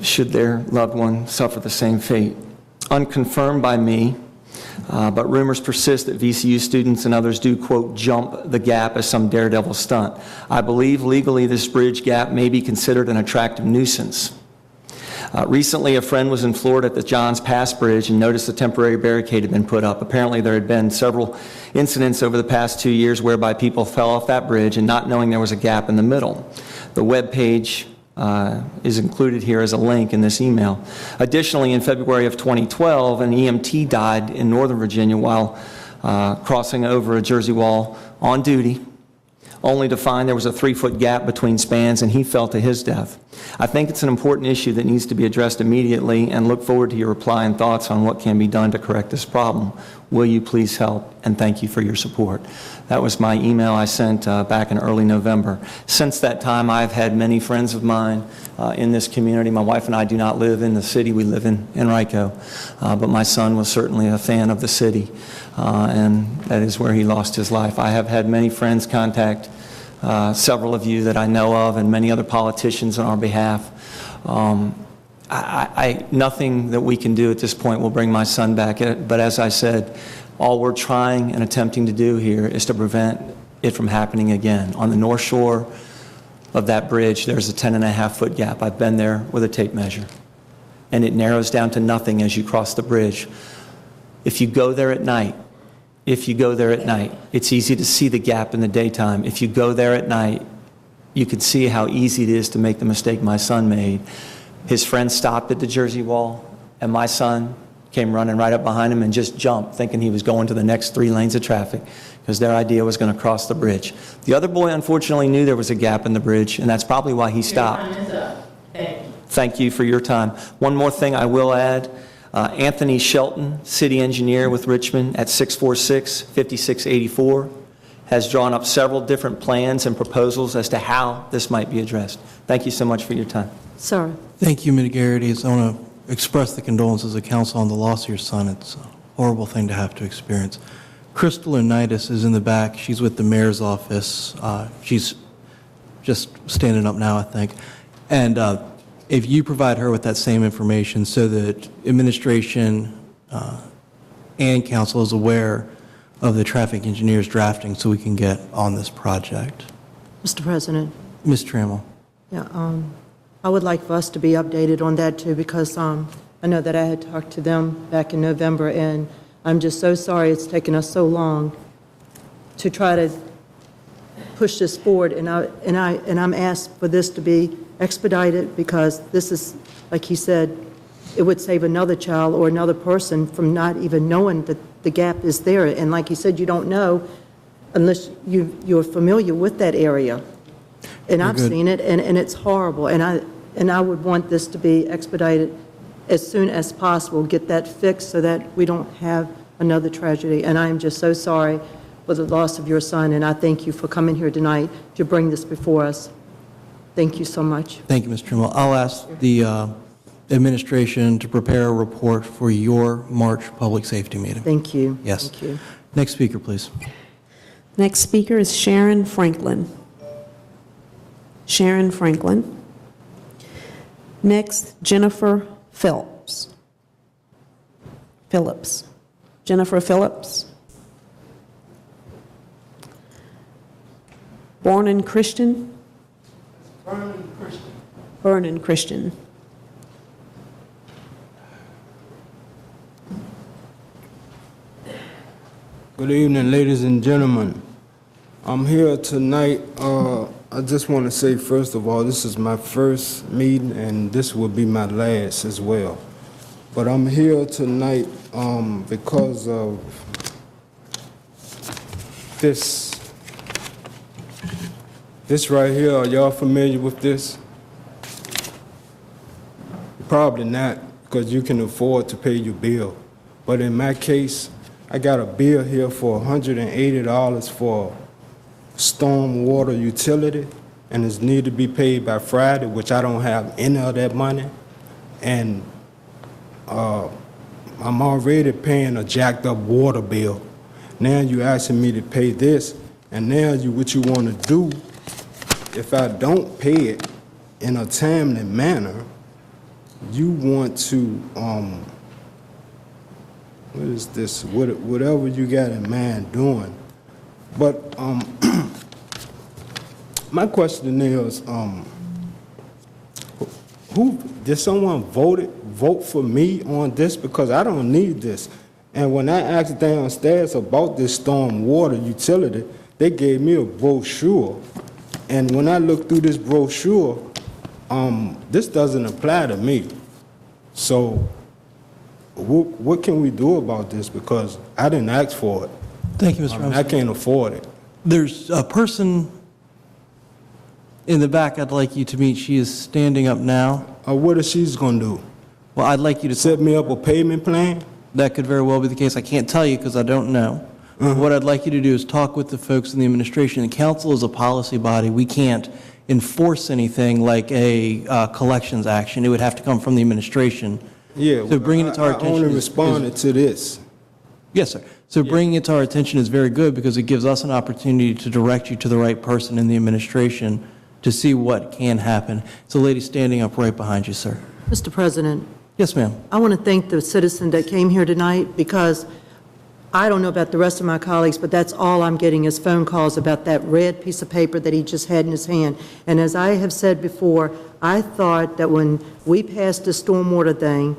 should their loved one suffer the same fate. Unconfirmed by me, but rumors persist that VCU students and others do, quote, jump the gap as some daredevil stunt. I believe legally this bridge gap may be considered an attractive nuisance. Recently, a friend was in Florida at the Johns Pass Bridge and noticed a temporary barricade had been put up. Apparently, there had been several incidents over the past 2 years whereby people fell off that bridge and not knowing there was a gap in the middle. The web page is included here as a link in this email. Additionally, in February of 2012, an EMT died in Northern Virginia while crossing over a Jersey wall on duty, only to find there was a 3-foot gap between spans, and he fell to his death. I think it's an important issue that needs to be addressed immediately, and look forward to your reply and thoughts on what can be done to correct this problem. Will you please help? And thank you for your support. That was my email I sent back in early November. Since that time, I've had many friends of mine in this community. My wife and I do not live in the city. We live in Enrico. But my son was certainly a fan of the city, and that is where he lost his life. I have had many friends contact several of you that I know of and many other politicians on our behalf. Nothing that we can do at this point will bring my son back. But as I said, all we're trying and attempting to do here is to prevent it from happening again. On the north shore of that bridge, there's a 10.5-foot gap. I've been there with a tape measure. And it narrows down to nothing as you cross the bridge. If you go there at night, it's easy to see the gap in the daytime. If you go there at night, you can see how easy it is to make the mistake my son made. His friend stopped at the Jersey wall, and my son came running right up behind him and just jumped, thinking he was going to the next 3 lanes of traffic, because their idea was going to cross the bridge. The other boy, unfortunately, knew there was a gap in the bridge, and that's probably why he stopped. Your time is up. Thank you. Thank you for your time. One more thing I will add. Anthony Shelton, city engineer with Richmond at 646-5684, has drawn up several different plans and proposals as to how this might be addressed. Thank you so much for your time. Sorry. Thank you, McGarity. I want to express the condolences of council on the loss of your son. It's a horrible thing to have to experience. Crystal Unitas is in the back. She's with the mayor's office. She's just standing up now, I think. And if you provide her with that same information so that administration and council is aware of the traffic engineers drafting so we can get on this project. Mr. President, Ms. Trammell? yeah, I would like for us to be updated on that too, because I know that I had talked to them back in November, and I'm just so sorry it's taken us so long to try to push this forward, and I'm asked for this to be expedited, because this is, like he said, it would save another child or another person from not even knowing that the gap is there. And like he said, you don't know unless you're familiar with that area. And I've seen it, and it's horrible. And I would want this to be expedited as soon as possible, get that fixed so that we don't have another tragedy. And I am just so sorry for the loss of your son, and I thank you for coming here tonight to bring this before us. Thank you so much. Thank you, Ms. Trammell. I'll ask the administration to prepare a report for your March public safety meeting. Thank you. Yes. Thank you. Next speaker, please. Next speaker is Sharon Franklin. Sharon Franklin. Next, Jennifer Phillips. Jennifer Phillips. Vernon Christian. Vernon Christian. Good evening, ladies and gentlemen. I'm here tonight. I just want to say, first of all, this is my first meeting, and this will be my last as well. But I'm here tonight because of this right here. Are y'all familiar with this? Probably not, because you can afford to pay your bill. But in my case, I got a bill here for $180 for storm water utility, and it's need to be paid by Friday, which I don't have any of that money. And I'm already paying a jacked up water bill. Now you asking me to pay this, and now what you want to do, if I don't pay it in a timely manner, you want to what is this? Whatever you got in mind doing. But my question is, who did someone vote for me on this? Because I don't need this. And when I asked downstairs about this storm water utility, they gave me a brochure. And when I looked through this brochure, this doesn't apply to me. So what can we do about this? Because I didn't ask for it. Thank you, Mr. Rumsfeld. I can't afford it. There's a person in the back I'd like you to meet. She is standing up now. What is she going to do? Well, I'd like you to set me up a payment plan? That could very well be the case. I can't tell you because I don't know. What I'd like you to do is talk with the folks in the administration. The council is a policy body. We can't enforce anything like a collections action. It would have to come from the administration. Yeah, so bringing it to our attention. I only responded to this. Yes, sir. So bringing it to our attention is very good because it gives us an opportunity to direct you to the right person in the administration to see what can happen. So, lady standing up right behind you, sir. Mr. President. Yes, ma'am. I want to thank the citizen that came here tonight, because I don't know about the rest of my colleagues, but that's all I'm getting is phone calls about that red piece of paper that he just had in his hand. And as I have said before, I thought that when we passed the stormwater thing,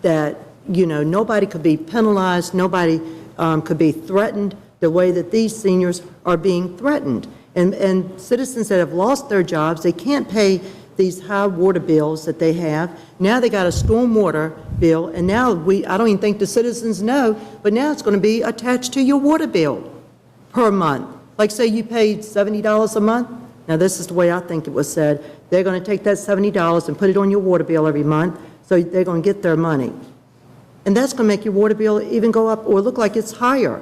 that, you know, nobody could be penalized, nobody could be threatened the way that these seniors are being threatened. And citizens that have lost their jobs, they can't pay these high water bills that they have. Now they got a stormwater bill, and now I don't even think the citizens know, but now it's going to be attached to your water bill per month. Like, say you paid $70 a month. Now this is the way I think it was said. They're going to take that $70 and put it on your water bill every month, so they're going to get their money. And that's going to make your water bill even go up or look like it's higher.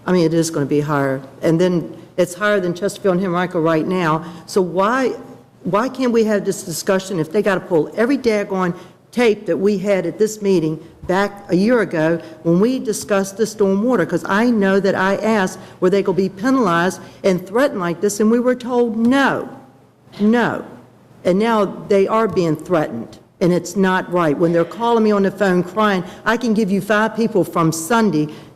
I mean, it is going to be higher. And then it's higher than Chesterfield and Henrico right now. So why can't we have this discussion if they got to pull every daggone tape that we had at this meeting back a year ago when we discussed the stormwater? Because I know that I asked, were they going to be penalized and threatened like this? And we were told no, no. And now they are being threatened. and it's not right. When they're calling me on the phone crying, I can give you 5 people from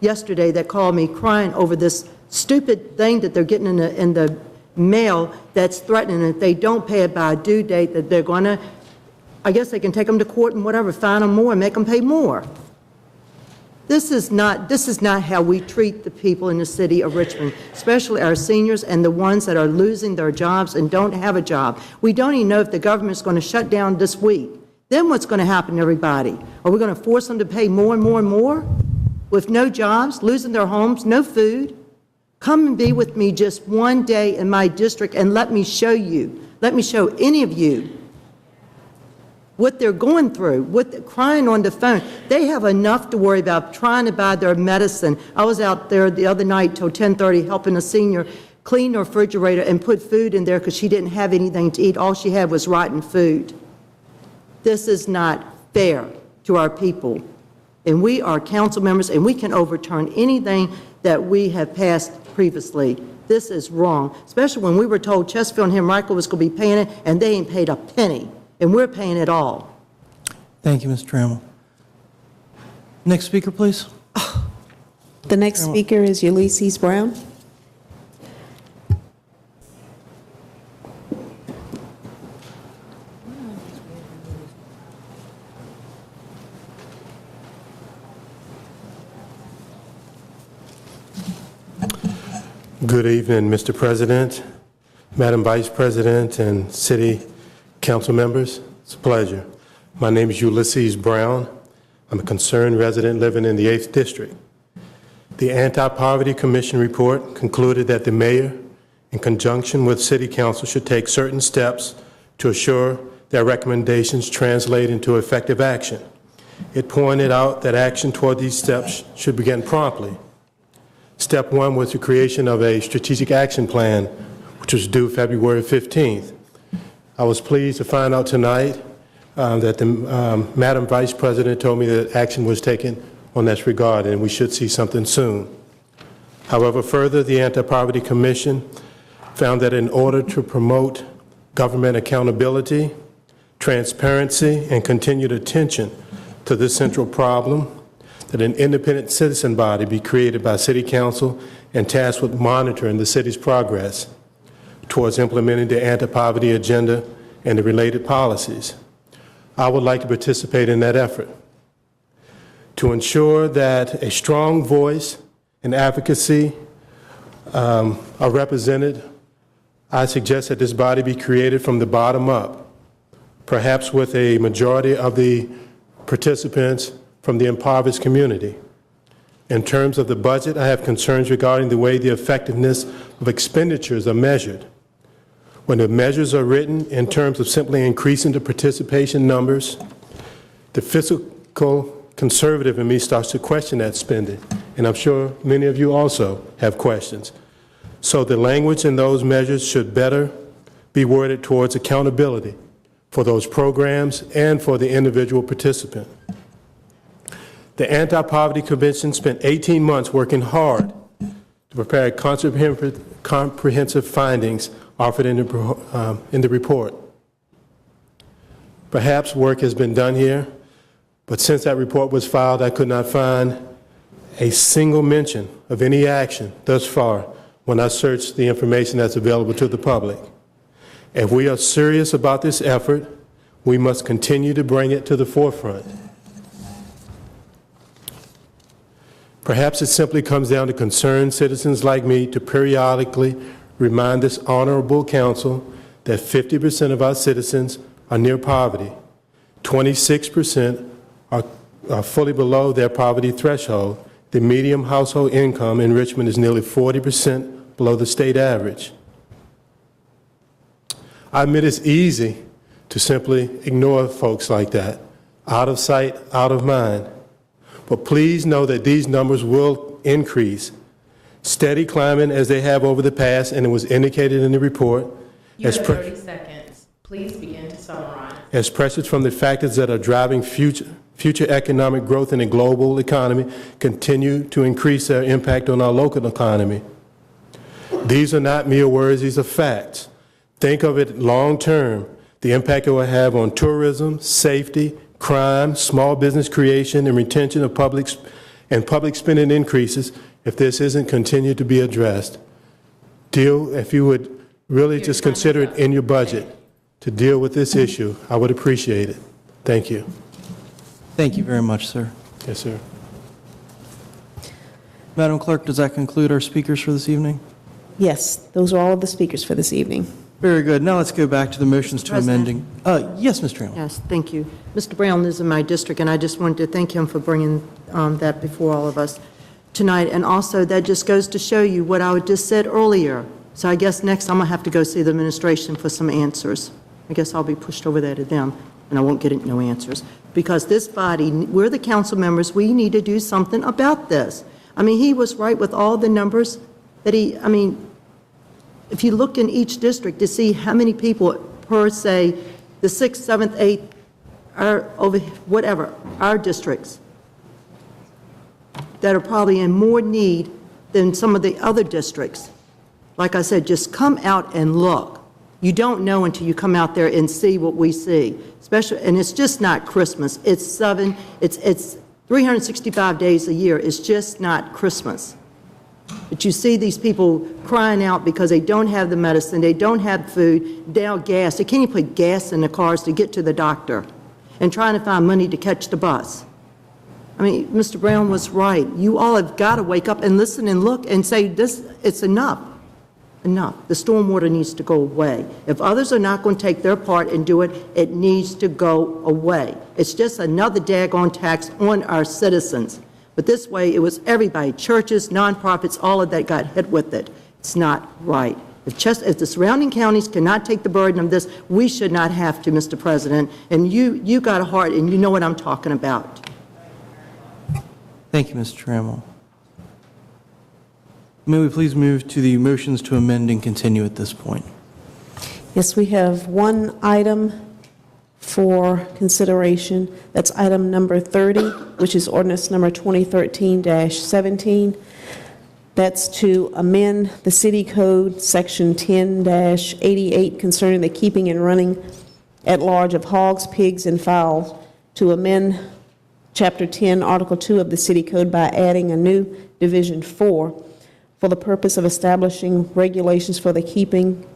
yesterday, that called me crying over this stupid thing that they're getting in the mail that's threatening. If they don't pay it by a due date, that they're going to, I guess they can take them to court and whatever, fine them more and make them pay more. This is not how we treat the people in the city of Richmond, especially our seniors and the ones that are losing their jobs and don't have a job. We don't even know if the government's going to shut down this week. Then what's going to happen to everybody? Are we going to force them to pay more and more and more with no jobs, losing their homes, no food? Come and be with me just one day in my district and let me show any of you what they're going through, crying on the phone. They have enough to worry about trying to buy their medicine. I was out there the other night till 10:30 helping a senior clean the refrigerator and put food in there because she didn't have anything to eat. All she had was rotten food. This is not fair to our people. And we are council members, and we can overturn anything that we have passed previously. This is wrong, especially when we were told Chesterfield and Henrico was going to be paying it, and they ain't paid a penny, and we're paying it all. Thank you, Ms. Trammell. Next speaker, please. The next speaker is Ulysses Brown. Good evening, Mr. President, Madam Vice President, and City Council members. It's a pleasure. My name is Ulysses Brown. I'm a concerned resident living in the 8th District. The Anti-Poverty Commission report concluded that the mayor, in conjunction with City Council, should take certain steps to assure that recommendations translate into effective action. It pointed out that action toward these steps should begin promptly. Step 1 was the creation of a strategic action plan, which was due February 15th. I was pleased to find out tonight that the Madam Vice President told me that action was taken on this regard, and we should see something soon. However, further, the Anti-Poverty Commission found that in order to promote government accountability, transparency, and continued attention to this central problem, that an independent citizen body be created by City Council and tasked with monitoring the city's progress towards implementing the anti-poverty agenda and the related policies. I would like to participate in that effort to ensure that a strong voice and advocacy are represented. I suggest that this body be created from the bottom up, perhaps with a majority of the participants from the impoverished community. In terms of the budget, I have concerns regarding the way the effectiveness of expenditures are measured. When the measures are written in terms of simply increasing the participation numbers, the fiscal conservative in me starts to question that spending, and I'm sure many of you also have questions. So the language in those measures should better be worded towards accountability for those programs and for the individual participant. The Anti-Poverty Commission spent 18 months working hard to prepare comprehensive findings offered in the report. Perhaps work has been done here, but since that report was filed, I could not find a single mention of any action thus far when I searched the information that's available to the public. If we are serious about this effort, we must continue to bring it to the forefront. Perhaps it simply comes down to concerned citizens like me to periodically remind this honorable council that 50% of our citizens are near poverty. 26% are fully below their poverty threshold. The median household income in Richmond is nearly 40% below the state average. I admit it's easy to simply ignore folks like that, out of sight, out of mind. But please know that these numbers will increase, steady climbing as they have over the past, and it was indicated in the report. You have 30 seconds. Please begin to summarize. As pressures from the factors that are driving future economic growth in the global economy continue to increase their impact on our local economy. These are not mere words, these are facts. Think of it long term. the impact it will have on tourism, safety, crime, small business creation, and retention of public spending increases if this isn't continued to be addressed. If you would really just consider it in your budget to deal with this issue, I would appreciate it. Thank you. Thank you very much, sir. Yes, sir. Madam Clerk, does that conclude our speakers for this evening? Yes, those are all of the speakers for this evening. Very good. Now let's go back to the motions to President? amending. Yes, Ms. Trammell. Yes, thank you. Mr. Brown is in my district, and I just wanted to thank him for bringing that before all of us tonight. And also, that just goes to show you what I just said earlier. So I guess next I'm going to have to go see the administration for some answers. I guess I'll be pushed over there to them, and I won't get no answers. Because this body, we're the council members, we need to do something about this. I mean, he was right with all the numbers that if you look in each district to see how many people per, say, the 6th, 7th, 8th, our districts that are probably in more need than some of the other districts. Like I said, just come out and look. You don't know until you come out there and see what we see. And it's just not Christmas. It's 365 days a year. It's just not Christmas. But you see these people crying out because they don't have the medicine, they don't have food, now gas. They can't even put gas in the cars to get to the doctor and trying to find money to catch the bus. I mean, Mr. Brown was right. You all have got to wake up and listen and look and say, it's enough. Enough. The stormwater needs to go away. If others are not going to take their part and do it, it needs to go away. It's just another daggone tax on our citizens. But this way, it was everybody, churches, nonprofits, all of that got hit with it. It's not right. If the surrounding counties cannot take the burden of this, we should not have to, Mr. President. And you got a heart, and you know what I'm talking about. Thank you, Mr. Trammell. May we please move to the motions to amend and continue at this point? Yes, we have one item for consideration. That's item number 30, which is ordinance number 2013-17. That's to amend the city code, section 10-88, concerning the keeping and running at large of hogs, pigs, and fowls, to amend chapter 10, article 2 of the city code by adding a new division 4 for the purpose of establishing regulations for the keeping,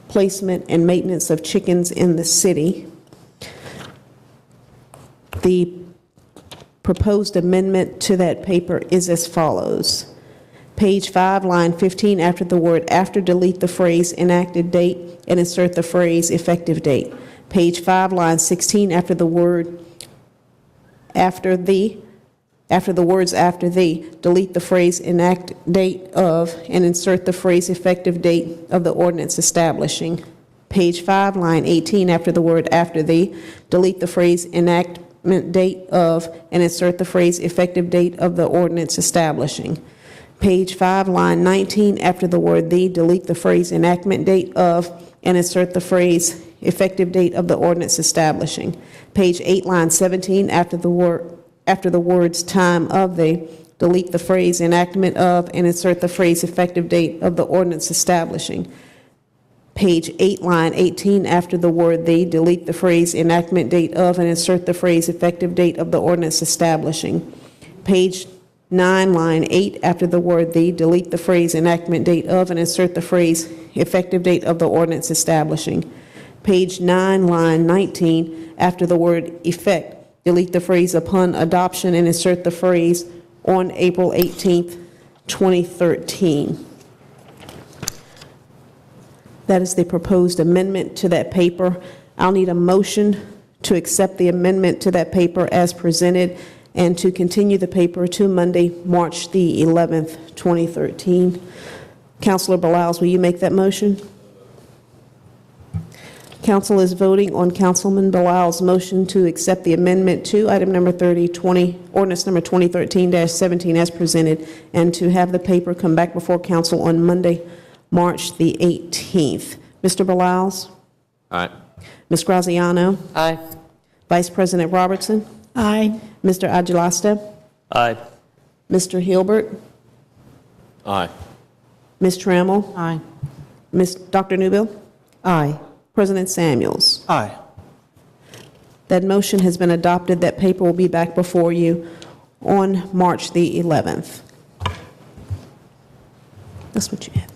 placement, and maintenance of chickens in the city. The proposed amendment to that paper is as follows. Page 5, line 15, after the word after, delete the phrase enacted date and insert the phrase effective date. Page 5, line 16, after the word after the words after the, delete the phrase enact date of and insert the phrase effective date of the ordinance establishing. Page 5, line 18, after the word after the, delete the phrase enactment date of and insert the phrase effective date of the ordinance establishing. Page 5, line 19, after the word the, delete the phrase enactment date of and insert the phrase effective date of the ordinance establishing. Page 8, line 17, after the words time of the, delete the phrase enactment of and insert the phrase effective date of the ordinance establishing. Page 8, line 18, after the word the, delete the phrase enactment date of and insert the phrase effective date of the ordinance establishing. Page 9, line 8, after the word the, delete the phrase enactment date of and insert the phrase effective date of the ordinance establishing. Page 9, line 19, after the word effect, delete the phrase upon adoption and insert the phrase on April 18th, 2013. That is the proposed amendment to that paper. I'll need a motion to accept the amendment to that paper as presented and to continue the paper to Monday, March the 11th, 2013. Councilor Beliles, will you make that motion? Council is voting on Councilman Beliles' motion to accept the amendment to item number 30, ordinance number 2013-17 as presented, and to have the paper come back before council on Monday, March the 18th. Mr. Beliles? Aye. Ms. Graziano? Aye. Vice President Robertson? Aye. Mr. Aguilaste? Aye. Mr. Hilbert? Aye. Ms. Trammell? Aye. Dr. Newbill? Aye. President Samuels. Aye. That motion has been adopted. That paper will be back before you on March the 11th. That's what you have.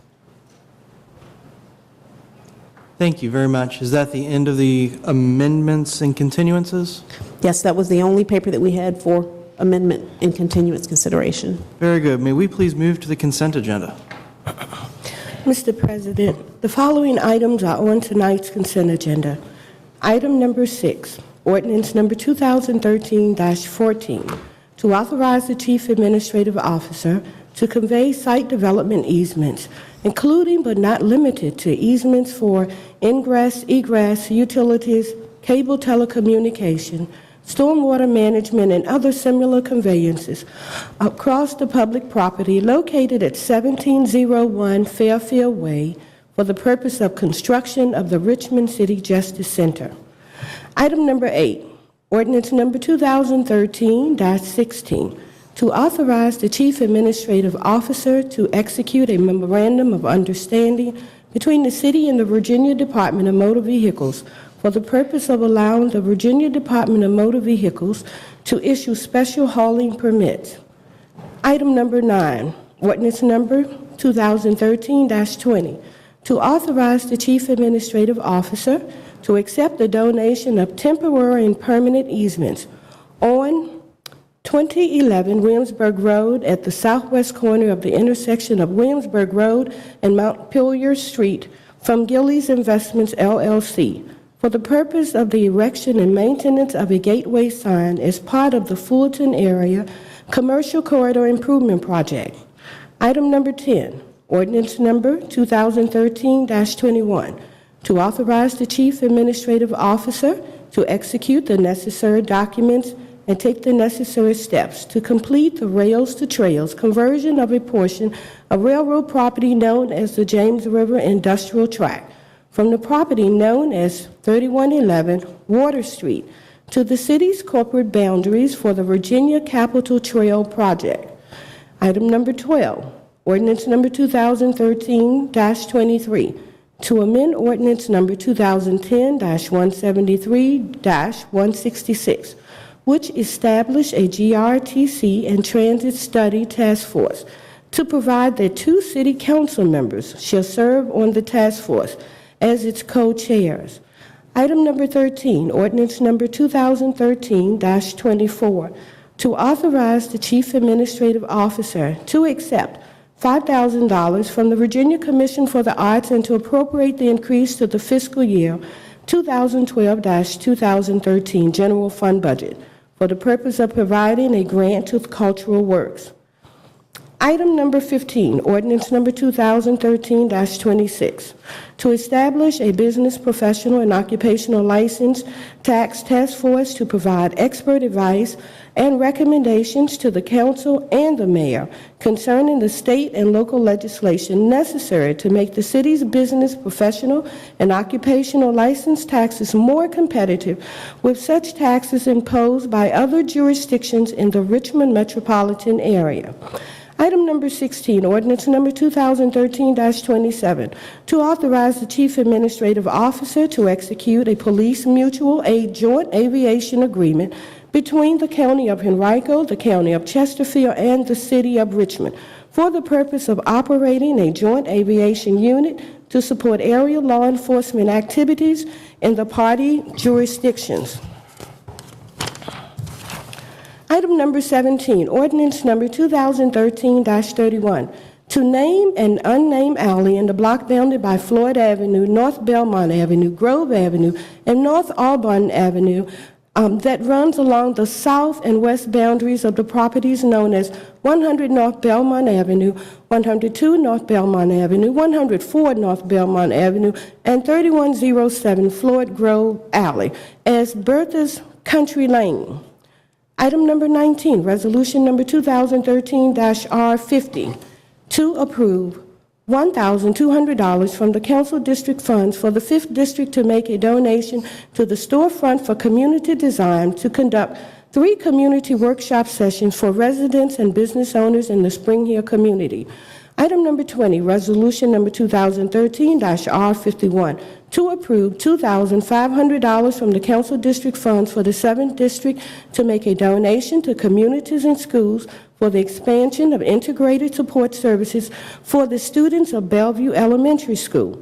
Thank you very much. Is that the end of the amendments and continuances? Yes, that was the only paper that we had for amendment and continuance consideration. Very good. May we please move to the consent agenda? Mr. President, the following items are on tonight's consent agenda. Item number 6, ordinance number 2013-14, to authorize the Chief Administrative Officer to convey site development easements, including but not limited to easements for ingress, egress, utilities, cable telecommunication, stormwater management, and other similar conveyances across the public property located at 1701 Fairfield Way for the purpose of construction of the Richmond City Justice Center. Item number 8, ordinance number 2013-16, to authorize the Chief Administrative Officer to execute a memorandum of understanding between the City and the Virginia Department of Motor Vehicles for the purpose of allowing the Virginia Department of Motor Vehicles to issue special hauling permits. Item number 9, ordinance number 2013-20, to authorize the Chief Administrative Officer to accept the donation of temporary and permanent easements on 2011 Williamsburg Road at the southwest corner of the intersection of Williamsburg Road and Montpelier Street from Gillies Investments, LLC, for the purpose of the erection and maintenance of a gateway sign as part of the Fulton Area Commercial Corridor Improvement Project. Item number 10, ordinance number 2013-21, to authorize the Chief Administrative Officer to execute the necessary documents and take the necessary steps to complete the Rails to Trails conversion of a portion of railroad property known as the James River Industrial Tract from the property known as 3111 Water Street to the city's corporate boundaries for the Virginia Capitol Trail Project. Item number 12, ordinance number 2013-23, to amend ordinance number 2010-173-166, which established a GRTC and Transit Study Task Force to provide that 2 city council members shall serve on the task force as its co-chairs. Item number 13, ordinance number 2013-24, to authorize the Chief Administrative Officer to accept $5,000 from the Virginia Commission for the Arts and to appropriate the increase to the fiscal year 2012-2013 general fund budget for the purpose of providing a grant to cultural works. Item number 15, ordinance number 2013-26, to establish a business, professional, and occupational license tax task force to provide expert advice and recommendations to the council and the mayor concerning the state and local legislation necessary to make the city's business, professional, and occupational license taxes more competitive with such taxes imposed by other jurisdictions in the Richmond metropolitan area. Item number 16, ordinance number 2013-27, to authorize the Chief Administrative Officer to execute a police mutual aid joint aviation agreement between the County of Henrico, the County of Chesterfield, and the City of Richmond for the purpose of operating a joint aviation unit to support area law enforcement activities in the party jurisdictions. Item number 17, ordinance number 2013-31, to name an unnamed alley in the block bounded by Floyd Avenue, North Belmont Avenue, Grove Avenue, and North Auburn Avenue that runs along the south and west boundaries of the properties known as 100 North Belmont Avenue, 102 North Belmont Avenue, 104 North Belmont Avenue, and 3107 Floyd Grove Alley as Bertha's Country Lane. Item number 19, resolution number 2013-R50, to approve $1,200 from the council district funds for the 5th district to make a donation to the storefront for community design to conduct 3 community workshop sessions for residents and business owners in the Spring Hill community. Item number 20, resolution number 2013-R51, to approve $2,500 from the council district funds for the 7th district to make a donation to communities and schools for the expansion of integrated support services for the students of Bellevue Elementary School.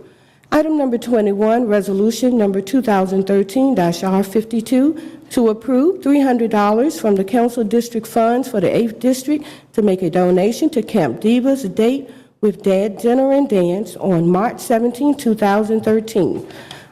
Item number 21, resolution number 2013-R52, to approve $300 from the council district funds for the 8th district to make a donation to Camp Diva's Date with Dad Dinner and Dance on March 17, 2013.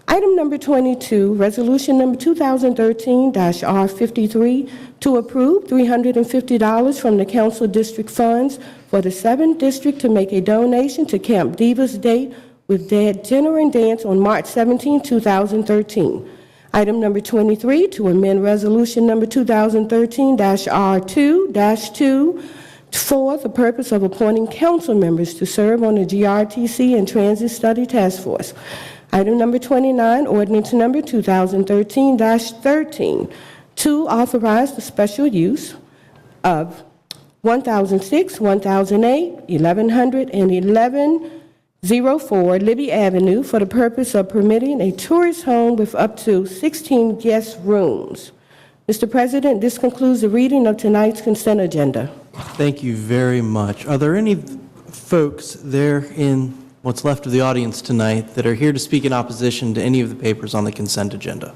Item number 22, resolution number 2013-R53, to approve $350 from the council district funds for the 7th district to make a donation to Camp Diva's Date with Dad Dinner and Dance on March 17, 2013. Item number 23, to amend resolution number 2013-R2-2 for the purpose of appointing council members to serve on the GRTC and Transit Study Task Force. Item number 29, ordinance number 2013-13, to authorize the special use of 1006, 1008, 1100, and 1104 Libby Avenue for the purpose of permitting a tourist home with up to 16 guest rooms. Mr. President, this concludes the reading of tonight's consent agenda. Thank you very much. Are there any folks there in what's left of the audience tonight that are here to speak in opposition to any of the papers on the consent agenda?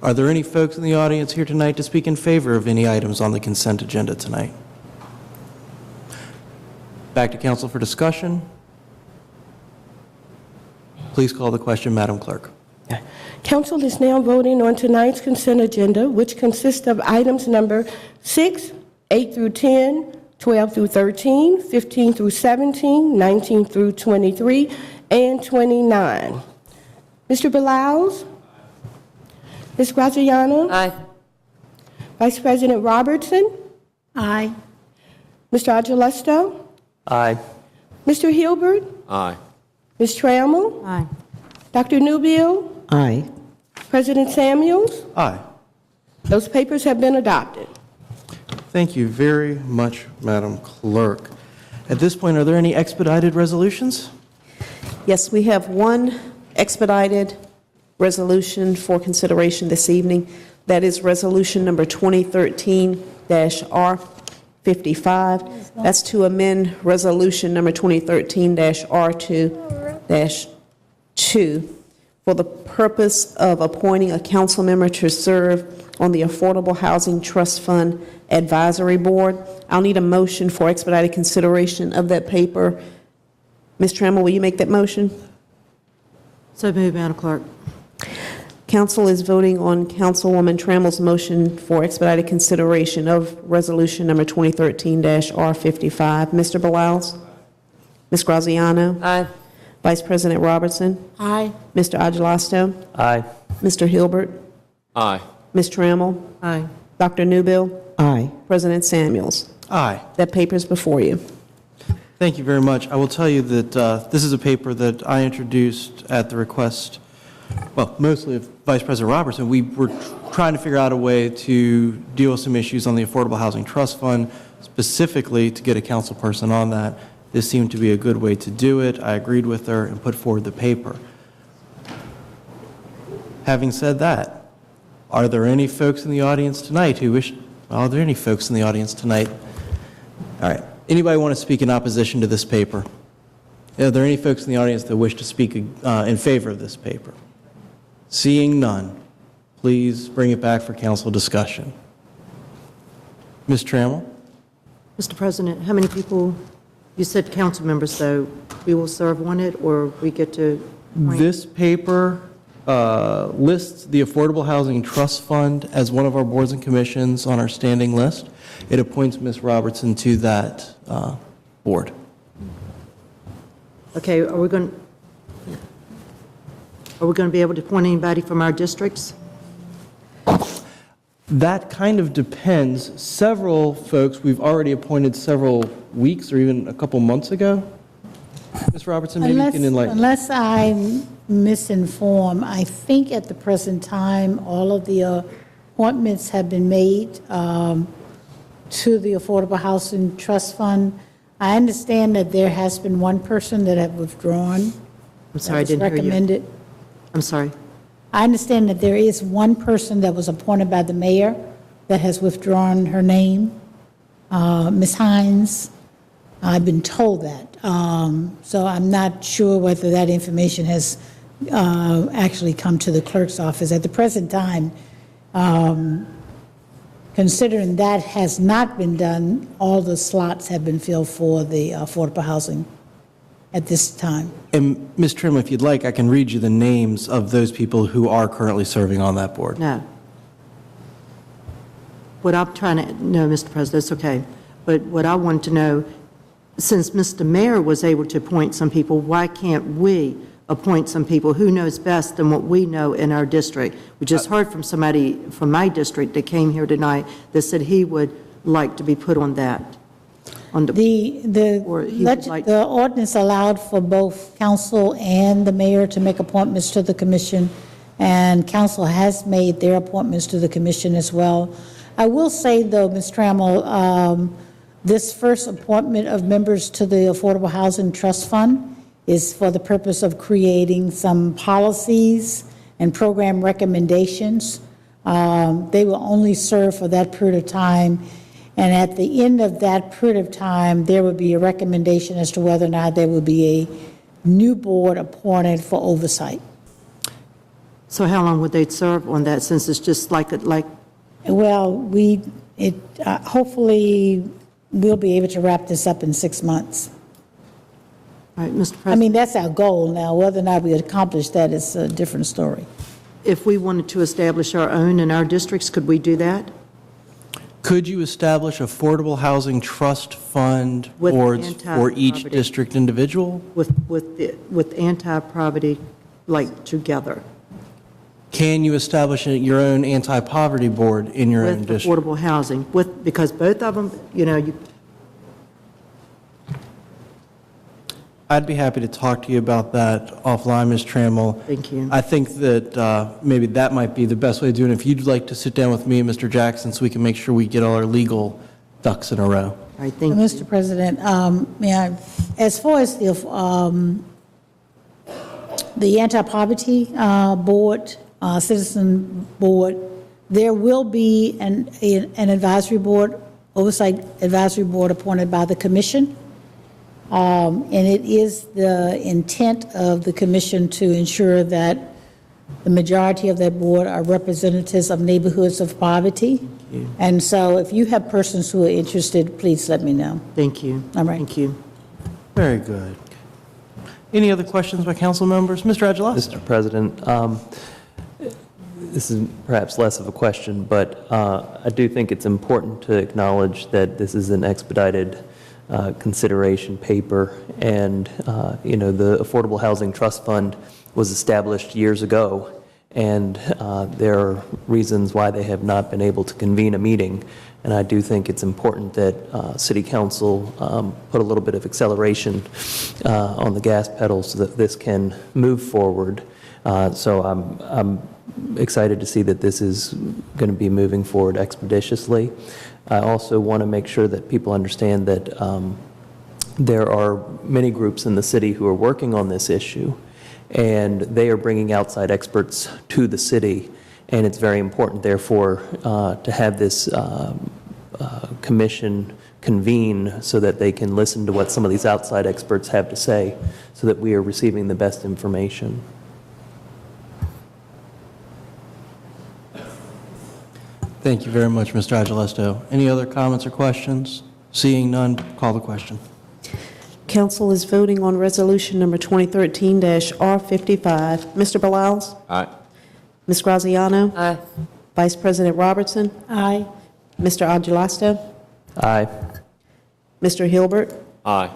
Are there any folks in the audience here tonight to speak in favor of any items on the consent agenda tonight? Back to council for discussion. Please call the question, Madam Clerk. Council is now voting on tonight's consent agenda, which consists of items number 6, 8 through 10, 12 through 13, 15 through 17, 19 through 23, and 29. Mr. Belials? Ms. Graziano? Aye. Vice President Robertson? Aye. Mr. Agelusto? Aye. Mr. Hilbert? Aye. Ms. Trammell? Aye. Dr. Newbill? Aye. President Samuels? Aye. Those papers have been adopted. Thank you very much, Madam Clerk. At this point, are there any expedited resolutions? Yes, we have one expedited resolution for consideration this evening. That is resolution number 2013-R55. That's to amend resolution number 2013-R2-2 for the purpose of appointing a council member to serve on the Affordable Housing Trust Fund Advisory Board. I'll need a motion for expedited consideration of that paper. Ms. Trammell, will you make that motion? So moved, Madam Clerk. Council is voting on Councilwoman Trammell's motion for expedited consideration of resolution number 2013-R55. Mr. Belials? Ms. Graziano? Aye. Vice President Robertson? Aye. Mr. Agelusto? Aye. Mr. Hilbert? Aye. Ms. Trammell? Aye. Dr. Newbill? Aye. President Samuels? Aye. That paper's before you. Thank you very much. I will tell you that this is a paper that I introduced at the request, well, mostly of Vice President Robertson. We were trying to figure out a way to deal with some issues on the Affordable Housing Trust Fund, specifically to get a council person on that. This seemed to be a good way to do it. I agreed with her and put forward the paper. Having said that, are there any folks in the audience tonight who wish, are there any folks in the audience tonight? All right. Anybody want to speak in opposition to this paper? Are there any folks in the audience that wish to speak in favor of this paper? Seeing none, please bring it back for council discussion. Ms. Trammell? Mr. President, how many people, you said council members, though, we will serve on it, or we get to appoint? This paper lists the Affordable Housing Trust Fund as one of our boards and commissions on our standing list. It appoints Ms. Robertson to that board. Okay, are we going to be able to appoint anybody from our districts? That kind of depends. Several folks we've already appointed several weeks or even a couple months ago. Ms. Robertson, maybe you can enlighten. Unless I'm misinformed, I think at the present time, all of the appointments have been made to the Affordable Housing Trust Fund. I understand that there has been one person that have withdrawn. I'm sorry, I didn't hear you. Recommended. I'm sorry. I understand that there is one person that was appointed by the mayor that has withdrawn her name, Ms. Hines. I've been told that. So I'm not sure whether that information has actually come to the clerk's office. At the present time, considering that has not been done, all the slots have been filled for the affordable housing at this time. And Ms. Trim, if you'd like, I can read you the names of those people who are currently serving on that board. No. What I'm trying to, no, Mr. President, it's okay. But what I want to know, since Mr. Mayor was able to appoint some people, why can't we appoint some people who knows best than what we know in our district? We just heard from somebody from my district that came here tonight that said he would like to be put on that. The ordinance allowed for both council and the mayor to make appointments to the commission, and council has made their appointments to the commission as well. I will say, though, Ms. Trammell, this first appointment of members to the Affordable Housing Trust Fund is for the purpose of creating some policies and program recommendations. They will only serve for that period of time. And at the end of that period of time, there would be a recommendation as to whether or not there would be a new board appointed for oversight. So how long would they serve on that, since it's just like? Well, hopefully we'll be able to wrap this up in 6 months. All right, Mr. President. I mean, that's our goal now. Whether or not we accomplish that is a different story. If we wanted to establish our own in our districts, could we do that? Could you establish affordable housing trust fund With boards for each anti-poverty. district individual? With anti-poverty, like, together? Can you establish your own anti-poverty board in your own With district? affordable housing, because both of them, I'd be happy to talk to you about that offline, Ms. Trammell. Thank you. I think that maybe that might be the best way to do it. If you'd like to sit down with me and Mr. Jackson so we can make sure we get all our legal ducks in a row. All right, thank you. Mr. President, as far as the anti-poverty board, citizen board, there will be an advisory board, oversight advisory board appointed by the commission. And it is the intent of the commission to ensure that the majority of that board are representatives of neighborhoods of poverty. And so if you have persons who are interested, please let me know. Thank you. All right. Thank you. Very good. Any other questions by council members? Mr. Aguilar? Mr. President, this is perhaps less of a question, but I do think it's important to acknowledge that this is an expedited consideration paper, and the Affordable Housing Trust Fund was established years ago, and there are reasons why they have not been able to convene a meeting, and I do think it's important that City Council put a little bit of acceleration on the gas pedal so that this can move forward. So I'm excited to see that this is going to be moving forward expeditiously. I also want to make sure that people understand that there are many groups in the city who are working on this issue, and they are bringing outside experts to the city, and it's very important, therefore, to have this commission convene so that they can listen to what some of these outside experts have to say so that we are receiving the best information. Thank you very much, Mr. Agilesto. Any other comments or questions? Seeing none, call the question. Council is voting on resolution number 2013-R55. Mr. Beliles? Aye. Ms. Graziano? Aye. Vice President Robertson? Aye. Mr. Agilasto? Aye. Mr. Hilbert? Aye.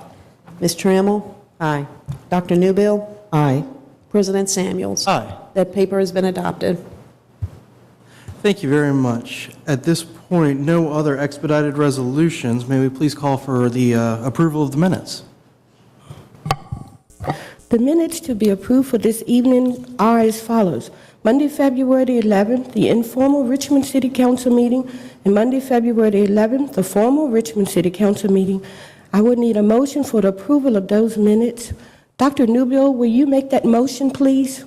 Ms. Trammell? Aye. Dr. Newbill? Aye. President Samuels? Aye. That paper has been adopted. Thank you very much. At this point, no other expedited resolutions. May we please call for the approval of the minutes? The minutes to be approved for this evening are as follows. Monday, February the 11th, the informal Richmond City Council meeting, and Monday, February the 11th, the formal Richmond City Council meeting. I would need a motion for the approval of those minutes. Dr. Newbill, will you make that motion, please?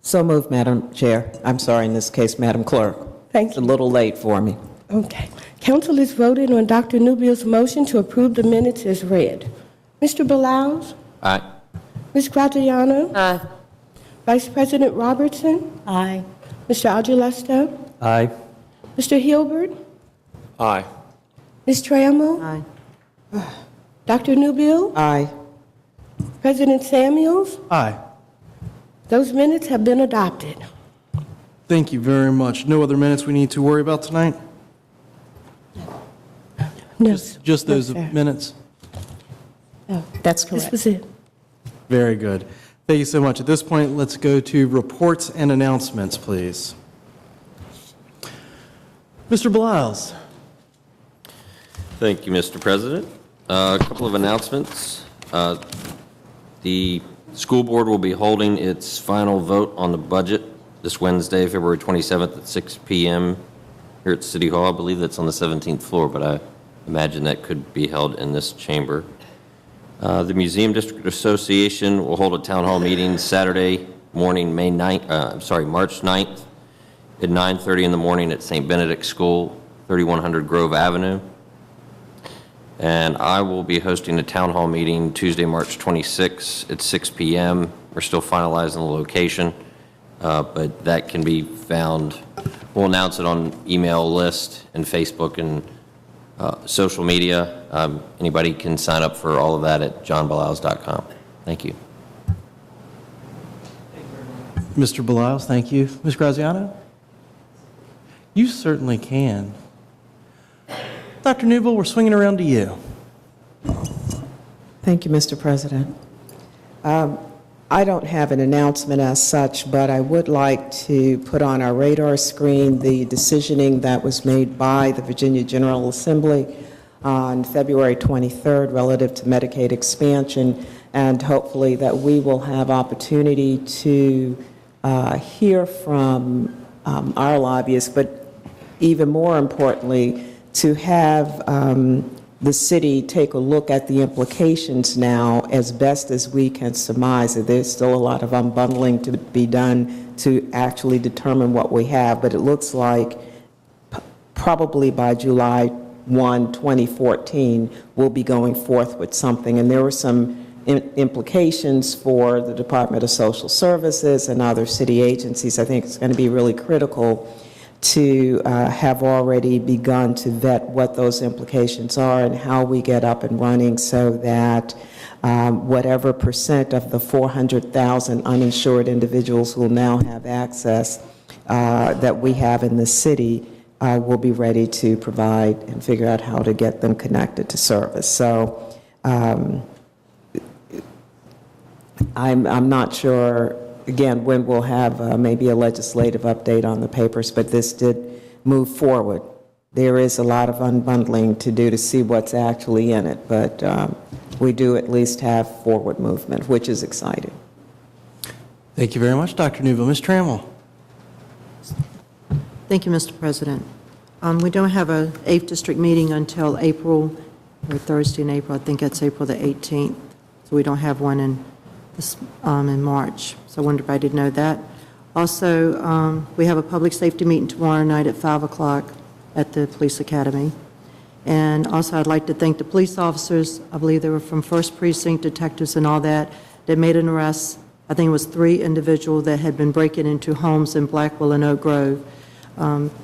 So moved, Madam Chair. I'm sorry, in this case, Madam Clerk. Thank It's a little late for me. Okay. Council is voting on Dr. Newbill's motion to approve the minutes as read. Mr. Balaus? Aye. Ms. Graziano? Aye. Vice President Robertson? Aye. Mr. Aguilar? Aye. Mr. Hilbert? Aye. Ms. Trammell? Aye. Dr. Newbill? Aye. President Samuels? Aye. Those minutes have been adopted. Thank you very much. No other minutes we need to worry about tonight? No. Just No, those sir. minutes? No, That's this correct. was it. Very good. Thank you so much. At this point, let's go to reports and announcements, please. Mr. Beliles. Thank you, Mr. President. A couple of announcements. The school board will be holding its final vote on the budget this Wednesday, February 27th at 6 p.m. here at City Hall. I believe that's on the 17th floor, but I imagine that could be held in this chamber. The Museum District Association will hold a town hall meeting Saturday morning, March 9th at 9:30 in the morning at St. Benedict School, 3100 Grove Avenue. And I will be hosting a town hall meeting Tuesday, March 26th at 6 p.m. We're still finalizing the location, but that can be found. We'll announce it on email list and Facebook and social media. Anybody can sign up for all of that at johnbalaus.com. Thank you. Mr. Beliles, thank you. Ms. Graziano? You certainly can. Dr. Newbill, we're swinging around to you. Thank you, Mr. President. I don't have an announcement as such, but I would like to put on our radar screen the decisioning that was made by the Virginia General Assembly on February 23rd relative to Medicaid expansion, and hopefully that we will have opportunity to hear from our lobbyists, but even more importantly, to have the city take a look at the implications now as best as we can surmise it. There's still a lot of unbundling to be done to actually determine what we have, but it looks like probably by July 1, 2014, we'll be going forth with something. And there were some implications for the Department of Social Services and other city agencies. I think it's going to be really critical to have already begun to vet what those implications are and how we get up and running so that whatever percent of the 400,000 uninsured individuals who will now have access that we have in the city will be ready to provide and figure out how to get them connected to service. So I'm not sure, again, when we'll have maybe a legislative update on the papers, but this did move forward. There is a lot of unbundling to do to see what's actually in it, but we do at least have forward movement, which is exciting. Thank you very much, Dr. Newbill. Ms. Trammell. Thank you, Mr. President. We don't have a 8th District meeting until April, or Thursday in April. I think it's April the 18th. So we don't have one in March. So I wonder if I did know that. Also, we have a public safety meeting tomorrow night at 5 o'clock at the Police Academy. And also, I'd like to thank the police officers. I believe they were from 1st Precinct, detectives and all that, that made an arrest. I think it was 3 individuals that had been breaking into homes in Blackwell and Oak Grove.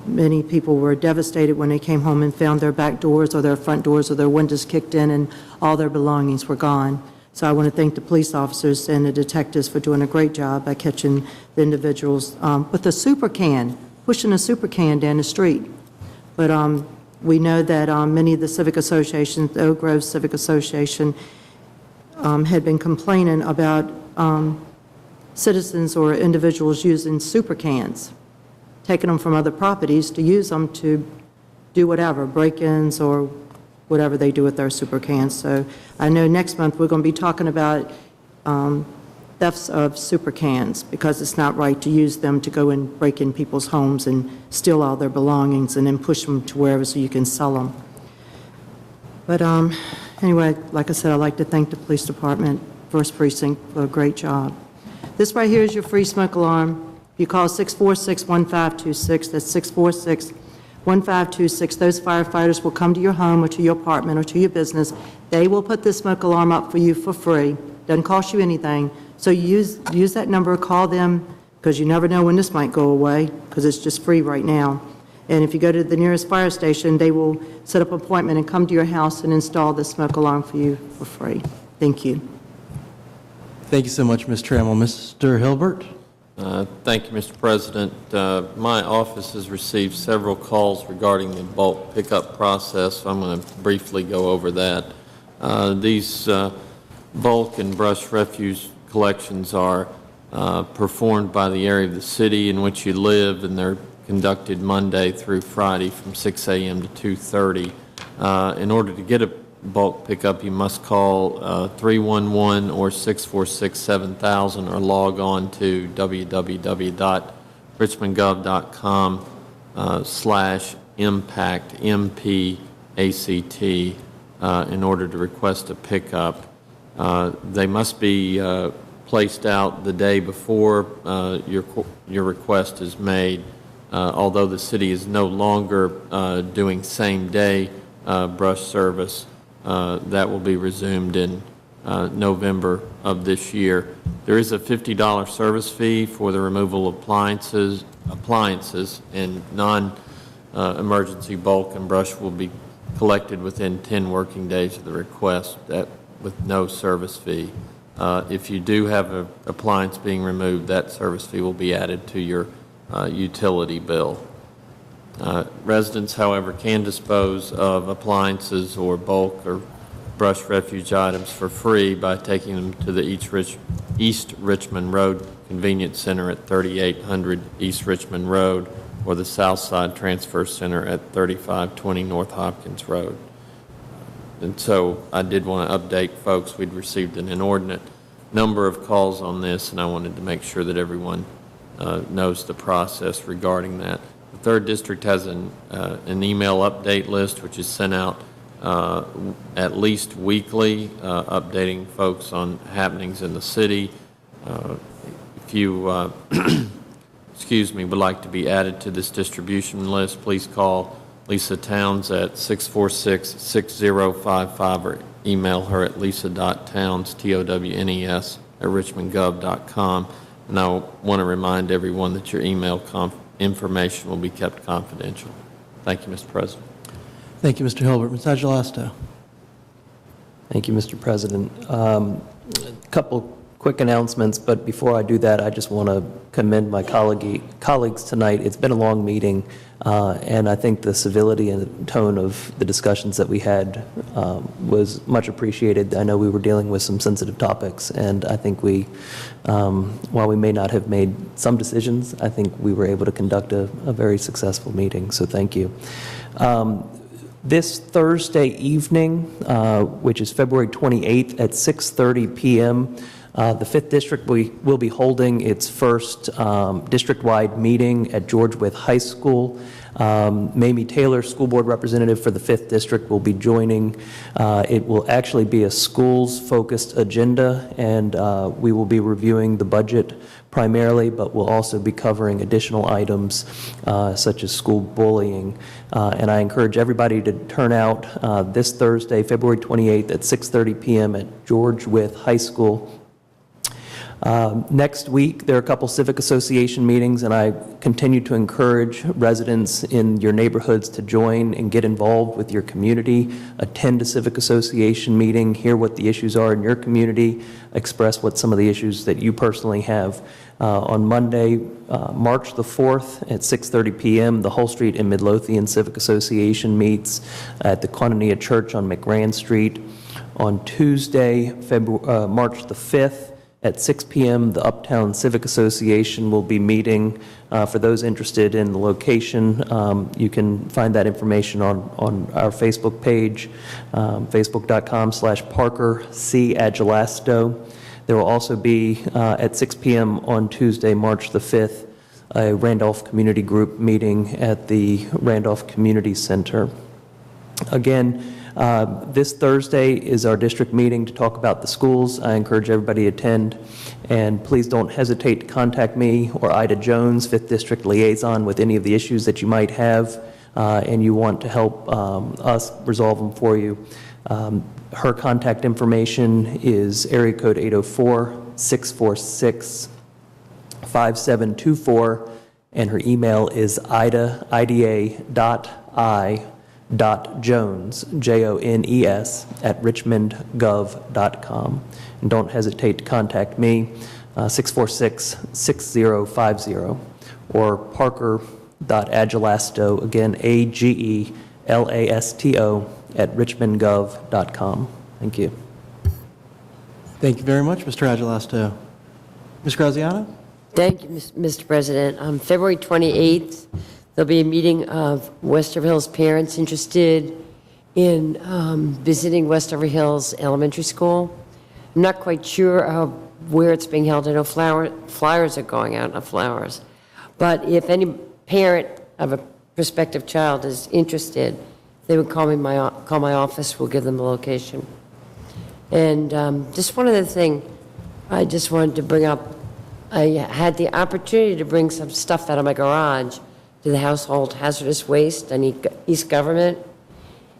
Many people were devastated when they came home and found their back doors or their front doors or their windows kicked in and all their belongings were gone. So I want to thank the police officers and the detectives for doing a great job by catching the individuals with a super can, pushing a super can down the street. But we know that many of the civic associations, the Oak Grove Civic Association, had been complaining about citizens or individuals using super cans, taking them from other properties to use them to do whatever, break-ins or whatever they do with their super cans. So I know next month we're going to be talking about thefts of super cans because it's not right to use them to go and break in people's homes and steal all their belongings and then push them to wherever so you can sell them. But Anyway, like I said, I'd like to thank the police department, 1st Precinct, for a great job. This right here is your free smoke alarm. You call 646-1526, that's 646-1526. Those firefighters will come to your home or to your apartment or to your business. They will put this smoke alarm up for you for free. Doesn't cost you anything. So use that number, call them, because you never know when this might go away, because it's just free right now. And if you go to the nearest fire station, they will set up an appointment and come to your house and install the smoke alarm for you for free. Thank you. Thank you so much, Ms. Trammell. Mr. Hilbert? Thank you, Mr. President. My office has received several calls regarding the bulk pickup process, so I'm going to briefly go over that. These bulk and brush refuse collections are performed by the area of the city in which you live, and they're conducted Monday through Friday from 6 a.m. to 2:30. In order to get a bulk pickup, you must call 311 or 646-7000 or log on to www.richmondgov.com/impact, M-P-A-C-T, in order to request a pickup. They must be placed out the day before your request is made. Although the city is no longer doing same-day brush service, that will be resumed in November of this year. There is a $50 service fee for the removal of appliances, and non-emergency bulk and brush will be collected within 10 working days of the request with no service fee. If you do have an appliance being removed, that service fee will be added to your utility bill. Residents, however, can dispose of appliances or bulk or brush refuge items for free by taking them to the East Richmond Road Convenience Center at 3800 East Richmond Road or the Southside Transfer Center at 3520 North Hopkins Road. And so I did want to update folks. We'd received an inordinate number of calls on this, and I wanted to make sure that everyone knows the process regarding that. The 3rd District has an email update list, which is sent out at least weekly, updating folks on happenings in the city. If you, excuse me, would like to be added to this distribution list, please call Lisa Towns at 646-6055 or email her at lisa.towns, T-O-W-N-E-S, at richmondgov.com. And I want to remind everyone that your email information will be kept confidential. Thank you, Mr. President. Thank you, Mr. Hilbert. Ms. Agelasto? Thank you, Mr. President. A couple quick announcements, but before I do that, I just want to commend my colleagues tonight. It's been a long meeting, and I think the civility and tone of the discussions that we had was much appreciated. I know we were dealing with some sensitive topics, and I think we, while we may not have made some decisions, I think we were able to conduct a very successful meeting, so thank you. This Thursday evening, which is February 28th at 6:30 p.m., the 5th District will be holding its first district-wide meeting at George Wythe High School. Mamie Taylor, school board representative for the 5th District, will be joining. It will actually be a schools-focused agenda, and we will be reviewing the budget primarily, but we'll also be covering additional items such as school bullying. And I encourage everybody to turn out this Thursday, February 28th at 6:30 p.m. at George Wythe High School. Next week, there are a couple civic association meetings, and I continue to encourage residents in your neighborhoods to join and get involved with your community, attend a civic association meeting, hear what the issues are in your community, express what some of the issues that you personally have. On Monday, March the 4th at 6:30 p.m., the Hull Street and Midlothian Civic Association meets at the Koinonia Church on McGran Street. On Tuesday, March the 5th, at 6 p.m., the Uptown Civic Association will be meeting. For those interested in the location, you can find that information on our Facebook page, facebook.com/Parker C. Agelasto. There will also be, at 6 p.m. on Tuesday, March the 5th, a Randolph Community Group meeting at the Randolph Community Center. Again, This Thursday is our district meeting to talk about the schools. I encourage everybody to attend, and please don't hesitate to contact me or Ida Jones, 5th District Liaison, with any of the issues that you might have and you want to help us resolve them for you. Her contact information is area code 804-646-5724, and her email is ida.i.jones, Jones, @richmondgov.com. And don't hesitate to contact me, 646-6050, or parker.agelasto, again, AGELASTO, @richmondgov.com. Thank you. Thank you very much, Mr. Agelasto. Ms. Graziano? Thank you, Mr. President. On February 28th, there'll be a meeting of Westover Hills parents interested in visiting Westover Hills Elementary School. I'm not quite sure where it's being held. I know flyers are going out of flowers. But if any parent of a prospective child is interested, they would call my office. We'll give them the location. And just one other thing I just wanted to bring up. I had the opportunity to bring some stuff out of my garage to the household hazardous waste on East Government.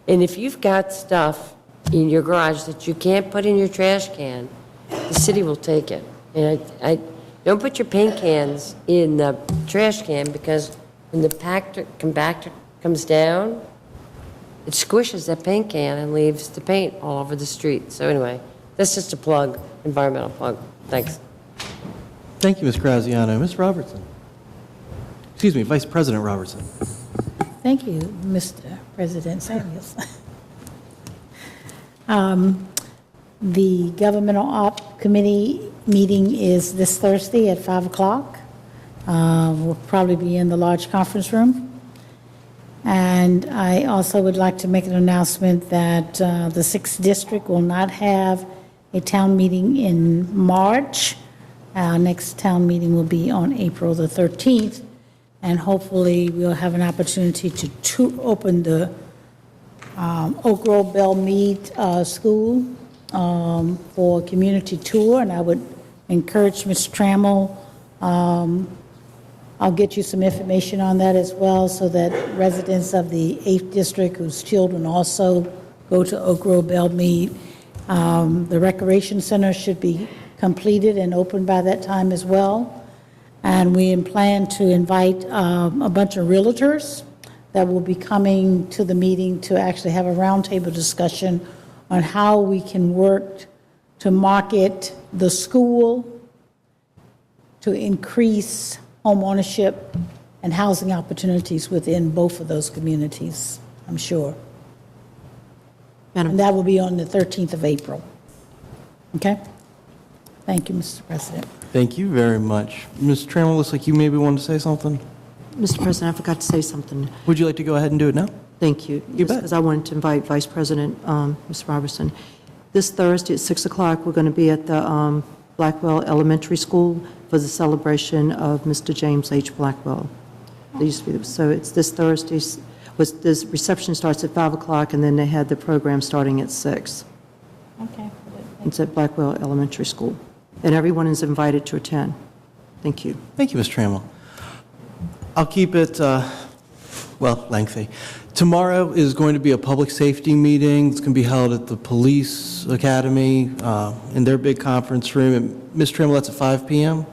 And if you've got stuff in your garage that you can't put in your trash can, the city will take it. And I don't put your paint cans in the trash can, because when the compactor comes down, it squishes that paint can and leaves the paint all over the street. So anyway, that's just a plug, environmental plug. Thanks. Thank you, Ms. Graziano. Ms. Robertson? Excuse me, Vice President Robertson. Thank you, Mr. President Samuels. The Governmental Op Committee meeting is this Thursday at 5 o'clock. We'll probably be in the large conference room. And I also would like to make an announcement that the 6th District will not have a town meeting in March. Our next town meeting will be on April the 13th, and hopefully we'll have an opportunity to open the Oak Grove Bell Mead School for a community tour, and I would encourage Mr. Trammell, I'll get you some information on that as well, so that residents of the 8th District whose children also go to Oak Grove Bell Mead, the Recreation Center should be completed and open by that time as well. And we plan to invite a bunch of realtors that will be coming to the meeting to actually have a roundtable discussion on how we can work to market the school to increase home ownership and housing opportunities within both of those communities, I'm sure. And that will be on the 13th of April. Okay? Thank you, Mr. President. Thank you very much. Ms. Trammell, looks like you maybe wanted to say something. Mr. President, I forgot to say something. Would you like to go ahead and do it now? Thank you. You bet. Because I wanted to invite Vice President, Ms. Robertson. This Thursday at 6 o'clock, we're going to be at the Blackwell Elementary School for the celebration of Mr. James H. Blackwell. So it's this Thursday. This reception starts at 5 o'clock, and then they had the program starting at 6. Okay. It's at Blackwell Elementary School. And everyone is invited to attend. Thank you. Thank you, Ms. Trammell. I'll keep it, lengthy. Tomorrow is going to be a public safety meeting. It's going to be held at the Police Academy in their big conference room. And Ms. Trammell, that's at 5 p.m.?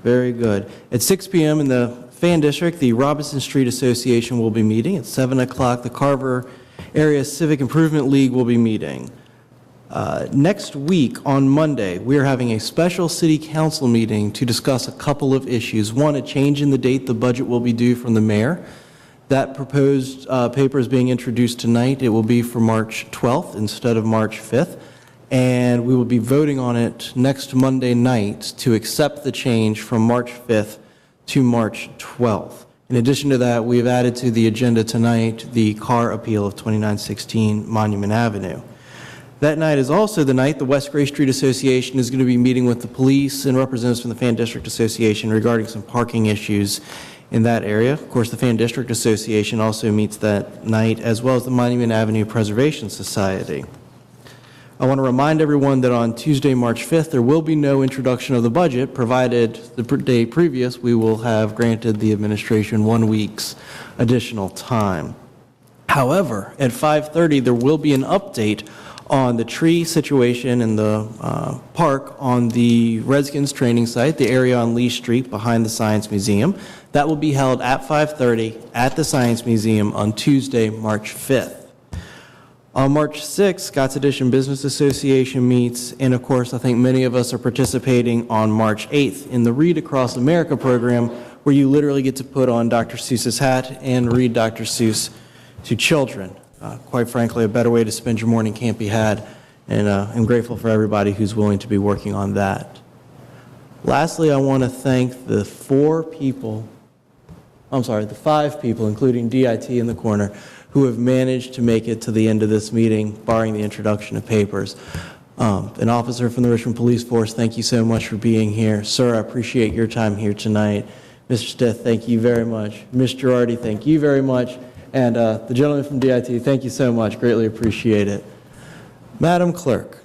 Very good. At 6 p.m. in the Fan District, the Robinson Street Association will be meeting. At 7 o'clock, the Carver Area Civic Improvement League will be meeting. Next week, on Monday, we are having a special city council meeting to discuss a couple of issues. One, a change in the date the budget will be due from the mayor. That proposed paper is being introduced tonight. It will be for March 12th instead of March 5th. And we will be voting on it next Monday night to accept the change from March 5th to March 12th. In addition to that, we have added to the agenda tonight the car appeal of 2916 Monument Avenue. That night is also the night the West Gray Street Association is going to be meeting with the police and representatives from the Fan District Association regarding some parking issues in that area. Of course, the Fan District Association also meets that night, as well as the Monument Avenue Preservation Society. I want to remind everyone that on Tuesday, March 5th, there will be no introduction of the budget, provided the day previous we will have granted the administration 1 week's additional time. However, at 5:30, there will be an update on the tree situation in the park on the Redskins training site, the area on Lee Street behind the Science Museum. That will be held at 5:30 at the Science Museum on Tuesday, March 5th. On March 6th, Scotts Addition Business Association meets, and of course, I think many of us are participating on March 8th in the Read Across America program, where you literally get to put on Dr. Seuss's hat and read Dr. Seuss to children. Quite frankly, a better way to spend your morning can't be had, and I'm grateful for everybody who's willing to be working on that. Lastly, I want to thank the 5 people, including DIT in the corner, who have managed to make it to the end of this meeting, barring the introduction of papers. An officer from the Richmond Police Force, thank you so much for being here. Sir, I appreciate your time here tonight. Mr. Stith, thank you very much. Ms. Girardi, thank you very much. And the gentleman from DIT, thank you so much. Greatly appreciate it. Madam Clerk,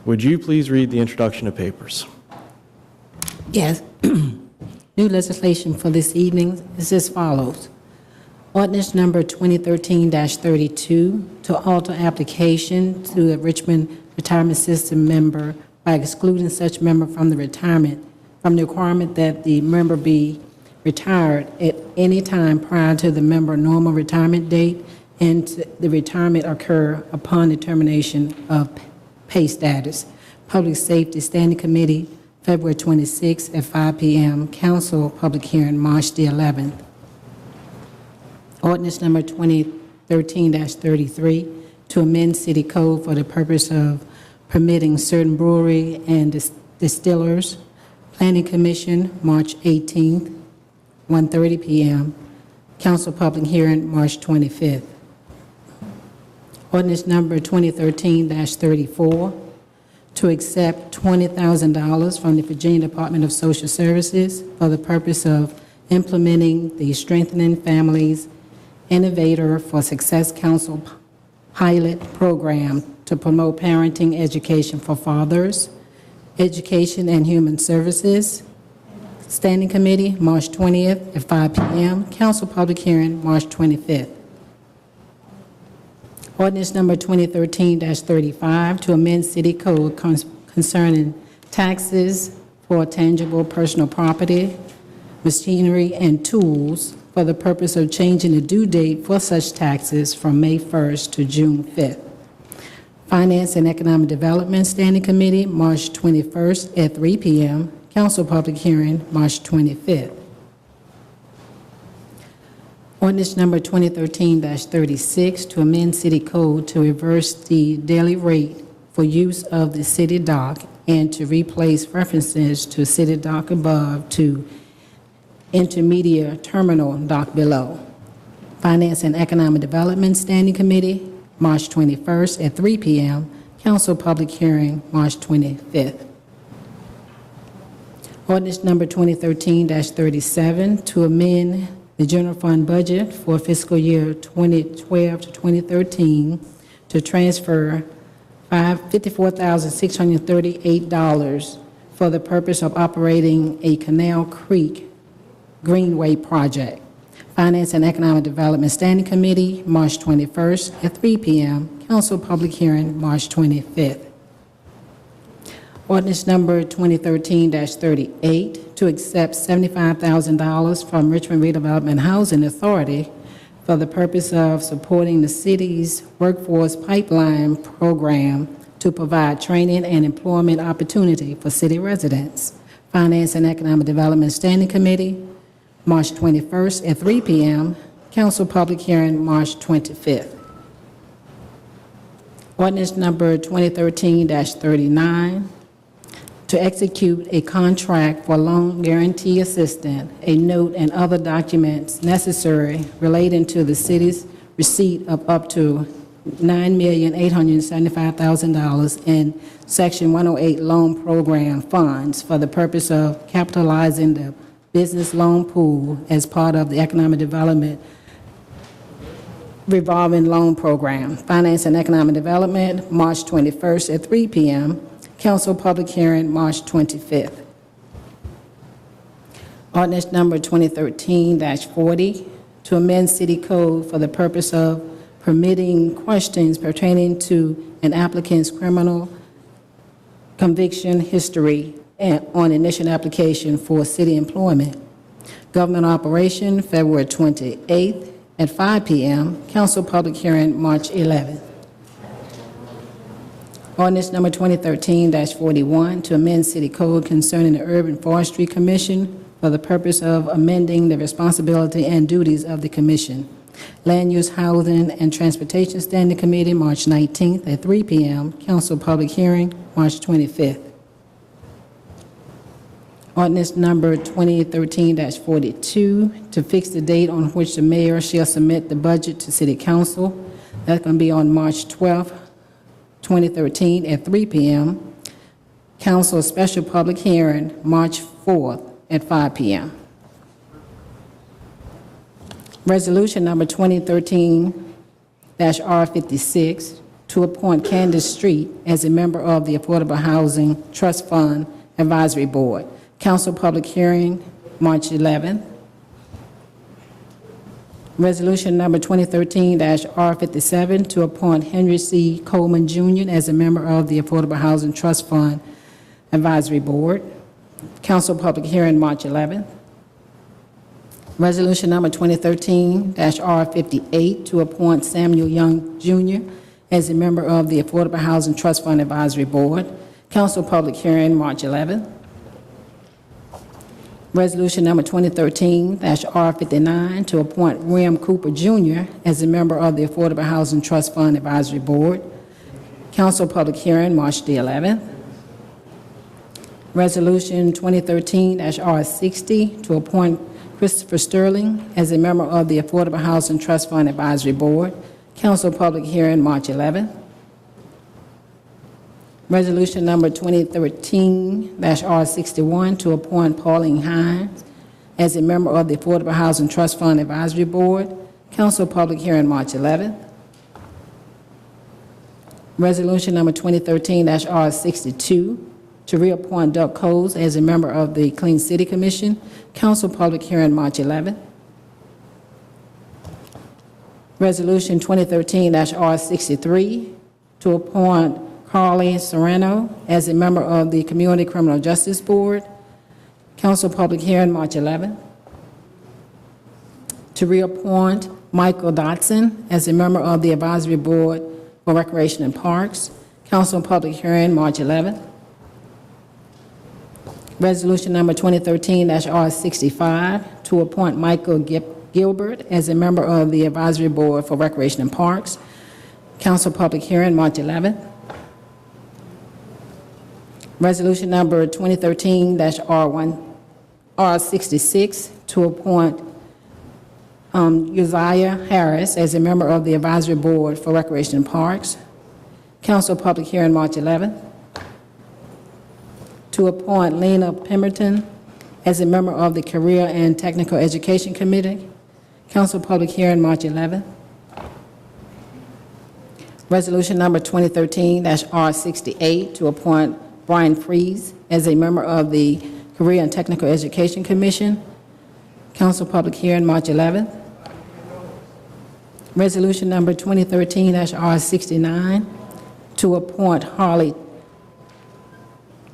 would you please read the introduction of papers? Yes. New legislation for this evening is as follows. Ordinance number 2013-32 to alter application to a Richmond retirement system member by excluding such member from the requirement that the member be retired at any time prior to the member normal retirement date and the retirement occur upon determination of pay status. Public Safety Standing Committee, February 26th at 5 p.m. Council public hearing, March the 11th. Ordinance number 2013-33 to amend City Code for the purpose of permitting certain brewery and distillers. Planning Commission, March 18th, 1:30 p.m. Council public hearing, March 25th. Ordinance number 2013-34 to accept $20,000 from the Virginia Department of Social Services for the purpose of implementing the Strengthening Families Innovator for Success Council pilot program to promote parenting education for fathers. Education and Human Services Standing Committee, March 20th at 5 p.m. Council public hearing, March 25th. Ordinance number 2013-35 to amend City Code concerning taxes for tangible personal property, machinery, and tools for the purpose of changing the due date for such taxes from May 1st to June 5th. Finance and Economic Development Standing Committee, March 21st at 3 p.m. Council public hearing, March 25th. Ordinance number 2013-36 to amend City Code to reverse the daily rate for use of the city dock and to replace references to city dock above to intermediate terminal dock below. Finance and Economic Development Standing Committee, March 21st at 3 p.m. Council public hearing, March 25th. Ordinance number 2013-37 to amend the general fund budget for fiscal year 2012 to 2013 to transfer $54,638 for the purpose of operating a Canal Creek Greenway project. Finance and Economic Development Standing Committee, March 21st at 3 p.m. Council public hearing, March 25th. Ordinance number 2013-38 to accept $75,000 from Richmond Redevelopment Housing Authority for the purpose of supporting the city's workforce pipeline program to provide training and employment opportunity for city residents. Finance and Economic Development Standing Committee, March 21st at 3 p.m. Council public hearing, March 25th. Ordinance number 2013-39 to execute a contract for loan guarantee assistance, a note, and other documents necessary relating to the city's receipt of up to $9,875,000 in Section 108 loan program funds for the purpose of capitalizing the Business Loan Pool as part of the Economic Development Revolving Loan Program. Finance and Economic Development, March 21st at 3 p.m. Council public hearing, March 25th. Ordinance number 2013-40, to amend city code for the purpose of permitting questions pertaining to an applicant's criminal conviction history on initial application for city employment. Government operation, February 28th at 5 p.m. Council public hearing, March 11th. Ordinance number 2013-41, to amend city code concerning the Urban Forestry Commission for the purpose of amending the responsibility and duties of the commission. Land Use, Housing, and Transportation Standing Committee, March 19th at 3 p.m. Council public hearing, March 25th. Ordinance number 2013-42, to fix the date on which the mayor shall submit the budget to city council. That's going to be on March 12th, 2013 at 3 p.m. Council special public hearing, March 4th at 5 p.m. Resolution number 2013-R56, to appoint Candace Street as a member of the Affordable Housing Trust Fund Advisory Board. Council public hearing, March 11th. Resolution number 2013-R57, to appoint Henry C. Coleman Jr. as a member of the Affordable Housing Trust Fund Advisory Board. Council public hearing, March 11th. Resolution number 2013-R58, to appoint Samuel Young Jr. as a member of the Affordable Housing Trust Fund Advisory Board. Council public hearing, March 11th. Resolution number 2013-R59, to appoint William Cooper Jr. as a member of the Affordable Housing Trust Fund Advisory Board. Council public hearing, March the 11th. Resolution 2013-R60, to appoint Christopher Sterling as a member of the Affordable Housing Trust Fund Advisory Board. Council public hearing, March 11th. Resolution number 2013-R61, to appoint Pauline Hines as a member of the Affordable Housing Trust Fund Advisory Board. Council public hearing, March 11th. Resolution number 2013-R62, to reappoint Doug Coles as a member of the Clean City Commission. Council public hearing, March 11th. Resolution 2013-R63, to appoint Carly Serrano as a member of the Community Criminal Justice Board. Council public hearing, March 11th. To reappoint Michael Dotson as a member of the Advisory Board for Recreation and Parks. Council public hearing, March 11th. Resolution number 2013-R65, to appoint Michael Gilbert as a member of the Advisory Board for Recreation and Parks. Council public hearing, March 11th. Resolution number 2013-R66, to appoint Uzziah Harris as a member of the Advisory Board for Recreation and Parks. Council public hearing, March 11th. To appoint Lena Pemberton as a member of the Career and Technical Education Committee. Council public hearing, March 11th. Resolution number 2013-R68, to appoint Brian Freeze as a member of the Career and Technical Education Commission. Council public hearing, March 11th. Resolution number 2013-R69, to appoint Harley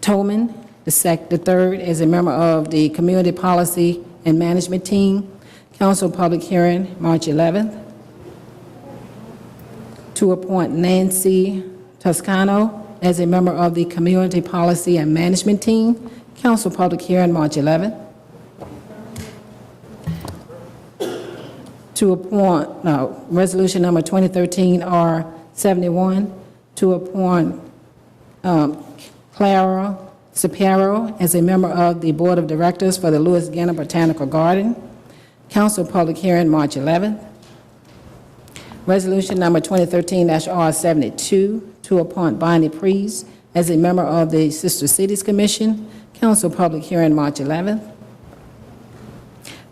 Tolman III as a member of the Community Policy and Management Team. Council public hearing, March 11th. To appoint Nancy Toscano as a member of the Community Policy and Management Team. Council public hearing, March 11th. To appoint, resolution number 2013-R71, to appoint Clara Sapiro as a member of the Board of Directors for the Lewis Gannon Botanical Garden. Council public hearing, March 11th. Resolution number 2013-R72, to appoint Bonnie Priest as a member of the Sister Cities Commission. Council public hearing, March 11th.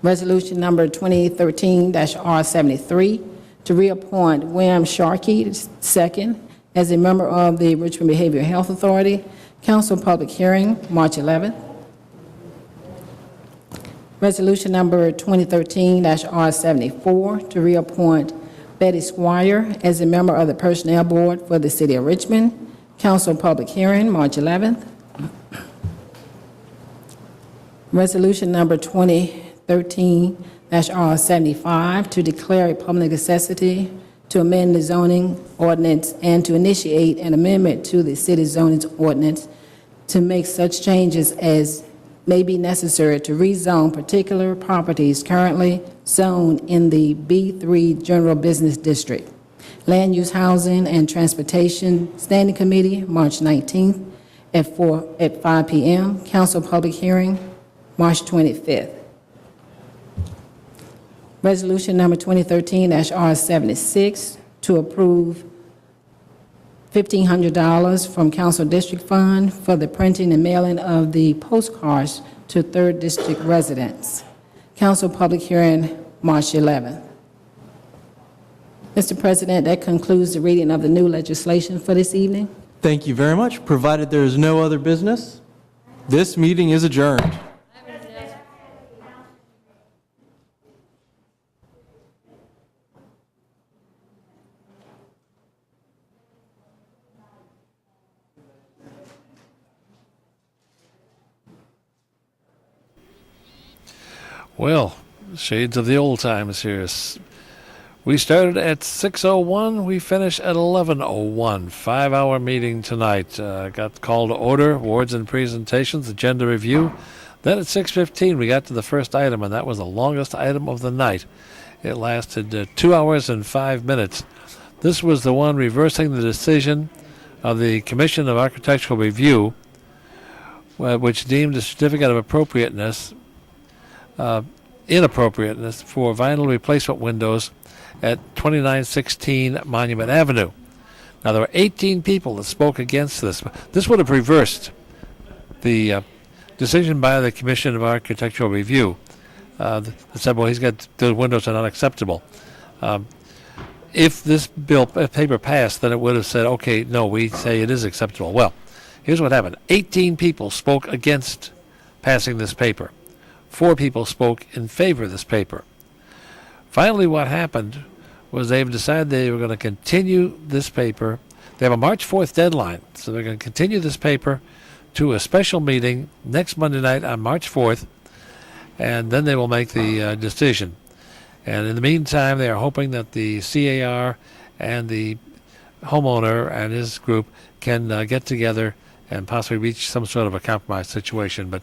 Resolution number 2013-R73, to reappoint William Sharkey II as a member of the Richmond Behavioral Health Authority. Council public hearing, March 11th. Resolution number 2013-R74, to reappoint Betty Squire as a member of the Personnel Board for the City of Richmond. Council public hearing, March 11th. Resolution number 2013-R75, to declare a public necessity to amend the zoning ordinance and to initiate an amendment to the city zoning ordinance to make such changes as may be necessary to rezone particular properties currently zoned in the B3 General Business District. Land Use, Housing, and Transportation Standing Committee, March 19th at 5 p.m. Council public hearing, March 25th. Resolution number 2013-R76, to approve $1,500 from Council District Fund for the printing and mailing of the postcards to 3rd District residents. Council public hearing, March 11th. Mr. President, that concludes the reading of the new legislation for this evening. Thank you very much. Provided there is no other business, this meeting is adjourned. Well, shades of the old times here. We started at 6:01. We finish at 11:01. 5-hour meeting tonight. Got called to order, awards and presentations, agenda review. Then at 6:15, we got to the first item, and that was the longest item of the night. It lasted 2 hours and 5 minutes. This was the one reversing the decision of the Commission of Architectural Review, which deemed a certificate of inappropriateness for vinyl replacement windows at 2916 Monument Avenue. Now, there were 18 people that spoke against this. This would have reversed the decision by the Commission of Architectural Review that said, well, the windows are not acceptable. If this paper passed, then it would have said, okay, no, we say it is acceptable. Well, here's what happened. 18 people spoke against passing this paper. 4 people spoke in favor of this paper. Finally, what happened was they've decided they were going to continue this paper. They have a March 4th deadline, so they're going to continue this paper to a special meeting next Monday night on March 4th, and then they will make the decision. And in the meantime, they are hoping that the CAR and the homeowner and his group can get together and possibly reach some sort of a compromise situation. But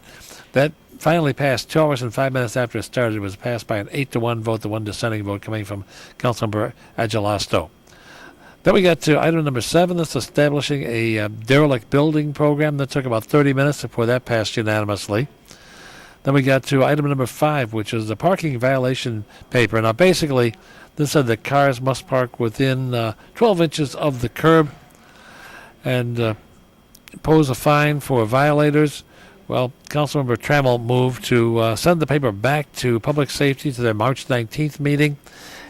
that finally passed 2 hours and 5 minutes after it started. It was passed by an 8-1 vote, the one dissenting vote coming from Councilmember Agelasto. Then we got to item number 7. That's establishing a derelict building program. That took about 30 minutes before that passed unanimously. Then we got to item number 5, which is the parking violation paper. Now, basically, this said that cars must park within 12 inches of the curb and pose a fine for violators. Well, Councilmember Trammell moved to send the paper back to Public Safety to their March 19th meeting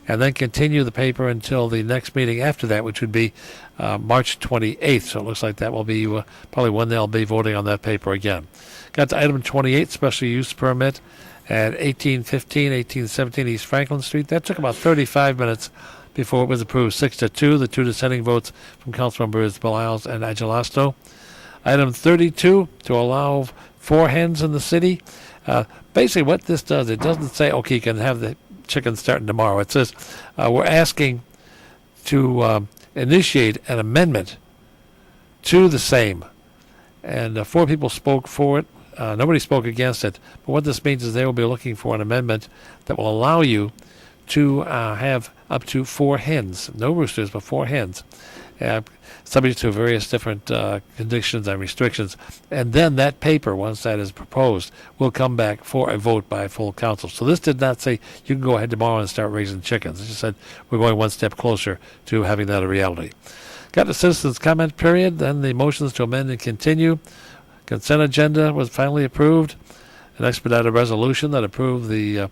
and then continue the paper until the next meeting after that, which would be March 28th. So it looks like that will be probably when they'll be voting on that paper again. Got to item 28, special use permit at 1815, 1817 East Franklin Street. That took about 35 minutes before it was approved 6-2. The 2 dissenting votes from Councilmembers Belials and Agelasto. Item 32, to allow 4 hens in the city. Basically what this does, it doesn't say, okay, you can have the chickens starting tomorrow. It says we're asking to initiate an amendment to the same. And 4 people spoke for it. Nobody spoke against it. But what this means is they will be looking for an amendment that will allow you to have up to 4 hens. No roosters, but 4 hens. Subject to various different conditions and restrictions. And then that paper, once that is proposed, will come back for a vote by full council. So this did not say you can go ahead tomorrow and start raising chickens. It just said we're going one step closer to having that a reality. Got the citizens' comment period, then the motions to amend and continue. Consent agenda was finally approved. an expedited resolution that approved the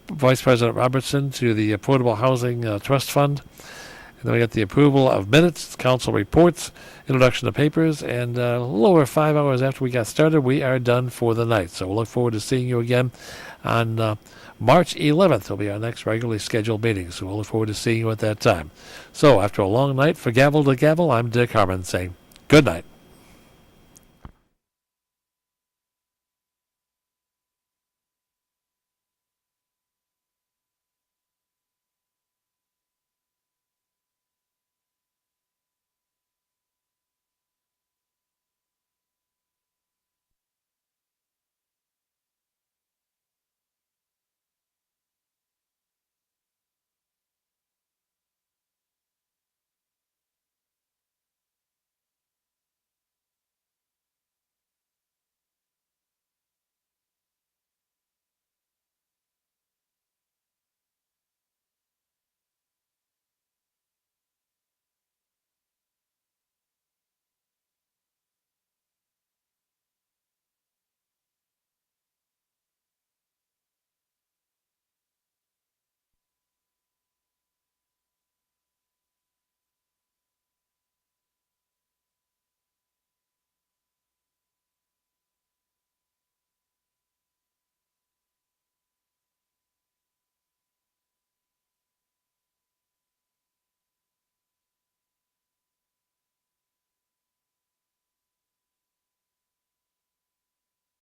Vice President Robertson to the Affordable Housing Trust Fund. And then we got the approval of minutes, council reports, introduction of papers, and a little over 5 hours after we got started, we are done for the night. So we'll look forward to seeing you again on March 11th. Will be our next regularly scheduled meeting. So we'll look forward to seeing you at that time. So after a long night for Gavel to Gavel, I'm Dick Harmon saying good night.